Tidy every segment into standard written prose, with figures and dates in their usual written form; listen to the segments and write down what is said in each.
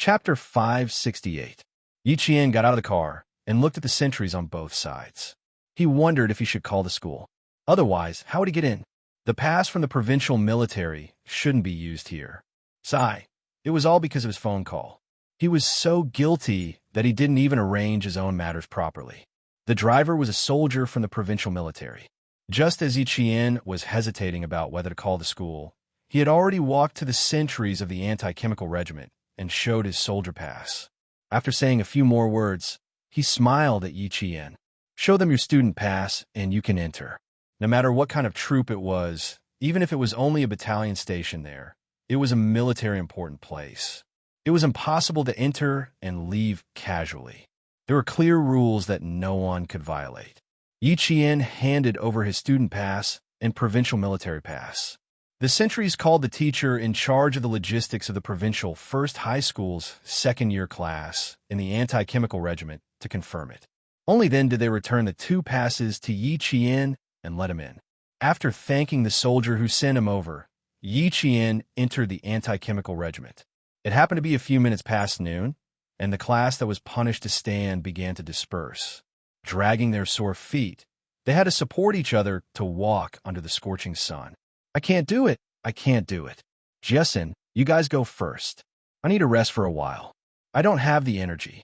Chapter 568. Yi Qian got out of the car and looked at the sentries on both sides. He wondered if he should call the school. Otherwise, how would he get in? The pass from the provincial military shouldn't be used here. Sigh. It was all because of his phone call. He was so guilty that he didn't even arrange his own matters properly. The driver was a soldier from the provincial military. Just as Yi Qian was hesitating about whether to call the school, he had already walked to the sentries of the anti-chemical regiment and showed his soldier pass. After saying a few more words, he smiled at Yi Qian. Show them your student pass and you can enter. No matter what kind of troop it was, even if it was only a battalion station there, it was a military important place. It was impossible to enter and leave casually. There were clear rules that no one could violate. Yi Qian handed over his student pass and provincial military pass. The sentries called the teacher in charge of the logistics of the provincial first high school's second-year class in the anti-chemical regiment to confirm it. Only then did they return the two passes to Yi Qian and let him in. After thanking the soldier who sent him over, Yi Qian entered the anti-chemical regiment. It happened to be a few minutes past noon, and the class that was punished to stand began to disperse. Dragging their sore feet, they had to support each other to walk under the scorching sun. I can't do it. I can't do it. Jessen, you guys go first. I need a rest for a while. I don't have the energy.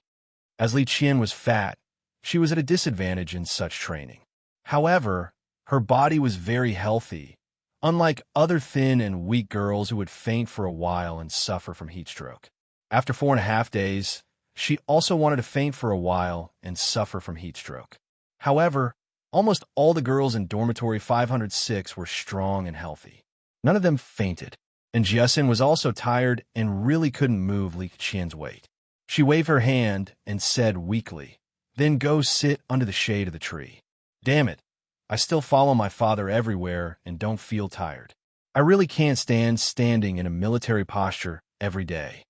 As Li Qian was fat, she was at a disadvantage in such training. However, her body was very healthy, unlike other thin and weak girls who would faint for a while and suffer from heat stroke. After 4.5 days, she also wanted to faint for a while and suffer from heat stroke. However, almost all the girls in dormitory 506 were strong and healthy. None of them fainted, and Jessen was also tired and really couldn't move Li Qian's weight. She waved her hand and said weakly, "Then go sit under the shade of the tree." Damn it, I still follow my father everywhere and don't feel tired. I really can't stand standing in a military posture every day.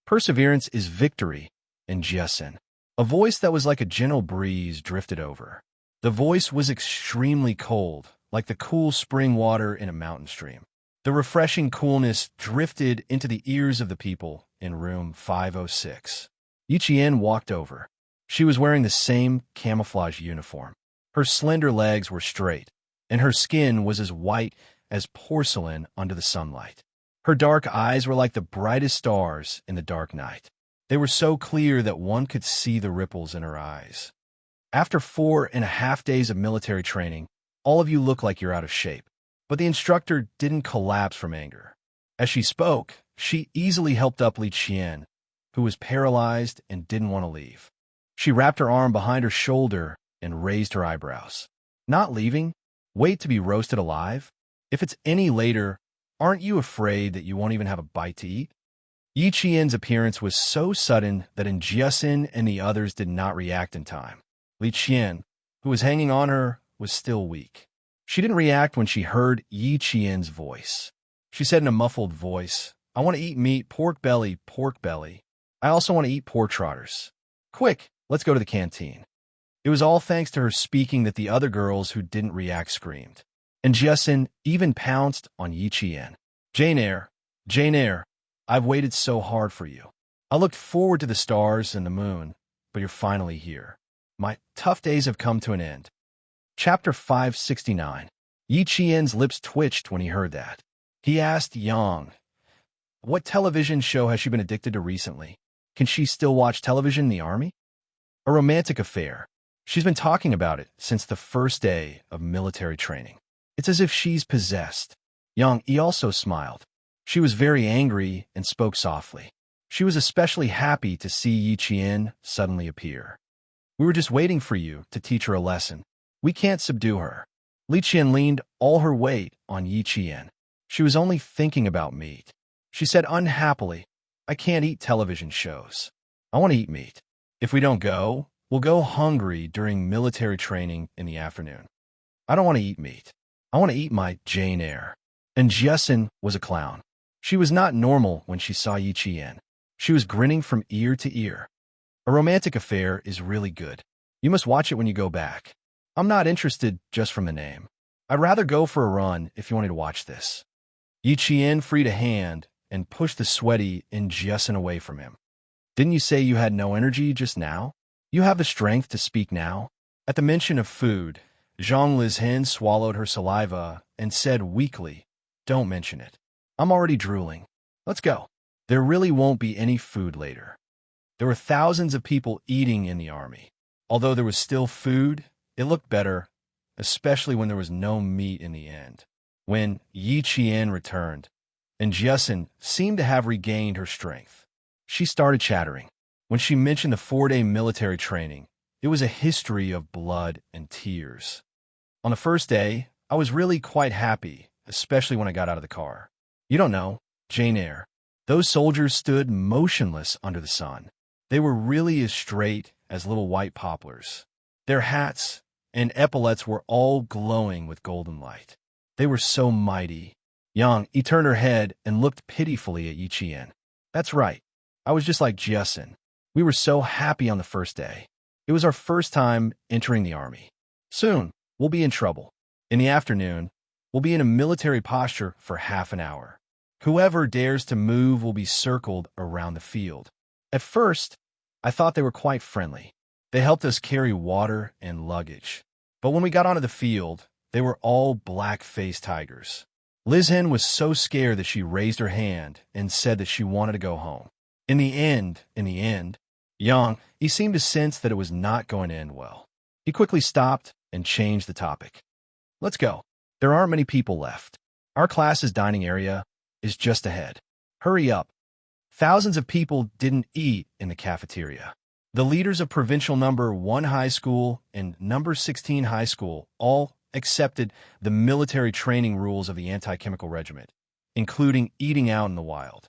Perseverance is victory, in Jessen. A voice that was like a gentle breeze drifted over. The voice was extremely cold, like the cool spring water in a mountain stream. The refreshing coolness drifted into the ears of the people in room 506. Yi Qian walked over. She was wearing the same camouflage uniform. Her slender legs were straight, and her skin was as white as porcelain under the sunlight. Her dark eyes were like the brightest stars in the dark night. They were so clear that one could see the ripples in her eyes. After 4.5 days of military training, all of you look like you're out of shape. But the instructor didn't collapse from anger. As she spoke, she easily helped up Li Qian, who was paralyzed and didn't want to leave. She wrapped her arm behind her shoulder and raised her eyebrows. Not leaving? Wait to be roasted alive? If it's any later, aren't you afraid that you won't even have a bite to eat? Yi Qian's appearance was so sudden that Jessen and the others did not react in time. Li Qian, who was hanging on her, was still weak. She didn't react when she heard Yi Qian's voice. She said in a muffled voice, "I want to eat meat, pork belly, pork belly. I also want to eat pork trotters. Quick, let's go to the canteen." It was all thanks to her speaking that the other girls who didn't react screamed. And Jessen even pounced on Yi Qian. Jane Eyre, I've waited so hard for you. I looked forward to the stars and the moon, but you're finally here. My tough days have come to an end. Chapter 569. Yi Qian's lips twitched when he heard that. He asked Yang, "What television show has she been addicted to recently? Can she still watch television in the army?" "A romantic affair. She's been talking about it since the first day of military training. It's as if she's possessed." Yang Yi also smiled. She was very angry and spoke softly. She was especially happy to see Yi Qian suddenly appear. "We were just waiting for you to teach her a lesson. We can't subdue her." Li Qian leaned all her weight on Yi Qian. She was only thinking about meat. She said unhappily, "I can't eat television shows. I want to eat meat. If we don't go, we'll go hungry during military training in the afternoon. I don't want to eat meat. I want to eat my Jane Eyre." And Jessen was a clown. She was not normal when she saw Yi Qian. She was grinning from ear to ear. "A romantic affair is really good. You must watch it when you go back. I'm not interested just from the name. I'd rather go for a run if you wanted to watch this." Yi Qian freed a hand and pushed the sweaty Jessen away from him. Didn't you say you had no energy just now? You have the strength to speak now? At the mention of food, Zhang Lizhen swallowed her saliva and said weakly, "Don't mention it. I'm already drooling. Let's go." There really won't be any food later. There were thousands of people eating in the army. Although there was still food, it looked better, especially when there was no meat in the end. When Yi Qian returned, and Jiesin seemed to have regained her strength, she started chattering. When she mentioned the 4-day military training, it was a history of blood and tears. On the first day, I was really quite happy, especially when I got out of the car. You don't know, Jane Eyre. Those soldiers stood motionless under the sun. They were really as straight as little white poplars. Their hats and epaulets were all glowing with golden light. They were so mighty. Yang Yi turned her head and looked pitifully at Yi Qian. That's right. I was just like Jiesin. We were so happy on the first day. It was our first time entering the army. Soon, we'll be in trouble. In the afternoon, we'll be in a military posture for half an hour. Whoever dares to move will be circled around the field. At first, I thought they were quite friendly. They helped us carry water and luggage. But when we got onto the field, they were all black-faced tigers. Lizhen was so scared that she raised her hand and said that she wanted to go home. In the end, Yang, he seemed to sense that it was not going to end well. He quickly stopped and changed the topic. Let's go. There aren't many people left. Our class's dining area is just ahead. Hurry up. Thousands of people didn't eat in the cafeteria. The leaders of Provincial Number 1 High School and Number 16 High School all accepted the military training rules of the anti-chemical regiment, including eating out in the wild.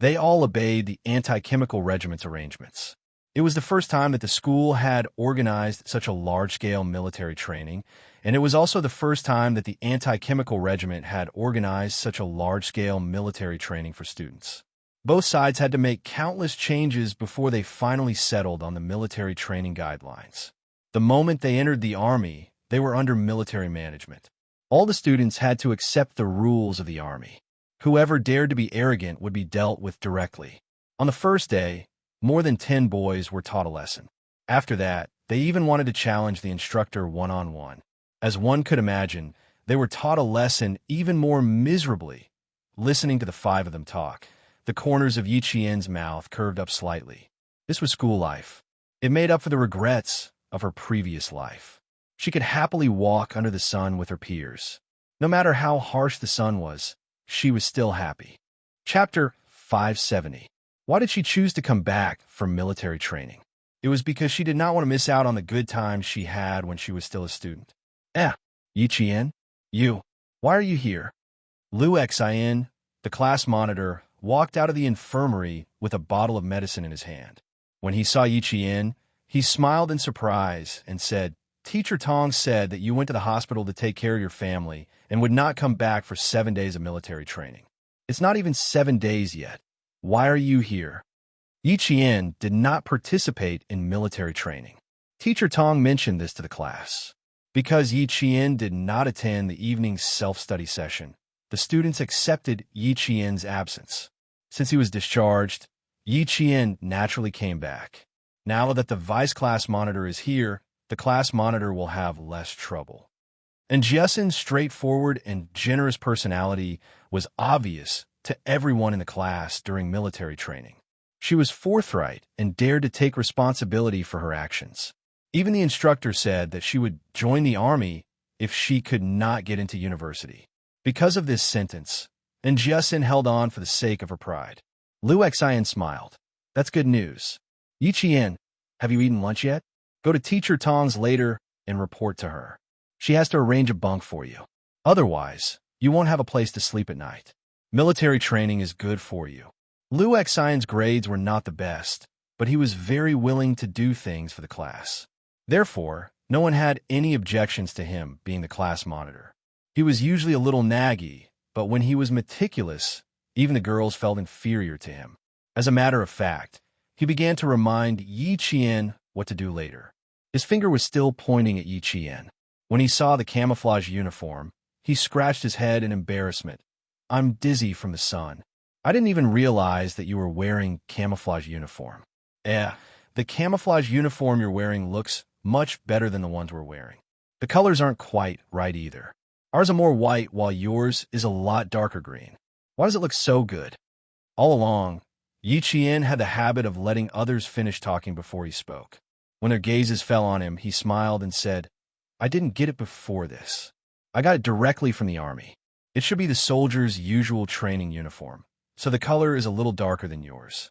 They all obeyed the anti-chemical regiment's arrangements. It was the first time that the school had organized such a large-scale military training, and it was also the first time that the anti-chemical regiment had organized such a large-scale military training for students. Both sides had to make countless changes before they finally settled on the military training guidelines. The moment they entered the army, they were under military management. All the students had to accept the rules of the army. Whoever dared to be arrogant would be dealt with directly. On the first day, more than 10 boys were taught a lesson. After that, they even wanted to challenge the instructor one-on-one. As one could imagine, they were taught a lesson even more miserably. Listening to the 5 of them talk, the corners of Yi Qian's mouth curved up slightly. This was school life. It made up for the regrets of her previous life. She could happily walk under the sun with her peers. No matter how harsh the sun was, she was still happy. Chapter 570. Why did she choose to come back from military training? It was because she did not want to miss out on the good times she had when she was still a student. Yi Qian? Why are you here? Lu Xian, the class monitor, walked out of the infirmary with a bottle of medicine in his hand. When he saw Yi Qian, he smiled in surprise and said, "Teacher Tong said that you went to the hospital to take care of your family and would not come back for 7 days of military training. It's not even 7 days yet. Why are you here?" Yi Qian did not participate in military training. Teacher Tong mentioned this to the class. Because Yi Qian did not attend the evening self-study session, the students accepted Yi Qian's absence. Since he was discharged, Yi Qian naturally came back. Now that the vice class monitor is here, the class monitor will have less trouble. And Jiesin's straightforward and generous personality was obvious to everyone in the class during military training. She was forthright and dared to take responsibility for her actions. Even the instructor said that she would join the army if she could not get into university. Because of this sentence, and Jiesin held on for the sake of her pride. Lu Xian smiled. That's good news. Yi Qian, have you eaten lunch yet? Go to Teacher Tong's later and report to her. She has to arrange a bunk for you. Otherwise, you won't have a place to sleep at night. Military training is good for you. Lu Xian's grades were not the best, but he was very willing to do things for the class. Therefore, no one had any objections to him being the class monitor. He was usually a little naggy, but when he was meticulous, even the girls felt inferior to him. As a matter of fact, he began to remind Yi Qian what to do later. His finger was still pointing at Yi Qian. When he saw the camouflage uniform, he scratched his head in embarrassment. "I'm dizzy from the sun. I didn't even realize that you were wearing camouflage uniform." Yeah, the camouflage uniform you're wearing looks much better than the ones we're wearing. The colors aren't quite right either. Ours are more white while yours is a lot darker green. Why does it look so good? All along, Yi Qian had the habit of letting others finish talking before he spoke. When their gazes fell on him, he smiled and said, I didn't get it before this. I got it directly from the army. It should be the soldier's usual training uniform, so the color is a little darker than yours.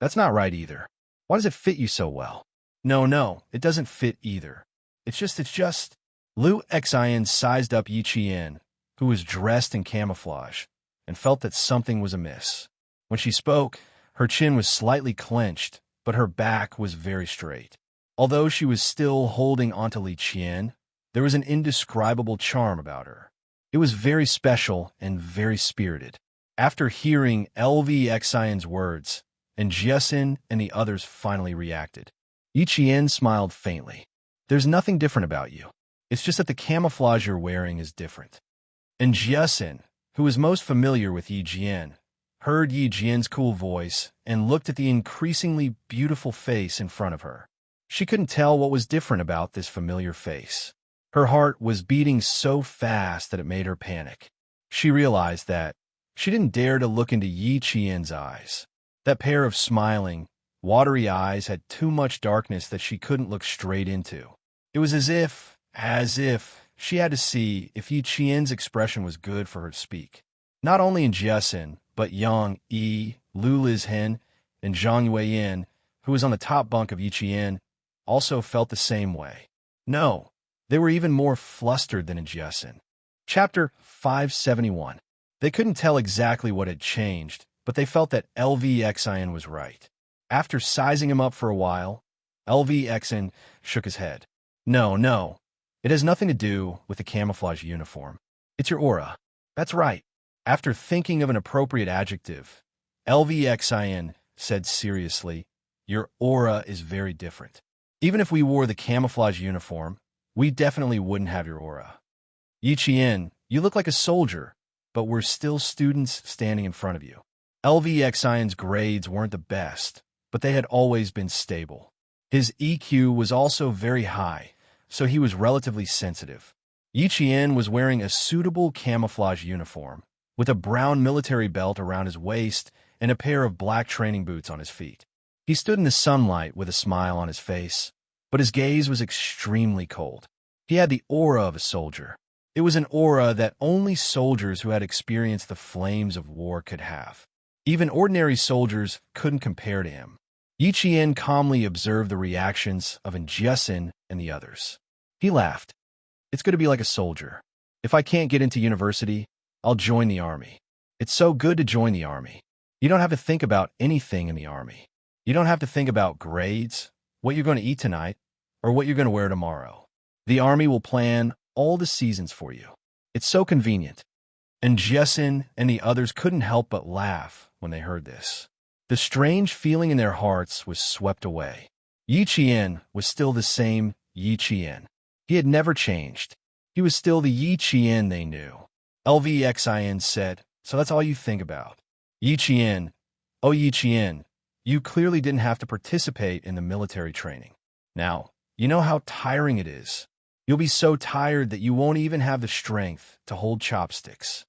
That's not right either. Why does it fit you so well? No, it doesn't fit either. It's just. Liu Xian sized up Yi Qian, who was dressed in camouflage, and felt that something was amiss. When she spoke, her chin was slightly clenched, but her back was very straight. Although she was still holding onto Li Qian, there was an indescribable charm about her. It was very special and very spirited. After hearing LV Xian's words, and Jiesin and the others finally reacted, Yi Qian smiled faintly. There's nothing different about you. It's just that the camouflage you're wearing is different. And Jiesin, who was most familiar with Yi Jian, heard Yi Jian's cool voice and looked at the increasingly beautiful face in front of her. She couldn't tell what was different about this familiar face. Her heart was beating so fast that it made her panic. She realized that she didn't dare to look into Yi Qian's eyes. That pair of smiling, watery eyes had too much darkness that she couldn't look straight into. It was as if she had to see if Yi Qian's expression was good for her to speak. Not only in Jiesin, but Yang Yi, Lu Lizhen, and Zhang Yueyin, who was on the top bunk of Yi Qian, also felt the same way. No, they were even more flustered than in Jiesin. Chapter 571. They couldn't tell exactly what had changed, but they felt that LV Xian was right. After sizing him up for a while, LV Xian shook his head. No, it has nothing to do with the camouflage uniform. It's your aura. That's right. After thinking of an appropriate adjective, LV Xian said seriously, your aura is very different. Even if we wore the camouflage uniform, we definitely wouldn't have your aura. Yi Qian, you look like a soldier, but we're still students standing in front of you. LV Xian's grades weren't the best, but they had always been stable. His EQ was also very high, so he was relatively sensitive. Yi Qian was wearing a suitable camouflage uniform, with a brown military belt around his waist and a pair of black training boots on his feet. He stood in the sunlight with a smile on his face, but his gaze was extremely cold. He had the aura of a soldier. It was an aura that only soldiers who had experienced the flames of war could have. Even ordinary soldiers couldn't compare to him. Yi Qian calmly observed the reactions of Jiesin and the others. He laughed. It's good to be like a soldier. If I can't get into university, I'll join the army. It's so good to join the army. You don't have to think about anything in the army. You don't have to think about grades, what you're going to eat tonight, or what you're going to wear tomorrow. The army will plan all the seasons for you. It's so convenient. And Jiesin and the others couldn't help but laugh when they heard this. The strange feeling in their hearts was swept away. Yi Qian was still the same Yi Qian. He had never changed. He was still the Yi Qian they knew. LV Xian said, so that's all you think about. Yi Qian, oh Yi Qian, you clearly didn't have to participate in the military training. Now, you know how tiring it is. You'll be so tired that you won't even have the strength to hold chopsticks.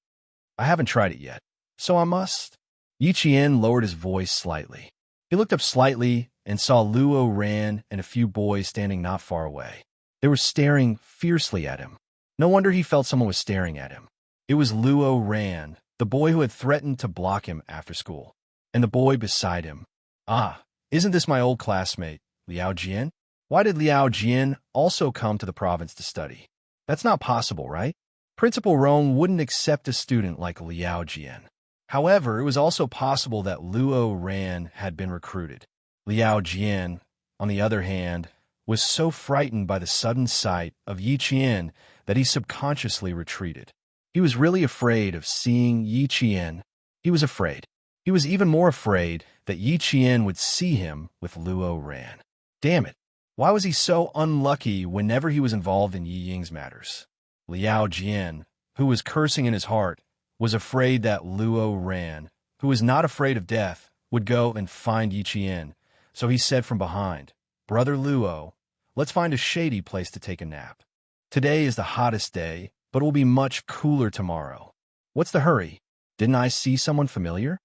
I haven't tried it yet, so I must. Yi Qian lowered his voice slightly. He looked up slightly and saw Luo Ran and a few boys standing not far away. They were staring fiercely at him. No wonder he felt someone was staring at him. It was Luo Ran, the boy who had threatened to block him after school, and the boy beside him. Ah, isn't this my old classmate, Liao Jian? Why did Liao Jian also come to the province to study? That's not possible, right? Principal Rome wouldn't accept a student like Liao Jian. However, it was also possible that Luo Ran had been recruited. Liao Jian, on the other hand, was so frightened by the sudden sight of Yi Qian that he subconsciously retreated. He was really afraid of seeing Yi Qian. He was afraid. He was even more afraid that Yi Qian would see him with Luo Ran. Damn it! Why was he so unlucky whenever he was involved in Yi Ying's matters? Liao Jian, who was cursing in his heart, was afraid that Luo Ran, who was not afraid of death, would go and find Yi Qian, So he said from behind, "Brother Luo, let's find a shady place to take a nap. Today is the hottest day, but it will be much cooler tomorrow. What's the hurry? Didn't I see someone familiar?"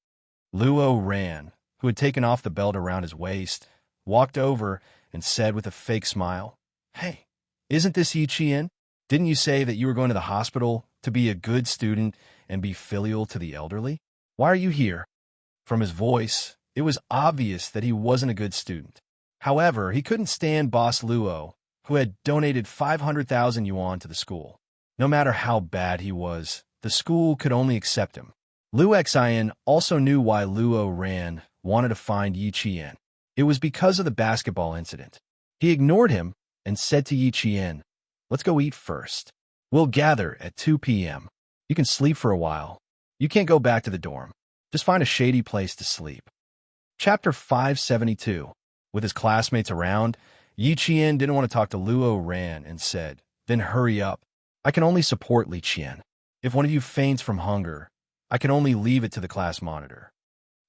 Luo Ran, who had taken off the belt around his waist, walked over and said with a fake smile, "Hey, isn't this Yi Qian? Didn't you say that you were going to the hospital to be a good student and be filial to the elderly? Why are you here?" From his voice, it was obvious that he wasn't a good student. However, he couldn't stand Boss Luo, who had donated 500,000 yuan to the school. No matter how bad he was, the school could only accept him. Lu Xian also knew why Luo Ran wanted to find Yi Qian. It was because of the basketball incident. He ignored him and said to Yi Qian, "Let's go eat first. We'll gather at 2 p.m. You can sleep for a while. You can't go back to the dorm. Just find a shady place to sleep." Chapter 572. With his classmates around, Yi Qian didn't want to talk to Luo Ran and said, "Then hurry up. I can only support Li Qian. If one of you faints from hunger, I can only leave it to the class monitor.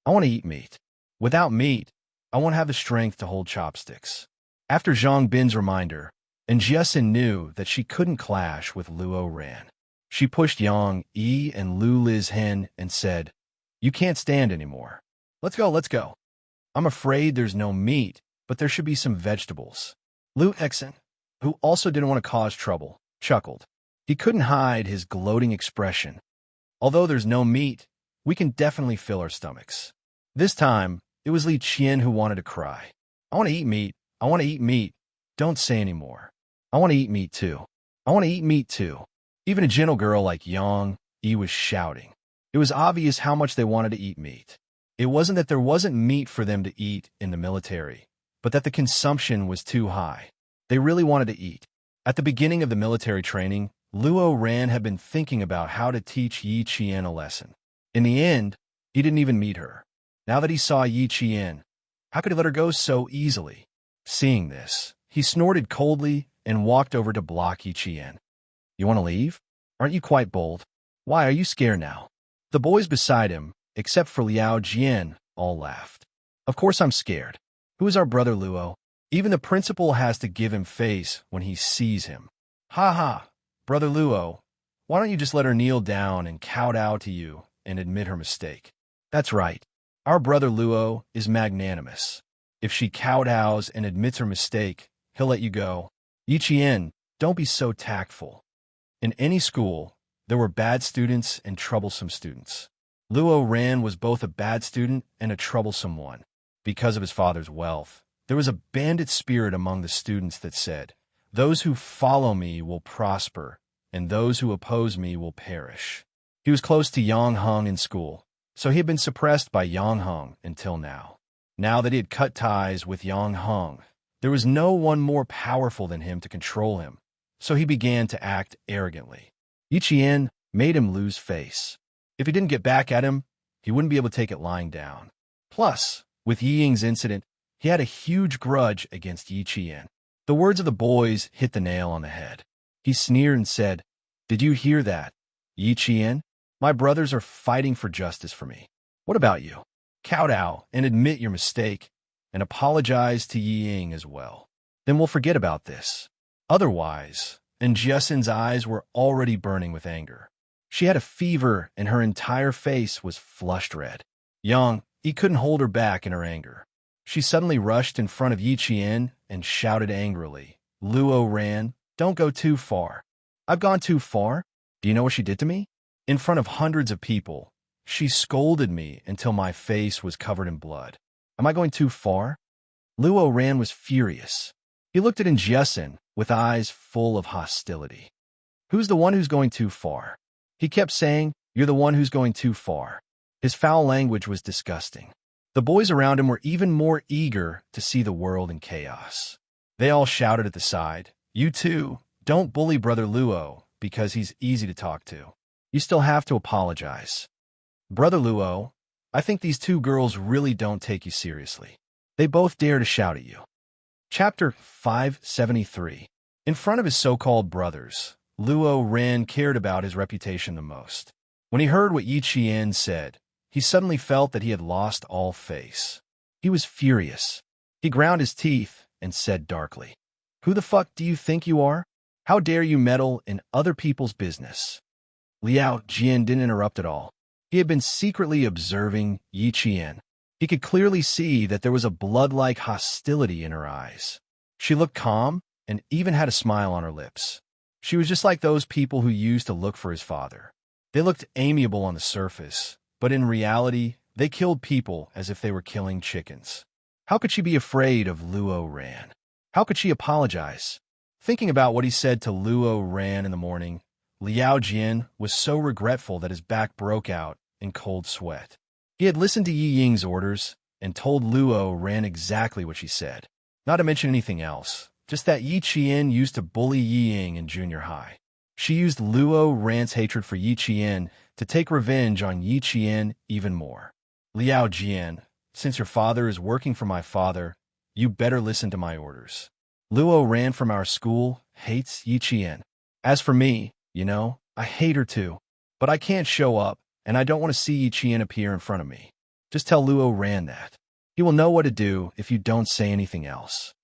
I want to eat meat. Without meat, I won't have the strength to hold chopsticks." After Zhang Bin's reminder, and Jiesin knew that she couldn't clash with Luo Ran. She pushed Yang Yi and Lu Liz Hen and said, "You can't stand anymore. Let's go, let's go. I'm afraid there's no meat, but there should be some vegetables." Lu Exen, who also didn't want to cause trouble, chuckled. He couldn't hide his gloating expression. "Although there's no meat, we can definitely fill our stomachs." This time, it was Li Qian who wanted to cry. "I want to eat meat. I want to eat meat. Don't say any more. I want to eat meat too. I want to eat meat too." Even a gentle girl like Yang Yi was shouting. It was obvious how much they wanted to eat meat. It wasn't that there wasn't meat for them to eat in the military, but that the consumption was too high. They really wanted to eat. At the beginning of the military training, Luo Ran had been thinking about how to teach Yi Qian a lesson. In the end, he didn't even meet her. Now that he saw Yi Qian, how could he let her go so easily? Seeing this, he snorted coldly and walked over to block Yi Qian. "You want to leave? Aren't you quite bold? Why are you scared now?" The boys beside him, except for Liao Jian, all laughed. "Of course I'm scared. Who is our brother Luo? Even the principal has to give him face when he sees him. Ha ha, brother Luo, why don't you just let her kneel down and kowtow to you and admit her mistake? That's right. Our brother Luo is magnanimous. If she kowtows and admits her mistake, he'll let you go. Yi Qian, don't be so tactful." In any school, there were bad students and troublesome students. Luo Ran was both a bad student and a troublesome one. Because of his father's wealth, there was a bandit spirit among the students that said, "Those who follow me will prosper, and those who oppose me will perish." He was close to Yang Heng in school, so he had been suppressed by Yang Heng until now. Now that he had cut ties with Yang Heng, there was no one more powerful than him to control him, so he began to act arrogantly. Yi Qian made him lose face. If he didn't get back at him, he wouldn't be able to take it lying down. Plus, with Yi Ying's incident, he had a huge grudge against Yi Qian. The words of the boys hit the nail on the head. He sneered and said, "Did you hear that, Yi Qian? My brothers are fighting for justice for me. What about you? Kowtow and admit your mistake, and apologize to Yi Ying as well. Then we'll forget about this. Otherwise," and Jiesin's eyes were already burning with anger. She had a fever and her entire face was flushed red. Yang Yi couldn't hold her back in her anger. She suddenly rushed in front of Yi Qian and shouted angrily, "Luo Ran, don't go too far." "I've gone too far? Do you know what she did to me?" In front of hundreds of people, she scolded me until my face was covered in blood. Am I going too far? Luo Ran was furious. He looked at Jiesin with eyes full of hostility. "Who's the one who's going too far?" He kept saying, "You're the one who's going too far." His foul language was disgusting. The boys around him were even more eager to see the world in chaos. They all shouted at the side, "You too, don't bully Brother Luo because he's easy to talk to. You still have to apologize. Brother Luo, I think these two girls really don't take you seriously. They both dare to shout at you." Chapter 573. In front of his so-called brothers, Luo Ran cared about his reputation the most. When he heard what Yi Qian said, he suddenly felt that he had lost all face. He was furious. He ground his teeth and said darkly, "Who the fuck do you think you are? How dare you meddle in other people's business?" Liao Jian didn't interrupt at all. He had been secretly observing Yi Qian. He could clearly see that there was a blood-like hostility in her eyes. She looked calm and even had a smile on her lips. She was just like those people who used to look for his father. They looked amiable on the surface, but in reality, they killed people as if they were killing chickens. How could she be afraid of Luo Ran? How could she apologize? Thinking about what he said to Luo Ran in the morning, Liao Jian was so regretful that his back broke out in cold sweat. He had listened to Yi Ying's orders and told Luo Ran exactly what she said, not to mention anything else, just that Yi Qian used to bully Yi Ying in junior high. She used Luo Ran's hatred for Yi Qian to take revenge on Yi Qian even more. Liao Jian, since your father is working for my father, you better listen to my orders. Luo Ran from our school hates Yi Qian. As for me, I hate her too. But I can't show up, and I don't want to see Yi Qian appear in front of me. Just tell Luo Ran that. He will know what to do if you don't say anything else.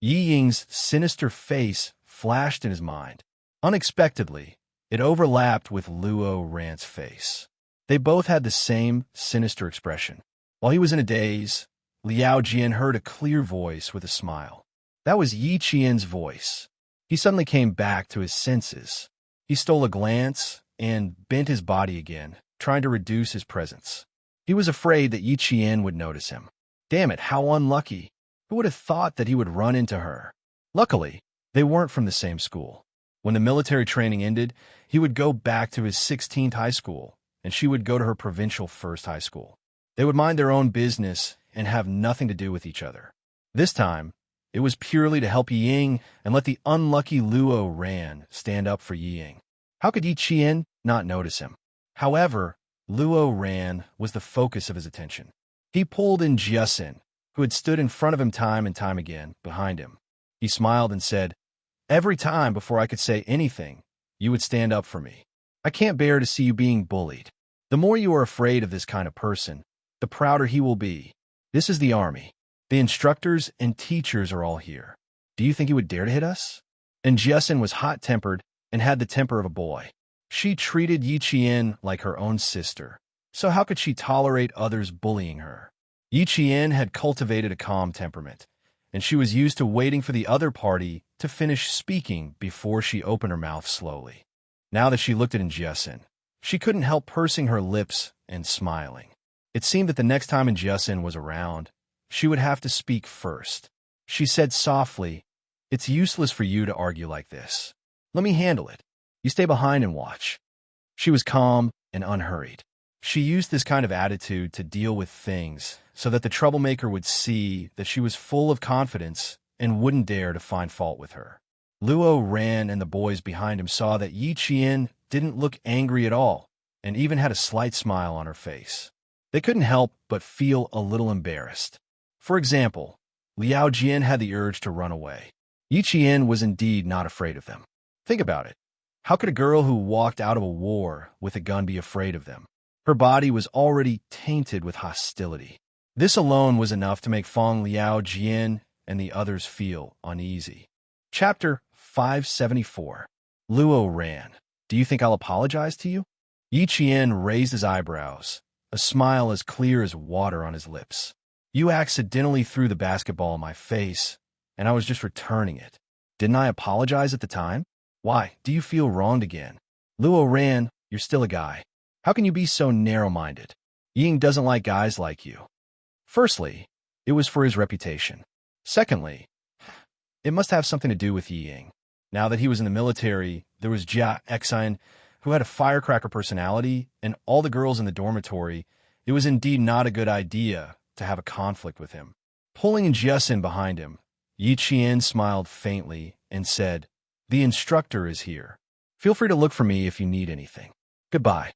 Yi Ying's sinister face flashed in his mind. Unexpectedly, it overlapped with Luo Ran's face. They both had the same sinister expression. While he was in a daze, Liao Jian heard a clear voice with a smile. That was Yi Qian's voice. He suddenly came back to his senses. He stole a glance and bent his body again, trying to reduce his presence. He was afraid that Yi Qian would notice him. Damn it, how unlucky. Who would have thought that he would run into her? Luckily, they weren't from the same school. When the military training ended, he would go back to his 16th high school, and she would go to her provincial first high school. They would mind their own business and have nothing to do with each other. This time, it was purely to help Yi Ying and let the unlucky Luo Ran stand up for Yi Ying. How could Yi Qian not notice him? However, Luo Ran was the focus of his attention. He pulled in Jiasin, who had stood in front of him time and time again, behind him. He smiled and said, "Every time before I could say anything, you would stand up for me. I can't bear to see you being bullied. The more you are afraid of this kind of person, the prouder he will be. This is the army. The instructors and teachers are all here. Do you think he would dare to hit us?" And Jiasin was hot-tempered and had the temper of a boy. She treated Yi Qian like her own sister, so how could she tolerate others bullying her? Yi Qian had cultivated a calm temperament, and she was used to waiting for the other party to finish speaking before she opened her mouth slowly. Now that she looked at Jiasin, she couldn't help pursing her lips and smiling. It seemed that the next time Jiasin was around, she would have to speak first. She said softly, "It's useless for you to argue like this. Let me handle it. You stay behind and watch." She was calm and unhurried. She used this kind of attitude to deal with things so that the troublemaker would see that she was full of confidence and wouldn't dare to find fault with her. Luo Ran and the boys behind him saw that Yi Qian didn't look angry at all and even had a slight smile on her face. They couldn't help but feel a little embarrassed. For example, Liao Jian had the urge to run away. Yi Qian was indeed not afraid of them. Think about it. How could a girl who walked out of a war with a gun be afraid of them? Her body was already tainted with hostility. This alone was enough to make Fang Liao Jian and the others feel uneasy. Chapter 574. Luo Ran, do you think I'll apologize to you? Yi Qian raised his eyebrows, a smile as clear as water on his lips. You accidentally threw the basketball in my face, and I was just returning it. Didn't I apologize at the time? Why, do you feel wronged again? Luo Ran, you're still a guy. How can you be so narrow-minded? Ying doesn't like guys like you. Firstly, it was for his reputation. Secondly, it must have something to do with Yi Ying. Now that he was in the military, there was Jia Exine, who had a firecracker personality, and all the girls in the dormitory. It was indeed not a good idea to have a conflict with him. Pulling Jiasin behind him, Yi Qian smiled faintly and said, "The instructor is here. Feel free to look for me if you need anything. Goodbye."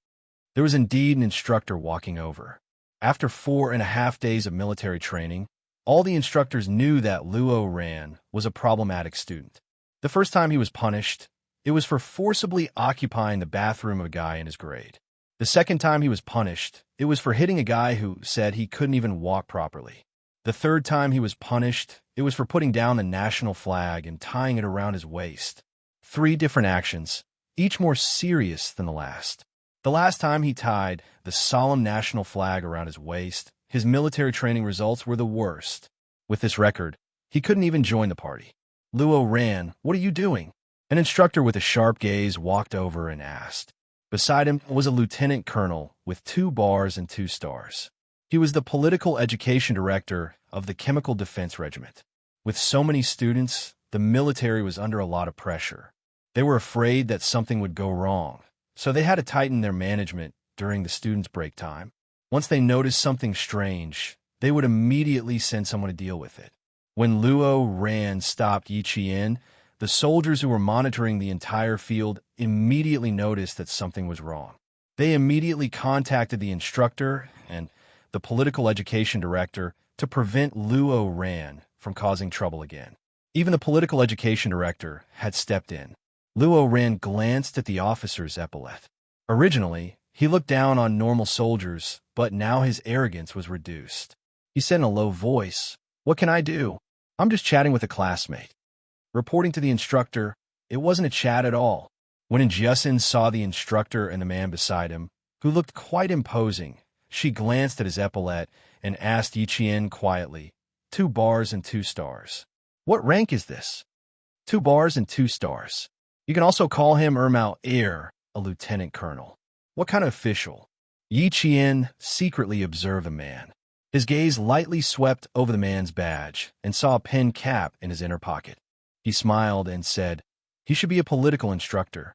There was indeed an instructor walking over. After 4.5 days of military training, all the instructors knew that Luo Ran was a problematic student. The first time he was punished, it was for forcibly occupying the bathroom of a guy in his grade. The second time he was punished, it was for hitting a guy who said he couldn't even walk properly. The third time he was punished, it was for putting down the national flag and tying it around his waist. 3 different actions, each more serious than the last. The last time he tied the solemn national flag around his waist, his military training results were the worst. With this record, he couldn't even join the party. Luo ran. "What are you doing?" An instructor with a sharp gaze walked over and asked. Beside him was a lieutenant colonel with 2 bars and 2 stars. He was the political education director of the Chemical Defense Regiment. With so many students, the military was under a lot of pressure. They were afraid that something would go wrong, so they had to tighten their management during the students' break time. Once they noticed something strange, they would immediately send someone to deal with it. When Luo Ran stopped Yi Qian, the soldiers who were monitoring the entire field immediately noticed that something was wrong. They immediately contacted the instructor and the political education director to prevent Luo Ran from causing trouble again. Even the political education director had stepped in. Luo Ran glanced at the officer's epaulette. Originally, he looked down on normal soldiers, but now his arrogance was reduced. He said in a low voice, "What can I do? I'm just chatting with a classmate." Reporting to the instructor, it wasn't a chat at all. When Jiasin saw the instructor and the man beside him, who looked quite imposing, she glanced at his epaulette and asked Yi Qian quietly, 2 bars and 2 stars. "What rank is this?" 2 bars and 2 stars. You can also call him Ermao Air, a lieutenant colonel. What kind of official? Yi Qian secretly observed the man. His gaze lightly swept over the man's badge and saw a pen cap in his inner pocket. He smiled and said, "He should be a political instructor.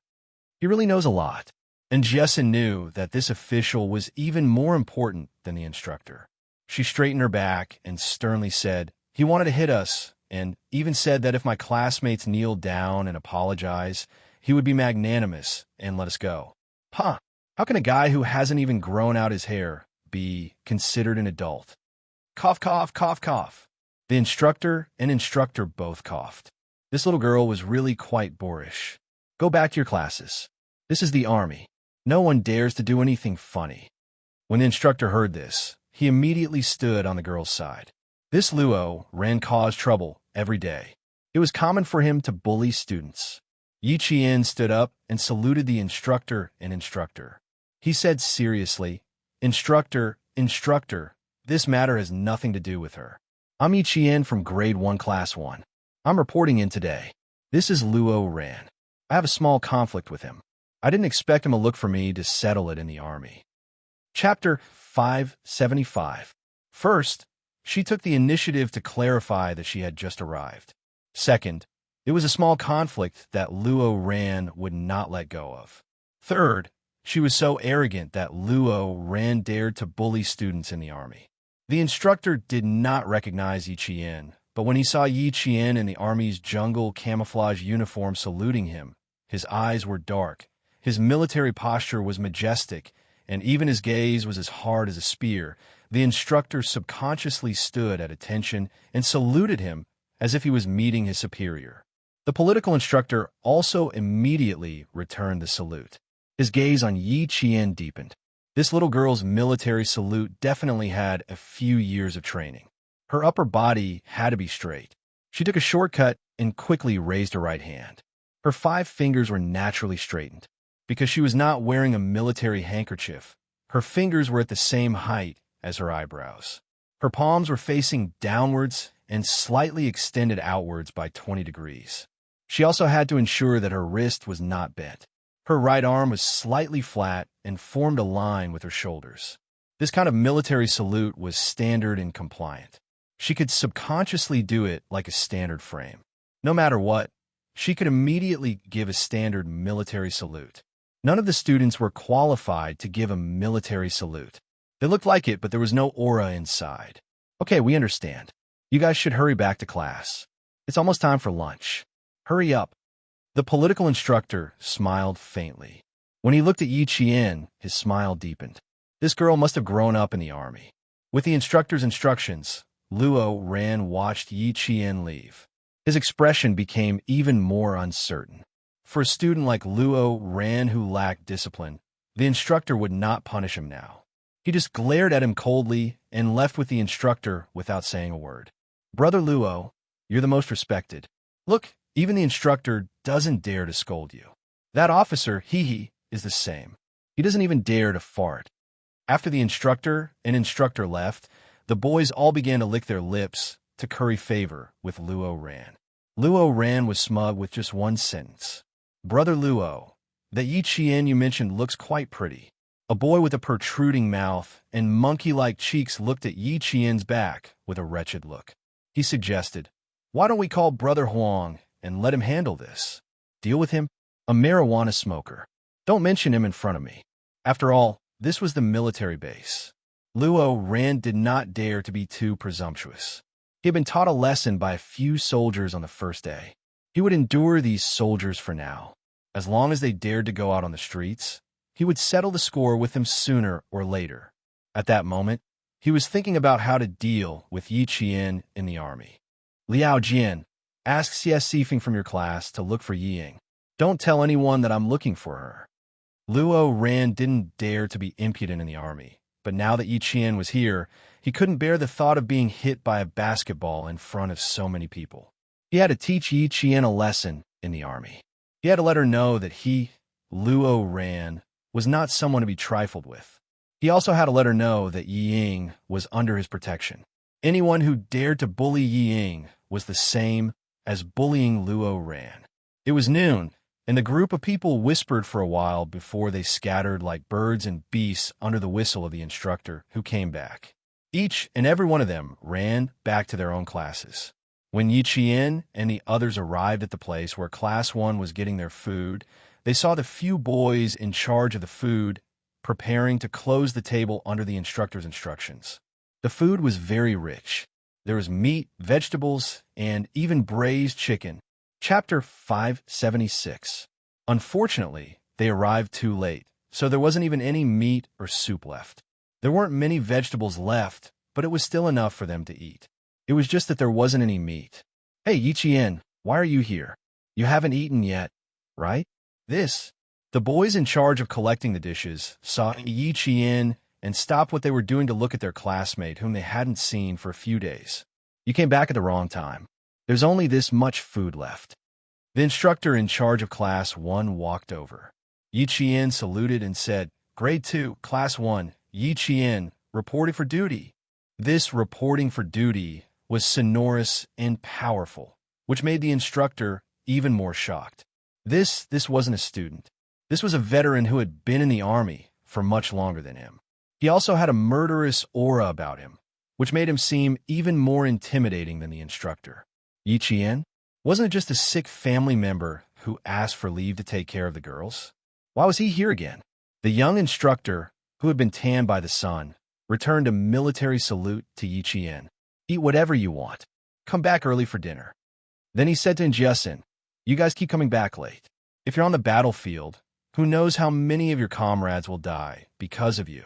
He really knows a lot." And Jiasin knew that this official was even more important than the instructor. She straightened her back and sternly said, "He wanted to hit us, and even said that if my classmates kneeled down and apologized, he would be magnanimous and let us go." Huh, how can a guy who hasn't even grown out his hair be considered an adult? Cough, cough, cough, cough. The instructor and instructor both coughed. This little girl was really quite boorish. "Go back to your classes. This is the army. No one dares to do anything funny." When the instructor heard this, he immediately stood on the girl's side. This Luo Ran caused trouble every day. It was common for him to bully students. Yi Qian stood up and saluted the instructor and instructor. He said seriously, Instructor, this matter has nothing to do with her. I'm Yi Qian from grade 1 class 1. I'm reporting in today. This is Luo Ran. I have a small conflict with him. I didn't expect him to look for me to settle it in the army." Chapter 575. First, she took the initiative to clarify that she had just arrived. Second, it was a small conflict that Luo Ran would not let go of. Third, she was so arrogant that Luo Ran dared to bully students in the army. The instructor did not recognize Yi Qian, but when he saw Yi Qian in the army's jungle camouflage uniform saluting him, his eyes were dark, his military posture was majestic, and even his gaze was as hard as a spear. The instructor subconsciously stood at attention and saluted him as if he was meeting his superior. The political instructor also immediately returned the salute. His gaze on Yi Qian deepened. This little girl's military salute definitely had a few years of training. Her upper body had to be straight. She took a shortcut and quickly raised her right hand. Her 5 fingers were naturally straightened. Because she was not wearing a military handkerchief, her fingers were at the same height as her eyebrows. Her palms were facing downwards and slightly extended outwards by 20 degrees. She also had to ensure that her wrist was not bent. Her right arm was slightly flat and formed a line with her shoulders. This kind of military salute was standard and compliant. She could subconsciously do it like a standard frame. No matter what, she could immediately give a standard military salute. None of the students were qualified to give a military salute. They looked like it, but there was no aura inside. "Okay, we understand. You guys should hurry back to class. It's almost time for lunch. Hurry up." The political instructor smiled faintly. When he looked at Yi Qian, his smile deepened. This girl must have grown up in the army. With the instructor's instructions, Luo Ran watched Yi Qian leave. His expression became even more uncertain. For a student like Luo Ran who lacked discipline, the instructor would not punish him now. He just glared at him coldly and left with the instructor without saying a word. Brother Luo, you're the most respected. Look, even the instructor doesn't dare to scold you. That officer, he is the same. He doesn't even dare to fart. After the instructor and instructor left, the boys all began to lick their lips to curry favor with Luo Ran. Luo Ran was smug with just one sentence. Brother Luo, that Yi Qian you mentioned looks quite pretty. A boy with a protruding mouth and monkey-like cheeks looked at Yi Qian's back with a wretched look. He suggested, why don't we call Brother Huang and let him handle this? Deal with him? A marijuana smoker. Don't mention him in front of me. After all, this was the military base. Luo Ran did not dare to be too presumptuous. He had been taught a lesson by a few soldiers on the first day. He would endure these soldiers for now. As long as they dared to go out on the streets, he would settle the score with them sooner or later. At that moment, he was thinking about how to deal with Yi Qian in the army. Liao Jian, ask CS Sifeng from your class to look for Ying. Don't tell anyone that I'm looking for her. Luo Ran didn't dare to be impudent in the army, but now that Yi Qian was here, he couldn't bear the thought of being hit by a basketball in front of so many people. He had to teach Yi Qian a lesson in the army. He had to let her know that he, Luo Ran, was not someone to be trifled with. He also had to let her know that Yi Ying was under his protection. Anyone who dared to bully Yi Ying was the same as bullying Luo Ran. It was noon, and the group of people whispered for a while before they scattered like birds and beasts under the whistle of the instructor, who came back. Each and every one of them ran back to their own classes. When Yi Qian and the others arrived at the place where Class 1 was getting their food, they saw the few boys in charge of the food preparing to close the table under the instructor's instructions. The food was very rich. There was meat, vegetables, and even braised chicken. Chapter 576. Unfortunately, they arrived too late, so there wasn't even any meat or soup left. There weren't many vegetables left, but it was still enough for them to eat. It was just that there wasn't any meat. Hey, Yi Qian, why are you here? You haven't eaten yet, right? The boys in charge of collecting the dishes saw Yi Qian and stopped what they were doing to look at their classmate whom they hadn't seen for a few days. You came back at the wrong time. There's only this much food left. The instructor in charge of Class 1 walked over. Yi Qian saluted and said, Grade 2, Class 1, Yi Qian, reporting for duty. This reporting for duty was sonorous and powerful, which made the instructor even more shocked. This wasn't a student. This was a veteran who had been in the army for much longer than him. He also had a murderous aura about him, which made him seem even more intimidating than the instructor. Yi Qian? Wasn't it just a sick family member who asked for leave to take care of the girls? Why was he here again? The young instructor, who had been tanned by the sun, returned a military salute to Yi Qian. Eat whatever you want. Come back early for dinner. Then he said to Jiasin, you guys keep coming back late. If you're on the battlefield, who knows how many of your comrades will die because of you?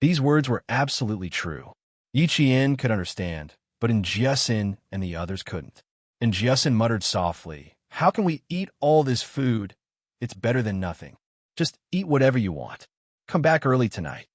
These words were absolutely true. Yi Qian could understand, but Jiasin and the others couldn't. And Jiasin muttered softly, how can we eat all this food? It's better than nothing. Just eat whatever you want. Come back early tonight.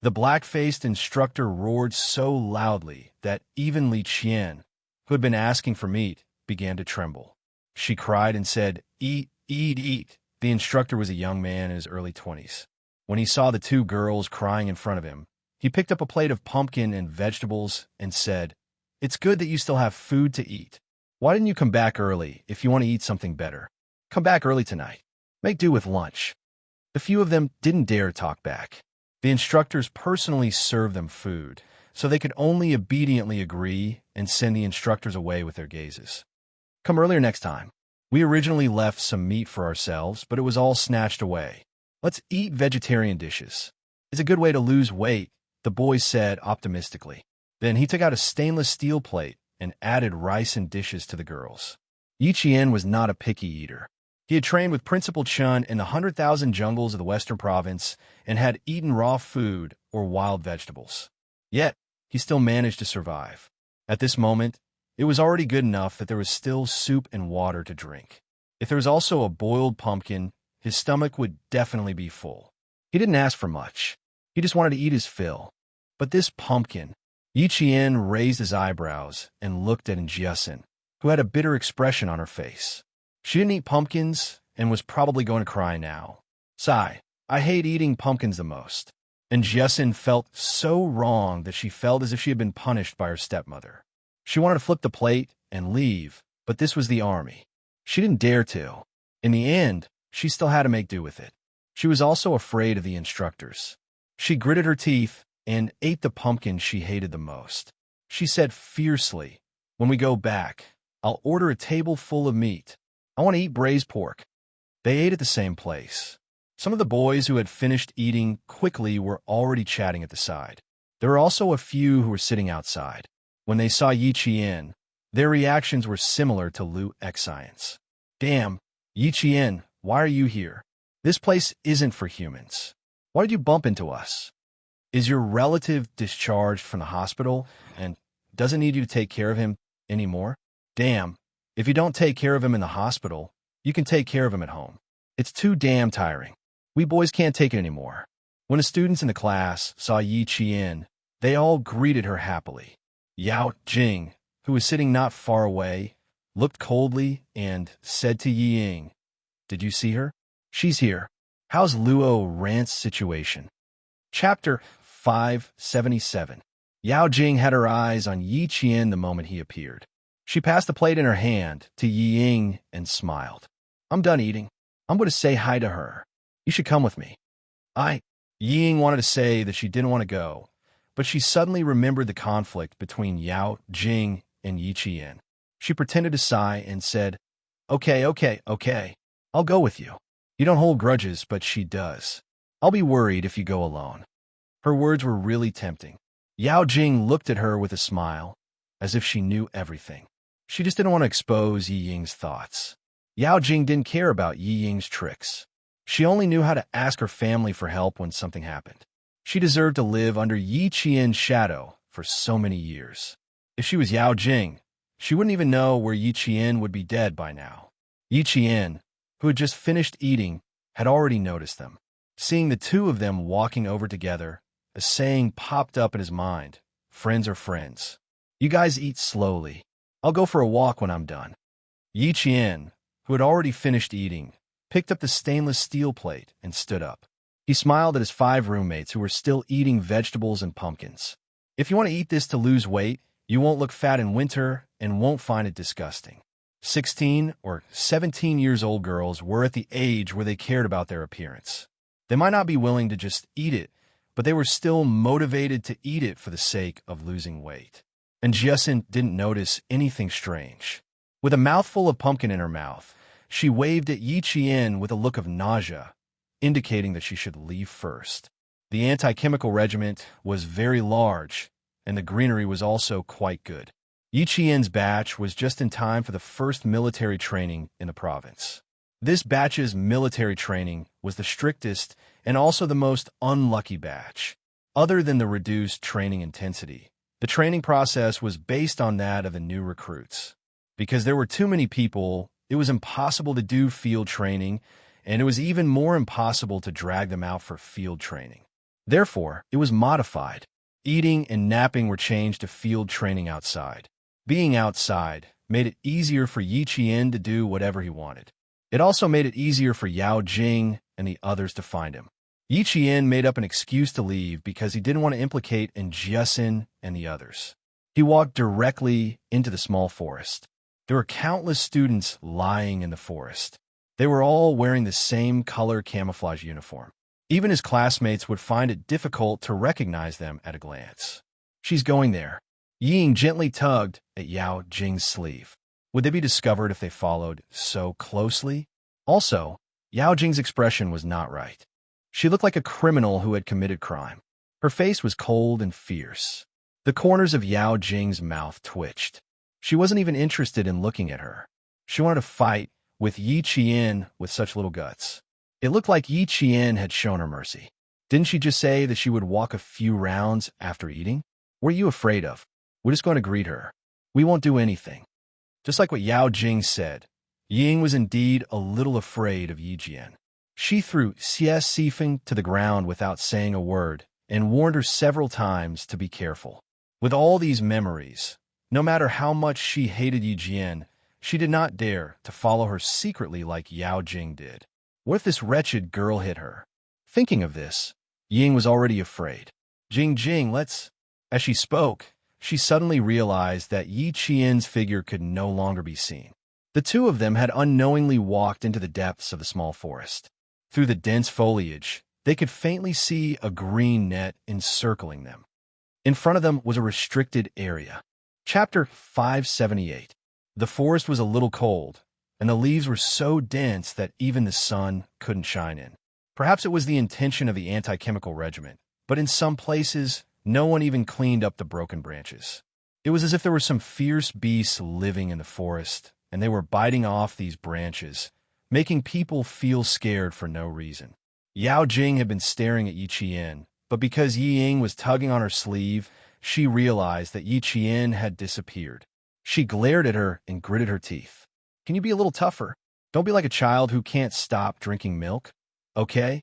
The black-faced instructor roared so loudly that even Li Qian, who had been asking for meat, began to tremble. She cried and said, eat, eat, eat. The instructor was a young man in his early 20s. When he saw the two girls crying in front of him, he picked up a plate of pumpkin and vegetables and said, it's good that you still have food to eat. Why didn't you come back early if you want to eat something better? Come back early tonight. Make do with lunch. The few of them didn't dare talk back. The instructors personally served them food, so they could only obediently agree and send the instructors away with their gazes. Come earlier next time. We originally left some meat for ourselves, but it was all snatched away. Let's eat vegetarian dishes. It's a good way to lose weight, the boy said optimistically. Then he took out a stainless steel plate and added rice and dishes to the girls. Yi Qian was not a picky eater. He had trained with Principal Chun in the 100,000 jungles of the Western Province and had eaten raw food or wild vegetables. Yet, he still managed to survive. At this moment, it was already good enough that there was still soup and water to drink. If there was also a boiled pumpkin, his stomach would definitely be full. He didn't ask for much. He just wanted to eat his fill. But this pumpkin. Yi Qian raised his eyebrows and looked at Jiasin, who had a bitter expression on her face. She didn't eat pumpkins and was probably going to cry now. Sigh, I hate eating pumpkins the most. And Jiasin felt so wrong that she felt as if she had been punished by her stepmother. She wanted to flip the plate and leave, but this was the army. She didn't dare to. In the end, she still had to make do with it. She was also afraid of the instructors. She gritted her teeth and ate the pumpkin she hated the most. She said fiercely, "When we go back, I'll order a table full of meat. I want to eat braised pork." They ate at the same place. Some of the boys who had finished eating quickly were already chatting at the side. There were also a few who were sitting outside. When they saw Yi Qian, their reactions were similar to Liu Xian's. "Damn, Yi Qian, why are you here? This place isn't for humans. Why did you bump into us? Is your relative discharged from the hospital and doesn't need you to take care of him anymore? Damn, if you don't take care of him in the hospital, you can take care of him at home. It's too damn tiring. We boys can't take it anymore." When the students in the class saw Yi Qian, they all greeted her happily. Yao Jing, who was sitting not far away, looked coldly and said to Yi Ying, "Did you see her? She's here. How's Luo Rant's situation?" Chapter 577. Yao Jing had her eyes on Yi Qian the moment he appeared. She passed the plate in her hand to Yi Ying and smiled. "I'm done eating. I'm going to say hi to her. You should come with me." Yi Ying wanted to say that she didn't want to go, but she suddenly remembered the conflict between Yao Jing and Yi Qian. She pretended to sigh and said, Okay, I'll go with you. You don't hold grudges, but she does. I'll be worried if you go alone." Her words were really tempting. Yao Jing looked at her with a smile, as if she knew everything. She just didn't want to expose Yi Ying's thoughts. Yao Jing didn't care about Yi Ying's tricks. She only knew how to ask her family for help when something happened. She deserved to live under Yi Qian's shadow for so many years. If she was Yao Jing, she wouldn't even know where Yi Qian would be dead by now. Yi Qian, who had just finished eating, had already noticed them. Seeing the two of them walking over together, a saying popped up in his mind: "Friends are friends. You guys eat slowly. I'll go for a walk when I'm done." Yi Qian, who had already finished eating, picked up the stainless steel plate and stood up. He smiled at his 5 roommates who were still eating vegetables and pumpkins. "If you want to eat this to lose weight, you won't look fat in winter and won't find it disgusting." 16 or 17 years old girls were at the age where they cared about their appearance. They might not be willing to just eat it, but they were still motivated to eat it for the sake of losing weight. And Jiasin didn't notice anything strange. With a mouthful of pumpkin in her mouth, she waved at Yi Qian with a look of nausea, indicating that she should leave first. The anti-chemical regiment was very large, and the greenery was also quite good. Yi Qian's batch was just in time for the first military training in the province. This batch's military training was the strictest and also the most unlucky batch. Other than the reduced training intensity, the training process was based on that of the new recruits. Because there were too many people, it was impossible to do field training, and it was even more impossible to drag them out for field training. Therefore, it was modified. Eating and napping were changed to field training outside. Being outside made it easier for Yi Qian to do whatever he wanted. It also made it easier for Yao Jing and the others to find him. Yi Qian made up an excuse to leave because he didn't want to implicate Jiasin and the others. He walked directly into the small forest. There were countless students lying in the forest. They were all wearing the same color camouflage uniform. Even his classmates would find it difficult to recognize them at a glance. "She's going there." Ying gently tugged at Yao Jing's sleeve. Would they be discovered if they followed so closely? Also, Yao Jing's expression was not right. She looked like a criminal who had committed crime. Her face was cold and fierce. The corners of Yao Jing's mouth twitched. She wasn't even interested in looking at her. She wanted to fight with Yi Qian with such little guts. It looked like Yi Qian had shown her mercy. Didn't she just say that she would walk a few rounds after eating? What are you afraid of? We're just going to greet her. We won't do anything. Just like what Yao Jing said, Ying was indeed a little afraid of Yi Jian. She threw Xie Sifeng to the ground without saying a word and warned her several times to be careful. With all these memories, no matter how much she hated Yi Jian, she did not dare to follow her secretly like Yao Jing did. What if this wretched girl hit her? Thinking of this, Ying was already afraid. Jing, let's... As she spoke, she suddenly realized that Yi Qian's figure could no longer be seen. The two of them had unknowingly walked into the depths of the small forest. Through the dense foliage, they could faintly see a green net encircling them. In front of them was a restricted area. Chapter 578. The forest was a little cold, and the leaves were so dense that even the sun couldn't shine in. Perhaps it was the intention of the anti-chemical regiment, but in some places, no one even cleaned up the broken branches. It was as if there were some fierce beasts living in the forest, and they were biting off these branches, making people feel scared for no reason. Yao Jing had been staring at Yi Qian, but because Yi Ying was tugging on her sleeve, she realized that Yi Qian had disappeared. She glared at her and gritted her teeth. Can you be a little tougher? Don't be like a child who can't stop drinking milk. Okay?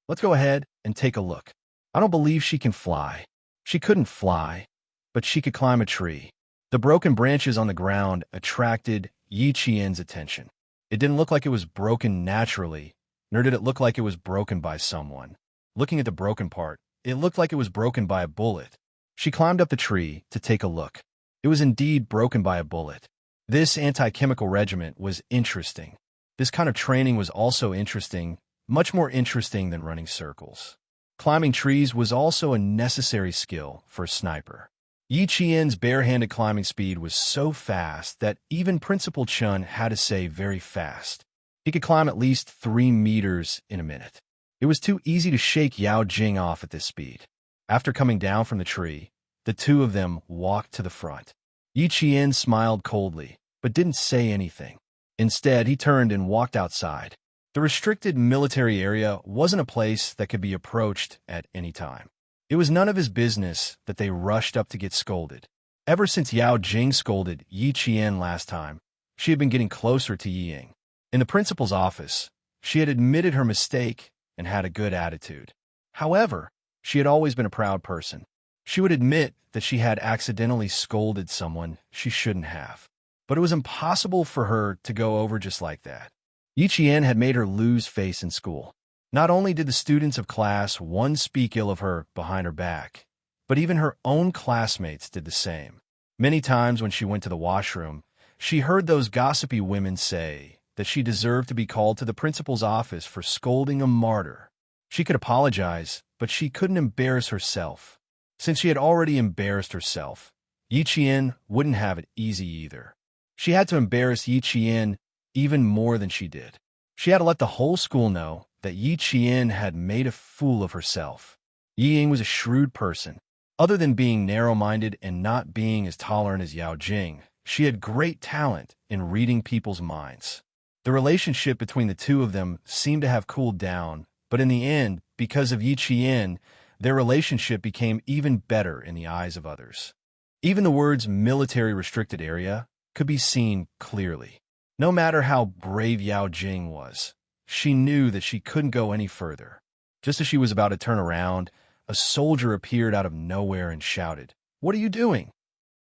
Let's go ahead and take a look. I don't believe she can fly. She couldn't fly, but she could climb a tree. The broken branches on the ground attracted Yi Qian's attention. It didn't look like it was broken naturally, nor did it look like it was broken by someone. Looking at the broken part, it looked like it was broken by a bullet. She climbed up the tree to take a look. It was indeed broken by a bullet. This anti-chemical regiment was interesting. This kind of training was also interesting, much more interesting than running circles. Climbing trees was also a necessary skill for a sniper. Yi Qian's barehanded climbing speed was so fast that even Principal Chun had to say very fast. He could climb at least 3 meters in a minute. It was too easy to shake Yao Jing off at this speed. After coming down from the tree, the two of them walked to the front. Yi Qian smiled coldly, but didn't say anything. Instead, he turned and walked outside. The restricted military area wasn't a place that could be approached at any time. It was none of his business that they rushed up to get scolded. Ever since Yao Jing scolded Yi Qian last time, she had been getting closer to Yi Ying. In the principal's office, she had admitted her mistake and had a good attitude. However, she had always been a proud person. She would admit that she had accidentally scolded someone she shouldn't have. But it was impossible for her to go over just like that. Yi Qian had made her lose face in school. Not only did the students of class 1 speak ill of her behind her back, but even her own classmates did the same. Many times when she went to the washroom, she heard those gossipy women say that she deserved to be called to the principal's office for scolding a martyr. She could apologize, but she couldn't embarrass herself. Since she had already embarrassed herself, Yi Qian wouldn't have it easy either. She had to embarrass Yi Qian even more than she did. She had to let the whole school know that Yi Qian had made a fool of herself. Yi Ying was a shrewd person. Other than being narrow-minded and not being as tolerant as Yao Jing, she had great talent in reading people's minds. The relationship between the two of them seemed to have cooled down, but in the end, because of Yi Qian, their relationship became even better in the eyes of others. Even the words military restricted area could be seen clearly. No matter how brave Yao Jing was, she knew that she couldn't go any further. Just as she was about to turn around, a soldier appeared out of nowhere and shouted, "What are you doing?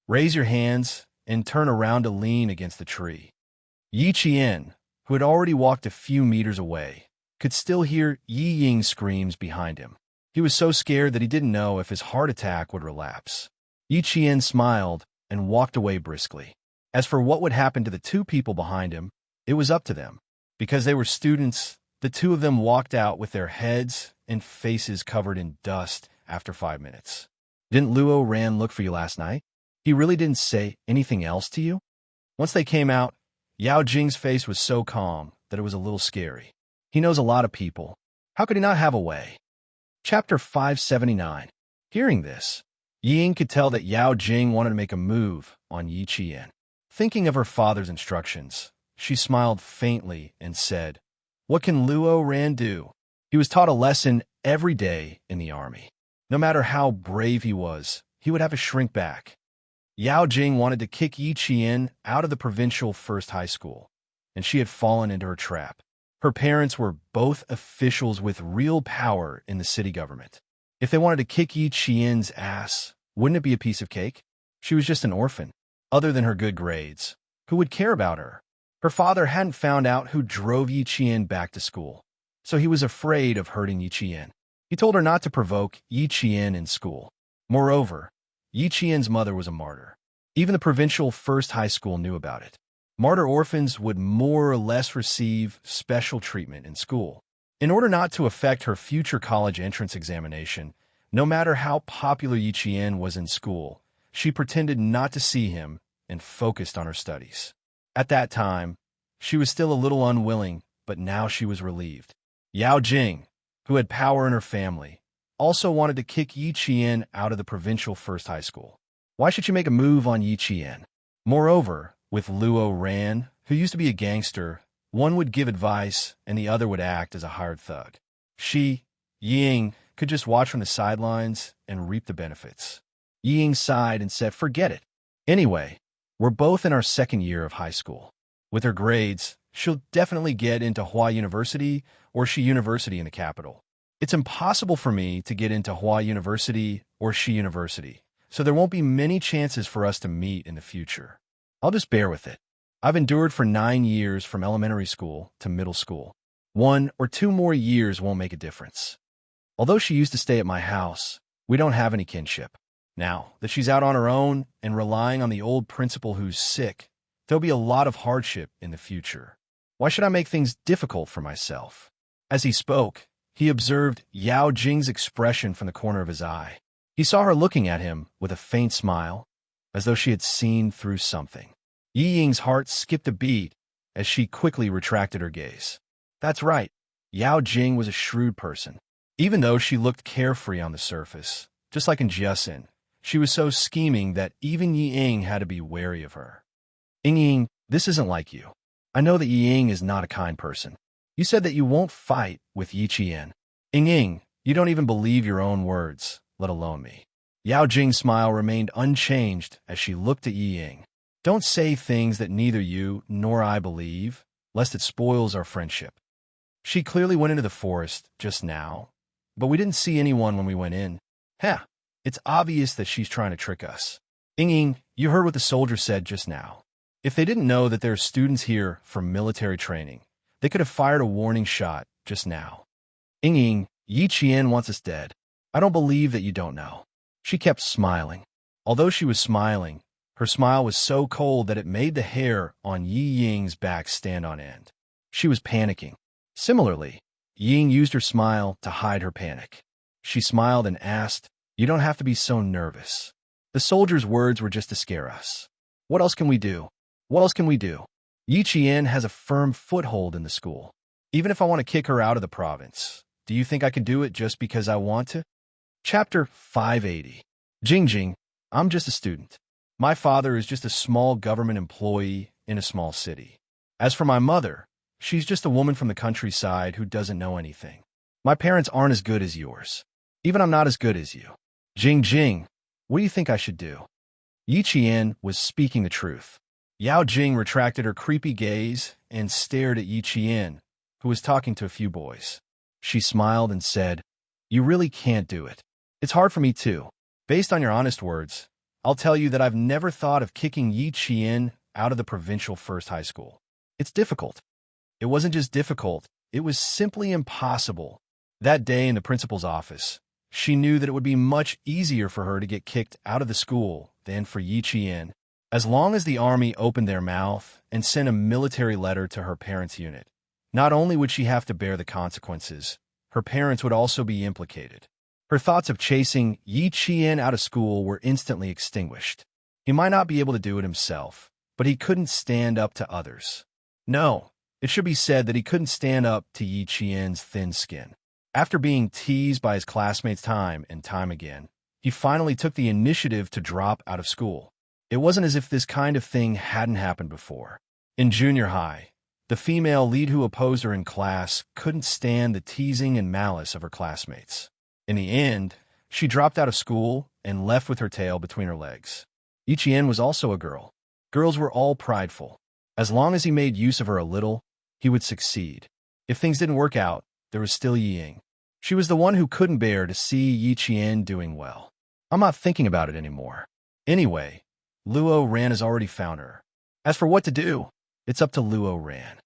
Raise your hands and turn around to lean against the tree." Yi Qian, who had already walked a few meters away, could still hear Yi Ying's screams behind him. He was so scared that he didn't know if his heart attack would relapse. Yi Qian smiled and walked away briskly. As for what would happen to the 2 people behind him, it was up to them. Because they were students, the 2 of them walked out with their heads and faces covered in dust after 5 minutes. Didn't Luo Ran look for you last night? He really didn't say anything else to you? Once they came out, Yao Jing's face was so calm that it was a little scary. He knows a lot of people. How could he not have a way? Chapter 579. Hearing this, Yi Ying could tell that Yao Jing wanted to make a move on Yi Qian. Thinking of her father's instructions, she smiled faintly and said, "What can Luo Ran do?" He was taught a lesson every day in the army. No matter how brave he was, he would have to shrink back. Yao Jing wanted to kick Yi Qian out of the provincial first high school, and she had fallen into her trap. Her parents were both officials with real power in the city government. If they wanted to kick Yi Qian's ass, wouldn't it be a piece of cake? She was just an orphan. Other than her good grades, who would care about her? Her father hadn't found out who drove Yi Qian back to school, so he was afraid of hurting Yi Qian. He told her not to provoke Yi Qian in school. Moreover, Yi Qian's mother was a martyr. Even the provincial first high school knew about it. Martyr orphans would more or less receive special treatment in school. In order not to affect her future college entrance examination, no matter how popular Yi Qian was in school, she pretended not to see him and focused on her studies. At that time, she was still a little unwilling, but now she was relieved. Yao Jing, who had power in her family, also wanted to kick Yi Qian out of the provincial first high school. Why should she make a move on Yi Qian? Moreover, with Luo Ran, who used to be a gangster, one would give advice and the other would act as a hired thug. She, Ying, could just watch from the sidelines and reap the benefits. Ying sighed and said, "Forget it. Anyway, we're both in our second year of high school. With her grades, she'll definitely get into Hua University or Shi University in the capital. It's impossible for me to get into Hua University or Shi University, so there won't be many chances for us to meet in the future. I'll just bear with it. I've endured for 9 years from elementary school to middle school. 1 or 2 more years won't make a difference. Although she used to stay at my house, we don't have any kinship. Now that she's out on her own and relying on the old principal who's sick, there'll be a lot of hardship in the future. Why should I make things difficult for myself?" As he spoke, he observed Yao Jing's expression from the corner of his eye. He saw her looking at him with a faint smile, as though she had seen through something. Yi Ying's heart skipped a beat as she quickly retracted her gaze. That's right, Yao Jing was a shrewd person. Even though she looked carefree on the surface, just like in Jiasin, she was so scheming that even Yi Ying had to be wary of her. "Ying, this isn't like you. I know that Yi Ying is not a kind person. You said that you won't fight with Yi Qian. Ying, you don't even believe your own words, let alone me." Yao Jing's smile remained unchanged as she looked at Yi Ying. "Don't say things that neither you nor I believe, lest it spoils our friendship. She clearly went into the forest just now, but we didn't see anyone when we went in. It's obvious that she's trying to trick us. Ying, you heard what the soldier said just now. If they didn't know that there are students here for military training, they could have fired a warning shot just now. Ying, Yi Qian wants us dead. I don't believe that you don't know." She kept smiling. Although she was smiling, her smile was so cold that it made the hair on Yi Ying's back stand on end. She was panicking. Similarly, Ying used her smile to hide her panic. She smiled and asked, "You don't have to be so nervous. The soldier's words were just to scare us. What else can we do? What else can we do? Yi Qian has a firm foothold in the school. Even if I want to kick her out of the province, do you think I can do it just because I want to?" Chapter 580. Jing, I'm just a student. My father is just a small government employee in a small city. As for my mother, she's just a woman from the countryside who doesn't know anything. My parents aren't as good as yours. Even I'm not as good as you. Jing, what do you think I should do? Yi Qian was speaking the truth. Yao Jing retracted her creepy gaze and stared at Yi Qian, who was talking to a few boys. She smiled and said, "You really can't do it. It's hard for me too. Based on your honest words, I'll tell you that I've never thought of kicking Yi Qian out of the provincial first high school. It's difficult. It wasn't just difficult, it was simply impossible." That day in the principal's office, she knew that it would be much easier for her to get kicked out of the school than for Yi Qian. As long as the army opened their mouth and sent a military letter to her parents' unit, not only would she have to bear the consequences, her parents would also be implicated. Her thoughts of chasing Yi Qian out of school were instantly extinguished. He might not be able to do it himself, but he couldn't stand up to others. No, it should be said that he couldn't stand up to Yi Qian's thin skin. After being teased by his classmates time and time again, he finally took the initiative to drop out of school. It wasn't as if this kind of thing hadn't happened before. In junior high, the female lead who opposed her in class couldn't stand the teasing and malice of her classmates. In the end, she dropped out of school and left with her tail between her legs. Yi Qian was also a girl. Girls were all prideful. As long as he made use of her a little, he would succeed. If things didn't work out, there was still Yi Ying. She was the one who couldn't bear to see Yi Qian doing well. I'm not thinking about it anymore. Anyway, Luo Ran has already found her. As for what to do, it's up to Luo Ran.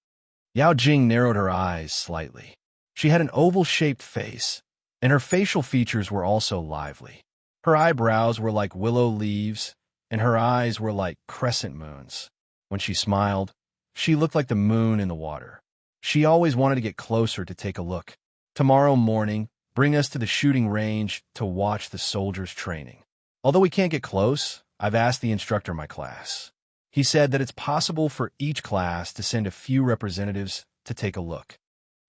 Yao Jing narrowed her eyes slightly. She had an oval-shaped face, and her facial features were also lively. Her eyebrows were like willow leaves, and her eyes were like crescent moons. When she smiled, she looked like the moon in the water. She always wanted to get closer to take a look. Tomorrow morning, bring us to the shooting range to watch the soldiers training. Although we can't get close, I've asked the instructor in my class. He said that it's possible for each class to send a few representatives to take a look.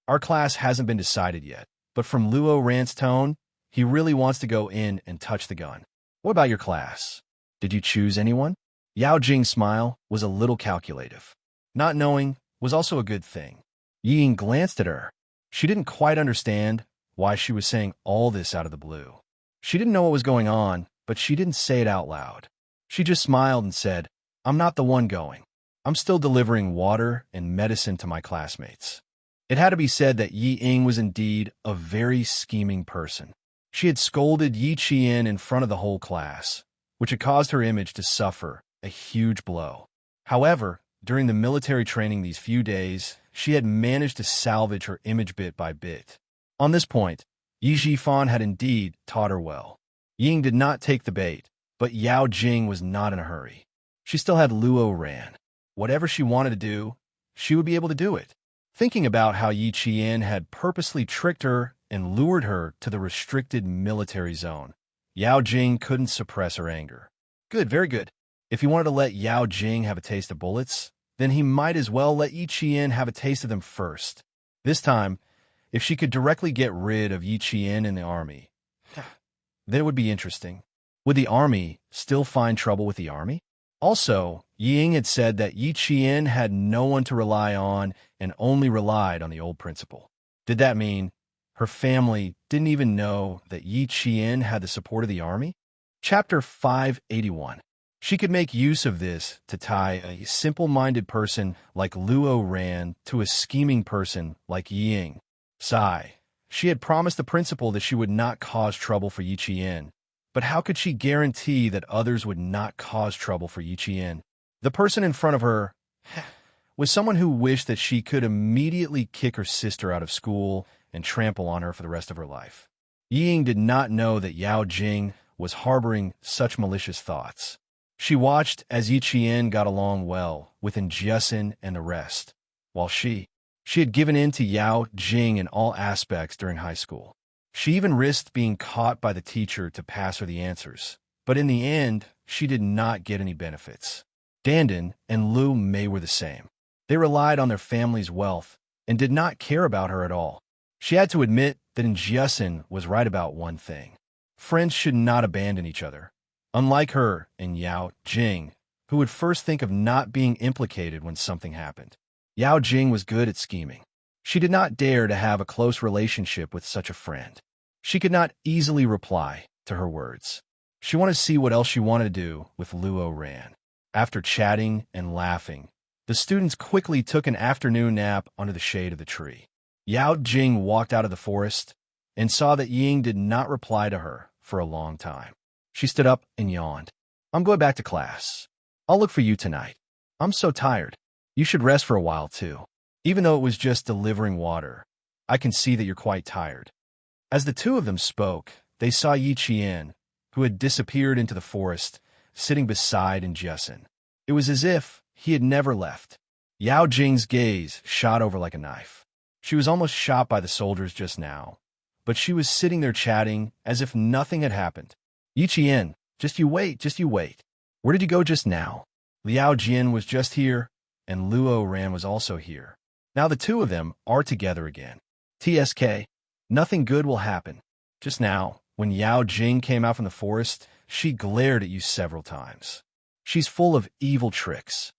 Our class hasn't been decided yet, but from Luo Ran's tone, he really wants to go in and touch the gun. What about your class? Did you choose anyone? Yao Jing's smile was a little calculative. Not knowing was also a good thing. Ying glanced at her. She didn't quite understand why she was saying all this out of the blue. She didn't know what was going on, but she didn't say it out loud. She just smiled and said, I'm not the one going. I'm still delivering water and medicine to my classmates. It had to be said that Yi Ying was indeed a very scheming person. She had scolded Yi Qian in front of the whole class, which had caused her image to suffer a huge blow. However, during the military training these few days, she had managed to salvage her image bit by bit. On this point, Yi Zhifan had indeed taught her well. Ying did not take the bait, but Yao Jing was not in a hurry. She still had Luo Ran. Whatever she wanted to do, she would be able to do it. Thinking about how Yi Qian had purposely tricked her and lured her to the restricted military zone, Yao Jing couldn't suppress her anger. Good, very good. If he wanted to let Yao Jing have a taste of bullets, then he might as well let Yi Qian have a taste of them first. This time, if she could directly get rid of Yi Qian in the army, then it would be interesting. Would the army still find trouble with the army? Also, Ying had said that Yi Qian had no one to rely on and only relied on the old principal. Did that mean her family didn't even know that Yi Qian had the support of the army? Chapter 581. She could make use of this to tie a simple-minded person like Luo Ran to a scheming person like Ying. Sigh. She had promised the principal that she would not cause trouble for Yi Qian. But how could she guarantee that others would not cause trouble for Yi Qian? The person in front of her was someone who wished that she could immediately kick her sister out of school and trample on her for the rest of her life. Ying did not know that Yao Jing was harboring such malicious thoughts. She watched as Yi Qian got along well with Jiasin and the rest, while she had given in to Yao Jing in all aspects during high school. She even risked being caught by the teacher to pass her the answers, but in the end, she did not get any benefits. Dandan and Lu Mei were the same. They relied on their family's wealth and did not care about her at all. She had to admit that Jiasin was right about one thing. Friends should not abandon each other. Unlike her and Yao Jing, who would first think of not being implicated when something happened. Yao Jing was good at scheming. She did not dare to have a close relationship with such a friend. She could not easily reply to her words. She wanted to see what else she wanted to do with Luo Ran. After chatting and laughing, the students quickly took an afternoon nap under the shade of the tree. Yao Jing walked out of the forest and saw that Ying did not reply to her for a long time. She stood up and yawned. I'm going back to class. I'll look for you tonight. I'm so tired. You should rest for a while, too. Even though it was just delivering water, I can see that you're quite tired. As the two of them spoke, they saw Yi Qian, who had disappeared into the forest, sitting beside Jiasin. It was as if he had never left. Yao Jing's gaze shot over like a knife. She was almost shot by the soldiers just now, but she was sitting there chatting as if nothing had happened. Yi Qian, just you wait. Where did you go just now? Liao Jian was just here, and Luo Ran was also here. Now the two of them are together again. TSK, nothing good will happen. Just now, when Yao Jing came out from the forest, she glared at you several times. She's full of evil tricks.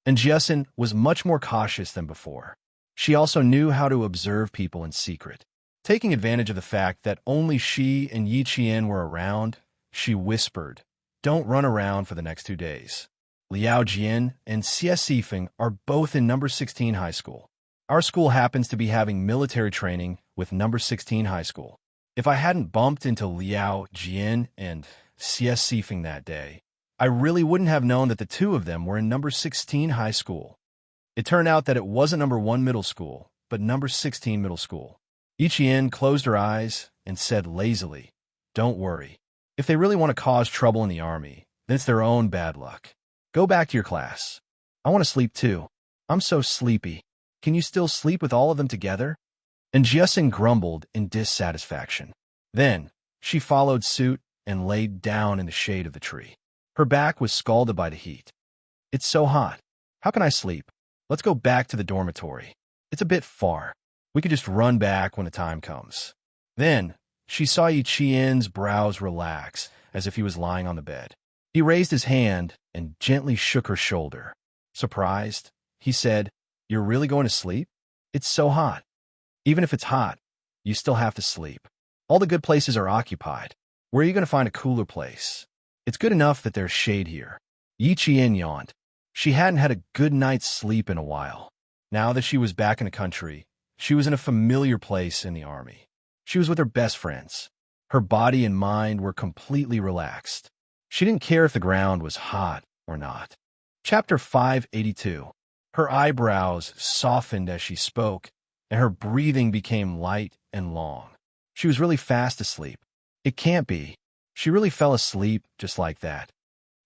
And Jiasin was much more cautious than before. She also knew how to observe people in secret. Taking advantage of the fact that only she and Yi Qian were around, she whispered, "Don't run around for the next 2 days. Liao Jian and Xie Sifeng are both in number 16 high school. Our school happens to be having military training with number 16 high school. If I hadn't bumped into Liao Jian and Xie Sifeng that day, I really wouldn't have known that the two of them were in number 16 high school. It turned out that it wasn't number 1 middle school, but number 16 middle school. Yiqian closed her eyes and said lazily, "Don't worry. If they really want to cause trouble in the army, then it's their own bad luck. Go back to your class. I want to sleep too. I'm so sleepy. Can you still sleep with all of them together?" And Jiaxing grumbled in dissatisfaction. Then she followed suit and laid down in the shade of the tree. Her back was scalded by the heat. "It's so hot. How can I sleep? Let's go back to the dormitory. It's a bit far. We could just run back when the time comes." Then she saw Yiqian's brows relax as if he was lying on the bed. He raised his hand and gently shook her shoulder. Surprised, he said, "You're really going to sleep? It's so hot. Even if it's hot, you still have to sleep. All the good places are occupied. Where are you going to find a cooler place? It's good enough that there's shade here." Yiqian yawned. She hadn't had a good night's sleep in a while. Now that she was back in the country, she was in a familiar place in the army. She was with her best friends. Her body and mind were completely relaxed. She didn't care if the ground was hot or not. Chapter 582. Her eyebrows softened as she spoke, and her breathing became light and long. She was really fast asleep. It can't be. She really fell asleep just like that.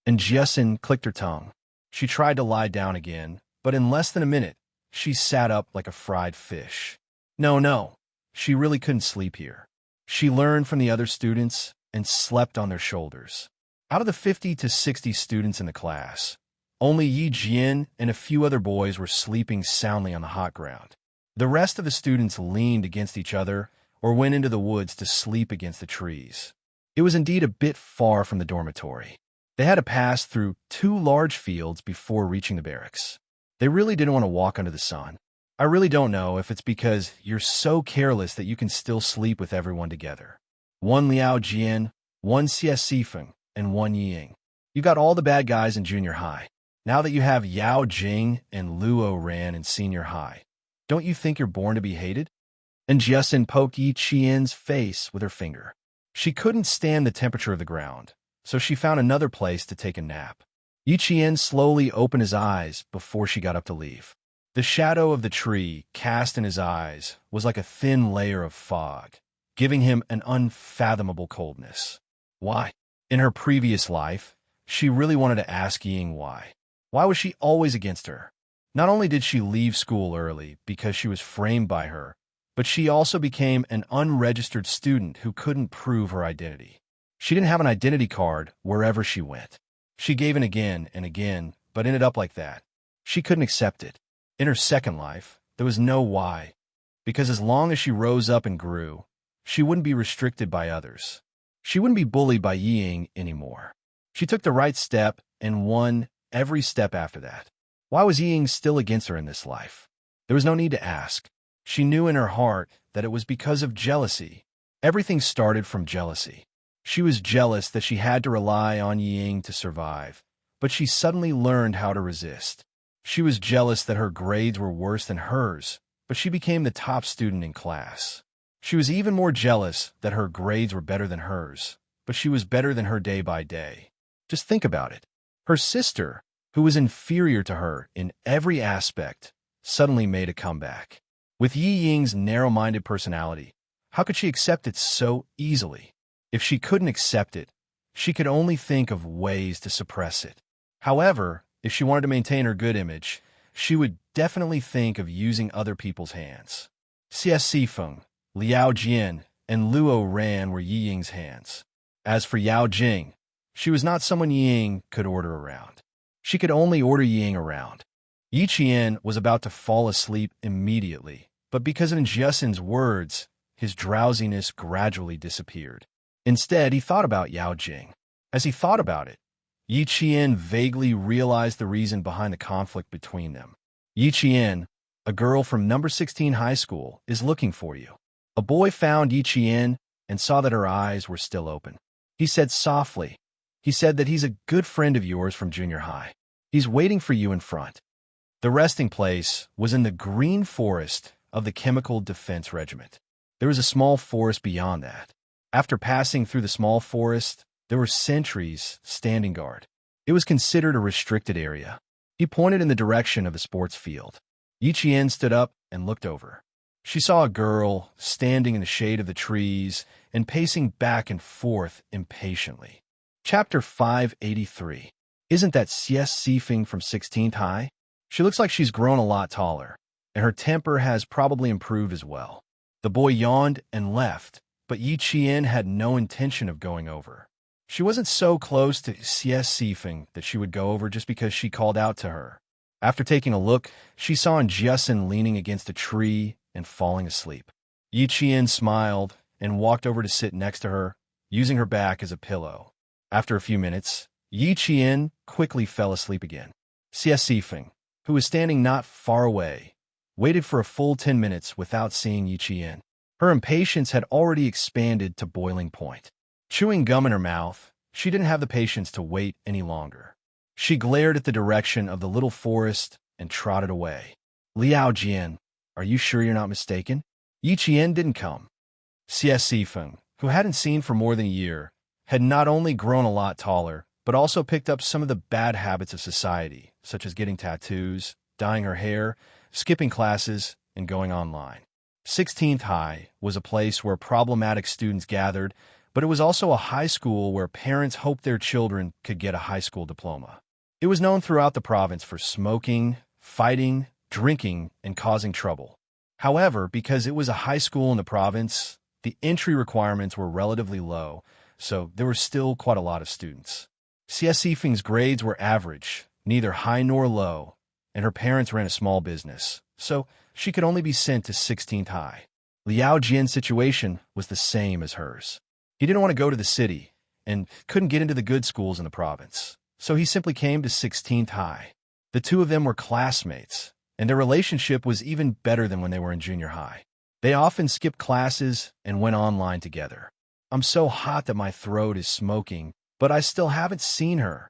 And Jiaxing clicked her tongue. She tried to lie down again, but in less than a minute, she sat up like a fried fish. No, she really couldn't sleep here. She learned from the other students and slept on their shoulders. Out of the 50 to 60 students in the class, only Yi Jian and a few other boys were sleeping soundly on the hot ground. The rest of the students leaned against each other or went into the woods to sleep against the trees. It was indeed a bit far from the dormitory. They had to pass through 2 large fields before reaching the barracks. They really didn't want to walk under the sun. I really don't know if it's because you're so careless that you can still sleep with everyone together. 1 Liao Jian, 1 Xie Sifeng, and 1 Ying. You got all the bad guys in junior high. Now that you have Yao Jing and Luo Ran in senior high, don't you think you're born to be hated? And Jiaxing poked Yi Qian's face with her finger. She couldn't stand the temperature of the ground, so she found another place to take a nap. Yi Qian slowly opened his eyes before she got up to leave. The shadow of the tree cast in his eyes was like a thin layer of fog, giving him an unfathomable coldness. Why? In her previous life, she really wanted to ask Ying why. Why was she always against her? Not only did she leave school early because she was framed by her, but she also became an unregistered student who couldn't prove her identity. She didn't have an identity card wherever she went. She gave in again and again, but ended up like that. She couldn't accept it. In her second life, there was no why, because as long as she rose up and grew, she wouldn't be restricted by others. She wouldn't be bullied by Ying anymore. She took the right step and won every step after that. Why was Ying still against her in this life? There was no need to ask. She knew in her heart that it was because of jealousy. Everything started from jealousy. She was jealous that she had to rely on Ying to survive, but she suddenly learned how to resist. She was jealous that her grades were worse than hers, but she became the top student in class. She was even more jealous that her grades were better than hers, but she was better than her day by day. Just think about it. Her sister, who was inferior to her in every aspect, suddenly made a comeback. With Yi Ying's narrow-minded personality, how could she accept it so easily? If she couldn't accept it, she could only think of ways to suppress it. However, if she wanted to maintain her good image, she would definitely think of using other people's hands. Xie Sifeng, Liao Jian, and Luo Ran were Yi Ying's hands. As for Yao Jing, she was not someone Ying could order around. She could only order Ying around. Yi Qian was about to fall asleep immediately, but because of Jiaxing's words, his drowsiness gradually disappeared. Instead, he thought about Yao Jing. As he thought about it, Yi Qian vaguely realized the reason behind the conflict between them. Yi Qian, a girl from number 16 high school, is looking for you. A boy found Yi Qian and saw that her eyes were still open. He said softly, he said that he's a good friend of yours from junior high. He's waiting for you in front. The resting place was in the green forest of the Chemical Defense Regiment. There was a small forest beyond that. After passing through the small forest, there were sentries standing guard. It was considered a restricted area. He pointed in the direction of the sports field. Yi Qian stood up and looked over. She saw a girl standing in the shade of the trees and pacing back and forth impatiently. Chapter 583. Isn't that Xie Sifeng from 16th High? She looks like she's grown a lot taller, and her temper has probably improved as well. The boy yawned and left, but Yi Qian had no intention of going over. She wasn't so close to Xie Sifeng that she would go over just because she called out to her. After taking a look, she saw Jiasen leaning against a tree and falling asleep. Yi Qian smiled and walked over to sit next to her, using her back as a pillow. After a few minutes, Yi Qian quickly fell asleep again. Xie Sifeng, who was standing not far away, waited for a full 10 minutes without seeing Yi Qian. Her impatience had already expanded to boiling point. Chewing gum in her mouth, she didn't have the patience to wait any longer. She glared at the direction of the little forest and trotted away. Liao Jian, are you sure you're not mistaken? Yi Qian didn't come. Xie Sifeng, who hadn't seen for more than a year, had not only grown a lot taller, but also picked up some of the bad habits of society, such as getting tattoos, dyeing her hair, skipping classes, and going online. 16th High was a place where problematic students gathered, but it was also a high school where parents hoped their children could get a high school diploma. It was known throughout the province for smoking, fighting, drinking, and causing trouble. However, because it was a high school in the province, the entry requirements were relatively low, so there were still quite a lot of students. Xie Sifeng's grades were average, neither high nor low, and her parents ran a small business, so she could only be sent to 16th High. Liao Jian's situation was the same as hers. He didn't want to go to the city and couldn't get into the good schools in the province, so he simply came to 16th High. The two of them were classmates, and their relationship was even better than when they were in junior high. They often skipped classes and went online together. I'm so hot that my throat is smoking, but I still haven't seen her.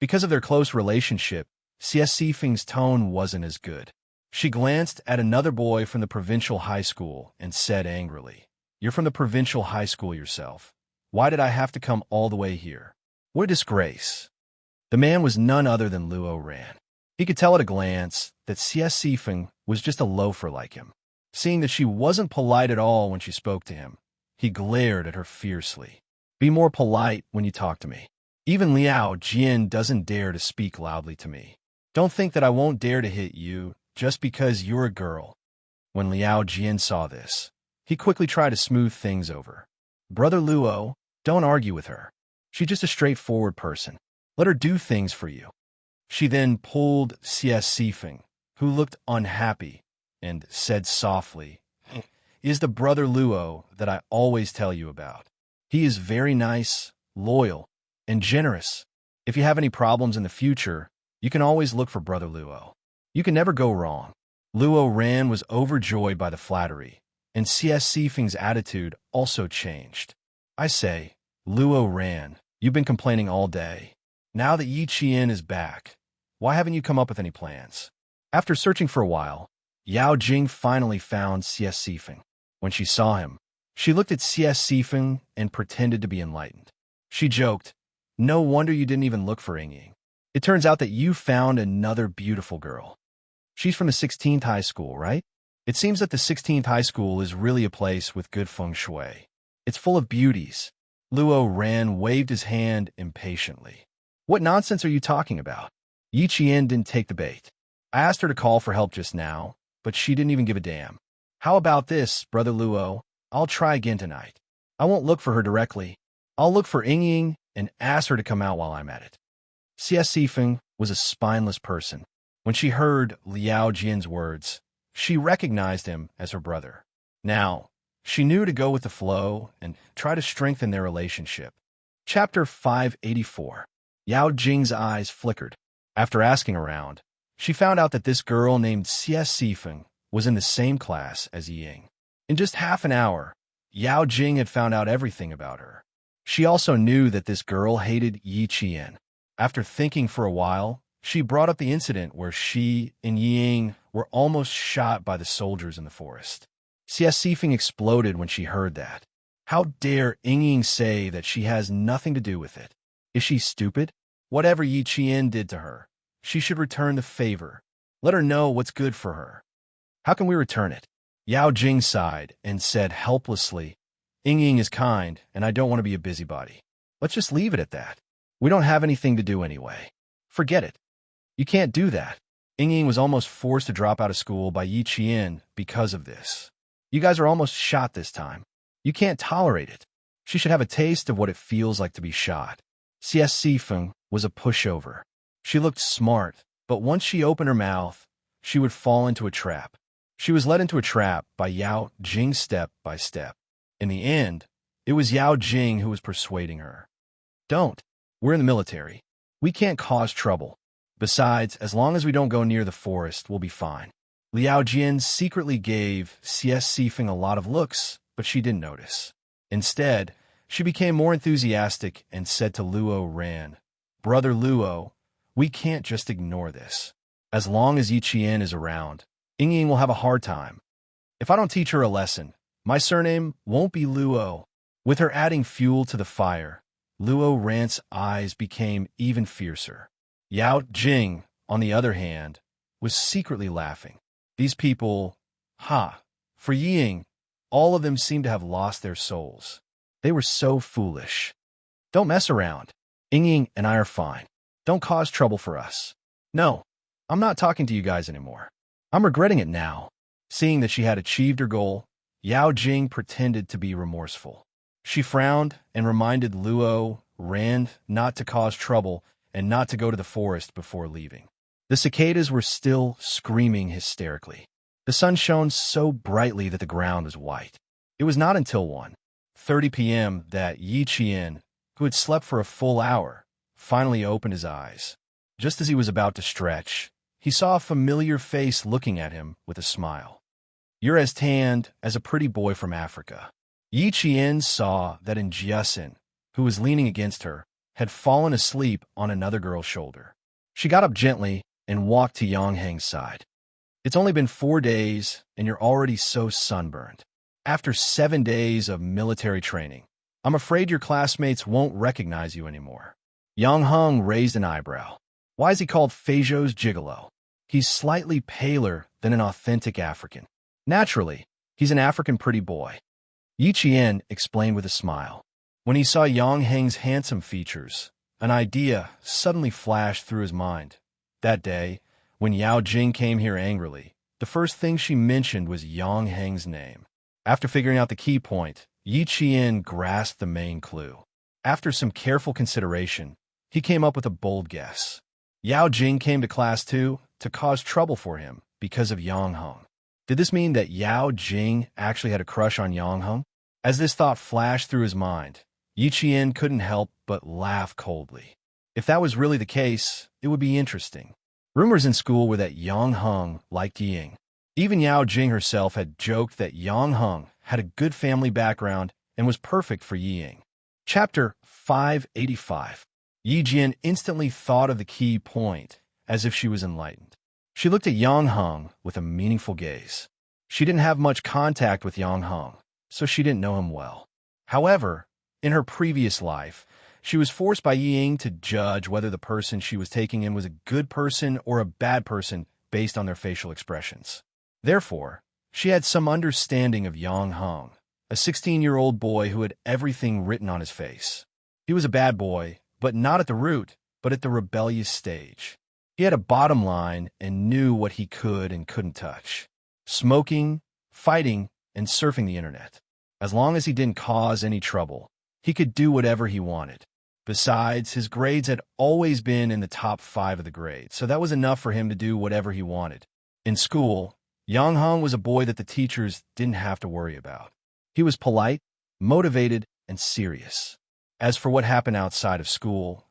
Because of their close relationship, Xie Sifeng's tone wasn't as good. She glanced at another boy from the provincial high school and said angrily, "You're from the provincial high school yourself. Why did I have to come all the way here? What a disgrace." The man was none other than Luo Ran. He could tell at a glance that Xie Sifeng was just a loafer like him. Seeing that she wasn't polite at all when she spoke to him, he glared at her fiercely. "Be more polite when you talk to me. Even Liao Jian doesn't dare to speak loudly to me. Don't think that I won't dare to hit you just because you're a girl." When Liao Jian saw this, he quickly tried to smooth things over. "Brother Luo, don't argue with her. She's just a straightforward person. Let her do things for you." She then pulled Xie Sifeng, who looked unhappy, and said softly, "Is the brother Luo that I always tell you about. He is very nice, loyal, and generous. If you have any problems in the future, you can always look for Brother Luo. You can never go wrong." Luo Ran was overjoyed by the flattery, and Xie Sifeng's attitude also changed. "I say, Luo Ran, you've been complaining all day. Now that Yi Qian is back, why haven't you come up with any plans?" After searching for a while, Yao Jing finally found Xie Sifeng. When she saw him, she looked at Xie Sifeng and pretended to be enlightened. She joked, "No wonder you didn't even look for Ying. It turns out that you found another beautiful girl. She's from the 16th High School, right? It seems that the 16th High School is really a place with good feng shui. It's full of beauties." Luo Ran waved his hand impatiently. "What nonsense are you talking about?" Yi Qian didn't take the bait. "I asked her to call for help just now, but she didn't even give a damn. How about this, Brother Luo? I'll try again tonight. I won't look for her directly. I'll look for Ying and ask her to come out while I'm at it." Xie Sifeng was a spineless person. When she heard Liao Jian's words, she recognized him as her brother. Now, she knew to go with the flow and try to strengthen their relationship. Chapter 584. Yao Jing's eyes flickered. After asking around, she found out that this girl named Xie Sifeng was in the same class as Ying. In just half an hour, Yao Jing had found out everything about her. She also knew that this girl hated Yi Qian. After thinking for a while, she brought up the incident where she and Ying were almost shot by the soldiers in the forest. CS Sifeng exploded when she heard that. How dare Ying say that she has nothing to do with it? Is she stupid? Whatever Yi Qian did to her, she should return the favor. Let her know what's good for her. How can we return it? Yao Jing sighed and said helplessly, Ying is kind, and I don't want to be a busybody. Let's just leave it at that. We don't have anything to do anyway. Forget it. You can't do that. Ying was almost forced to drop out of school by Yi Qian because of this. You guys are almost shot this time. You can't tolerate it. She should have a taste of what it feels like to be shot. CS Sifeng was a pushover. She looked smart, but once she opened her mouth, she would fall into a trap. She was led into a trap by Yao Jing step by step. In the end, it was Yao Jing who was persuading her. Don't. We're in the military. We can't cause trouble. Besides, as long as we don't go near the forest, we'll be fine. Liao Jian secretly gave CS Sifeng a lot of looks, but she didn't notice. Instead, she became more enthusiastic and said to Luo Ran, Brother Luo, we can't just ignore this. As long as Yi Qian is around, Ying will have a hard time. If I don't teach her a lesson, my surname won't be Luo. With her adding fuel to the fire, Luo Ran's eyes became even fiercer. Yao Jing, on the other hand, was secretly laughing. These people, for Ying, all of them seemed to have lost their souls. They were so foolish. Don't mess around. Ying and I are fine. Don't cause trouble for us. No, I'm not talking to you guys anymore. I'm regretting it now. Seeing that she had achieved her goal, Yao Jing pretended to be remorseful. She frowned and reminded Luo Ran not to cause trouble and not to go to the forest before leaving. The cicadas were still screaming hysterically. The sun shone so brightly that the ground was white. It was not until 1:30 p.m. that Yi Qian, who had slept for a full hour, finally opened his eyes. Just as he was about to stretch, he saw a familiar face looking at him with a smile. You're as tanned as a pretty boy from Africa. Yi Qian saw that Jiasin, who was leaning against her, had fallen asleep on another girl's shoulder. She got up gently and walked to Yang Heng's side. It's only been 4 days, and you're already so sunburned. After 7 days of military training, I'm afraid your classmates won't recognize you anymore. Yang Heng raised an eyebrow. Why is he called Feijo's Gigolo? He's slightly paler than an authentic African. Naturally, he's an African pretty boy. Yi Qian explained with a smile. When he saw Yang Heng's handsome features, an idea suddenly flashed through his mind. That day, when Yao Jing came here angrily, the first thing she mentioned was Yang Heng's name. After figuring out the key point, Yi Qian grasped the main clue. After some careful consideration, he came up with a bold guess. Yao Jing came to class too to cause trouble for him because of Yang Heng. Did this mean that Yao Jing actually had a crush on Yang Heng? As this thought flashed through his mind, Yi Qian couldn't help but laugh coldly. If that was really the case, it would be interesting. Rumors in school were that Yang Heng liked Ying. Even Yao Jing herself had joked that Yang Heng had a good family background and was perfect for Ying. Chapter 585. Yi Jian instantly thought of the key point, as if she was enlightened. She looked at Yang Heng with a meaningful gaze. She didn't have much contact with Yang Heng, so she didn't know him well. However, in her previous life, she was forced by Ying to judge whether the person she was taking in was a good person or a bad person based on their facial expressions. Therefore, she had some understanding of Yang Heng, a 16-year-old boy who had everything written on his face. He was a bad boy, but not at the root, but at the rebellious stage. He had a bottom line and knew what he could and couldn't touch. Smoking, fighting, and surfing the internet. As long as he didn't cause any trouble, he could do whatever he wanted. Besides, his grades had always been in the top 5 of the grade, so that was enough for him to do whatever he wanted. In school, Yang Heng was a boy that the teachers didn't have to worry about. He was polite, motivated, and serious. As for what happened outside of school,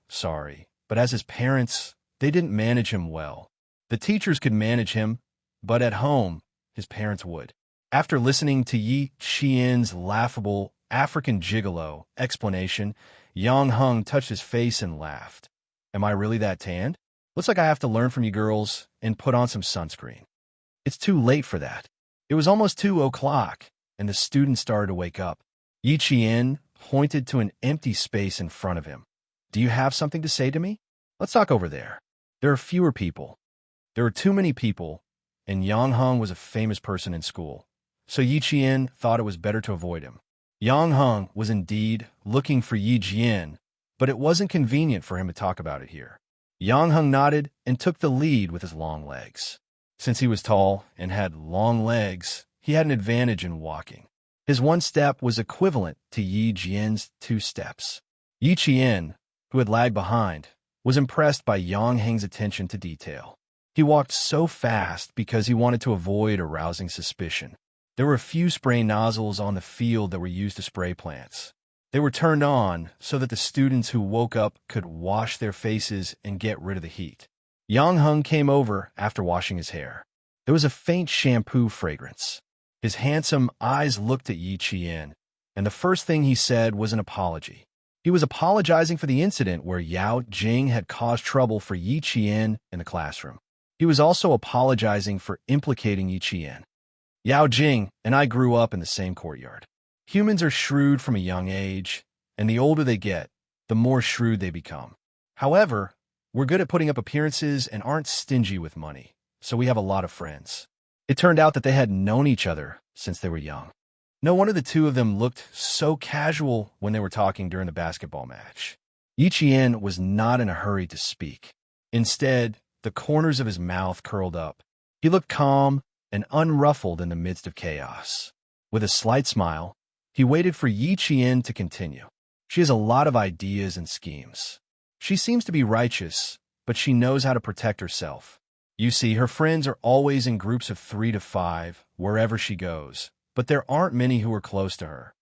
but as his parents, they didn't manage him well. The teachers could manage him, but at home, his parents would. After listening to Yi Qian's laughable African gigolo explanation, Yang Heng touched his face and laughed. Am I really that tanned? Looks like I have to learn from you girls and put on some sunscreen. It's too late for that. It was almost 2 o'clock, and the students started to wake up. Yi Qian pointed to an empty space in front of him. Do you have something to say to me? Let's talk over there. There are fewer people. There were too many people, and Yang Heng was a famous person in school, so Yi Qian thought it was better to avoid him. Yang Heng was indeed looking for Yi Qian, but it wasn't convenient for him to talk about it here. Yang Heng nodded and took the lead with his long legs. Since he was tall and had long legs, he had an advantage in walking. His 1 step was equivalent to Yi Qian's 2 steps. Yi Qian, who had lagged behind, was impressed by Yang Heng's attention to detail. He walked so fast because he wanted to avoid arousing suspicion. There were a few spray nozzles on the field that were used to spray plants. They were turned on so that the students who woke up could wash their faces and get rid of the heat. Yang Heng came over after washing his hair. There was a faint shampoo fragrance. His handsome eyes looked at Yi Qian, and the first thing he said was an apology. He was apologizing for the incident where Yao Jing had caused trouble for Yi Qian in the classroom. He was also apologizing for implicating Yi Qian. Yao Jing and I grew up in the same courtyard. Humans are shrewd from a young age, and the older they get, the more shrewd they become. However, we're good at putting up appearances and aren't stingy with money, so we have a lot of friends. It turned out that they had known each other since they were young. No wonder the two of them looked so casual when they were talking during the basketball match. Yi Qian was not in a hurry to speak. Instead, the corners of his mouth curled up. He looked calm and unruffled in the midst of chaos. With a slight smile, he waited for Yi Qian to continue. She has a lot of ideas and schemes. She seems to be righteous, but she knows how to protect herself. You see, her friends are always in groups of 3 to 5, wherever she goes, but there aren't many who are close to her.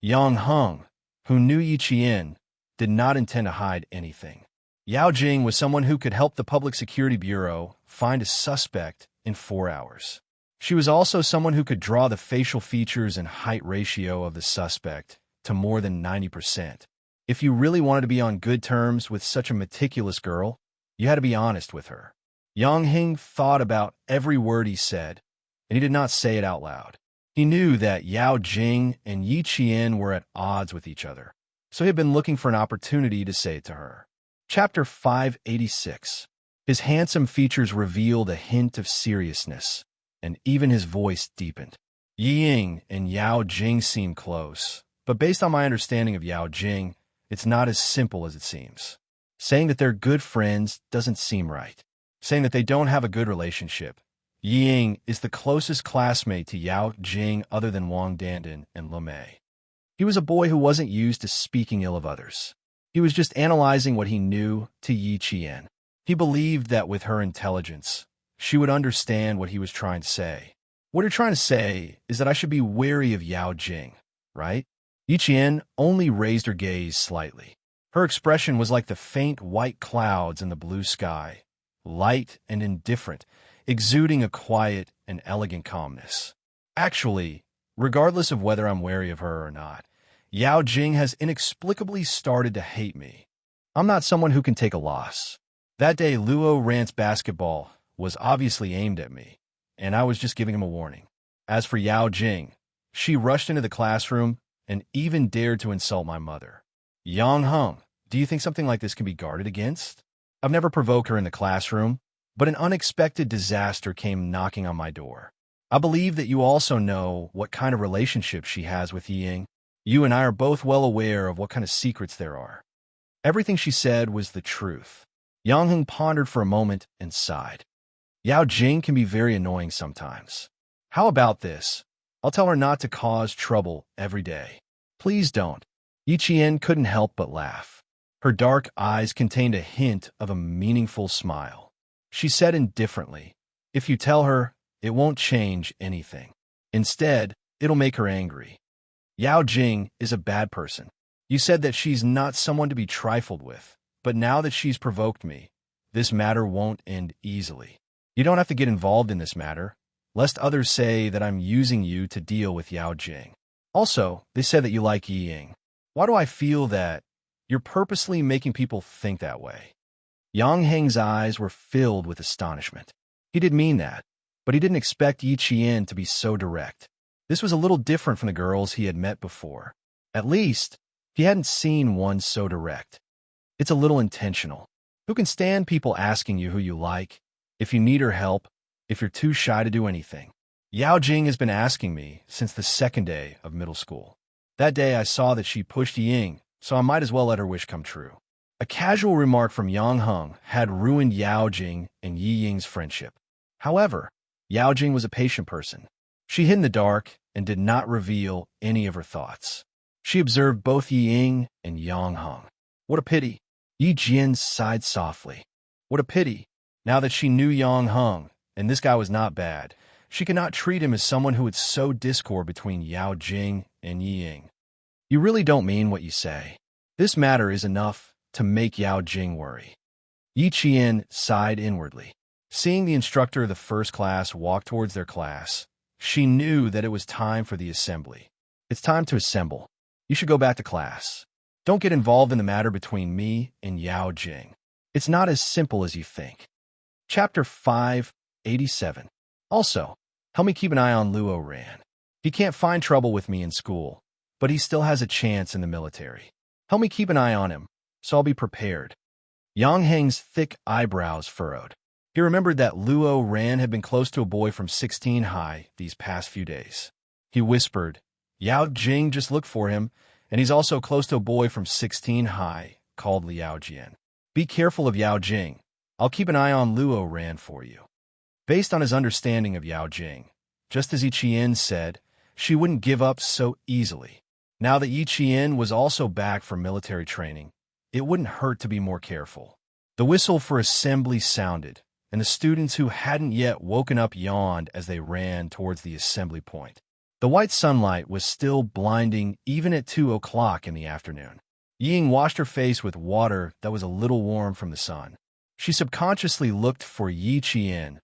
Yang Heng, who knew Yi Qian, did not intend to hide anything. Yao Jing was someone who could help the Public Security Bureau find a suspect in 4 hours. She was also someone who could draw the facial features and height ratio of the suspect to more than 90%. If you really wanted to be on good terms with such a meticulous girl, you had to be honest with her. Yang Heng thought about every word he said, and he did not say it out loud. He knew that Yao Jing and Yi Qian were at odds with each other, so he had been looking for an opportunity to say it to her. Chapter 586. His handsome features revealed a hint of seriousness, and even his voice deepened. Yi Ying and Yao Jing seem close, but based on my understanding of Yao Jing, it's not as simple as it seems. Saying that they're good friends doesn't seem right. Saying that they don't have a good relationship. Yi Ying is the closest classmate to Yao Jing other than Wang Dandan and Le Mei. He was a boy who wasn't used to speaking ill of others. He was just analyzing what he knew to Yi Qian. He believed that with her intelligence, she would understand what he was trying to say. What you're trying to say is that I should be wary of Yao Jing, right? Yi Qian only raised her gaze slightly. Her expression was like the faint white clouds in the blue sky, light and indifferent, exuding a quiet and elegant calmness. Actually, regardless of whether I'm wary of her or not, Yao Jing has inexplicably started to hate me. I'm not someone who can take a loss. That day, Luo Rant's basketball was obviously aimed at me, and I was just giving him a warning. As for Yao Jing, she rushed into the classroom and even dared to insult my mother. Yang Heng, do you think something like this can be guarded against? I've never provoked her in the classroom, but an unexpected disaster came knocking on my door. I believe that you also know what kind of relationship she has with Yi Ying. You and I are both well aware of what kind of secrets there are. Everything she said was the truth. Yang Heng pondered for a moment and sighed. Yao Jing can be very annoying sometimes. How about this? I'll tell her not to cause trouble every day. Please don't. Yi Qian couldn't help but laugh. Her dark eyes contained a hint of a meaningful smile. She said indifferently, if you tell her, it won't change anything. Instead, it'll make her angry. Yao Jing is a bad person. You said that she's not someone to be trifled with, but now that she's provoked me, this matter won't end easily. You don't have to get involved in this matter, lest others say that I'm using you to deal with Yao Jing. Also, they said that you like Yi Ying. Why do I feel that you're purposely making people think that way? Yang Heng's eyes were filled with astonishment. He didn't mean that. But he didn't expect Yi Qian to be so direct. This was a little different from the girls he had met before. At least, he hadn't seen one so direct. It's a little intentional. Who can stand people asking you who you like, if you need her help, if you're too shy to do anything? Yao Jing has been asking me since the second day of middle school. That day I saw that she pushed Ying, so I might as well let her wish come true. A casual remark from Yang Heng had ruined Yao Jing and Yi Ying's friendship. However, Yao Jing was a patient person. She hid in the dark and did not reveal any of her thoughts. She observed both Yi Ying and Yang Heng. What a pity. Yi Jian sighed softly. What a pity. Now that she knew Yang Heng, and this guy was not bad, she could not treat him as someone who would sow discord between Yao Jing and Yi Ying. You really don't mean what you say. This matter is enough to make Yao Jing worry. Yi Qian sighed inwardly. Seeing the instructor of the first class walk towards their class, she knew that it was time for the assembly. It's time to assemble. You should go back to class. Don't get involved in the matter between me and Yao Jing. It's not as simple as you think. Chapter 587. Also, help me keep an eye on Luo Ran. He can't find trouble with me in school, but he still has a chance in the military. Help me keep an eye on him, so I'll be prepared. Yang Heng's thick eyebrows furrowed. He remembered that Luo Ran had been close to a boy from 16 high these past few days. He whispered, Yao Jing just looked for him, and he's also close to a boy from 16 high called Liao Jian. Be careful of Yao Jing. I'll keep an eye on Luo Ran for you. Based on his understanding of Yao Jing, just as Yi Qian said, she wouldn't give up so easily. Now that Yi Qian was also back from military training, it wouldn't hurt to be more careful. The whistle for assembly sounded, and the students who hadn't yet woken up yawned as they ran towards the assembly point. The white sunlight was still blinding even at 2 o'clock in the afternoon. Ying washed her face with water that was a little warm from the sun. She subconsciously looked for Yi Qian,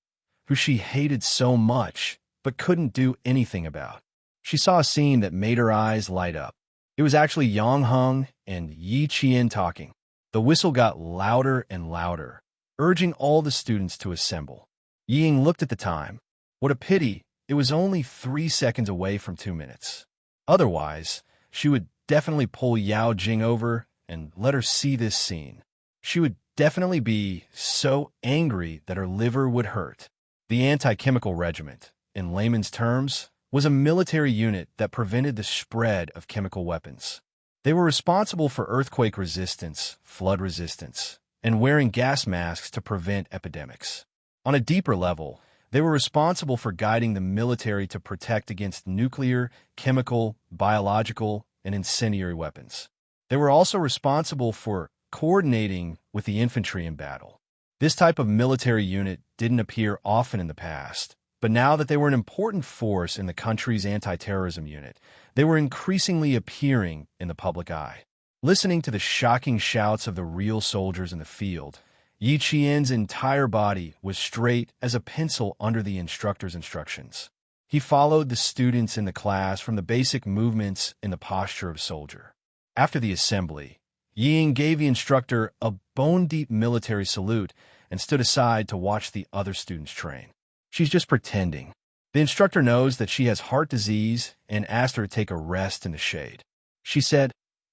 who she hated so much but couldn't do anything about. She saw a scene that made her eyes light up. It was actually Yang Heng and Yi Qian talking. The whistle got louder and louder, urging all the students to assemble. Ying looked at the time. What a pity, it was only 3 seconds away from 2 minutes. Otherwise, she would definitely pull Yao Jing over and let her see this scene. She would definitely be so angry that her liver would hurt. The Anti-Chemical Regiment, in layman's terms, was a military unit that prevented the spread of chemical weapons. They were responsible for earthquake resistance, flood resistance, and wearing gas masks to prevent epidemics. On a deeper level, they were responsible for guiding the military to protect against nuclear, chemical, biological, and incendiary weapons. They were also responsible for coordinating with the infantry in battle. This type of military unit didn't appear often in the past, but now that they were an important force in the country's anti-terrorism unit, they were increasingly appearing in the public eye. Listening to the shocking shouts of the real soldiers in the field, Yi Qian's entire body was straight as a pencil under the instructor's instructions. He followed the students in the class from the basic movements in the posture of a soldier. After the assembly, Ying gave the instructor a bone-deep military salute and stood aside to watch the other students train. She's just pretending. The instructor knows that she has heart disease and asked her to take a rest in the shade. She said,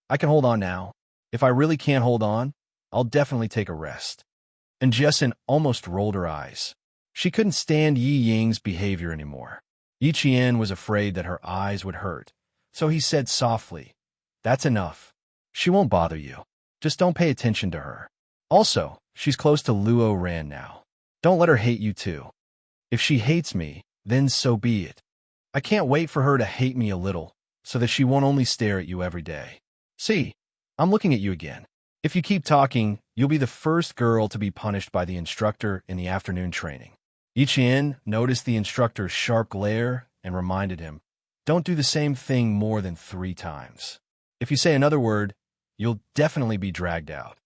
I can hold on now. If I really can't hold on, I'll definitely take a rest. And Jessen almost rolled her eyes. She couldn't stand Yi Ying's behavior anymore. Yi Qian was afraid that her eyes would hurt, so he said softly, That's enough. She won't bother you. Just don't pay attention to her. Also, she's close to Luo Ran now. Don't let her hate you too. If she hates me, then so be it. I can't wait for her to hate me a little, so that she won't only stare at you every day. See, I'm looking at you again. If you keep talking, you'll be the first girl to be punished by the instructor in the afternoon training. Yi Qian noticed the instructor's sharp glare and reminded him, Don't do the same thing more than 3 times. If you say another word, you'll definitely be dragged out.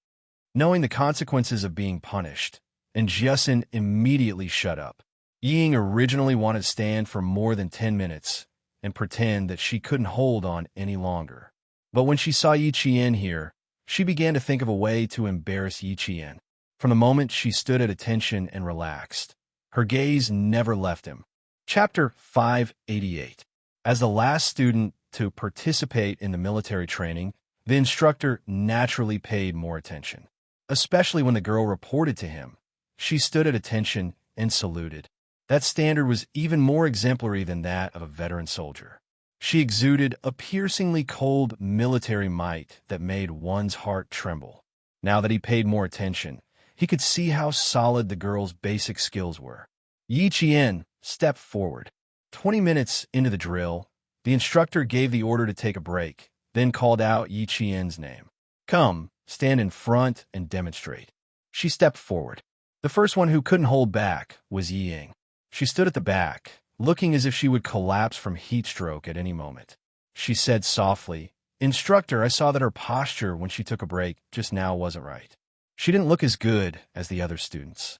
Knowing the consequences of being punished, and Jessen immediately shut up. Ying originally wanted to stand for more than 10 minutes and pretend that she couldn't hold on any longer. But when she saw Yi Qian here, she began to think of a way to embarrass Yi Qian. From the moment she stood at attention and relaxed, Her gaze never left him. Chapter 588. As the last student to participate in the military training, the instructor naturally paid more attention. Especially when the girl reported to him, she stood at attention and saluted. That standard was even more exemplary than that of a veteran soldier. She exuded a piercingly cold military might that made one's heart tremble. Now that he paid more attention, he could see how solid the girl's basic skills were. Yi Qian stepped forward. 20 minutes into the drill, the instructor gave the order to take a break, then called out Yi Qian's name. "Come, stand in front and demonstrate." She stepped forward. The first one who couldn't hold back was Yi Ying. She stood at the back, looking as if she would collapse from heat stroke at any moment. She said softly, "Instructor, I saw that her posture when she took a break just now wasn't right. She didn't look as good as the other students.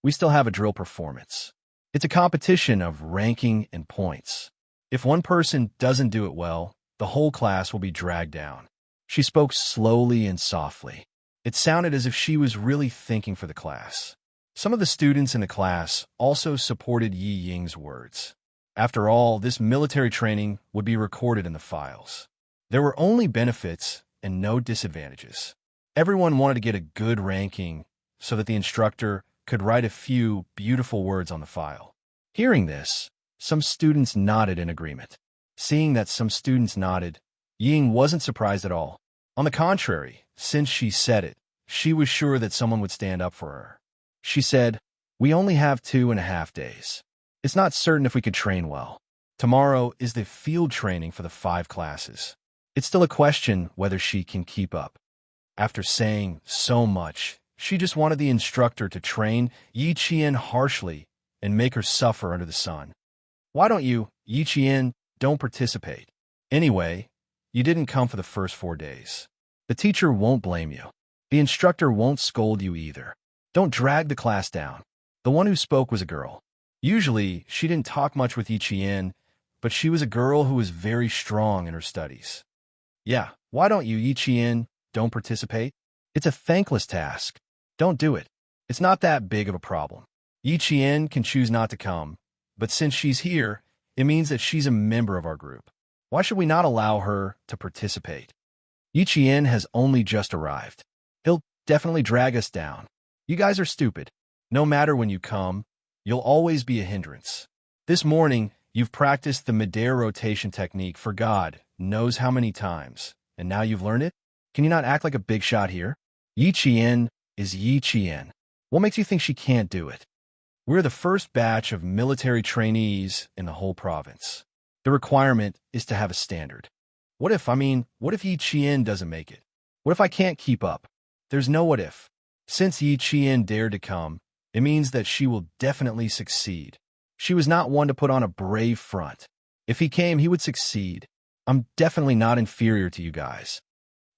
We still have a drill performance. It's a competition of ranking and points. If one person doesn't do it well, the whole class will be dragged down." She spoke slowly and softly. It sounded as if she was really thinking for the class. Some of the students in the class also supported Yi Ying's words. After all, this military training would be recorded in the files. There were only benefits and no disadvantages. Everyone wanted to get a good ranking so that the instructor could write a few beautiful words on the file. Hearing this, some students nodded in agreement. Seeing that some students nodded, Ying wasn't surprised at all. On the contrary, since she said it, she was sure that someone would stand up for her. She said, "We only have 2.5 days. It's not certain if we could train well. Tomorrow is the field training for the 5 classes. It's still a question whether she can keep up." After saying so much, she just wanted the instructor to train Yi Qian harshly and make her suffer under the sun. "Why don't you, Yi Qian, don't participate? Anyway, you didn't come for the first 4 days. The teacher won't blame you. The instructor won't scold you either. Don't drag the class down." The one who spoke was a girl. Usually, she didn't talk much with Yi Qian, but she was a girl who was very strong in her studies. "Yeah, why don't you, Yi Qian, don't participate? It's a thankless task. Don't do it. It's not that big of a problem. Yi Qian can choose not to come, but since she's here, it means that she's a member of our group. Why should we not allow her to participate? Yi Qian has only just arrived. He'll definitely drag us down. You guys are stupid. No matter when you come, you'll always be a hindrance. This morning, you've practiced the midair rotation technique for God knows how many times, and now you've learned it? Can you not act like a big shot here? Yi Qian is Yi Qian. What makes you think she can't do it? We're the first batch of military trainees in the whole province. The requirement is to have a standard. What if Yi Qian doesn't make it? What if I can't keep up? There's no what if. Since Yi Qian dared to come, it means that she will definitely succeed. She was not one to put on a brave front. If he came, he would succeed. I'm definitely not inferior to you guys."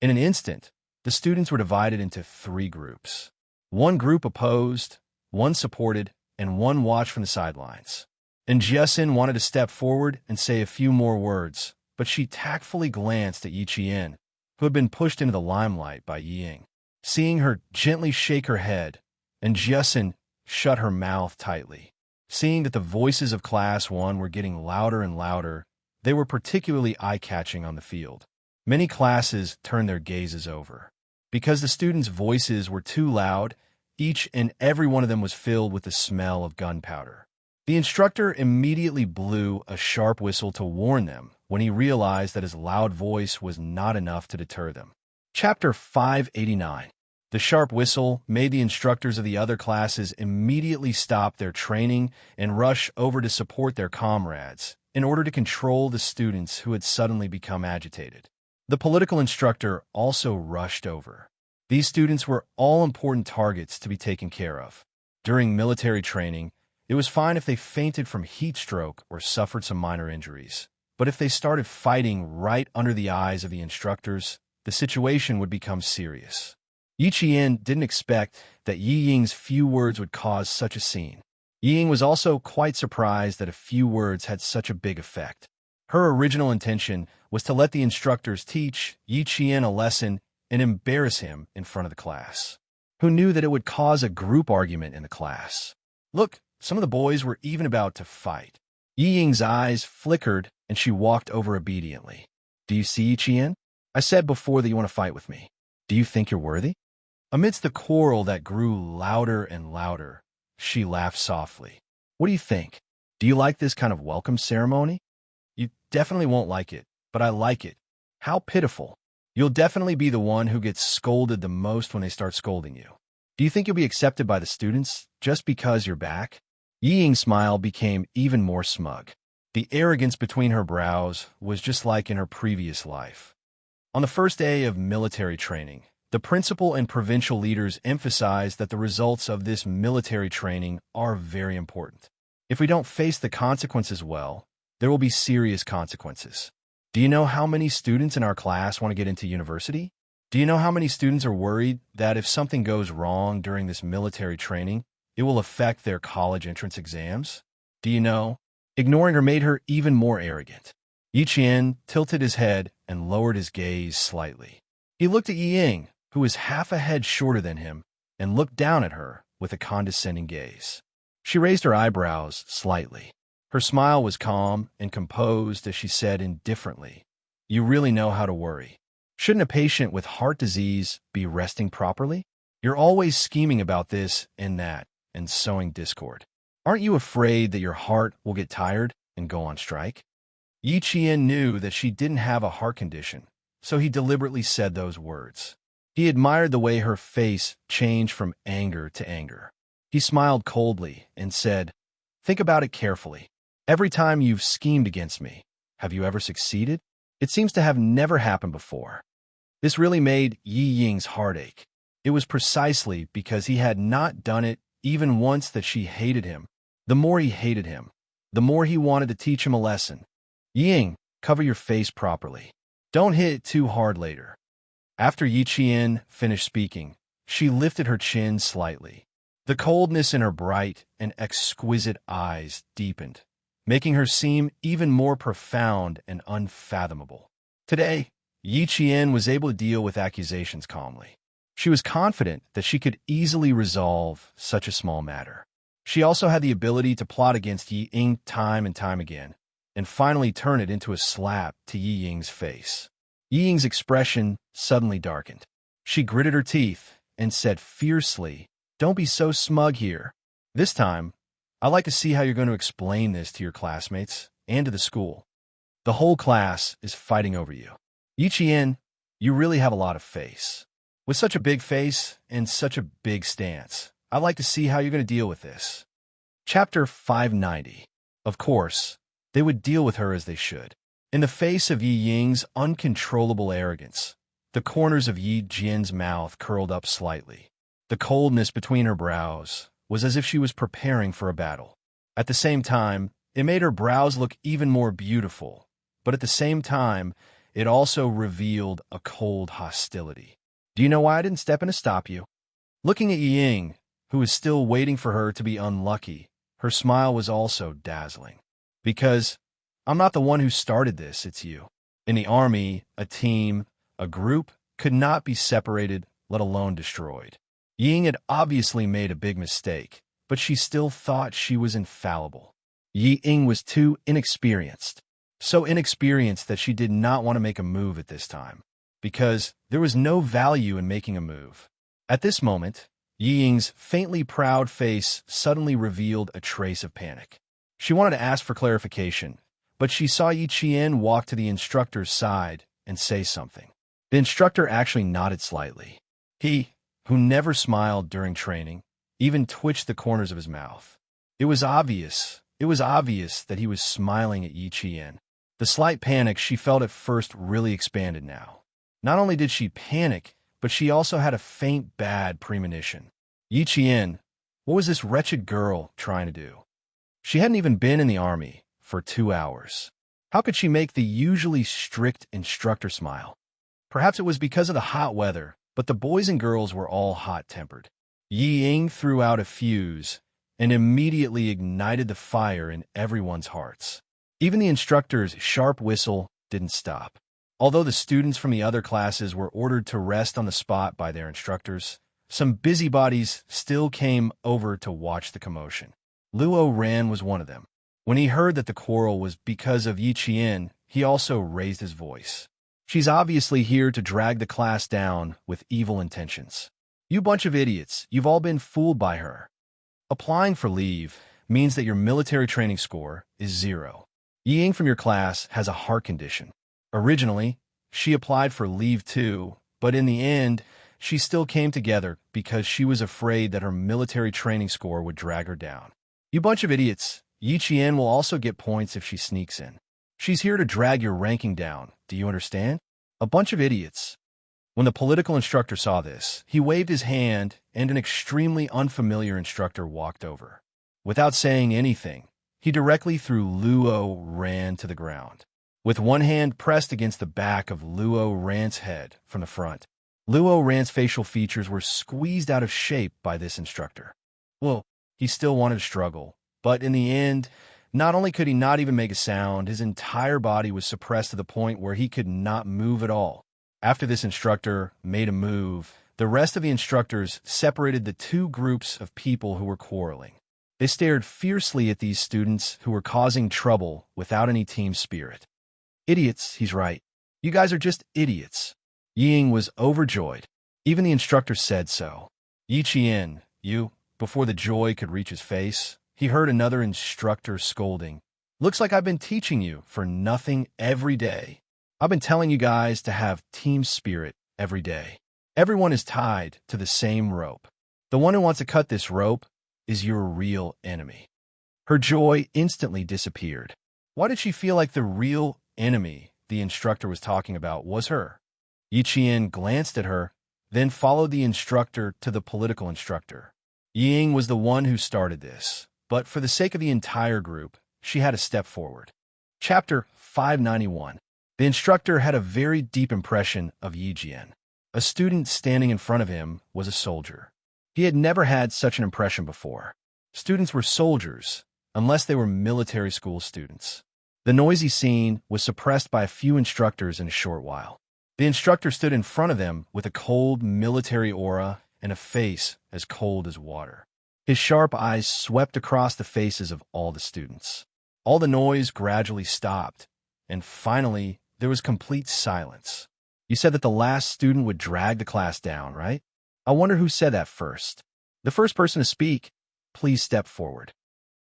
In an instant, the students were divided into 3 groups. One group opposed, one supported, and one watched from the sidelines. And Jiasin wanted to step forward and say a few more words, but she tactfully glanced at Yi Qian, who had been pushed into the limelight by Yi Ying. Seeing her gently shake her head, and Jiasin shut her mouth tightly. Seeing that the voices of Class 1 were getting louder and louder, they were particularly eye-catching on the field. Many classes turned their gazes over. Because the students' voices were too loud, each and every one of them was filled with the smell of gunpowder. The instructor immediately blew a sharp whistle to warn them when he realized that his loud voice was not enough to deter them. Chapter 589. The sharp whistle made the instructors of the other classes immediately stop their training and rush over to support their comrades in order to control the students who had suddenly become agitated. The political instructor also rushed over. These students were all important targets to be taken care of. During military training, it was fine if they fainted from heat stroke or suffered some minor injuries. But if they started fighting right under the eyes of the instructors, the situation would become serious. Yi Qian didn't expect that Yi Ying's few words would cause such a scene. Yi Ying was also quite surprised that a few words had such a big effect. Her original intention was to let the instructors teach Yi Qian a lesson and embarrass him in front of the class. Who knew that it would cause a group argument in the class? "Look, Some of the boys were even about to fight. Yi Ying's eyes flickered, and she walked over obediently. Do you see, Qian? I said before that you want to fight with me. Do you think you're worthy? Amidst the quarrel that grew louder and louder, she laughed softly. What do you think? Do you like this kind of welcome ceremony? You definitely won't like it, but I like it. How pitiful. You'll definitely be the one who gets scolded the most when they start scolding you. Do you think you'll be accepted by the students just because you're back? Yi Ying's smile became even more smug. The arrogance between her brows was just like in her previous life. On the first day of military training, the principal and provincial leaders emphasized that the results of this military training are very important. If we don't face the consequences well, there will be serious consequences. Do you know how many students in our class want to get into university? Do you know how many students are worried that if something goes wrong during this military training, it will affect their college entrance exams? Do you know? Ignoring her made her even more arrogant. Yi Qian tilted his head and lowered his gaze slightly. He looked at Yi Ying, who was half a head shorter than him, and looked down at her with a condescending gaze. She raised her eyebrows slightly. Her smile was calm and composed as she said indifferently, You really know how to worry. Shouldn't a patient with heart disease be resting properly? You're always scheming about this and that and sowing discord. Aren't you afraid that your heart will get tired and go on strike? Yi Qian knew that she didn't have a heart condition, so he deliberately said those words. He admired the way her face changed from anger to anger. He smiled coldly and said, Think about it carefully. Every time you've schemed against me, have you ever succeeded? It seems to have never happened before. This really made Yi Ying's heart ache. It was precisely because he had not done it even once that she hated him. The more he hated him, the more he wanted to teach him a lesson. Yi Ying, cover your face properly. Don't hit it too hard later. After Yi Qian finished speaking, she lifted her chin slightly. The coldness in her bright and exquisite eyes deepened, making her seem even more profound and unfathomable. Today, Yi Qian was able to deal with accusations calmly. She was confident that she could easily resolve such a small matter. She also had the ability to plot against Yi Ying time and time again, and finally turn it into a slap to Yi Ying's face. Yi Ying's expression suddenly darkened. She gritted her teeth and said fiercely, Don't be so smug here. This time, I'd like to see how you're going to explain this to your classmates and to the school. The whole class is fighting over you. Yi Qian, you really have a lot of face. With such a big face and such a big stance, I'd like to see how you're going to deal with this. Chapter 590. Of course, they would deal with her as they should. In the face of Yi Ying's uncontrollable arrogance, the corners of Yi Jian's mouth curled up slightly. The coldness between her brows was as if she was preparing for a battle. At the same time, it made her brows look even more beautiful, but at the same time, it also revealed a cold hostility. Do you know why I didn't step in to stop you? Looking at Yi Ying, who was still waiting for her to be unlucky, her smile was also dazzling. Because I'm not the one who started this, it's you. In the army, a team, a group, could not be separated, let alone destroyed. Yi Ying had obviously made a big mistake, but she still thought she was infallible. Yi Ying was too inexperienced. So inexperienced that she did not want to make a move at this time, because there was no value in making a move. At this moment, Yi Ying's faintly proud face suddenly revealed a trace of panic. She wanted to ask for clarification, but she saw Yi Qian walk to the instructor's side and say something. The instructor actually nodded slightly. He, who never smiled during training, even twitched the corners of his mouth. It was obvious that he was smiling at Yi Qian. The slight panic she felt at first really expanded now. Not only did she panic, but she also had a faint bad premonition. Yi Qian, what was this wretched girl trying to do? She hadn't even been in the army for 2 hours. How could she make the usually strict instructor smile? Perhaps it was because of the hot weather, but the boys and girls were all hot-tempered. Yi Ying threw out a fuse and immediately ignited the fire in everyone's hearts. Even the instructor's sharp whistle didn't stop. Although the students from the other classes were ordered to rest on the spot by their instructors, some busybodies still came over to watch the commotion. Luo Ran was one of them. When he heard that the quarrel was because of Yi Qian, he also raised his voice. She's obviously here to drag the class down with evil intentions. You bunch of idiots, you've all been fooled by her. Applying for leave means that your military training score is 0. Ying from your class has a heart condition. Originally, she applied for leave too, but in the end, she still came together because she was afraid that her military training score would drag her down. You bunch of idiots, Yi Qian will also get points if she sneaks in. She's here to drag your ranking down, do you understand? A bunch of idiots. When the political instructor saw this, he waved his hand and an extremely unfamiliar instructor walked over. Without saying anything, he directly threw Luo Ran to the ground. With one hand pressed against the back of Luo Ran's head from the front, Luo Ran's facial features were squeezed out of shape by this instructor. Well, he still wanted to struggle, but in the end, not only could he not even make a sound, his entire body was suppressed to the point where he could not move at all. After this instructor made a move, the rest of the instructors separated the two groups of people who were quarreling. They stared fiercely at these students who were causing trouble without any team spirit. Idiots, he's right. You guys are just idiots. Ying was overjoyed. Even the instructor said so. Yi Qian, you, before the joy could reach his face, he heard another instructor scolding. Looks like I've been teaching you for nothing every day. I've been telling you guys to have team spirit every day. Everyone is tied to the same rope. The one who wants to cut this rope is your real enemy. Her joy instantly disappeared. Why did she feel like the real enemy the instructor was talking about was her? Yi Qian glanced at her, then followed the instructor to the political instructor. Ying was the one who started this, but for the sake of the entire group, she had to step forward. Chapter 591. The instructor had a very deep impression of Yi Qian. A student standing in front of him was a soldier. He had never had such an impression before. Students were soldiers, unless they were military school students. The noisy scene was suppressed by a few instructors in a short while. The instructor stood in front of them with a cold military aura and a face as cold as water. His sharp eyes swept across the faces of all the students. All the noise gradually stopped, and finally, there was complete silence. You said that the last student would drag the class down, right? I wonder who said that first. The first person to speak, please step forward.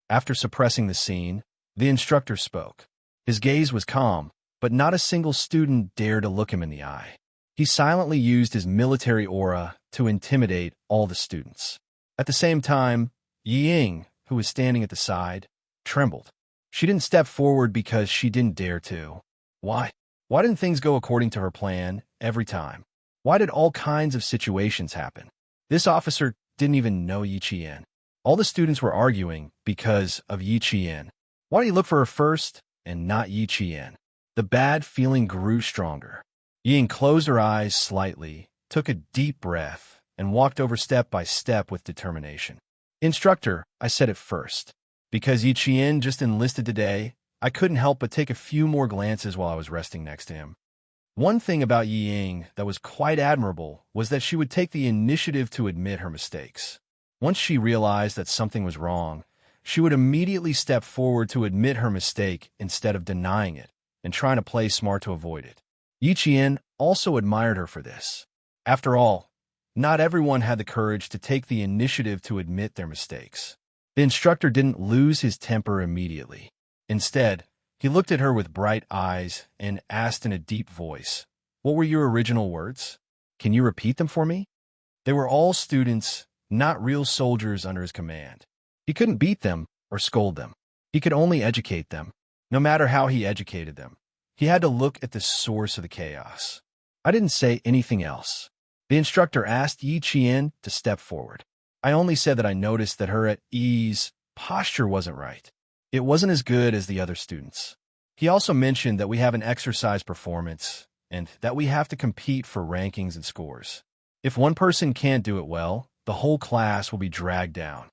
After suppressing the scene, the instructor spoke. His gaze was calm, but not a single student dared to look him in the eye. He silently used his military aura to intimidate all the students. At the same time, Ying, who was standing at the side, trembled. She didn't step forward because she didn't dare to. Why? Why didn't things go according to her plan every time? Why did all kinds of situations happen? This officer didn't even know Yi Qian. All the students were arguing because of Yi Qian. Why did he look for her first and not Yi Qian? The bad feeling grew stronger. Ying closed her eyes slightly, took a deep breath, and walked over step by step with determination. Instructor, I said it first. Because Yi Qian just enlisted today, I couldn't help but take a few more glances while I was resting next to him. One thing about Ying that was quite admirable was that she would take the initiative to admit her mistakes. Once she realized that something was wrong, she would immediately step forward to admit her mistake instead of denying it and trying to play smart to avoid it. Yi Qian also admired her for this. After all, not everyone had the courage to take the initiative to admit their mistakes. The instructor didn't lose his temper immediately. Instead, he looked at her with bright eyes and asked in a deep voice, "What were your original words? Can you repeat them for me?" They were all students, not real soldiers under his command. He couldn't beat them or scold them. He could only educate them. No matter how he educated them, he had to look at the source of the chaos. I didn't say anything else. The instructor asked Yi Qian to step forward. I only said that I noticed that her at-ease posture wasn't right. It wasn't as good as the other students. He also mentioned that we have an exercise performance and that we have to compete for rankings and scores. If one person can't do it well, the whole class will be dragged down.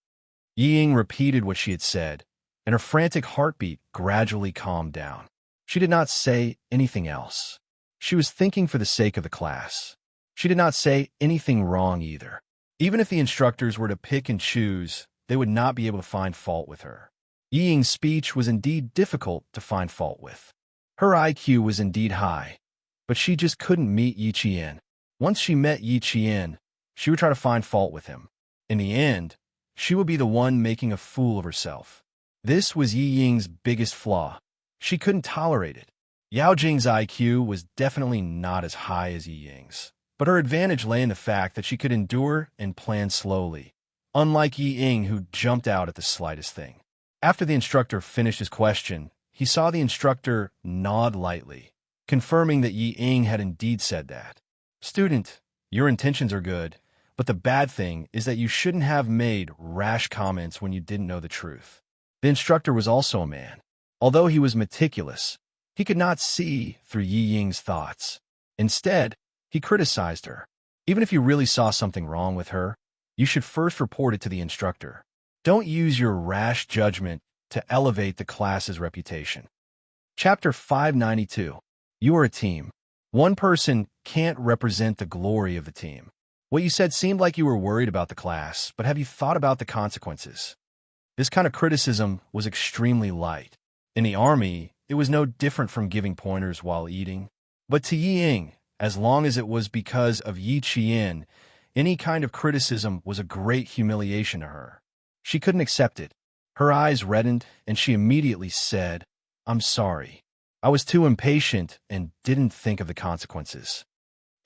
Ying repeated what she had said, and her frantic heartbeat gradually calmed down. She did not say anything else. She was thinking for the sake of the class. She did not say anything wrong either. Even if the instructors were to pick and choose, they would not be able to find fault with her. Yi Ying's speech was indeed difficult to find fault with. Her IQ was indeed high, but she just couldn't meet Yi Qian. Once she met Yi Qian, she would try to find fault with him. In the end, she would be the one making a fool of herself. This was Yi Ying's biggest flaw. She couldn't tolerate it. Yao Jing's IQ was definitely not as high as Yi Ying's, but her advantage lay in the fact that she could endure and plan slowly, unlike Yi Ying, who jumped out at the slightest thing. After the instructor finished his question, he saw the instructor nod lightly, confirming that Yi Ying had indeed said that. "Student, your intentions are good, but the bad thing is that you shouldn't have made rash comments when you didn't know the truth." The instructor was also a man. Although he was meticulous, he could not see through Yi Ying's thoughts. Instead, he criticized her. Even if you really saw something wrong with her, you should first report it to the instructor. Don't use your rash judgment to elevate the class's reputation. Chapter 592. You are a team. One person can't represent the glory of the team. What you said seemed like you were worried about the class, but have you thought about the consequences? This kind of criticism was extremely light. In the army, it was no different from giving pointers while eating. But to Yi Ying, as long as it was because of Yi Qian, any kind of criticism was a great humiliation to her. She couldn't accept it. Her eyes reddened, and she immediately said, "I'm sorry. I was too impatient and didn't think of the consequences.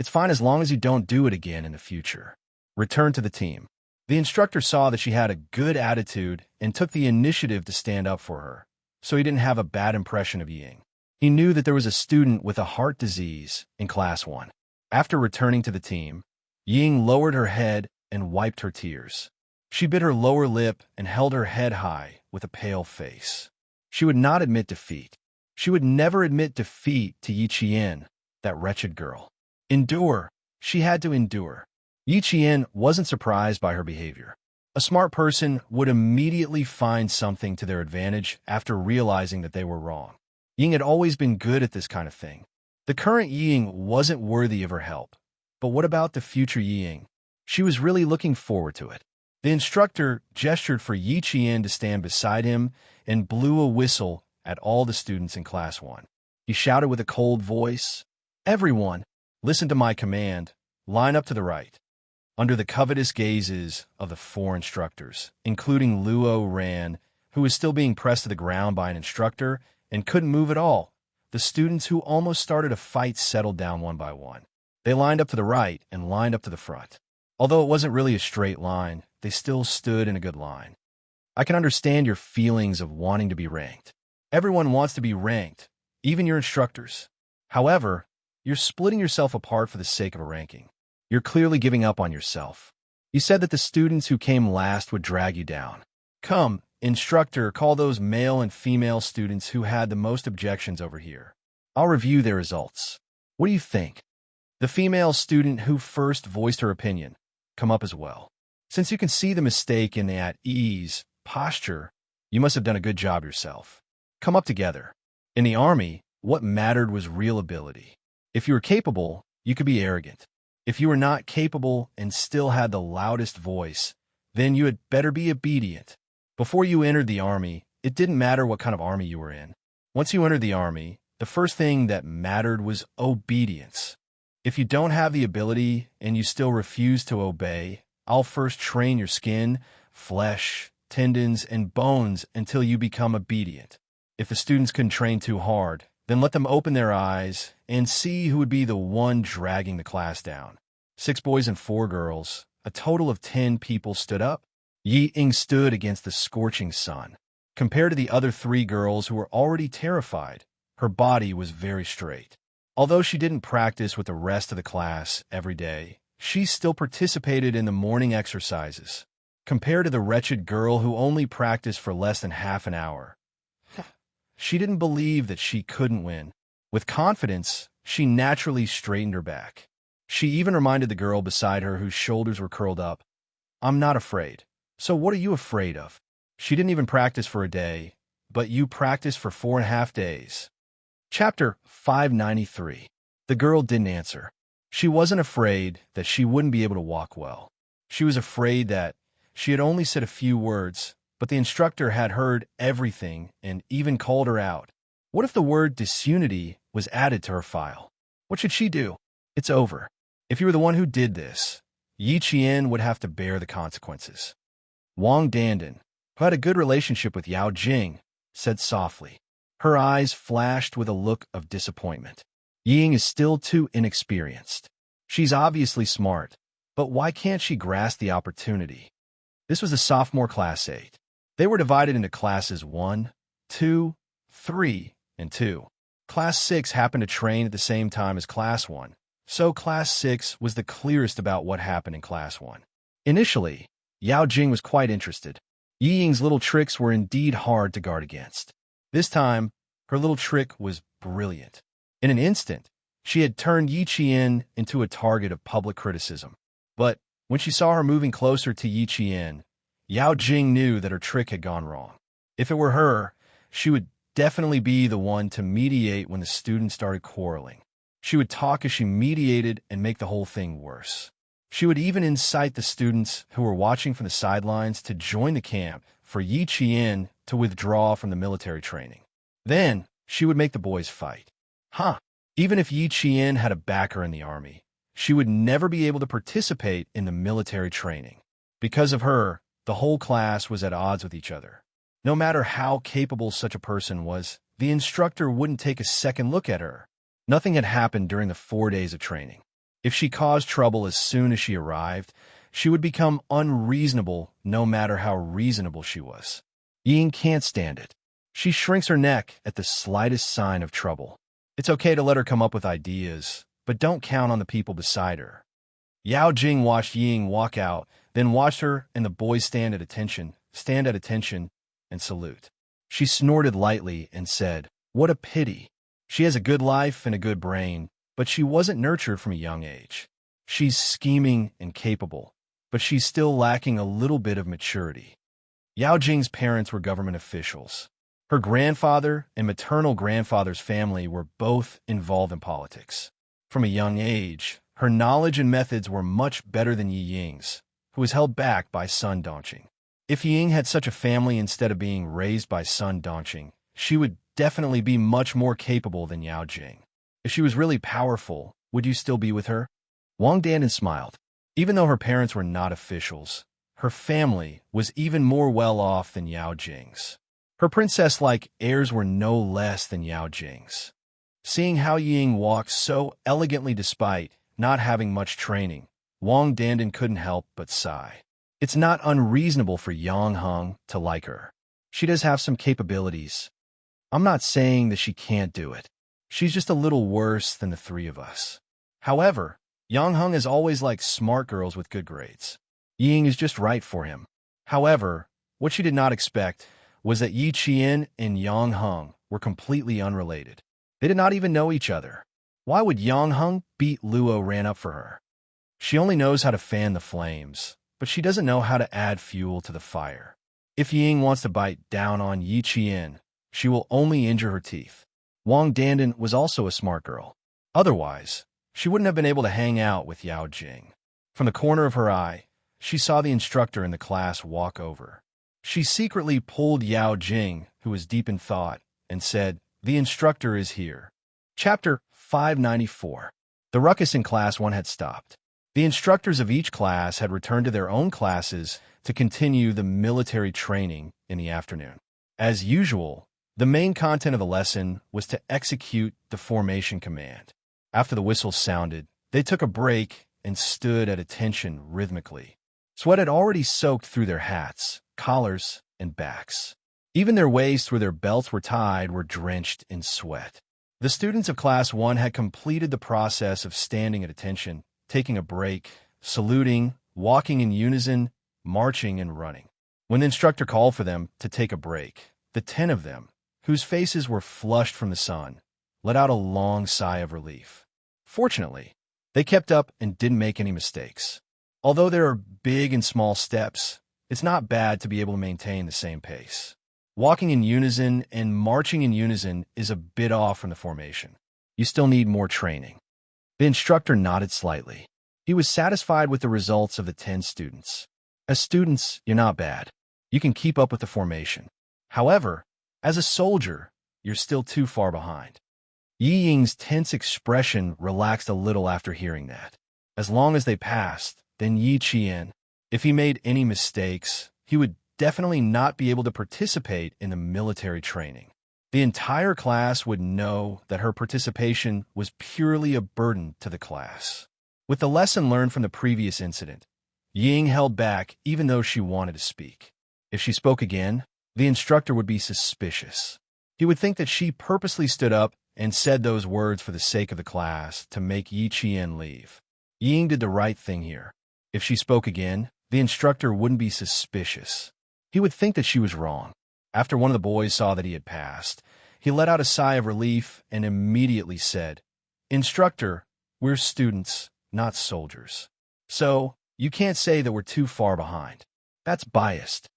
It's fine as long as you don't do it again in the future. Return to the team." The instructor saw that she had a good attitude and took the initiative to stand up for her, so he didn't have a bad impression of Yi Ying. He knew that there was a student with a heart disease in Class 1. After returning to the team, Yi Ying lowered her head and wiped her tears. She bit her lower lip and held her head high with a pale face. She would not admit defeat. She would never admit defeat to Yi Qian, that wretched girl. Endure. She had to endure. Yi Qian wasn't surprised by her behavior. A smart person would immediately find something to their advantage after realizing that they were wrong. Ying had always been good at this kind of thing. The current Ying wasn't worthy of her help. But what about the future Ying? She was really looking forward to it. The instructor gestured for Yi Qian to stand beside him and blew a whistle at all the students in Class 1. He shouted with a cold voice, "Everyone, listen to my command. Line up to the right." Under the covetous gazes of the 4 instructors, including Luo Ran, who was still being pressed to the ground by an instructor and couldn't move at all, the students who almost started a fight settled down one by one. They lined up to the right and lined up to the front. Although it wasn't really a straight line, they still stood in a good line. I can understand your feelings of wanting to be ranked. Everyone wants to be ranked, even your instructors. However, you're splitting yourself apart for the sake of a ranking. You're clearly giving up on yourself. You said that the students who came last would drag you down. Come, instructor, call those male and female students who had the most objections over here. I'll review their results. What do you think? The female student who first voiced her opinion, come up as well. Since you can see the mistake in the at ease posture, you must have done a good job yourself. Come up together. In the army, what mattered was real ability. If you were capable, you could be arrogant. If you were not capable and still had the loudest voice, then you had better be obedient. Before you entered the army, it didn't matter what kind of army you were in. Once you entered the army, the first thing that mattered was obedience. If you don't have the ability and you still refuse to obey, I'll first train your skin, flesh, tendons, and bones until you become obedient. If the students couldn't train too hard, then let them open their eyes and see who would be the one dragging the class down. 6 boys and 4 girls, a total of 10 people stood up. Yi Ying stood against the scorching sun. Compared to the other 3 girls who were already terrified, her body was very straight. Although she didn't practice with the rest of the class every day, she still participated in the morning exercises. Compared to the wretched girl who only practiced for less than half an hour, she didn't believe that she couldn't win. With confidence, she naturally straightened her back. She even reminded the girl beside her whose shoulders were curled up, "I'm not afraid. So what are you afraid of?" She didn't even practice for a day, but you practiced for 4.5 days. Chapter 593. The girl didn't answer. She wasn't afraid that she wouldn't be able to walk well. She was afraid that She had only said a few words, but the instructor had heard everything and even called her out. What if the word disunity was added to her file? What should she do? It's over. If you were the one who did this, Yi Qian would have to bear the consequences. Wang Dandan, who had a good relationship with Yao Jing, said softly. Her eyes flashed with a look of disappointment. Ying is still too inexperienced. She's obviously smart, but why can't she grasp the opportunity? This was the sophomore class 8. They were divided into classes 1, 2, 3, and 2. Class 6 happened to train at the same time as Class 1, so Class 6 was the clearest about what happened in Class 1. Initially, Yao Jing was quite interested. Yi Ying's little tricks were indeed hard to guard against. This time, her little trick was brilliant. In an instant, she had turned Yi Qian into a target of public criticism. But when she saw her moving closer to Yi Qian, Yao Jing knew that her trick had gone wrong. If it were her, she would definitely be the one to mediate when the students started quarreling. She would talk as she mediated and make the whole thing worse. She would even incite the students who were watching from the sidelines to join the camp for Yi Qian to withdraw from the military training. Then, she would make the boys fight. Even if Yi Qian had a backer in the army, she would never be able to participate in the military training. Because of her, the whole class was at odds with each other. No matter how capable such a person was, the instructor wouldn't take a second look at her. Nothing had happened during the 4 days of training. If she caused trouble as soon as she arrived, she would become unreasonable no matter how reasonable she was. Ying can't stand it. She shrinks her neck at the slightest sign of trouble. It's okay to let her come up with ideas, but don't count on the people beside her. Yao Jing watched Ying walk out, then watched her and the boys stand at attention, and salute. She snorted lightly and said, "What a pity. She has a good life and a good brain, but she wasn't nurtured from a young age. She's scheming and capable, but she's still lacking a little bit of maturity." Yao Jing's parents were government officials. Her grandfather and maternal grandfather's family were both involved in politics. From a young age, her knowledge and methods were much better than Yi Ying's, who was held back by Sun Dongqing. If Ying had such a family instead of being raised by Sun Dongqing, she would definitely be much more capable than Yao Jing. If she was really powerful, would you still be with her? Wang Dandan smiled. Even though her parents were not officials, her family was even more well off than Yao Jing's. Her princess-like heirs were no less than Yao Jing's. Seeing how Ying walked so elegantly despite not having much training, Wang Dandan couldn't help but sigh. It's not unreasonable for Yang Heng to like her. She does have some capabilities. I'm not saying that she can't do it. She's just a little worse than the three of us. However, Yang Heng has always liked smart girls with good grades. Ying is just right for him. Luo what she did not expect was that Yi Qian and Yang Heng were completely unrelated. They did not even know each other. Why would Yang Heng beat Luo ran up for her? She only knows how to fan the flames, but she doesn't know how to add fuel to the fire. If Ying wants to bite down on Yi Qian, she will only injure her teeth. Wang Dandan was also a smart girl. Otherwise, she wouldn't have been able to hang out with Yao Jing. From the corner of her eye, she saw the instructor in the class walk over. She secretly pulled Yao Jing, who was deep in thought, and said, "The instructor is here." Chapter 594. The ruckus in Class 1 had stopped. The instructors of each class had returned to their own classes to continue the military training in the afternoon. As usual, the main content of the lesson was to execute the formation command. After the whistle sounded, they took a break and stood at attention rhythmically. Sweat had already soaked through their hats, collars, and backs. Even their waists where their belts were tied were drenched in sweat. The students of Class 1 had completed the process of standing at attention, taking a break, saluting, walking in unison, marching, and running. When the instructor called for them to take a break, the 10 of them, whose faces were flushed from the sun, let out a long sigh of relief. Fortunately, they kept up and didn't make any mistakes. Although there are big and small steps, it's not bad to be able to maintain the same pace. Walking in unison and marching in unison is a bit off from the formation. You still need more training. The instructor nodded slightly. He was satisfied with the results of the 10 students. As students, you're not bad. You can keep up with the formation. However, as a soldier, you're still too far behind. Yi Ying's tense expression relaxed a little after hearing that. As long as they passed, then Yi Qian, if he made any mistakes, he would definitely not be able to participate in the military training. The entire class would know that her participation was purely a burden to the class. With the lesson learned from the previous incident, Ying held back even though she wanted to speak. If she spoke again, the instructor would be suspicious. He would think that she purposely stood up and said those words for the sake of the class to make Yi Qian leave. Ying did the right thing here. If she spoke again, the instructor wouldn't be suspicious. He would think that she was wrong. After one of the boys saw that he had passed, he let out a sigh of relief and immediately said, "Instructor, we're students, not soldiers. So, you can't say that we're too far behind. That's biased.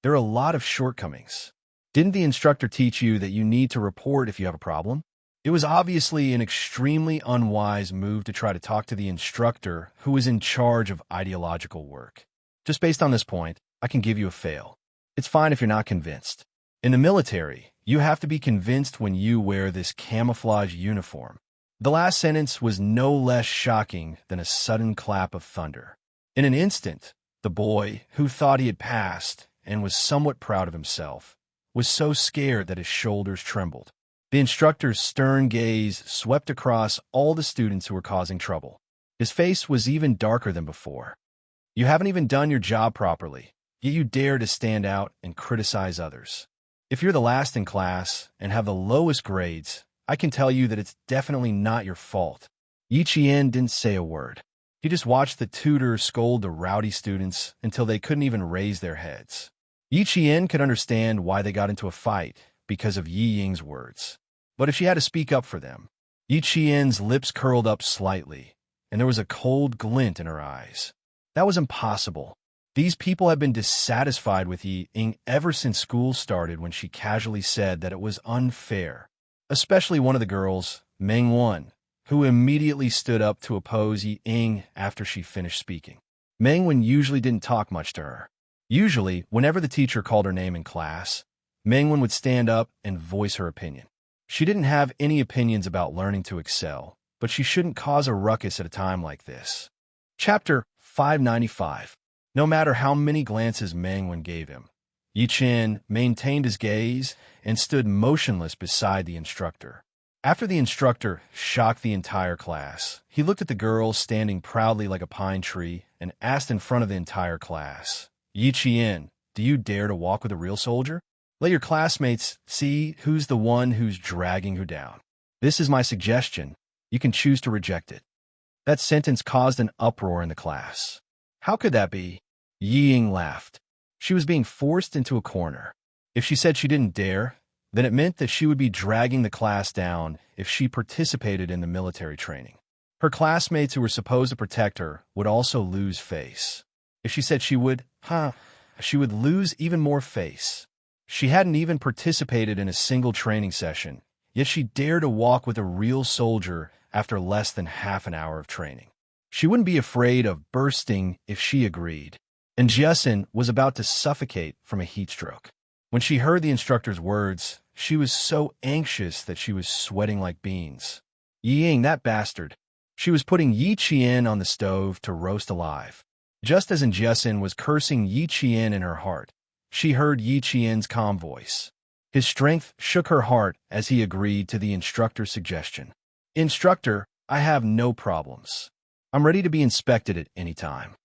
There are a lot of shortcomings. Didn't the instructor teach you that you need to report if you have a problem?" It was obviously an extremely unwise move to try to talk to the instructor who was in charge of ideological work. Just based on this point, I can give you a fail. It's fine if you're not convinced. In the military, you have to be convinced when you wear this camouflage uniform. The last sentence was no less shocking than a sudden clap of thunder. In an instant, the boy, who thought he had passed and was somewhat proud of himself, was so scared that his shoulders trembled. The instructor's stern gaze swept across all the students who were causing trouble. His face was even darker than before. You haven't even done your job properly, yet you dare to stand out and criticize others. If you're the last in class and have the lowest grades, I can tell you that it's definitely not your fault. Yi Qian didn't say a word. He just watched the tutor scold the rowdy students until they couldn't even raise their heads. Yi Qian could understand why they got into a fight because of Yi Ying's words. But if she had to speak up for them, Yi Qian's lips curled up slightly, and there was a cold glint in her eyes. That was impossible. These people had been dissatisfied with Yi Ying ever since school started when she casually said that it was unfair. Especially one of the girls, Meng Wan, who immediately stood up to oppose Yi Ying after she finished speaking. Meng Wan usually didn't talk much to her. Usually, whenever the teacher called her name in class, Meng Wan would stand up and voice her opinion. She didn't have any opinions about learning to excel, but she shouldn't cause a ruckus at a time like this. Chapter 595. No matter how many glances Meng Wan gave him, Yi Qian maintained his gaze and stood motionless beside the instructor. After the instructor shocked the entire class, he looked at the girl standing proudly like a pine tree and asked in front of the entire class, "Yi Qian, do you dare to walk with a real soldier? Let your classmates see who's the one who's dragging you down. This is my suggestion. You can choose to reject it." That sentence caused an uproar in the class. How could that be? Yi Ying laughed. She was being forced into a corner. If she said she didn't dare, then it meant that she would be dragging the class down if she participated in the military training. Her classmates who were supposed to protect her would also lose face. If she said she would lose even more face. She hadn't even participated in a single training session, yet she dared to walk with a real soldier after less than half an hour of training. She wouldn't be afraid of bursting if she agreed, and Jiasin was about to suffocate from a heat stroke. When she heard the instructor's words, she was so anxious that she was sweating like beans. Yi Ying, that bastard. She was putting Yi Qian on the stove to roast alive. Just as Jiasin was cursing Yi Qian in her heart, she heard Yi Qian's calm voice. His strength shook her heart as he agreed to the instructor's suggestion. "Instructor, I have no problems. I'm ready to be inspected at any time."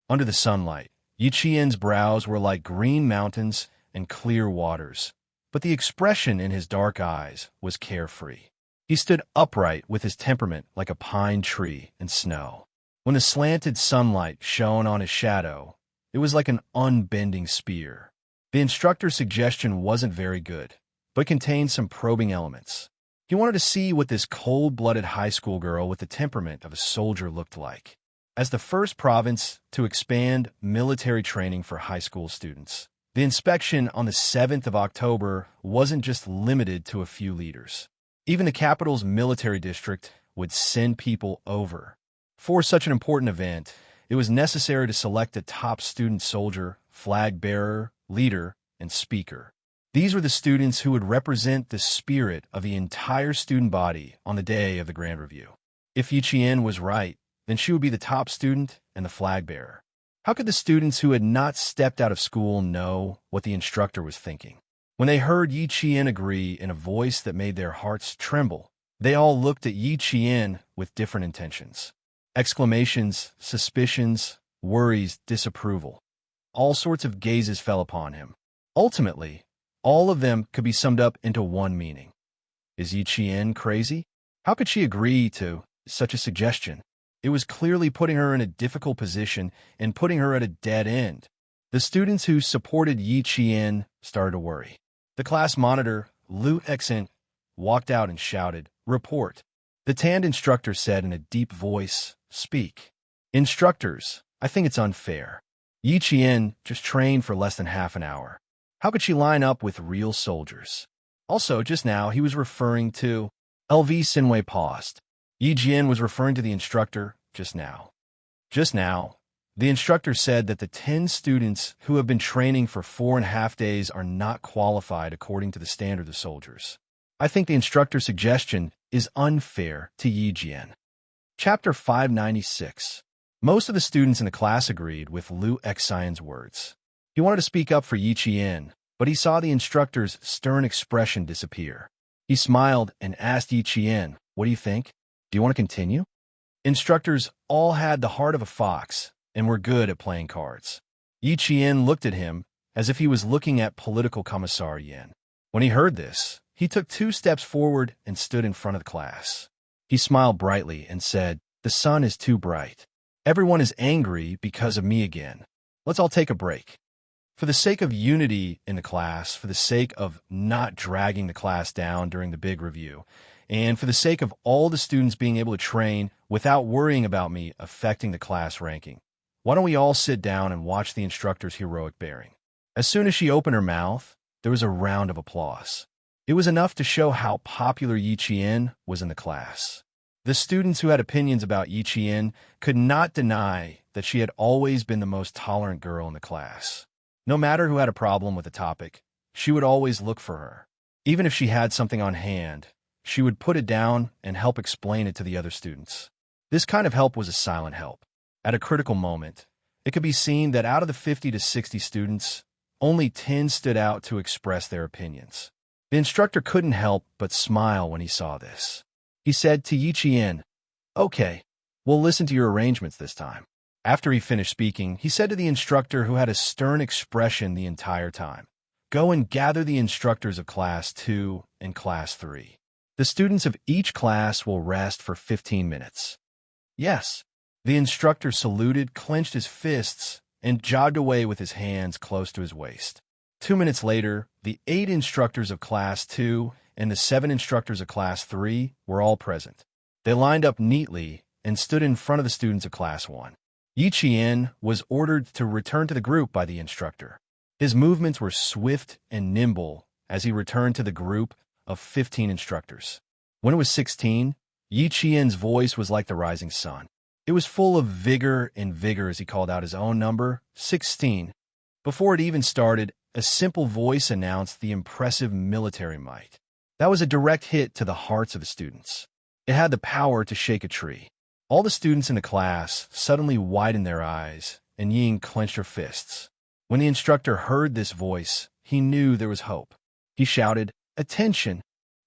Under the sunlight, Yi Qian's brows were like green mountains and clear waters, but the expression in his dark eyes was carefree. He stood upright with his temperament like a pine tree in snow. When the slanted sunlight shone on his shadow, it was like an unbending spear. The instructor's suggestion wasn't very good, but contained some probing elements. He wanted to see what this cold-blooded high school girl with the temperament of a soldier looked like. As the first province to expand military training for high school students, the inspection on the 7th of October wasn't just limited to a few leaders. Even the capital's military district would send people over. For such an important event, It was necessary to select a top student soldier, flag bearer, leader, and speaker. These were the students who would represent the spirit of the entire student body on the day of the grand review. If Yiqian was right, then she would be the top student and the flag bearer. How could the students who had not stepped out of school know what the instructor was thinking? When they heard Yiqian agree in a voice that made their hearts tremble, they all looked at Yiqian with different intentions. Exclamations, suspicions, worries, disapproval. All sorts of gazes fell upon him. Ultimately, all of them could be summed up into one meaning. Is Yiqian crazy? How could she agree to such a suggestion? It was clearly putting her in a difficult position and putting her at a dead end. The students who supported Yiqian started to worry. The class monitor, Lu Xen, walked out and shouted, "Report." The tanned instructor said in a deep voice, "Speak." "Instructors, I think it's unfair. Yiqian just trained for less than half an hour. How could she line up with real soldiers? Also, just now, he was referring to... LV Sinwei paused. Yiqian was referring to the instructor just now. Just now, the instructor said that the 10 students who have been training for 4.5 days are not qualified according to the standard of soldiers. I think the instructor's suggestion is unfair to Yiqian. Chapter 596. Most of the students in the class agreed with Lu Xian's words. He wanted to speak up for Yiqian, but he saw the instructor's stern expression disappear. He smiled and asked Yiqian, "What do you think? Do you want to continue?" Instructors all had the heart of a fox and were good at playing cards. Yiqian looked at him as if he was looking at political commissar Yan. When he heard this, he took 2 steps forward and stood in front of the class. He smiled brightly and said, "The sun is too bright. Everyone is angry because of me again. Let's all take a break. For the sake of unity in the class, for the sake of not dragging the class down during the big review, and for the sake of all the students being able to train without worrying about me affecting the class ranking, why don't we all sit down and watch the instructor's heroic bearing?" As soon as she opened her mouth, there was a round of applause. It was enough to show how popular Yiqian was in the class. The students who had opinions about Yiqian could not deny that she had always been the most tolerant girl in the class. No matter who had a problem with a topic, she would always look for her. Even if she had something on hand, she would put it down and help explain it to the other students. This kind of help was a silent help. At a critical moment, it could be seen that out of the 50 to 60 students, only 10 stood out to express their opinions. The instructor couldn't help but smile when he saw this. He said to Yiqian, "Okay, we'll listen to your arrangements this time." After he finished speaking, he said to the instructor, who had a stern expression the entire time, "Go and gather the instructors of Class 2 and Class 3. The students of each class will rest for 15 minutes. "Yes." The instructor saluted, clenched his fists, and jogged away with his hands close to his waist. 2 minutes later, the 8 instructors of Class 2 and the 7 instructors of Class 3 were all present. They lined up neatly and stood in front of the students of Class 1. Yiqian was ordered to return to the group by the instructor. His movements were swift and nimble as he returned to the group of 15 instructors. When it was 16, Yiqian's voice was like the rising sun. It was full of vigor and vigor as he called out his own number, 16. Before it even started, a simple voice announced the impressive military might. That was a direct hit to the hearts of the students. It had the power to shake a tree. All the students in the class suddenly widened their eyes, and Ying clenched her fists. When the instructor heard this voice, he knew there was hope. He shouted, "Attention!"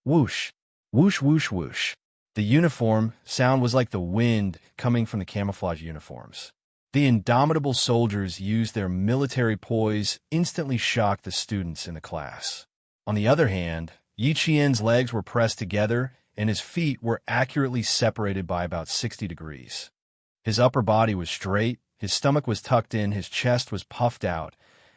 Whoosh, whoosh, whoosh, whoosh. The uniform sound was like the wind coming from the camouflage uniforms. The indomitable soldiers used their military poise, instantly shocked the students in the class. On the other hand, Yiqian's legs were pressed together, and his feet were accurately separated by about 60 degrees. His upper body was straight, his stomach was tucked in, his chest was puffed out,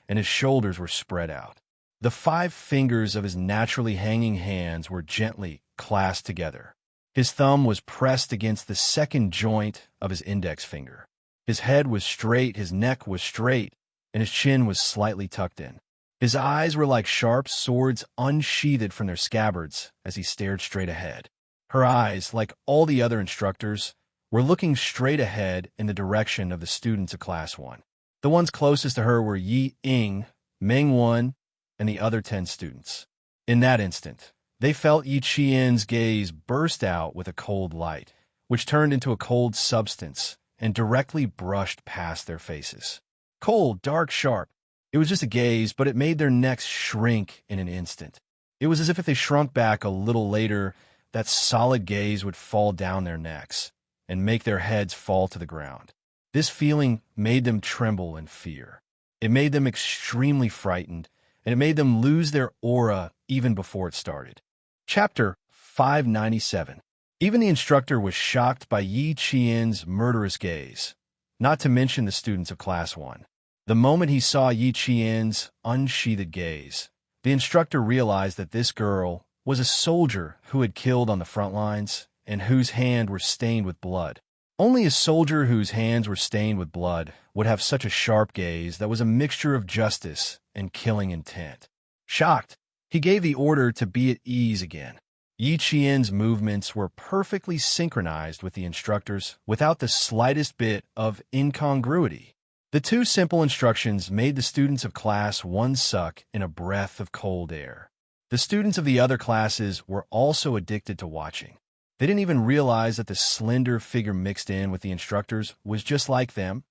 and his shoulders were spread out. The 5 fingers of his naturally hanging hands were gently clasped together. His thumb was pressed against the second joint of his index finger. His head was straight, his neck was straight, and his chin was slightly tucked in. His eyes were like sharp swords unsheathed from their scabbards as he stared straight ahead. Her eyes, like all the other instructors, were looking straight ahead in the direction of the students of Class 1. The ones closest to her were Yi Ying, Meng Wan, and the other 10 students. In that instant, they felt Yi Qian's gaze burst out with a cold light, which turned into a cold substance and directly brushed past their faces. Cold, dark, sharp. It was just a gaze, but it made their necks shrink in an instant. It was as if they shrunk back a little later, that solid gaze would fall down their necks and make their heads fall to the ground. This feeling made them tremble in fear. It made them extremely frightened, and it made them lose their aura even before it started. Chapter 597. Even the instructor was shocked by Yi Qian's murderous gaze, not to mention the students of Class 1. The moment he saw Yi Qian's unsheathed gaze, the instructor realized that this girl was a soldier who had killed on the front lines and whose hands were stained with blood. Only a soldier whose hands were stained with blood would have such a sharp gaze that was a mixture of justice and killing intent. Shocked, he gave the order to be at ease again. Yi Qian's movements were perfectly synchronized with the instructor's without the slightest bit of incongruity. The two simple instructions made the students of Class 1 suck in a breath of cold air. The students of the other classes were also addicted to watching. They didn't even realize that the slender figure mixed in with the instructors was just like them,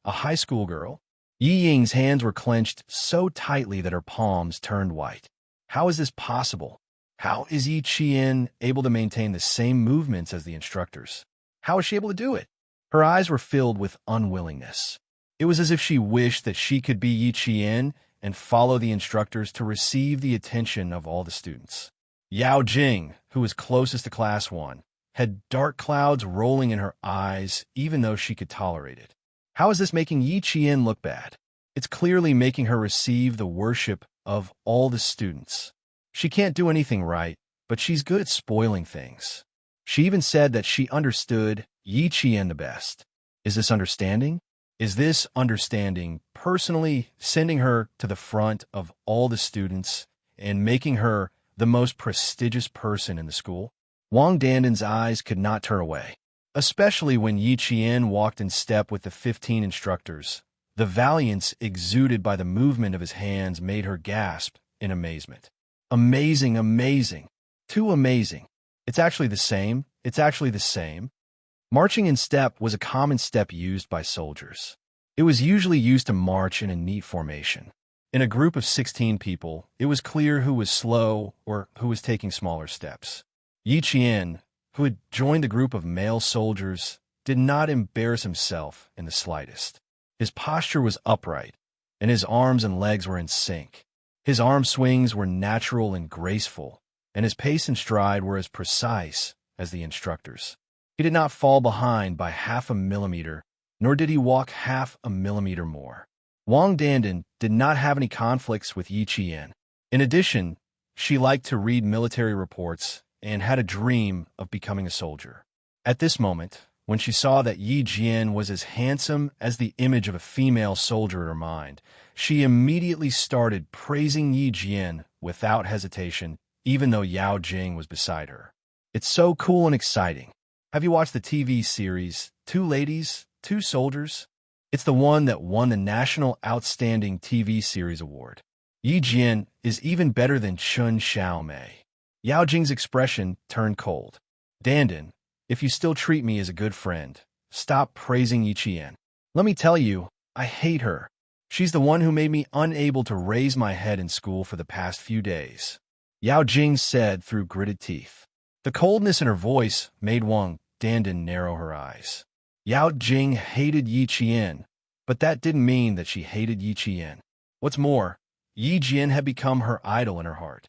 a high school girl. Yi Ying's hands were clenched so tightly that her palms turned white. How is this possible? How is Yi Qian able to maintain the same movements as the instructors? How is she able to do it? Her eyes were filled with unwillingness. It was as if she wished that she could be Yi Qian and follow the instructors to receive the attention of all the students. Yao Jing, who was closest to Class 1, had dark clouds rolling in her eyes even though she could tolerate it. How is this making Yi Qian look bad? It's clearly making her receive the worship of all the students. She can't do anything right, but she's good at spoiling things. She even said that she understood Yi Qian the best. Is this understanding? Is this understanding personally sending her to the front of all the students and making her the most prestigious person in the school? Wang Danden's eyes could not turn away, especially when Yi Qian walked in step with the 15 instructors. The valiance exuded by the movement of his hands made her gasp in amazement. Amazing, amazing, too amazing. It's actually the same. It's actually the same. Marching in step was a common step used by soldiers. It was usually used to march in a neat formation. In a group of 16 people, it was clear who was slow or who was taking smaller steps. Yi Qian, who had joined the group of male soldiers, did not embarrass himself in the slightest. His posture was upright, and his arms and legs were in sync. His arm swings were natural and graceful, and his pace and stride were as precise as the instructor's. He did not fall behind by half a millimeter, nor did he walk half a millimeter more. Wang Danden did not have any conflicts with Yi Qian. In addition, she liked to read military reports and had a dream of becoming a soldier. At this moment, when she saw that Yi Qian was as handsome as the image of a female soldier in her mind, she immediately started praising Yi Qian without hesitation, even though Yao Jing was beside her. It's so cool and exciting. Have you watched the TV series, Two Ladies, Two Soldiers? It's the one that won the National Outstanding TV Series Award. Yi Qian is even better than Chun Xiaomei. Yao Jing's expression turned cold. Dandan, if you still treat me as a good friend, stop praising Yi Qian. Let me tell you, I hate her. She's the one who made me unable to raise my head in school for the past few days. Yao Jing said through gritted teeth. The coldness in her voice made Wang Dandan narrow her eyes. Yao Jing hated Yi Qian, but that didn't mean that she hated Yi Qian. What's more, Yi Qian had become her idol in her heart.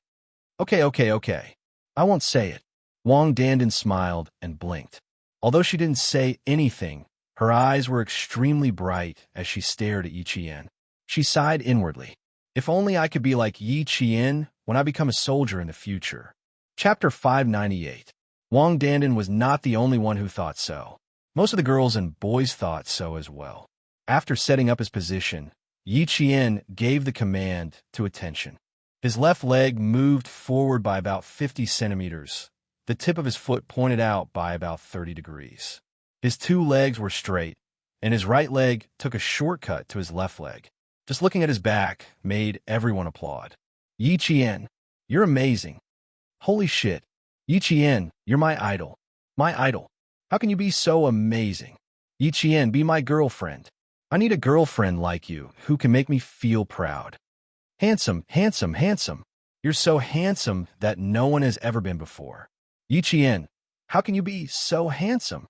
Okay. I won't say it. Wang Dandan smiled and blinked. Although she didn't say anything, her eyes were extremely bright as she stared at Yi Qian. She sighed inwardly. If only I could be like Yi Qian when I become a soldier in the future. Chapter 598. Wang Dandan was not the only one who thought so. Most of the girls and boys thought so as well. After setting up his position, Yi Qian gave the command to attention. His left leg moved forward by about 50 centimeters, the tip of his foot pointed out by about 30 degrees. His two legs were straight, and his right leg took a shortcut to his left leg. Just looking at his back made everyone applaud. Yi Qian, you're amazing. Holy shit. Yi Qian, you're my idol. My idol. How can you be so amazing? Yi Qian, be my girlfriend. I need a girlfriend like you who can make me feel proud. Handsome, handsome, handsome. You're so handsome that no one has ever been before. Yi Qian, how can you be so handsome?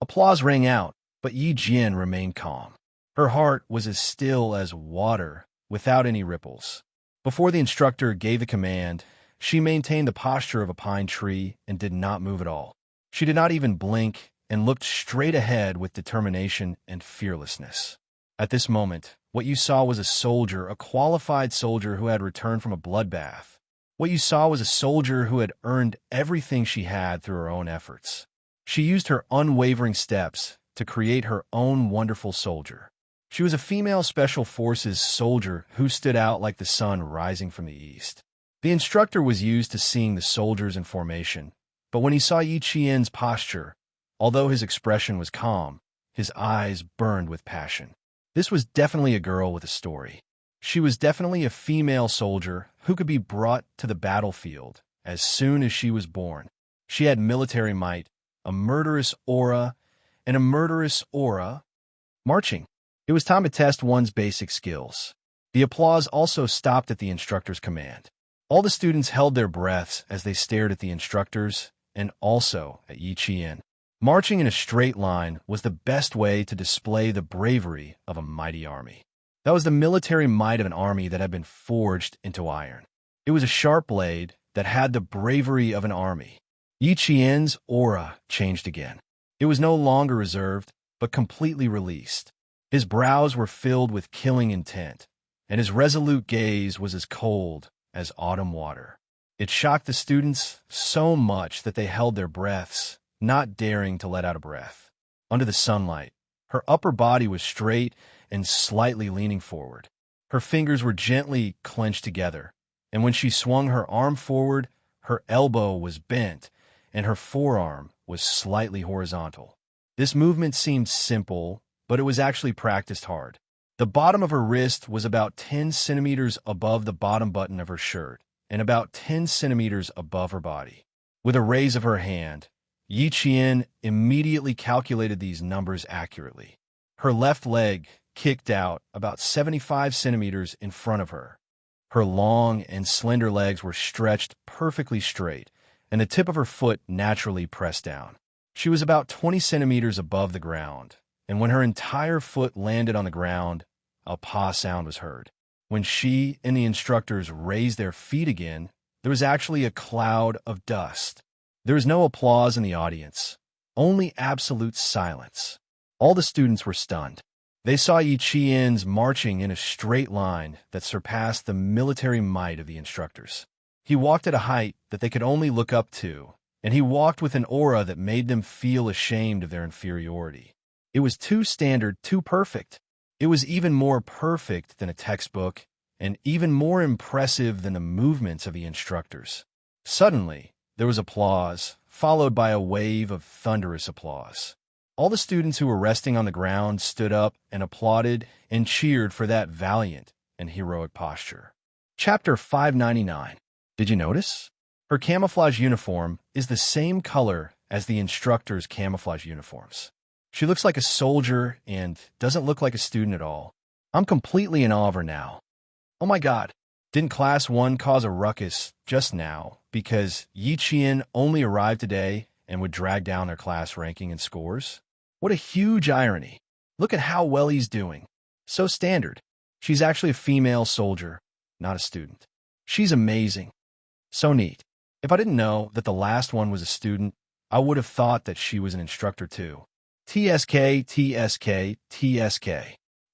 Applause rang out, but Yi Jian remained calm. Her heart was as still as water, without any ripples. Before the instructor gave the command, she maintained the posture of a pine tree and did not move at all. She did not even blink and looked straight ahead with determination and fearlessness. At this moment, what you saw was a soldier, a qualified soldier who had returned from a bloodbath. What you saw was a soldier who had earned everything she had through her own efforts. She used her unwavering steps to create her own wonderful soldier. She was a female special forces soldier who stood out like the sun rising from the east. The instructor was used to seeing the soldiers in formation, but when he saw Yi Qian's posture, although his expression was calm, his eyes burned with passion. This was definitely a girl with a story. She was definitely a female soldier who could be brought to the battlefield as soon as she was born. She had military might, a murderous aura, and a murderous aura. Marching. It was time to test one's basic skills. The applause also stopped at the instructor's command. All the students held their breaths as they stared at the instructors and also at Yi Qian. Marching in a straight line was the best way to display the bravery of a mighty army. That was the military might of an army that had been forged into iron. It was a sharp blade that had the bravery of an army. Yi Qian's aura changed again. It was no longer reserved, but completely released. His brows were filled with killing intent, and his resolute gaze was as cold as autumn water. It shocked the students so much that they held their breaths, not daring to let out a breath. Under the sunlight, her upper body was straight and slightly leaning forward. Her fingers were gently clenched together, and when she swung her arm forward, her elbow was bent, and her forearm was slightly horizontal. This movement seemed simple, but it was actually practiced hard. The bottom of her wrist was about 10 centimeters above the bottom button of her shirt, and about 10 centimeters above her body. With a raise of her hand, Yi Qian immediately calculated these numbers accurately. Her left leg kicked out about 75 centimeters in front of her. Her long and slender legs were stretched perfectly straight, and the tip of her foot naturally pressed down. She was about 20 centimeters above the ground, and when her entire foot landed on the ground, a paw sound was heard. When she and the instructors raised their feet again, there was actually a cloud of dust. There was no applause in the audience, only absolute silence. All the students were stunned. They saw Yi Qian's marching in a straight line that surpassed the military might of the instructors. He walked at a height that they could only look up to, and he walked with an aura that made them feel ashamed of their inferiority. It was too standard, too perfect. It was even more perfect than a textbook, and even more impressive than the movements of the instructors. Suddenly, there was applause, followed by a wave of thunderous applause. All the students who were resting on the ground stood up and applauded and cheered for that valiant and heroic posture. Chapter 599. Did you notice? Her camouflage uniform is the same color as the instructor's camouflage uniforms. She looks like a soldier and doesn't look like a student at all. I'm completely in awe of her now. Oh my God, didn't Class 1 cause a ruckus just now because Yi Qian only arrived today and would drag down their class ranking and scores? What a huge irony. Look at how well he's doing. So standard. She's actually a female soldier, not a student. She's amazing. So neat. If I didn't know that the last one was a student, I would have thought that she was an instructor too. TSK, TSK, TSK.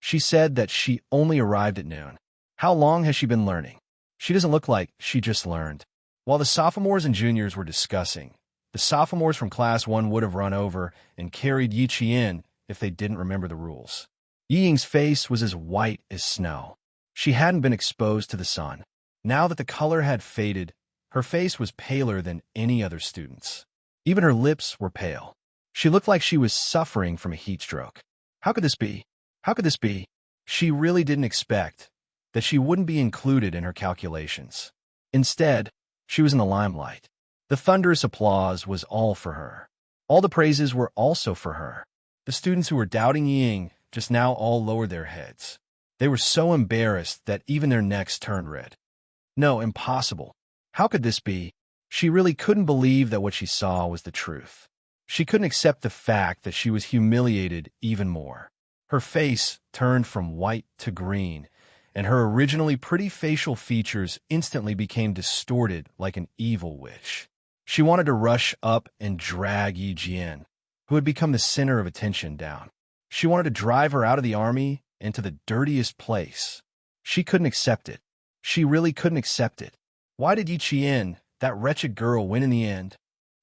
She said that she only arrived at noon. How long has she been learning? She doesn't look like she just learned. While the sophomores and juniors were discussing, the sophomores from Class 1 would have run over and carried Yi Qian if they didn't remember the rules. Yi Ying's face was as white as snow. She hadn't been exposed to the sun. Now that the color had faded, her face was paler than any other student's. Even her lips were pale. She looked like she was suffering from a heat stroke. How could this be? How could this be? She really didn't expect that she wouldn't be included in her calculations. Instead, she was in the limelight. The thunderous applause was all for her. All the praises were also for her. The students who were doubting Ying just now all lowered their heads. They were so embarrassed that even their necks turned red. No, impossible. How could this be? She really couldn't believe that what she saw was the truth. She couldn't accept the fact that she was humiliated even more. Her face turned from white to green, and her originally pretty facial features instantly became distorted like an evil witch. She wanted to rush up and drag Yi Jian, who had become the center of attention, down. She wanted to drive her out of the army into the dirtiest place. She couldn't accept it. She really couldn't accept it. Why did Yi Qian, that wretched girl, win in the end?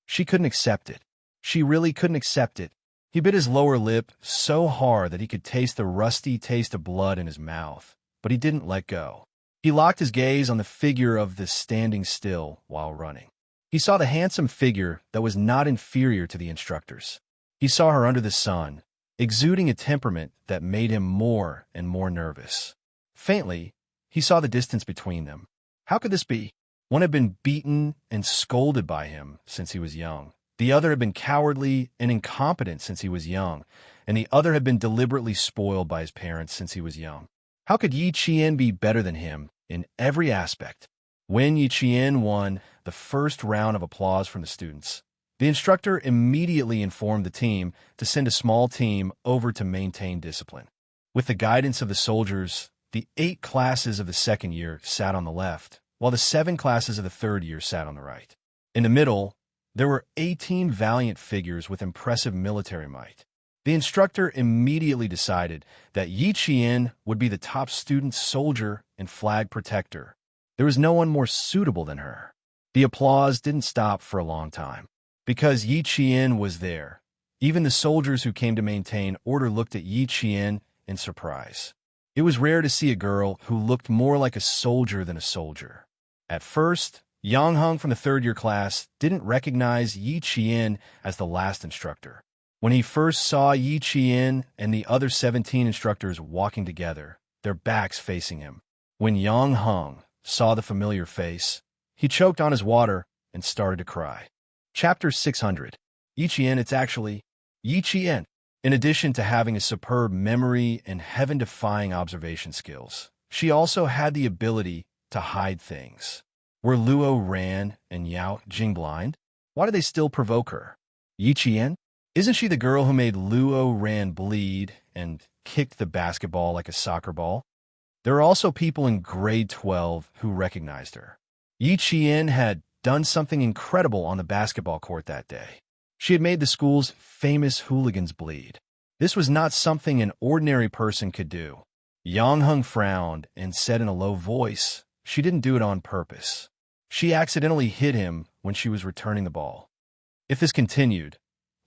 She couldn't accept it. She really couldn't accept it. He bit his lower lip so hard that he could taste the rusty taste of blood in his mouth, but he didn't let go. He locked his gaze on the figure of this standing still while running. He saw the handsome figure that was not inferior to the instructors. He saw her under the sun, exuding a temperament that made him more and more nervous. Faintly, he saw the distance between them. How could this be? One had been beaten and scolded by him since he was young. The other had been cowardly and incompetent since he was young, and the other had been deliberately spoiled by his parents since he was young. How could Yi Qian be better than him in every aspect? When Yi Qian won the first round of applause from the students, the instructor immediately informed the team to send a small team over to maintain discipline. With the guidance of the soldiers, the 8 classes of the second year sat on the left, while the 7 classes of the third year sat on the right. In the middle, there were 18 valiant figures with impressive military might. The instructor immediately decided that Yi Qian would be the top student soldier and flag protector. There was no one more suitable than her. The applause didn't stop for a long time. Because Yi Qian was there, even the soldiers who came to maintain order looked at Yi Qian in surprise. It was rare to see a girl who looked more like a soldier than a soldier. At first, Yang Heng from the third-year class didn't recognize Yi Qian as the last instructor. When he first saw Yi Qian and the other 17 instructors walking together, their backs facing him, when Yang Heng saw the familiar face, he choked on his water and started to cry. Chapter 600. Yi Qian, it's actually Yi Qian. In addition to having a superb memory and heaven-defying observation skills, she also had the ability to hide things. Were Luo Ran and Yao Jing blind? Why do they still provoke her? Yi Qian? Isn't she the girl who made Luo Ran bleed and kicked the basketball like a soccer ball? There are also people in grade 12 who recognized her. Yi Qian had done something incredible on the basketball court that day. She had made the school's famous hooligans bleed. This was not something an ordinary person could do. Yang Heng frowned and said in a low voice, she didn't do it on purpose. She accidentally hit him when she was returning the ball. If this continued,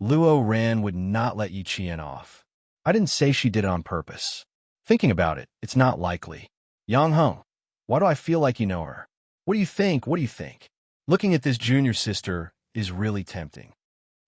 Luo Ran would not let Yi Qian off. I didn't say she did it on purpose. Thinking about it, it's not likely. Yang Heng, why do I feel like you know her? What do you think? What do you think? Looking at this junior sister is really tempting.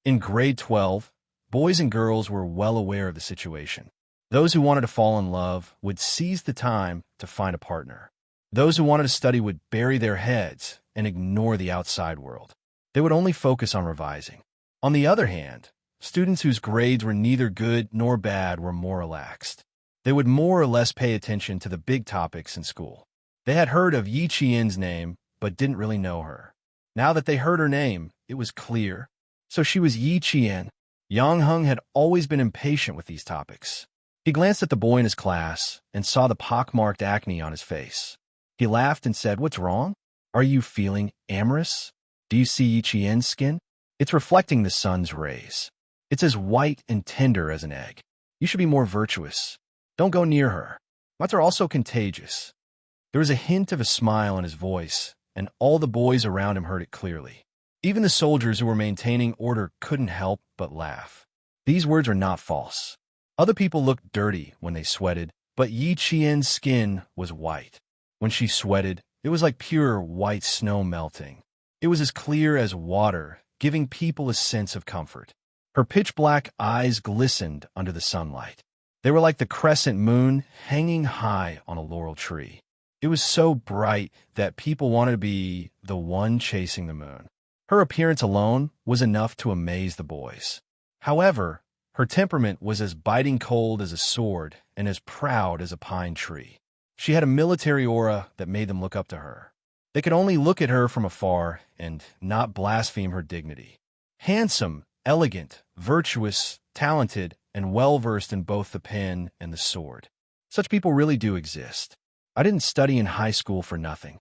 In grade 12, boys and girls were well aware of the situation. Those who wanted to fall in love would seize the time to find a partner. Those who wanted to study would bury their heads and ignore the outside world. They would only focus on revising. On the other hand, students whose grades were neither good nor bad were more relaxed. They would more or less pay attention to the big topics in school. They had heard of Yi Qian's name, but didn't really know her. Now that they heard her name, it was clear. So she was Yi Qian. Yang Heng had always been impatient with these topics. He glanced at the boy in his class and saw the pockmarked acne on his face. He laughed and said, "What's wrong? Are you feeling amorous? Do you see Yi Qian's skin? It's reflecting the sun's rays. It's as white and tender as an egg. You should be more virtuous. Don't go near her. Mats are also contagious." There was a hint of a smile in his voice, and all the boys around him heard it clearly. Even the soldiers who were maintaining order couldn't help but laugh. These words are not false. Other people looked dirty when they sweated, but Yi Qian's skin was white. When she sweated, it was like pure white snow melting. It was as clear as water, giving people a sense of comfort. Her pitch-black eyes glistened under the sunlight. They were like the crescent moon hanging high on a laurel tree. It was so bright that people wanted to be the one chasing the moon. Her appearance alone was enough to amaze the boys. However, her temperament was as biting cold as a sword and as proud as a pine tree. She had a military aura that made them look up to her. They could only look at her from afar and not blaspheme her dignity. Handsome, elegant, virtuous, talented, and well-versed in both the pen and the sword. Such people really do exist. I didn't study in high school for nothing.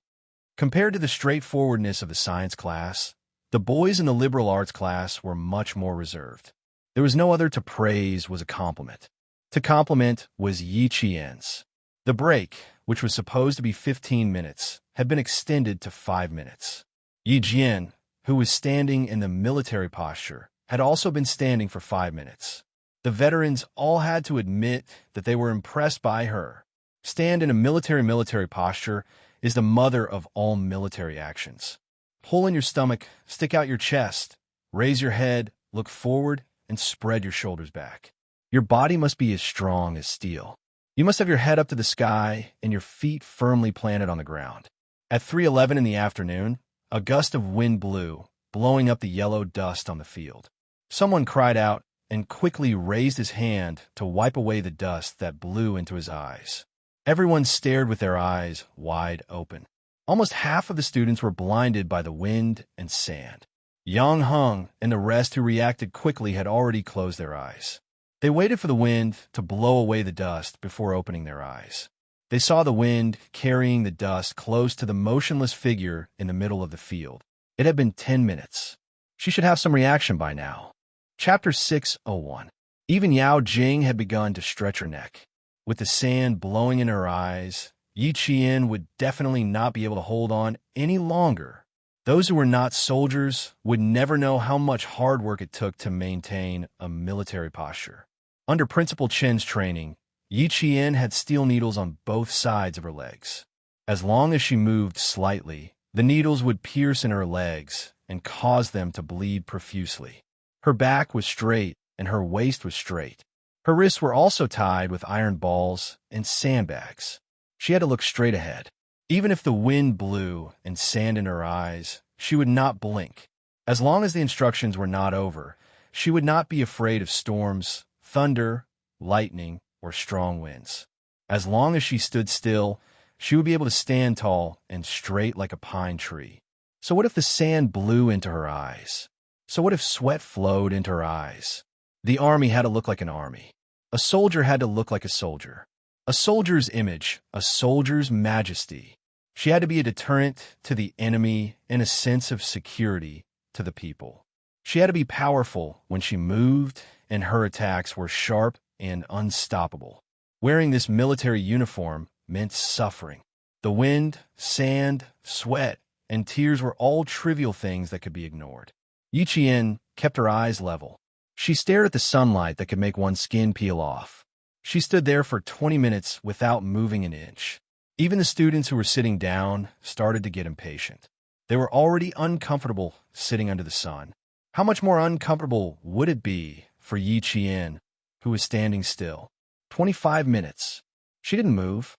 Compared to the straightforwardness of the science class, the boys in the liberal arts class were much more reserved. There was no other to praise was a compliment. To compliment was Yi Qian's. The break, which was supposed to be 15 minutes, had been extended to 5 minutes. Yi Jian, who was standing in the military posture, had also been standing for 5 minutes. The veterans all had to admit that they were impressed by her. Stand in a military posture is the mother of all military actions. Pull in your stomach, stick out your chest, raise your head, look forward, and spread your shoulders back. Your body must be as strong as steel. You must have your head up to the sky and your feet firmly planted on the ground. At 3:11 in the afternoon, a gust of wind blew, blowing up the yellow dust on the field. Someone cried out and quickly raised his hand to wipe away the dust that blew into his eyes. Everyone stared with their eyes wide open. Almost half of the students were blinded by the wind and sand. Yang Heng and the rest who reacted quickly had already closed their eyes. They waited for the wind to blow away the dust before opening their eyes. They saw the wind carrying the dust close to the motionless figure in the middle of the field. It had been 10 minutes. She should have some reaction by now. Chapter 601. Even Yao Jing had begun to stretch her neck. With the sand blowing in her eyes, Yi Qian would definitely not be able to hold on any longer. Those who were not soldiers would never know how much hard work it took to maintain a military posture. Under Principal Chen's training, Yi Qian had steel needles on both sides of her legs. As long as she moved slightly, the needles would pierce in her legs and cause them to bleed profusely. Her back was straight and her waist was straight. Her wrists were also tied with iron balls and sandbags. She had to look straight ahead. Even if the wind blew and sand in her eyes, she would not blink. As long as the instructions were not over, she would not be afraid of storms, thunder, lightning, or strong winds. As long as she stood still, she would be able to stand tall and straight like a pine tree. So what if the sand blew into her eyes? So what if sweat flowed into her eyes? The army had to look like an army. A soldier had to look like a soldier. A soldier's image, a soldier's majesty. She had to be a deterrent to the enemy and a sense of security to the people. She had to be powerful when she moved, and her attacks were sharp and unstoppable. Wearing this military uniform meant suffering. The wind, sand, sweat, and tears were all trivial things that could be ignored. Yi Qian kept her eyes level. She stared at the sunlight that could make one's skin peel off. She stood there for 20 minutes without moving an inch. Even the students who were sitting down started to get impatient. They were already uncomfortable sitting under the sun. How much more uncomfortable would it be for Yi Qian, who was standing still? 25 minutes. She didn't move.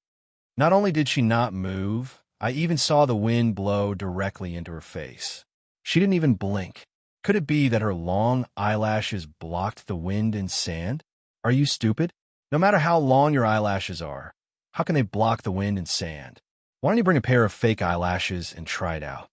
Not only did she not move, I even saw the wind blow directly into her face. She didn't even blink. Could it be that her long eyelashes blocked the wind and sand? Are you stupid? No matter how long your eyelashes are, how can they block the wind and sand? Why don't you bring a pair of fake eyelashes and try it out?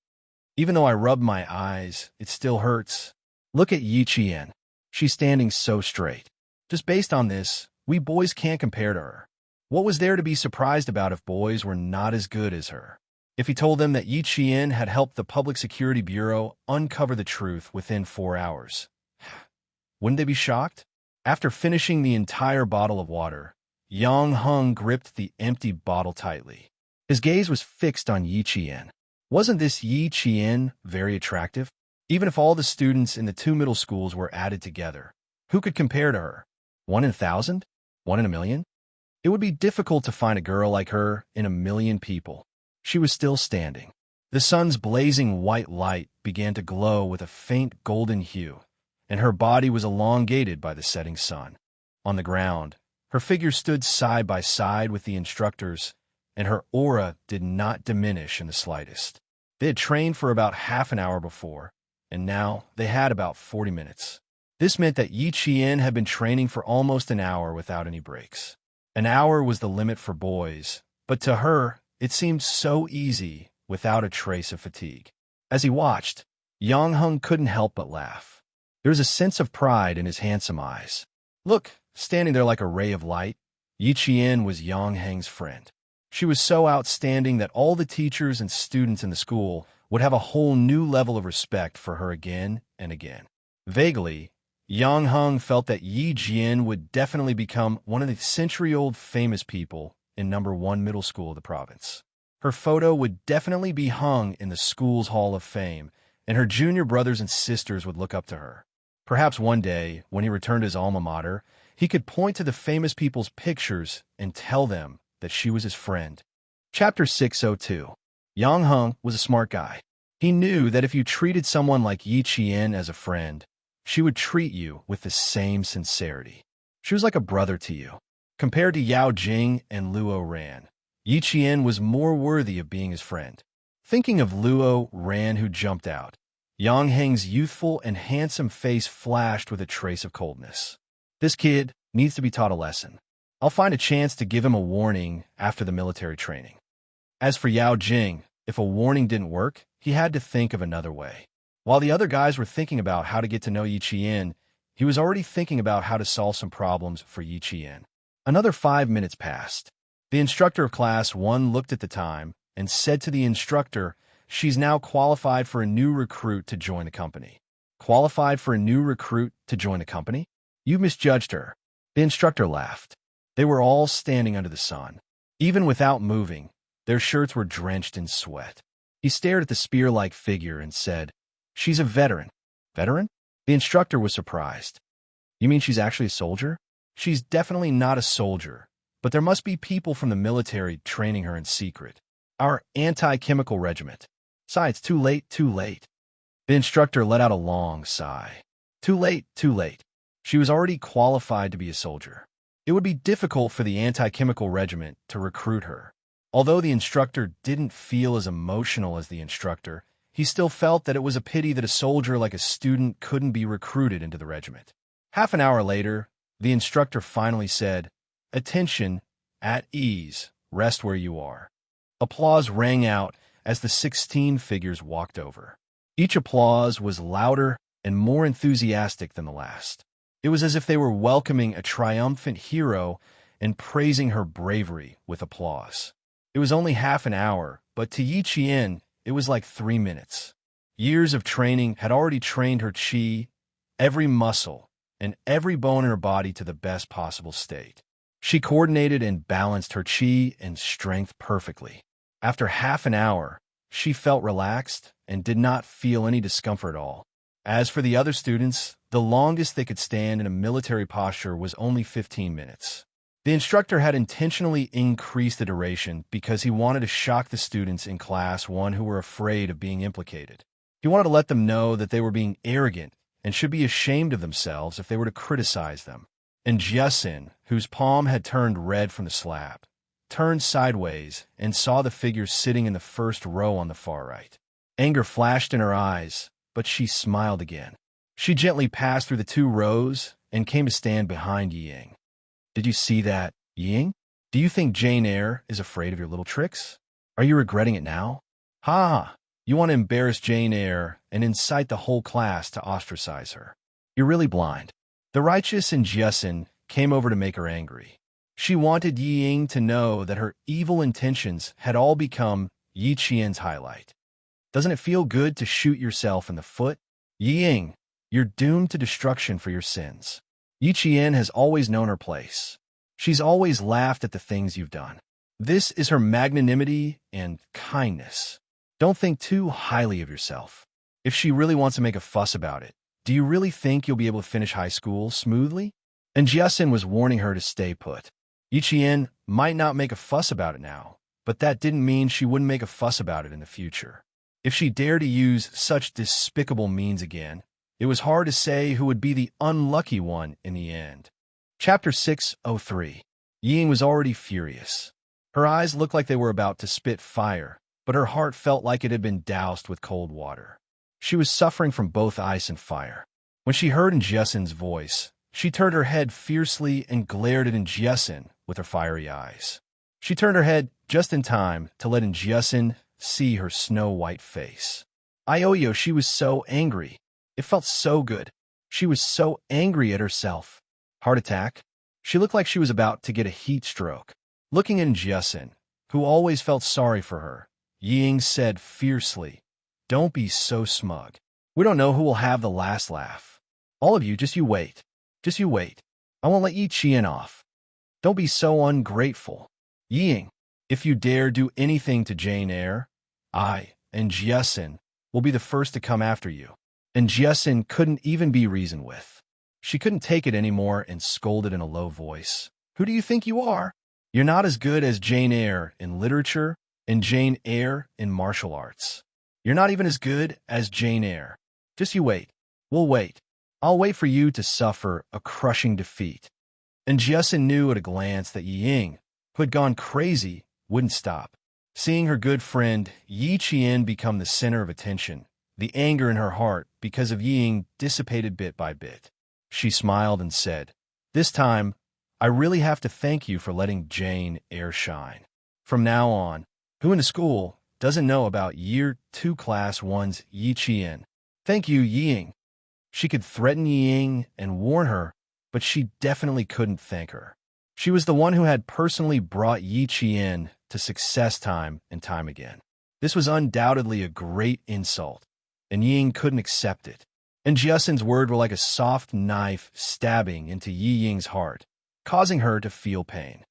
Even though I rub my eyes, it still hurts. Look at Yi Qian. She's standing so straight. Just based on this, we boys can't compare to her. What was there to be surprised about if boys were not as good as her? If he told them that Yi Qian had helped the Public Security Bureau uncover the truth within 4 hours, wouldn't they be shocked? After finishing the entire bottle of water, Yang Heng gripped the empty bottle tightly. His gaze was fixed on Yi Qian. Wasn't this Yi Qian very attractive? Even if all the students in the 2 middle schools were added together, who could compare to her? 1 in 1,000? 1 in a million? It would be difficult to find a girl like her in a million people. She was still standing. The sun's blazing white light began to glow with a faint golden hue, and her body was elongated by the setting sun. On the ground, her figure stood side by side with the instructor's, and her aura did not diminish in the slightest. They had trained for about half an hour before, and now they had about 40 minutes. This meant that Yi Qian had been training for almost an hour without any breaks. An hour was the limit for boys, but to her, it seemed so easy without a trace of fatigue. As he watched, Yang Heng couldn't help but laugh. There was a sense of pride in his handsome eyes. Look, standing there like a ray of light, Yi Qian was Yang Heng's friend. She was so outstanding that all the teachers and students in the school would have a whole new level of respect for her again and again. Vaguely, Yang Heng felt that Yi Jian would definitely become one of the century-old famous people in #1 middle school of the province. Her photo would definitely be hung in the school's Hall of Fame, and her junior brothers and sisters would look up to her. Perhaps one day, when he returned to his alma mater, he could point to the famous people's pictures and tell them that she was his friend. Chapter 602. Yang Heng was a smart guy. He knew that if you treated someone like Yi Qian as a friend, she would treat you with the same sincerity. She was like a brother to you. Compared to Yao Jing and Luo Ran, Yi Qian was more worthy of being his friend. Thinking of Luo Ran who jumped out, Yang Heng's youthful and handsome face flashed with a trace of coldness. This kid needs to be taught a lesson. I'll find a chance to give him a warning after the military training. As for Yao Jing, if a warning didn't work, he had to think of another way. While the other guys were thinking about how to get to know Yi Qian, he was already thinking about how to solve some problems for Yi Qian. Another 5 minutes passed. The instructor of Class 1 looked at the time and said to the instructor, "She's now qualified for a new recruit to join the company." Qualified for a new recruit to join the company? You misjudged her. The instructor laughed. They were all standing under the sun. Even without moving, their shirts were drenched in sweat. He stared at the spear-like figure and said, "She's a veteran." Veteran? The instructor was surprised. You mean she's actually a soldier? She's definitely not a soldier, but there must be people from the military training her in secret. Our anti-chemical regiment. Besides, too late, too late. The instructor let out a long sigh. Too late, too late. She was already qualified to be a soldier. It would be difficult for the anti-chemical regiment to recruit her. Although the instructor didn't feel as emotional as the instructor, he still felt that it was a pity that a soldier like a student couldn't be recruited into the regiment. Half an hour later, the instructor finally said, "Attention, at ease, rest where you are." Applause rang out as the 16 figures walked over. Each applause was louder and more enthusiastic than the last. It was as if they were welcoming a triumphant hero and praising her bravery with applause. It was only half an hour, but to Yi Qian, it was like 3 minutes. Years of training had already trained her qi, every muscle, and every bone in her body to the best possible state. She coordinated and balanced her qi and strength perfectly. After half an hour, she felt relaxed and did not feel any discomfort at all. As for the other students, the longest they could stand in a military posture was only 15 minutes. The instructor had intentionally increased the duration because he wanted to shock the students in Class 1 who were afraid of being implicated. He wanted to let them know that they were being arrogant and should be ashamed of themselves if they were to criticize them. And Jiasin, whose palm had turned red from the slap, turned sideways and saw the figure sitting in the first row on the far right. Anger flashed in her eyes, but she smiled again. She gently passed through the 2 rows and came to stand behind Ying. "Did you see that, Ying? Do you think Jane Eyre is afraid of your little tricks? Are you regretting it now? Ha! You want to embarrass Jane Eyre and incite the whole class to ostracize her. You're really blind." The righteous in Jiasin came over to make her angry. She wanted Ying to know that her evil intentions had all become Yi Qian's highlight. Doesn't it feel good to shoot yourself in the foot? Ying, you're doomed to destruction for your sins. Yi Qian has always known her place. She's always laughed at the things you've done. This is her magnanimity and kindness. Don't think too highly of yourself. If she really wants to make a fuss about it, do you really think you'll be able to finish high school smoothly? And Jiasin was warning her to stay put. Yi Qian might not make a fuss about it now, but that didn't mean she wouldn't make a fuss about it in the future. If she dared to use such despicable means again, It was hard to say who would be the unlucky one in the end. Chapter 603. Ying was already furious. Her eyes looked like they were about to spit fire, but her heart felt like it had been doused with cold water. She was suffering from both ice and fire. When she heard Jiesen's voice, she turned her head fiercely and glared at Jiesen with her fiery eyes. She turned her head just in time to let Jiesen see her snow-white face. Ioyo, she was so angry. It felt so good. She was so angry at herself. Heart attack? She looked like she was about to get a heat stroke. Looking at Jiesen, who always felt sorry for her, Ying said fiercely, "Don't be so smug. We don't know who will have the last laugh. All of you, just you wait. Just you wait. I won't let Yi Qian off. Don't be so ungrateful. Ying, if you dare do anything to Jane Eyre, I and Jiesen will be the first to come after you." And Jiesen couldn't even be reasoned with. She couldn't take it anymore and scolded in a low voice. "Who do you think you are? You're not as good as Jane Eyre in literature and Jane Eyre in martial arts. You're not even as good as Jane Eyre. Just you wait. We'll wait. I'll wait for you to suffer a crushing defeat." And Jiesen knew at a glance that Ying, who had gone crazy, wouldn't stop. Seeing her good friend Yi Qian become the center of attention, the anger in her heart because of Ying dissipated bit by bit. She smiled and said, "This time, I really have to thank you for letting Jane Eyre shine. From now on, who in the school doesn't know about Year 2 Class 1's Yi Qian? Thank you, Ying." She could threaten Ying and warn her, but she definitely couldn't thank her. She was the one who had personally brought Yi Qian to success time and time again. This was undoubtedly a great insult, and Ying couldn't accept it. And Jiesen's words were like a soft knife stabbing into Yi Ying's heart, causing her to feel pain.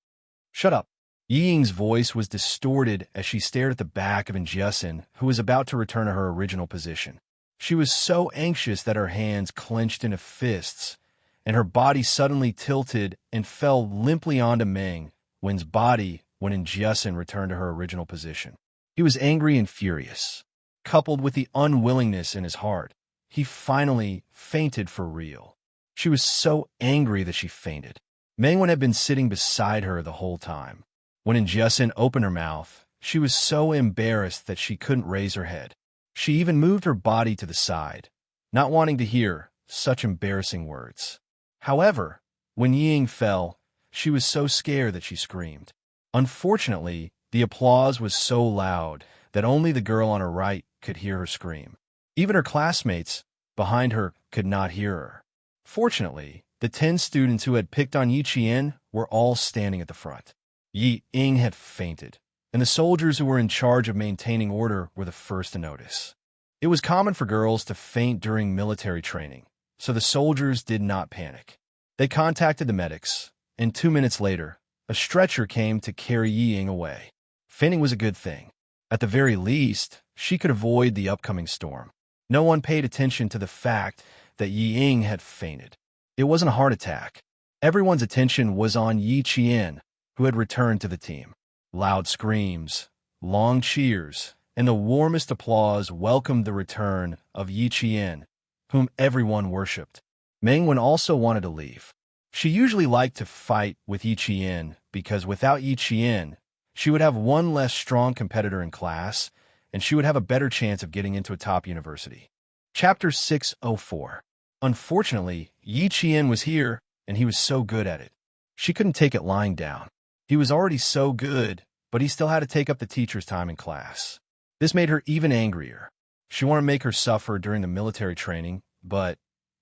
"Shut up." Yi Ying's voice was distorted as she stared at the back of Jiesen, who was about to return to her original position. She was so anxious that her hands clenched into fists, and her body suddenly tilted and fell limply onto Meng, Wen's body when Jiesen returned to her original position. He was angry and furious, coupled with the unwillingness in his heart. He finally fainted for real. She was so angry that she fainted. Meng Wen had been sitting beside her the whole time. When Jiesen opened her mouth, she was so embarrassed that she couldn't raise her head. She even moved her body to the side, not wanting to hear such embarrassing words. However, when Ying fell, she was so scared that she screamed. Unfortunately, the applause was so loud that only the girl on her right could hear her scream. Even her classmates behind her could not hear her. Fortunately, the 10 students who had picked on Yi Qian were all standing at the front. Yi Ying had fainted, and the soldiers who were in charge of maintaining order were the first to notice. It was common for girls to faint during military training, so the soldiers did not panic. They contacted the medics, and 2 minutes later, a stretcher came to carry Yi Ying away. Fainting was a good thing. At the very least, she could avoid the upcoming storm. No one paid attention to the fact that Yi Ying had fainted. It wasn't a heart attack. Everyone's attention was on Yi Qian, who had returned to the team. Loud screams, long cheers, and the warmest applause welcomed the return of Yi Qian, whom everyone worshipped. Meng Wen also wanted to leave. She usually liked to fight with Yi Qian because without Yi Qian, she would have one less strong competitor in class, and she would have a better chance of getting into a top university. Chapter 604. Unfortunately, Yi Qian was here, and he was so good at it. She couldn't take it lying down. He was already so good, but he still had to take up the teacher's time in class. This made her even angrier. She wanted to make her suffer during the military training, but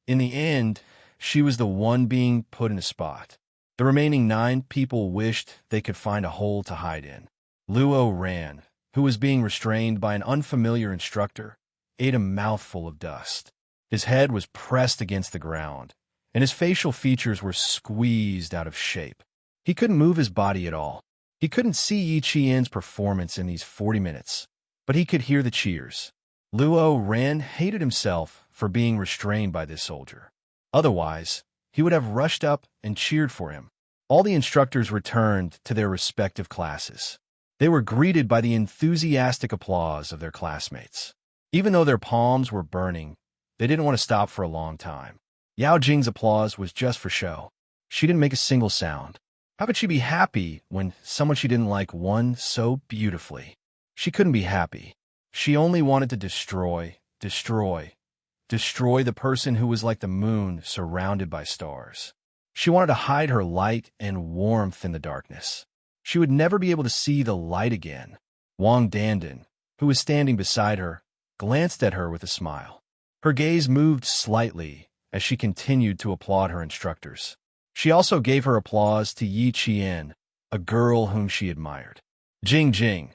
in the end, she was the one being put in a spot. The remaining 9 people wished they could find a hole to hide in. Luo ran, who was being restrained by an unfamiliar instructor, ate a mouthful of dust. His head was pressed against the ground, and his facial features were squeezed out of shape. He couldn't move his body at all. He couldn't see Yi Qian's performance in these 40 minutes, but he could hear the cheers. Luo Ran hated himself for being restrained by this soldier. Otherwise, he would have rushed up and cheered for him. All the instructors returned to their respective classes. They were greeted by the enthusiastic applause of their classmates. Even though their palms were burning, They didn't want to stop for a long time. Yao Jing's applause was just for show. She didn't make a single sound. How could she be happy when someone she didn't like won so beautifully? She couldn't be happy. She only wanted to destroy the person who was like the moon surrounded by stars. She wanted to hide her light and warmth in the darkness. She would never be able to see the light again. Wang Dandan, who was standing beside her, glanced at her with a smile. Her gaze moved slightly as she continued to applaud her instructors. She also gave her applause to Yi Qian, a girl whom she admired. Jing,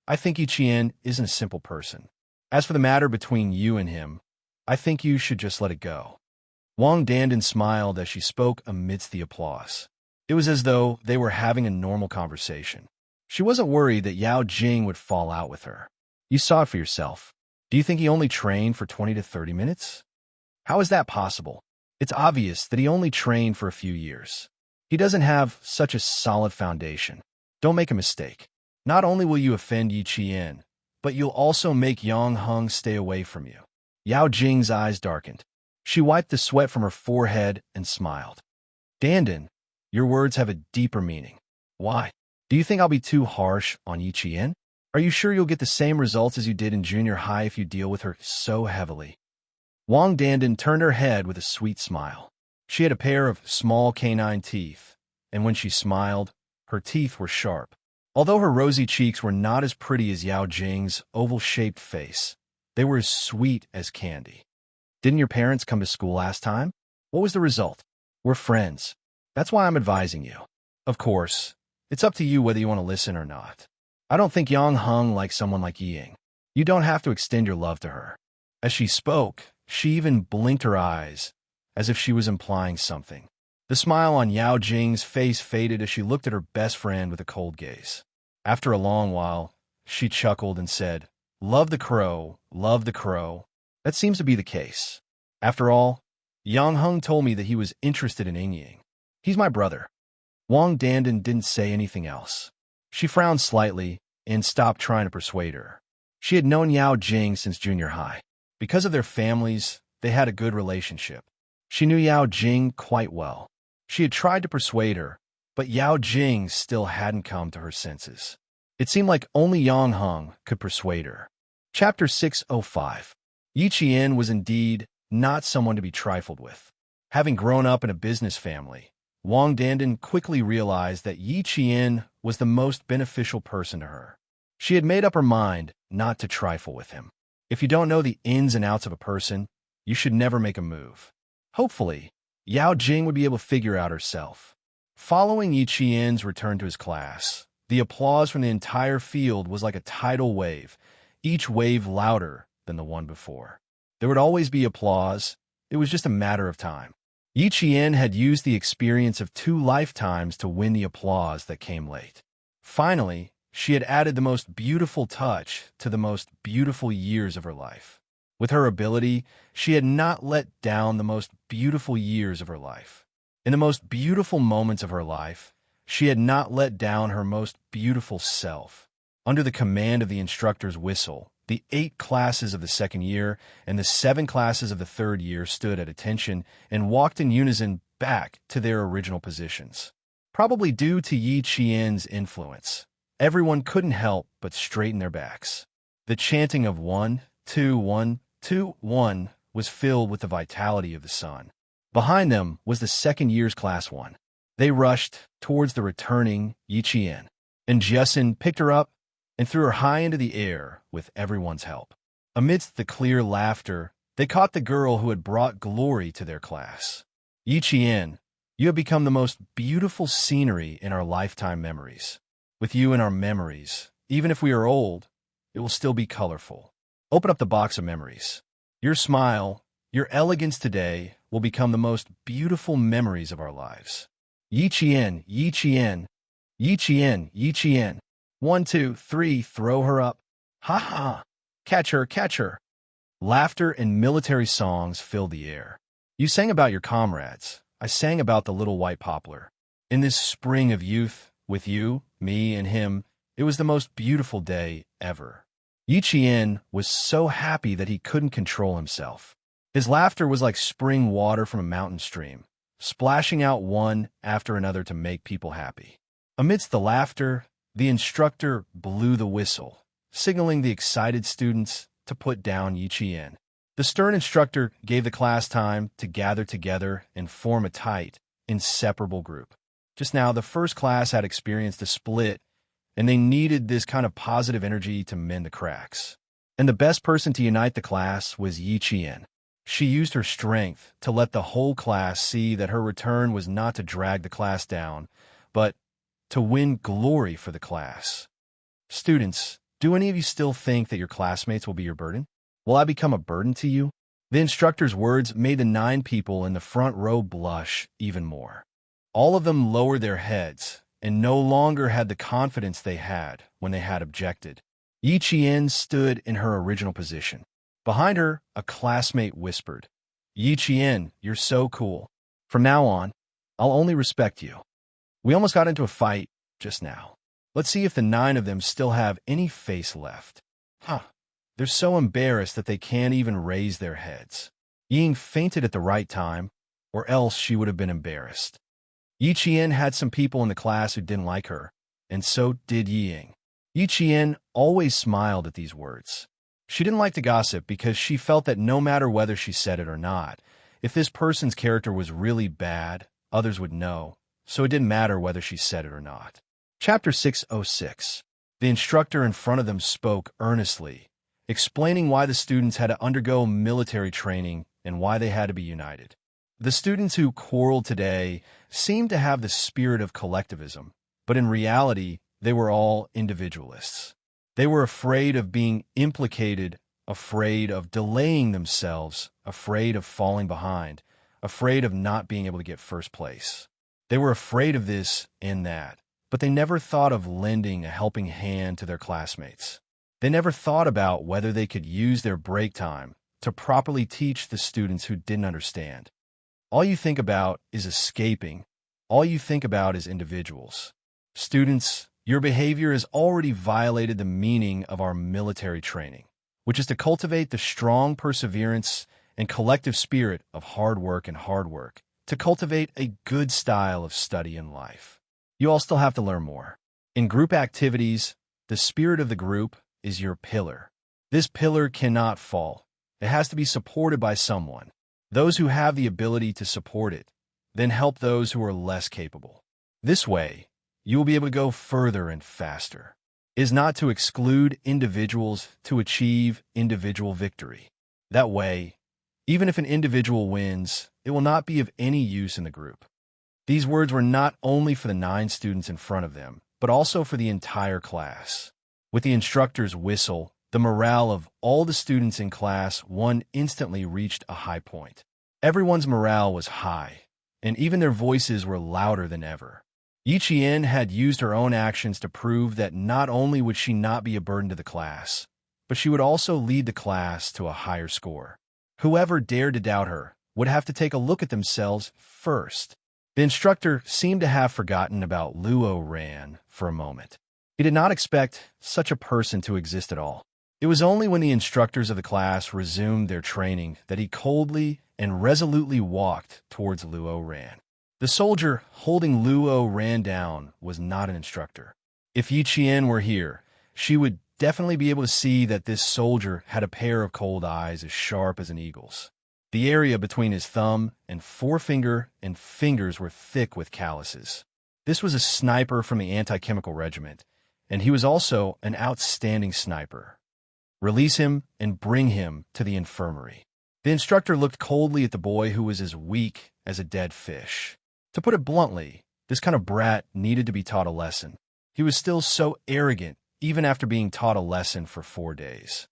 I think Yi Qian isn't a simple person. As for the matter between you and him, I think you should just let it go. Wang Dandan smiled as she spoke amidst the applause. It was as though they were having a normal conversation. She wasn't worried that Yao Jing would fall out with her. You saw it for yourself. Do you think he only trained for 20 to 30 minutes? How is that possible? It's obvious that he only trained for a few years. He doesn't have such a solid foundation. Don't make a mistake. Not only will you offend Yi Qian, but you'll also make Yang Heng stay away from you. Yao Jing's eyes darkened. She wiped the sweat from her forehead and smiled. Dandan, your words have a deeper meaning. Why? Do you think I'll be too harsh on Yi Qian? Are you sure you'll get the same results as you did in junior high if you deal with her so heavily? Wang Dandan turned her head with a sweet smile. She had a pair of small canine teeth, and when she smiled, her teeth were sharp. Although her rosy cheeks were not as pretty as Yao Jing's oval-shaped face, they were as sweet as candy. Didn't your parents come to school last time? What was the result? We're friends. That's why I'm advising you. Of course, it's up to you whether you want to listen or not. I don't think Yang Heng likes someone like Ying. You don't have to extend your love to her. As she spoke, she even blinked her eyes, as if she was implying something. The smile on Yao Jing's face faded as she looked at her best friend with a cold gaze. After a long while, she chuckled and said, love the crow, love the crow. That seems to be the case. After all, Yang Heng told me that he was interested in Ying. He's my brother. Wang Dandan didn't say anything else. She frowned slightly and stopped trying to persuade her. She had known Yao Jing since junior high. Because of their families, they had a good relationship. She knew Yao Jing quite well. She had tried to persuade her, but Yao Jing still hadn't come to her senses. It seemed like only Yang Heng could persuade her. Chapter 605. Yi Qian was indeed not someone to be trifled with. Having grown up in a business family, Wang Dandan quickly realized that Yi Qian was the most beneficial person to her. She had made up her mind not to trifle with him. If you don't know the ins and outs of a person, you should never make a move. Hopefully, Yao Jing would be able to figure out herself. Following Yi Qian's return to his class, the applause from the entire field was like a tidal wave, each wave louder than the one before. There would always be applause. It was just a matter of time. Yi Qian had used the experience of 2 lifetimes to win the applause that came late. Finally, she had added the most beautiful touch to the most beautiful years of her life. With her ability, she had not let down the most beautiful years of her life. In the most beautiful moments of her life, she had not let down her most beautiful self. Under the command of the instructor's whistle, the 8 classes of the second year and the 7 classes of the third year stood at attention and walked in unison back to their original positions. Probably due to Yi Qian's influence, everyone couldn't help but straighten their backs. The chanting of 1, 2, 1, 2, 1 was filled with the vitality of the sun. Behind them was the second year's class 1. They rushed towards the returning Yi Qian, and Justin picked her up and threw her high into the air with everyone's help. Amidst the clear laughter, they caught the girl who had brought glory to their class. Yi Qian, you have become the most beautiful scenery in our lifetime memories. With you in our memories, even if we are old, it will still be colorful. Open up the box of memories. Your smile, your elegance today will become the most beautiful memories of our lives. Yi Qian, Yi Qian, Yi Qian, Yi Qian. 1, 2, 3, throw her up. Ha ha! Catch her, catch her! Laughter and military songs filled the air. You sang about your comrades. I sang about the little white poplar. In this spring of youth, with you, me, and him, it was the most beautiful day ever. Yi Qian was so happy that he couldn't control himself. His laughter was like spring water from a mountain stream, splashing out one after another to make people happy. Amidst the laughter, the instructor blew the whistle, signaling the excited students to put down Yiqian. The stern instructor gave the class time to gather together and form a tight, inseparable group. Just now, the first class had experienced a split, and they needed this kind of positive energy to mend the cracks. And the best person to unite the class was Yiqian. She used her strength to let the whole class see that her return was not to drag the class down, but to win glory for the class. Students, do any of you still think that your classmates will be your burden? Will I become a burden to you? The instructor's words made the 9 people in the front row blush even more. All of them lowered their heads and no longer had the confidence they had when they had objected. Yiqian stood in her original position. Behind her, a classmate whispered, "Yiqian, you're so cool. From now on, I'll only respect you." We almost got into a fight just now. Let's see if the 9 of them still have any face left. They're so embarrassed that they can't even raise their heads. Ying fainted at the right time, or else she would have been embarrassed. Yiqian had some people in the class who didn't like her, and so did Ying. Yiqian always smiled at these words. She didn't like to gossip because she felt that no matter whether she said it or not, if this person's character was really bad, others would know, so it didn't matter whether she said it or not. Chapter 606. The instructor in front of them spoke earnestly, explaining why the students had to undergo military training and why they had to be united. The students who quarreled today seemed to have the spirit of collectivism, but in reality, they were all individualists. They were afraid of being implicated, afraid of delaying themselves, afraid of falling behind, afraid of not being able to get first place. They were afraid of this and that, but they never thought of lending a helping hand to their classmates. They never thought about whether they could use their break time to properly teach the students who didn't understand. All you think about is escaping. All you think about is individuals. Students, your behavior has already violated the meaning of our military training, which is to cultivate the strong perseverance and collective spirit of hard work, to cultivate a good style of study in life. You all still have to learn more. In group activities, the spirit of the group is your pillar. This pillar cannot fall. It has to be supported by someone. Those who have the ability to support it, then help those who are less capable. This way, you will be able to go further and faster. It is not to exclude individuals to achieve individual victory. That way, even if an individual wins, it will not be of any use in the group. These words were not only for the 9 students in front of them, but also for the entire class. With the instructor's whistle, the morale of all the students in class 1 instantly reached a high point. Everyone's morale was high, and even their voices were louder than ever. Yiqian had used her own actions to prove that not only would she not be a burden to the class, but she would also lead the class to a higher score. Whoever dared to doubt her would have to take a look at themselves first. The instructor seemed to have forgotten about Luo Ran for a moment. He did not expect such a person to exist at all. It was only when the instructors of the class resumed their training that he coldly and resolutely walked towards Luo Ran. The soldier holding Luo Ran down was not an instructor. If Yiqian were here, she would definitely be able to see that this soldier had a pair of cold eyes as sharp as an eagle's. The area between his thumb and forefinger and fingers were thick with calluses. This was a sniper from the anti-chemical regiment, and he was also an outstanding sniper. Release him and bring him to the infirmary. The instructor looked coldly at the boy who was as weak as a dead fish. To put it bluntly, this kind of brat needed to be taught a lesson. He was still so arrogant, even after being taught a lesson for 4 days.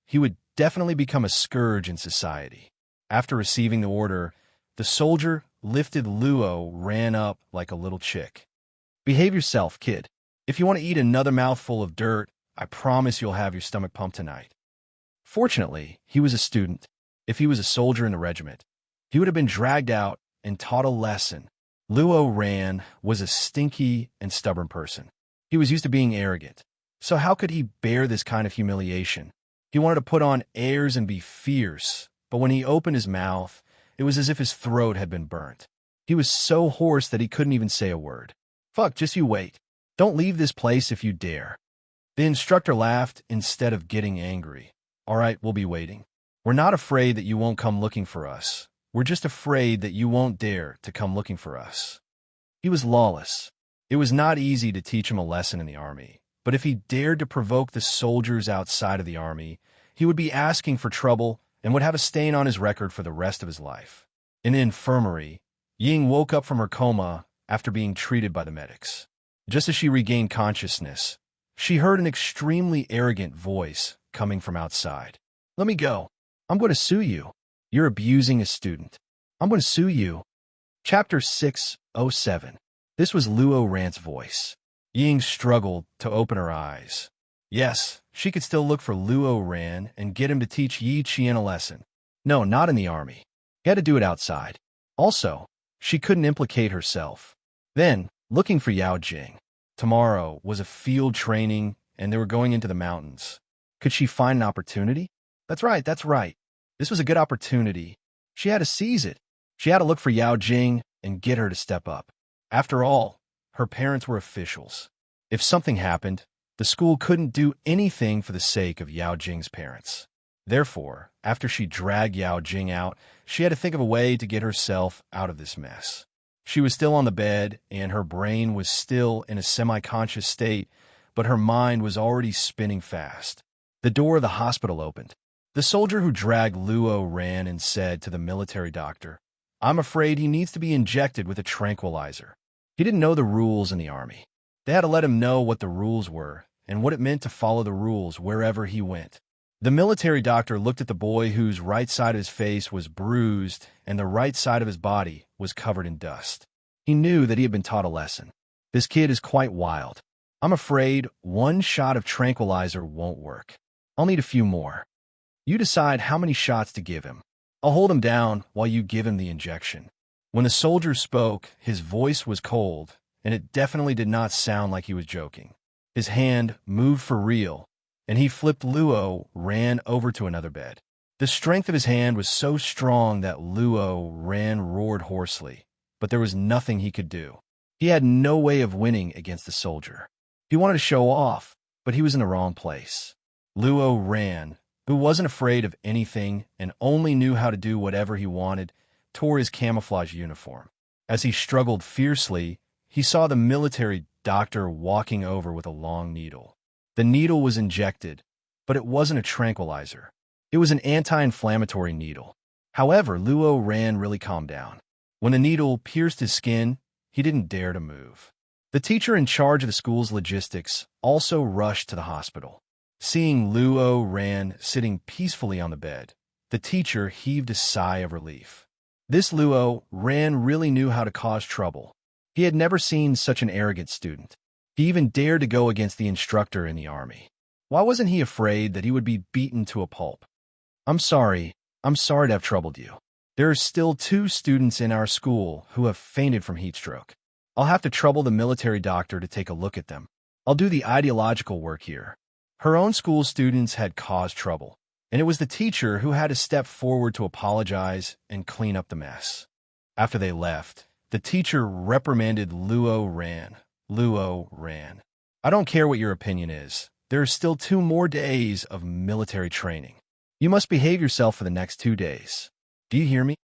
He would definitely become a scourge in society. After receiving the order, the soldier lifted Luo Ran up like a little chick. Behave yourself, kid. If you want to eat another mouthful of dirt, I promise you'll have your stomach pumped tonight. Fortunately, he was a student. If he was a soldier in the regiment, he would have been dragged out and taught a lesson. Luo Ran was a stinky and stubborn person. He was used to being arrogant. So how could he bear this kind of humiliation? He wanted to put on airs and be fierce, but when he opened his mouth, it was as if his throat had been burnt. He was so hoarse that he couldn't even say a word. "Fuck, just you wait. Don't leave this place if you dare." The instructor laughed instead of getting angry. "All right, we'll be waiting. We're not afraid that you won't come looking for us. We're just afraid that you won't dare to come looking for us." He was lawless. It was not easy to teach him a lesson in the army, but if he dared to provoke the soldiers outside of the army, he would be asking for trouble and would have a stain on his record for the rest of his life. In the infirmary, Ying woke up from her coma after being treated by the medics. Just as she regained consciousness, she heard an extremely arrogant voice coming from outside. "Let me go. I'm going to sue you. You're abusing a student. I'm going to sue you." Chapter 607. This was Luo Ran's voice. Ying struggled to open her eyes. Yes, she could still look for Luo Ran and get him to teach Yi Qian a lesson. No, not in the army. He had to do it outside. Also, she couldn't implicate herself. Then, looking for Yao Jing. Tomorrow was a field training, and they were going into the mountains. Could she find an opportunity? That's right. This was a good opportunity. She had to seize it. She had to look for Yao Jing and get her to step up. After all, her parents were officials. If something happened, the school couldn't do anything for the sake of Yao Jing's parents. Therefore, after she dragged Yao Jing out, she had to think of a way to get herself out of this mess. She was still on the bed, and her brain was still in a semi-conscious state, but her mind was already spinning fast. The door of the hospital opened. The soldier who dragged Luo ran and said to the military doctor, "I'm afraid he needs to be injected with a tranquilizer." He didn't know the rules in the army. They had to let him know what the rules were and what it meant to follow the rules wherever he went. The military doctor looked at the boy whose right side of his face was bruised and the right side of his body was covered in dust. He knew that he had been taught a lesson. This kid is quite wild. I'm afraid one shot of tranquilizer won't work. I'll need a few more. You decide how many shots to give him. I'll hold him down while you give him the injection. When the soldier spoke, his voice was cold, and it definitely did not sound like he was joking. His hand moved for real, and he flipped Luo Ran over to another bed. The strength of his hand was so strong that Luo Ran roared hoarsely, but there was nothing he could do. He had no way of winning against the soldier. He wanted to show off, but he was in the wrong place. Luo Ran, who wasn't afraid of anything and only knew how to do whatever he wanted, tore his camouflage uniform. As he struggled fiercely, he saw the military doctor walking over with a long needle. The needle was injected, but it wasn't a tranquilizer. It was an anti-inflammatory needle. However, Luo Ran really calmed down. When the needle pierced his skin, he didn't dare to move. The teacher in charge of the school's logistics also rushed to the hospital. Seeing Luo Ran sitting peacefully on the bed, the teacher heaved a sigh of relief. This Luo Ran really knew how to cause trouble. He had never seen such an arrogant student. He even dared to go against the instructor in the army. Why wasn't he afraid that he would be beaten to a pulp? I'm sorry to have troubled you. There are still 2 students in our school who have fainted from heat stroke. I'll have to trouble the military doctor to take a look at them. I'll do the ideological work here." Her own school students had caused trouble, and it was the teacher who had to step forward to apologize and clean up the mess. After they left, the teacher reprimanded Luo Ran. "Luo Ran, I don't care what your opinion is. There are still 2 more days of military training. You must behave yourself for the next 2 days. Do you hear me?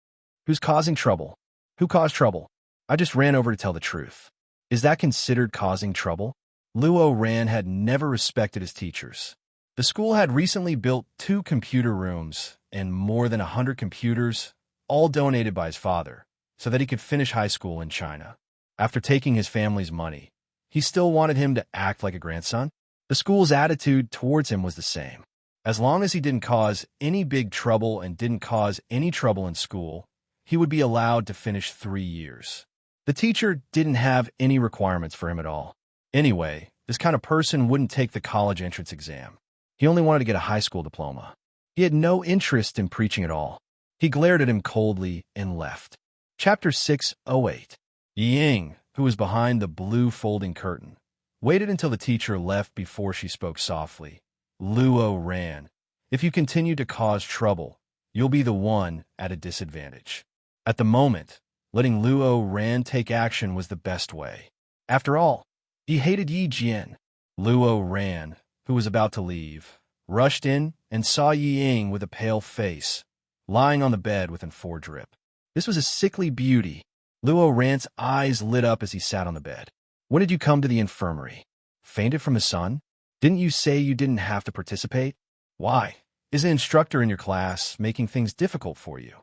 Who's causing trouble? Who caused trouble? I just ran over to tell the truth. Is that considered causing trouble?" Luo Ran had never respected his teachers. The school had recently built 2 computer rooms and more than 100 computers, all donated by his father, so that he could finish high school in China. After taking his family's money, he still wanted him to act like a grandson. The school's attitude towards him was the same. As long as he didn't cause any big trouble and didn't cause any trouble in school, he would be allowed to finish 3 years. The teacher didn't have any requirements for him at all. Anyway, this kind of person wouldn't take the college entrance exam. He only wanted to get a high school diploma. He had no interest in preaching at all. He glared at him coldly and left. Chapter 608. Ying, who was behind the blue folding curtain, waited until the teacher left before she spoke softly. "Luo Ran, if you continue to cause trouble, you'll be the one at a disadvantage. At the moment, letting Luo Ran take action was the best way. After all, he hated Yi Jian. Luo Ran, who was about to leave, rushed in and saw Yi Ying with a pale face, lying on the bed with an foredrip. This was a sickly beauty. Luo Ran's eyes lit up as he sat on the bed. When did you come to the infirmary? Fainted from the sun? Didn't you say you didn't have to participate? Why? Is the instructor in your class making things difficult for you?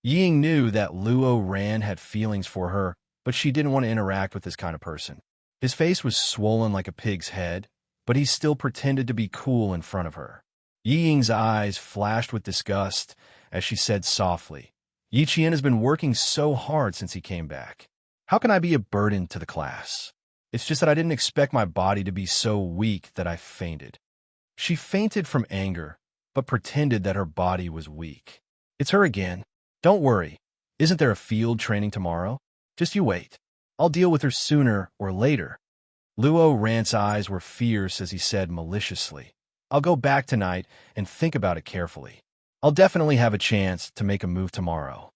Yi Ying knew that Luo Ran had feelings for her, but she didn't want to interact with this kind of person. His face was swollen like a pig's head, but he still pretended to be cool in front of her. Yi Ying's eyes flashed with disgust as she said softly, Yi Qian has been working so hard since he came back. How can I be a burden to the class? It's just that I didn't expect my body to be so weak that I fainted. She fainted from anger, but pretended that her body was weak. It's her again. Don't worry. Isn't there a field training tomorrow? Just you wait. I'll deal with her sooner or later. Luo Ran's eyes were fierce as he said maliciously, I'll go back tonight and think about it carefully. I'll definitely have a chance to make a move tomorrow.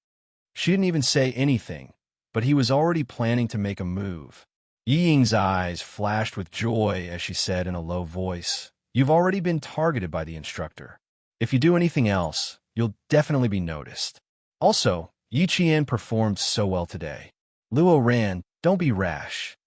She didn't even say anything, but he was already planning to make a move. Yi Ying's eyes flashed with joy as she said in a low voice, You've already been targeted by the instructor. If you do anything else, you'll definitely be noticed. Also, Yi Qian performed so well today. Luo Ran, don't be rash.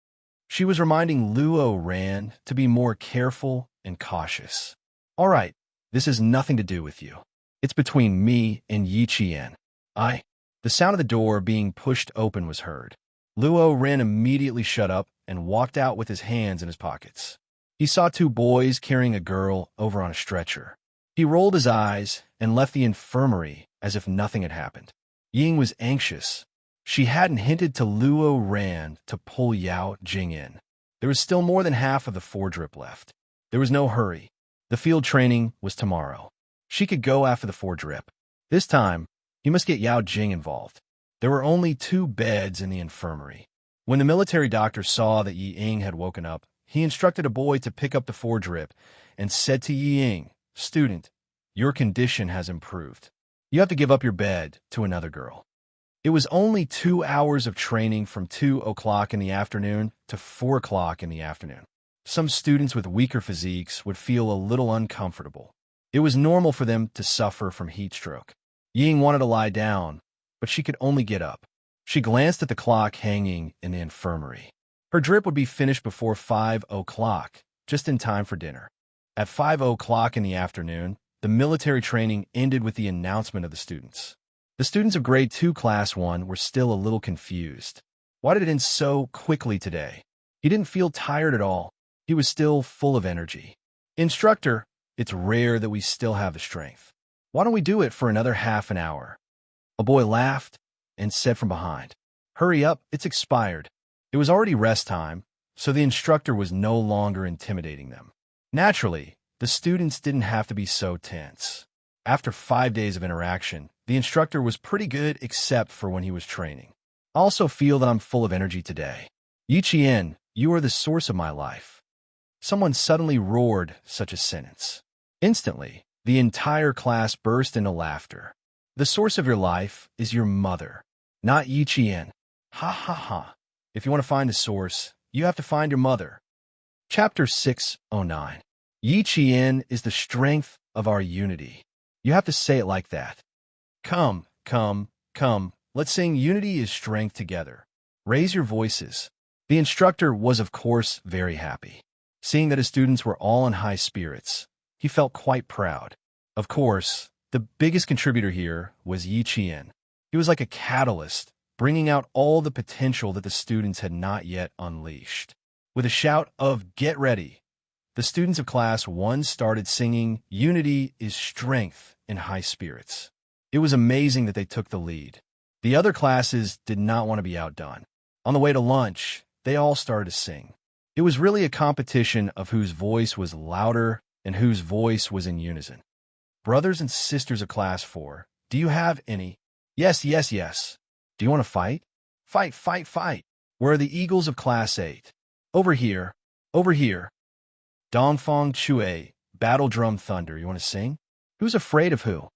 She was reminding Luo Ran to be more careful and cautious. All right, this has nothing to do with you. It's between me and Yi Qian. The sound of the door being pushed open was heard. Luo Ran immediately shut up and walked out with his hands in his pockets. He saw two boys carrying a girl over on a stretcher. He rolled his eyes and left the infirmary as if nothing had happened. Ying was anxious. She hadn't hinted to Luo Ran to pull Yao Jing in. There was still more than half of the foredrip left. There was no hurry. The field training was tomorrow. She could go after the foredrip. This time, he must get Yao Jing involved. There were only 2 beds in the infirmary. When the military doctor saw that Yi Ying had woken up, he instructed a boy to pick up the foredrip and said to Yi Ying, Student, your condition has improved. You have to give up your bed to another girl. It was only 2 hours of training from 2 o'clock in the afternoon to 4 o'clock in the afternoon. Some students with weaker physiques would feel a little uncomfortable. It was normal for them to suffer from heat stroke. Ying wanted to lie down, but she could only get up. She glanced at the clock hanging in the infirmary. Her drip would be finished before 5 o'clock, just in time for dinner. At 5 o'clock in the afternoon, the military training ended with the announcement of the students. The students of Grade 2 Class 1 were still a little confused. Why did it end so quickly today? He didn't feel tired at all. He was still full of energy. Instructor, it's rare that we still have the strength. Why don't we do it for another half an hour? A boy laughed and said from behind, Hurry up, it's expired. It was already rest time, so the instructor was no longer intimidating them. Naturally, the students didn't have to be so tense. After 5 days of interaction, the instructor was pretty good except for when he was training. I also feel that I'm full of energy today. Yi Qian, you are the source of my life. Someone suddenly roared such a sentence. Instantly, the entire class burst into laughter. The source of your life is your mother, not Yi Qian. Ha ha ha. If you want to find the source, you have to find your mother. Chapter 609. Yi Qian is the strength of our unity. You have to say it like that. Come, come, come, let's sing Unity is Strength together. Raise your voices. The instructor was, of course, very happy. Seeing that his students were all in high spirits, he felt quite proud. Of course, the biggest contributor here was Yi Qian. He was like a catalyst, bringing out all the potential that the students had not yet unleashed. With a shout of, Get ready! The students of Class 1 started singing Unity is Strength in high spirits. It was amazing that they took the lead. The other classes did not want to be outdone. On the way to lunch, they all started to sing. It was really a competition of whose voice was louder and whose voice was in unison. Brothers and sisters of Class 4, do you have any? Yes, yes, yes. Do you want to fight? Fight, fight, fight. Where are the eagles of Class 8? Over here, over here. Dongfang Chue, Battle Drum Thunder, you want to sing? Who's afraid of who?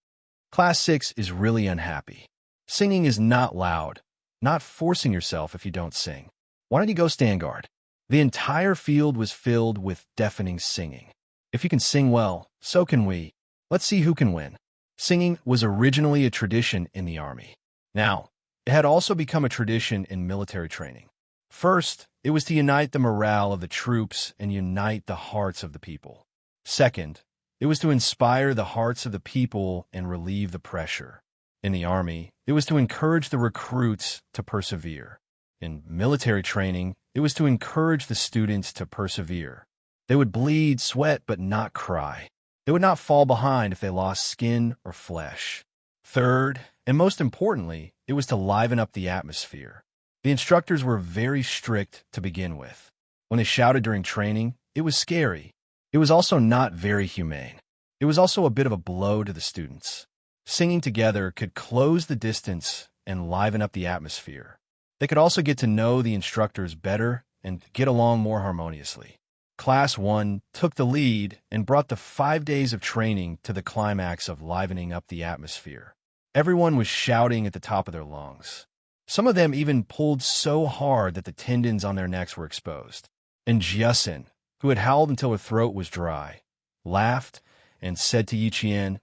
Class 6 is really unhappy. Singing is not loud, not forcing yourself if you don't sing. Why don't you go stand guard? The entire field was filled with deafening singing. If you can sing well, so can we. Let's see who can win. Singing was originally a tradition in the army. Now, it had also become a tradition in military training. First, it was to unite the morale of the troops and unite the hearts of the people. Second, it was to inspire the hearts of the people and relieve the pressure. In the army, it was to encourage the recruits to persevere. In military training, it was to encourage the students to persevere. They would bleed, sweat, but not cry. They would not fall behind if they lost skin or flesh. Third, and most importantly, it was to liven up the atmosphere. The instructors were very strict to begin with. When they shouted during training, it was scary. It was also not very humane. It was also a bit of a blow to the students. Singing together could close the distance and liven up the atmosphere. They could also get to know the instructors better and get along more harmoniously. Class 1 took the lead and brought the 5 days of training to the climax of livening up the atmosphere. Everyone was shouting at the top of their lungs. Some of them even pulled so hard that the tendons on their necks were exposed. And Jiasin, who had howled until her throat was dry, laughed and said to Yiqian,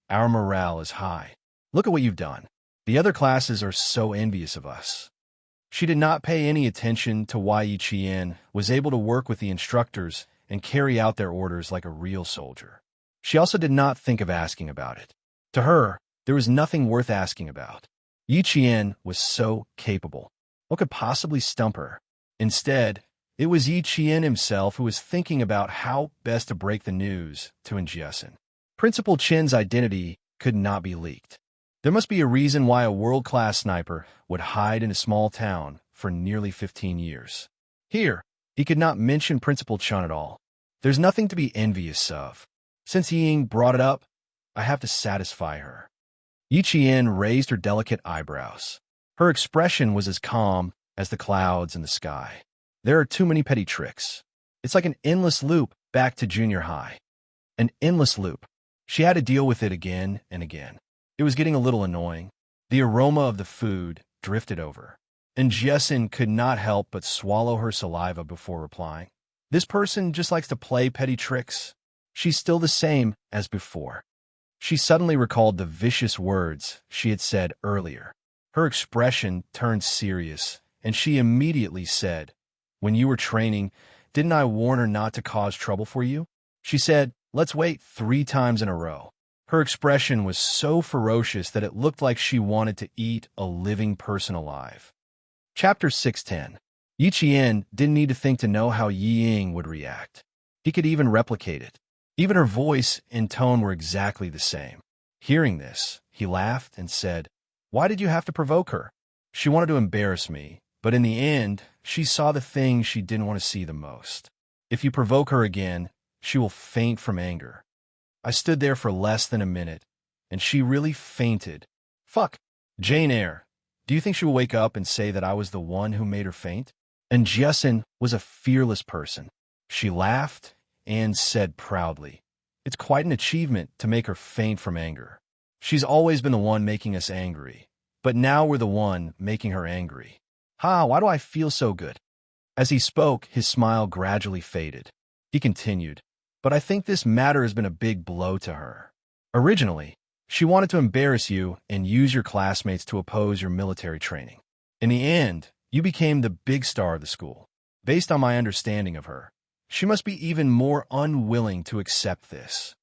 "Our morale is high. Look at what you've done. The other classes are so envious of us." She did not pay any attention to why Yiqian was able to work with the instructors and carry out their orders like a real soldier. She also did not think of asking about it. To her, there was nothing worth asking about. Yiqian was so capable. What could possibly stump her? Instead, it was Yiqian himself who was thinking about how best to break the news to Jiasin. Principal Chen's identity could not be leaked. There must be a reason why a world-class sniper would hide in a small town for nearly 15 years. Here, he could not mention Principal Chen at all. There's nothing to be envious of. Since Ying brought it up, I have to satisfy her. Yiqian raised her delicate eyebrows. Her expression was as calm as the clouds in the sky. There are too many petty tricks. It's like an endless loop back to junior high. An endless loop. She had to deal with it again and again. It was getting a little annoying. The aroma of the food drifted over, and Jiasin could not help but swallow her saliva before replying. This person just likes to play petty tricks. She's still the same as before. She suddenly recalled the vicious words she had said earlier. Her expression turned serious, and she immediately said, "When you were training, didn't I warn her not to cause trouble for you?" She said, "Let's wait 3 times in a row." Her expression was so ferocious that it looked like she wanted to eat a living person alive. Chapter 610. Yiqian didn't need to think to know how Yi Ying would react. He could even replicate it. Even her voice and tone were exactly the same. Hearing this, he laughed and said, "Why did you have to provoke her? She wanted to embarrass me, but in the end, she saw the thing she didn't want to see the most. If you provoke her again, she will faint from anger." I stood there for less than a minute, and she really fainted. Fuck. Jane Eyre, do you think she will wake up and say that I was the one who made her faint? And Jiasin was a fearless person. She laughed and said proudly, "It's quite an achievement to make her faint from anger. She's always been the one making us angry, but now we're the one making her angry. Ha, why do I feel so good?" As he spoke, his smile gradually faded. He continued, "But I think this matter has been a big blow to her. Originally, she wanted to embarrass you and use your classmates to oppose your military training. In the end, you became the big star of the school. Based on my understanding of her, she must be even more unwilling to accept this."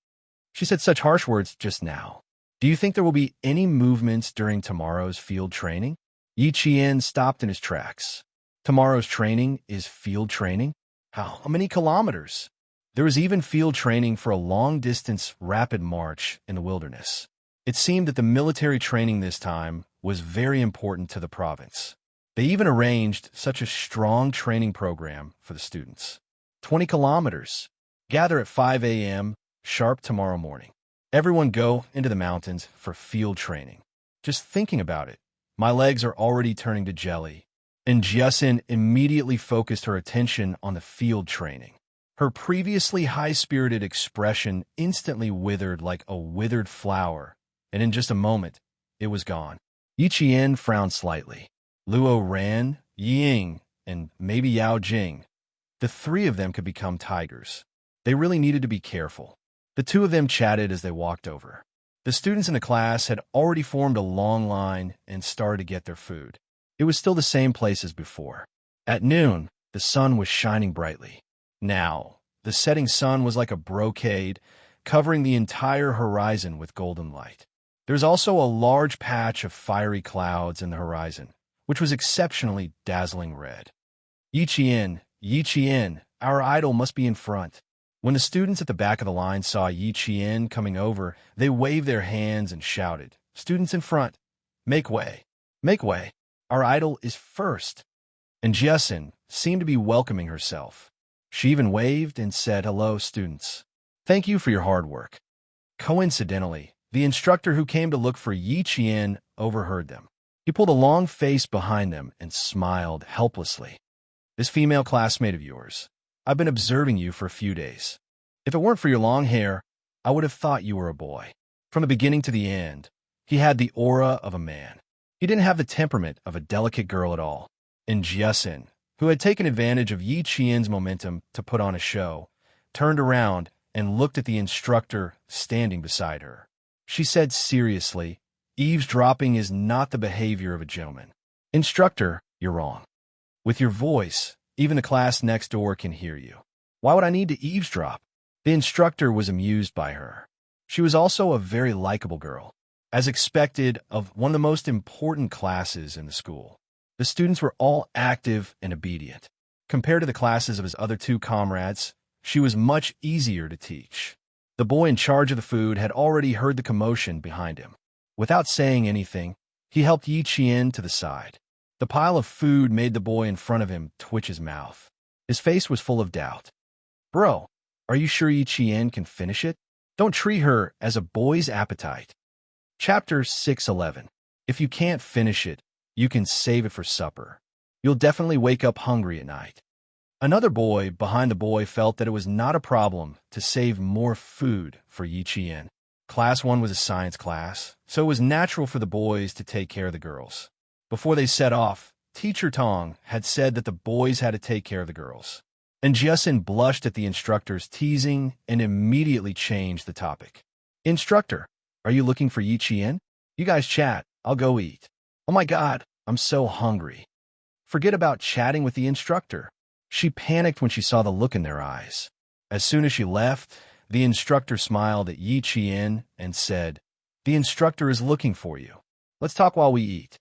She said such harsh words just now. "Do you think there will be any movements during tomorrow's field training?" Yiqian stopped in his tracks. Tomorrow's training is field training? How many kilometers? There was even field training for a long-distance rapid march in the wilderness. It seemed that the military training this time was very important to the province. They even arranged such a strong training program for the students. 20 kilometers. Gather at 5 a.m. sharp tomorrow morning. Everyone go into the mountains for field training. Just thinking about it, my legs are already turning to jelly. And Jiasin immediately focused her attention on the field training. Her previously high-spirited expression instantly withered like a withered flower and in just a moment, it was gone. Yi Qian frowned slightly. Luo Ran, Ying, and maybe Yao Jing. The three of them could become tigers. They really needed to be careful. The two of them chatted as they walked over. The students in the class had already formed a long line and started to get their food. It was still the same place as before. At noon, the sun was shining brightly. Now, the setting sun was like a brocade, covering the entire horizon with golden light. There was also a large patch of fiery clouds in the horizon, which was exceptionally dazzling red. Yi Qian, our idol must be in front. When the students at the back of the line saw Yi Qian coming over, they waved their hands and shouted, "Students in front, make way, make way. Our idol is first." And Jiasin seemed to be welcoming herself. She even waved and said, "Hello, students. Thank you for your hard work." Coincidentally, the instructor who came to look for Yi Qian overheard them. He pulled a long face behind them and smiled helplessly. "This female classmate of yours, I've been observing you for a few days. If it weren't for your long hair, I would have thought you were a boy." From the beginning to the end, he had the aura of a man. He didn't have the temperament of a delicate girl at all. And Jiasin, who had taken advantage of Yi Qian's momentum to put on a show, turned around and looked at the instructor standing beside her. She said seriously, "Eavesdropping is not the behavior of a gentleman. Instructor, you're wrong. With your voice, even the class next door can hear you. Why would I need to eavesdrop?" The instructor was amused by her. She was also a very likable girl, as expected of one of the most important classes in the school. The students were all active and obedient. Compared to the classes of his other two comrades, she was much easier to teach. The boy in charge of the food had already heard the commotion behind him. Without saying anything, he helped Yi Qian to the side. The pile of food made the boy in front of him twitch his mouth. His face was full of doubt. "Bro, are you sure Yi Qian can finish it? Don't treat her as a boy's appetite." Chapter 6:11. If you can't finish it, you can save it for supper. You'll definitely wake up hungry at night. Another boy behind the boy felt that it was not a problem to save more food for Yi Qian. Class 1 was a science class, so it was natural for the boys to take care of the girls. Before they set off, Teacher Tong had said that the boys had to take care of the girls. And Jiasin blushed at the instructor's teasing and immediately changed the topic. "Instructor, are you looking for Yi Qian? You guys chat, I'll go eat." "Oh my God, I'm so hungry." Forget about chatting with the instructor. She panicked when she saw the look in their eyes. As soon as she left, the instructor smiled at Yi Qian and said, "The instructor is looking for you. Let's talk while we eat."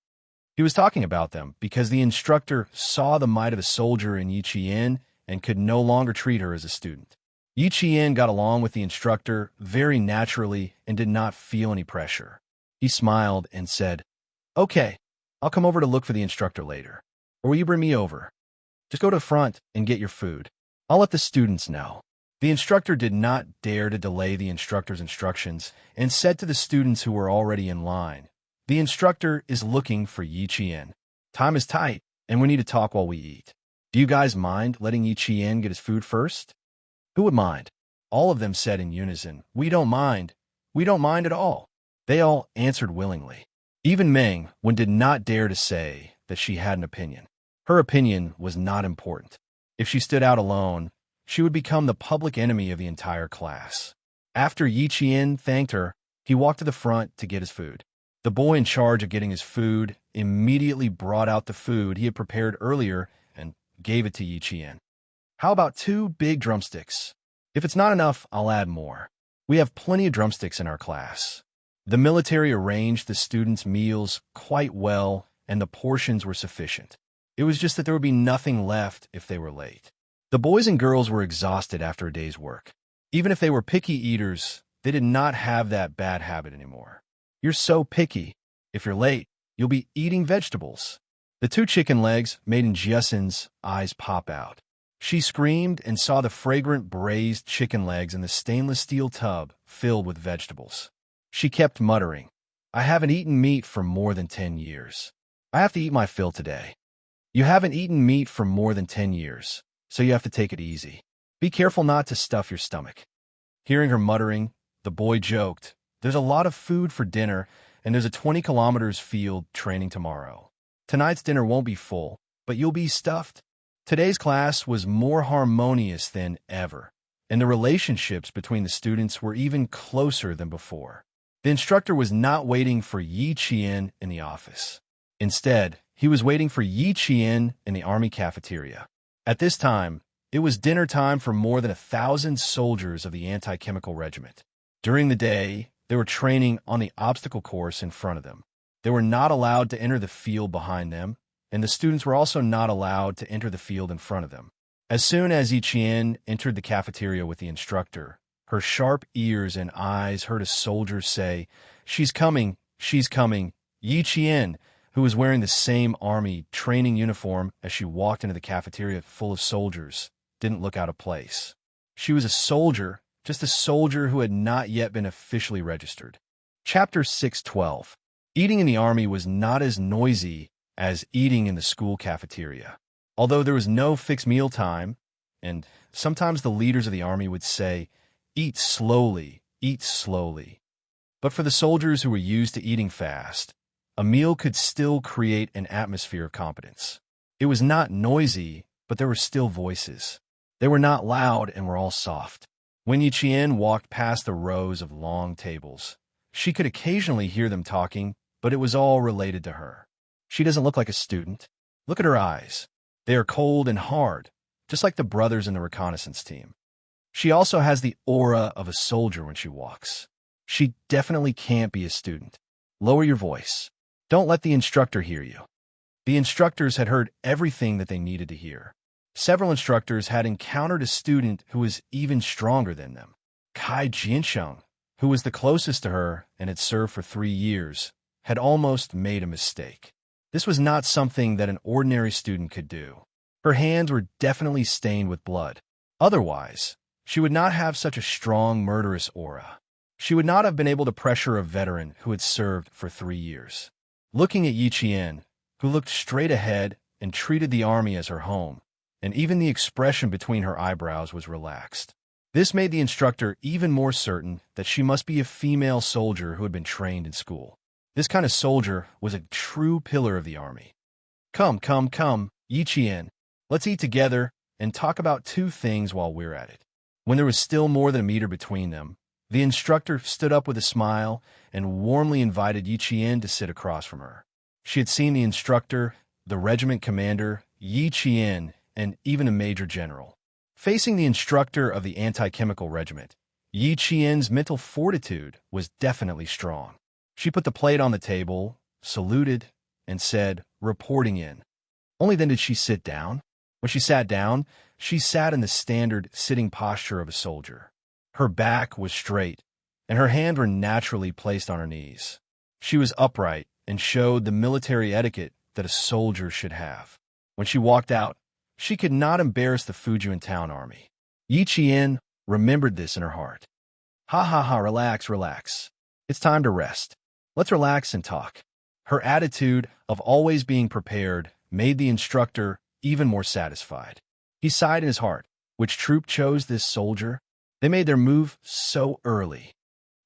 He was talking about them because the instructor saw the might of a soldier in Yi Qian and could no longer treat her as a student. Yi Qian got along with the instructor very naturally and did not feel any pressure. He smiled and said, "Okay, I'll come over to look for the instructor later. Or will you bring me over? Just go to the front and get your food. I'll let the students know." The instructor did not dare to delay the instructor's instructions and said to the students who were already in line, "The instructor is looking for Yi Qian. Time is tight, and we need to talk while we eat. Do you guys mind letting Yi Qian get his food first?" "Who would mind?" All of them said in unison, "We don't mind. We don't mind at all." They all answered willingly. Even Meng did not dare to say that she had an opinion. Her opinion was not important. If she stood out alone, she would become the public enemy of the entire class. After Yi Qian thanked her, he walked to the front to get his food. The boy in charge of getting his food immediately brought out the food he had prepared earlier and gave it to Yi Qian. "How about 2 big drumsticks? If it's not enough, I'll add more. We have plenty of drumsticks in our class." The military arranged the students' meals quite well, and the portions were sufficient. It was just that there would be nothing left if they were late. The boys and girls were exhausted after a day's work. Even if they were picky eaters, they did not have that bad habit anymore. "You're so picky. If you're late, you'll be eating vegetables." The 2 chicken legs made Jiasin's eyes pop out. She screamed and saw the fragrant braised chicken legs in the stainless steel tub filled with vegetables. She kept muttering, "I haven't eaten meat for more than 10 years. I have to eat my fill today." "You haven't eaten meat for more than 10 years, so you have to take it easy. Be careful not to stuff your stomach." Hearing her muttering, the boy joked, There's a lot of food for dinner, and there's a 20 kilometers field training tomorrow. Tonight's dinner won't be full, but you'll be stuffed. Today's class was more harmonious than ever, and the relationships between the students were even closer than before. The instructor was not waiting for Yi Qian in the office. Instead, he was waiting for Yi Qian in the army cafeteria. At this time, it was dinner time for more than 1,000 soldiers of the anti-chemical regiment. During the day, they were training on the obstacle course in front of them. They were not allowed to enter the field behind them, and the students were also not allowed to enter the field in front of them. As soon as Yi Qian entered the cafeteria with the instructor, her sharp ears and eyes heard a soldier say, "She's coming, she's coming." Yi Qian, who was wearing the same army training uniform as she walked into the cafeteria full of soldiers, didn't look out of place. She was a soldier, just a soldier who had not yet been officially registered. Chapter 6:12. Eating in the army was not as noisy as eating in the school cafeteria. Although there was no fixed meal time, and sometimes the leaders of the army would say, "Eat slowly, eat slowly." But for the soldiers who were used to eating fast, a meal could still create an atmosphere of competence. It was not noisy, but there were still voices. They were not loud and were all soft. When Yi Qian walked past the rows of long tables, she could occasionally hear them talking, but it was all related to her. She doesn't look like a student. Look at her eyes. They are cold and hard, just like the brothers in the reconnaissance team. She also has the aura of a soldier when she walks. She definitely can't be a student. Lower your voice. Don't let the instructor hear you. The instructors had heard everything that they needed to hear. Several instructors had encountered a student who was even stronger than them. Kai Jiansheng, who was the closest to her and had served for 3 years, had almost made a mistake. This was not something that an ordinary student could do. Her hands were definitely stained with blood. Otherwise, she would not have such a strong, murderous aura. She would not have been able to pressure a veteran who had served for 3 years. Looking at Yi Qian, who looked straight ahead and treated the army as her home, and even the expression between her eyebrows was relaxed. This made the instructor even more certain that she must be a female soldier who had been trained in school. This kind of soldier was a true pillar of the army. Come, Yi Qian. Let's eat together and talk about 2 things while we're at it." When there was still more than a meter between them, the instructor stood up with a smile and warmly invited Yi Qian to sit across from her. She had seen the instructor, the regiment commander, Yi Qian, and even a major general. Facing the instructor of the anti-chemical regiment, Yi Qian's mental fortitude was definitely strong. She put the plate on the table, saluted, and said, "Reporting in." Only then did she sit down. When she sat down, she sat in the standard sitting posture of a soldier. Her back was straight, and her hands were naturally placed on her knees. She was upright and showed the military etiquette that a soldier should have. When she walked out, she could not embarrass the Fujian town army. Yi Qian remembered this in her heart. Ha, relax. It's time to rest. Let's relax and talk. Her attitude of always being prepared made the instructor even more satisfied. He sighed in his heart. Which troop chose this soldier? They made their move so early.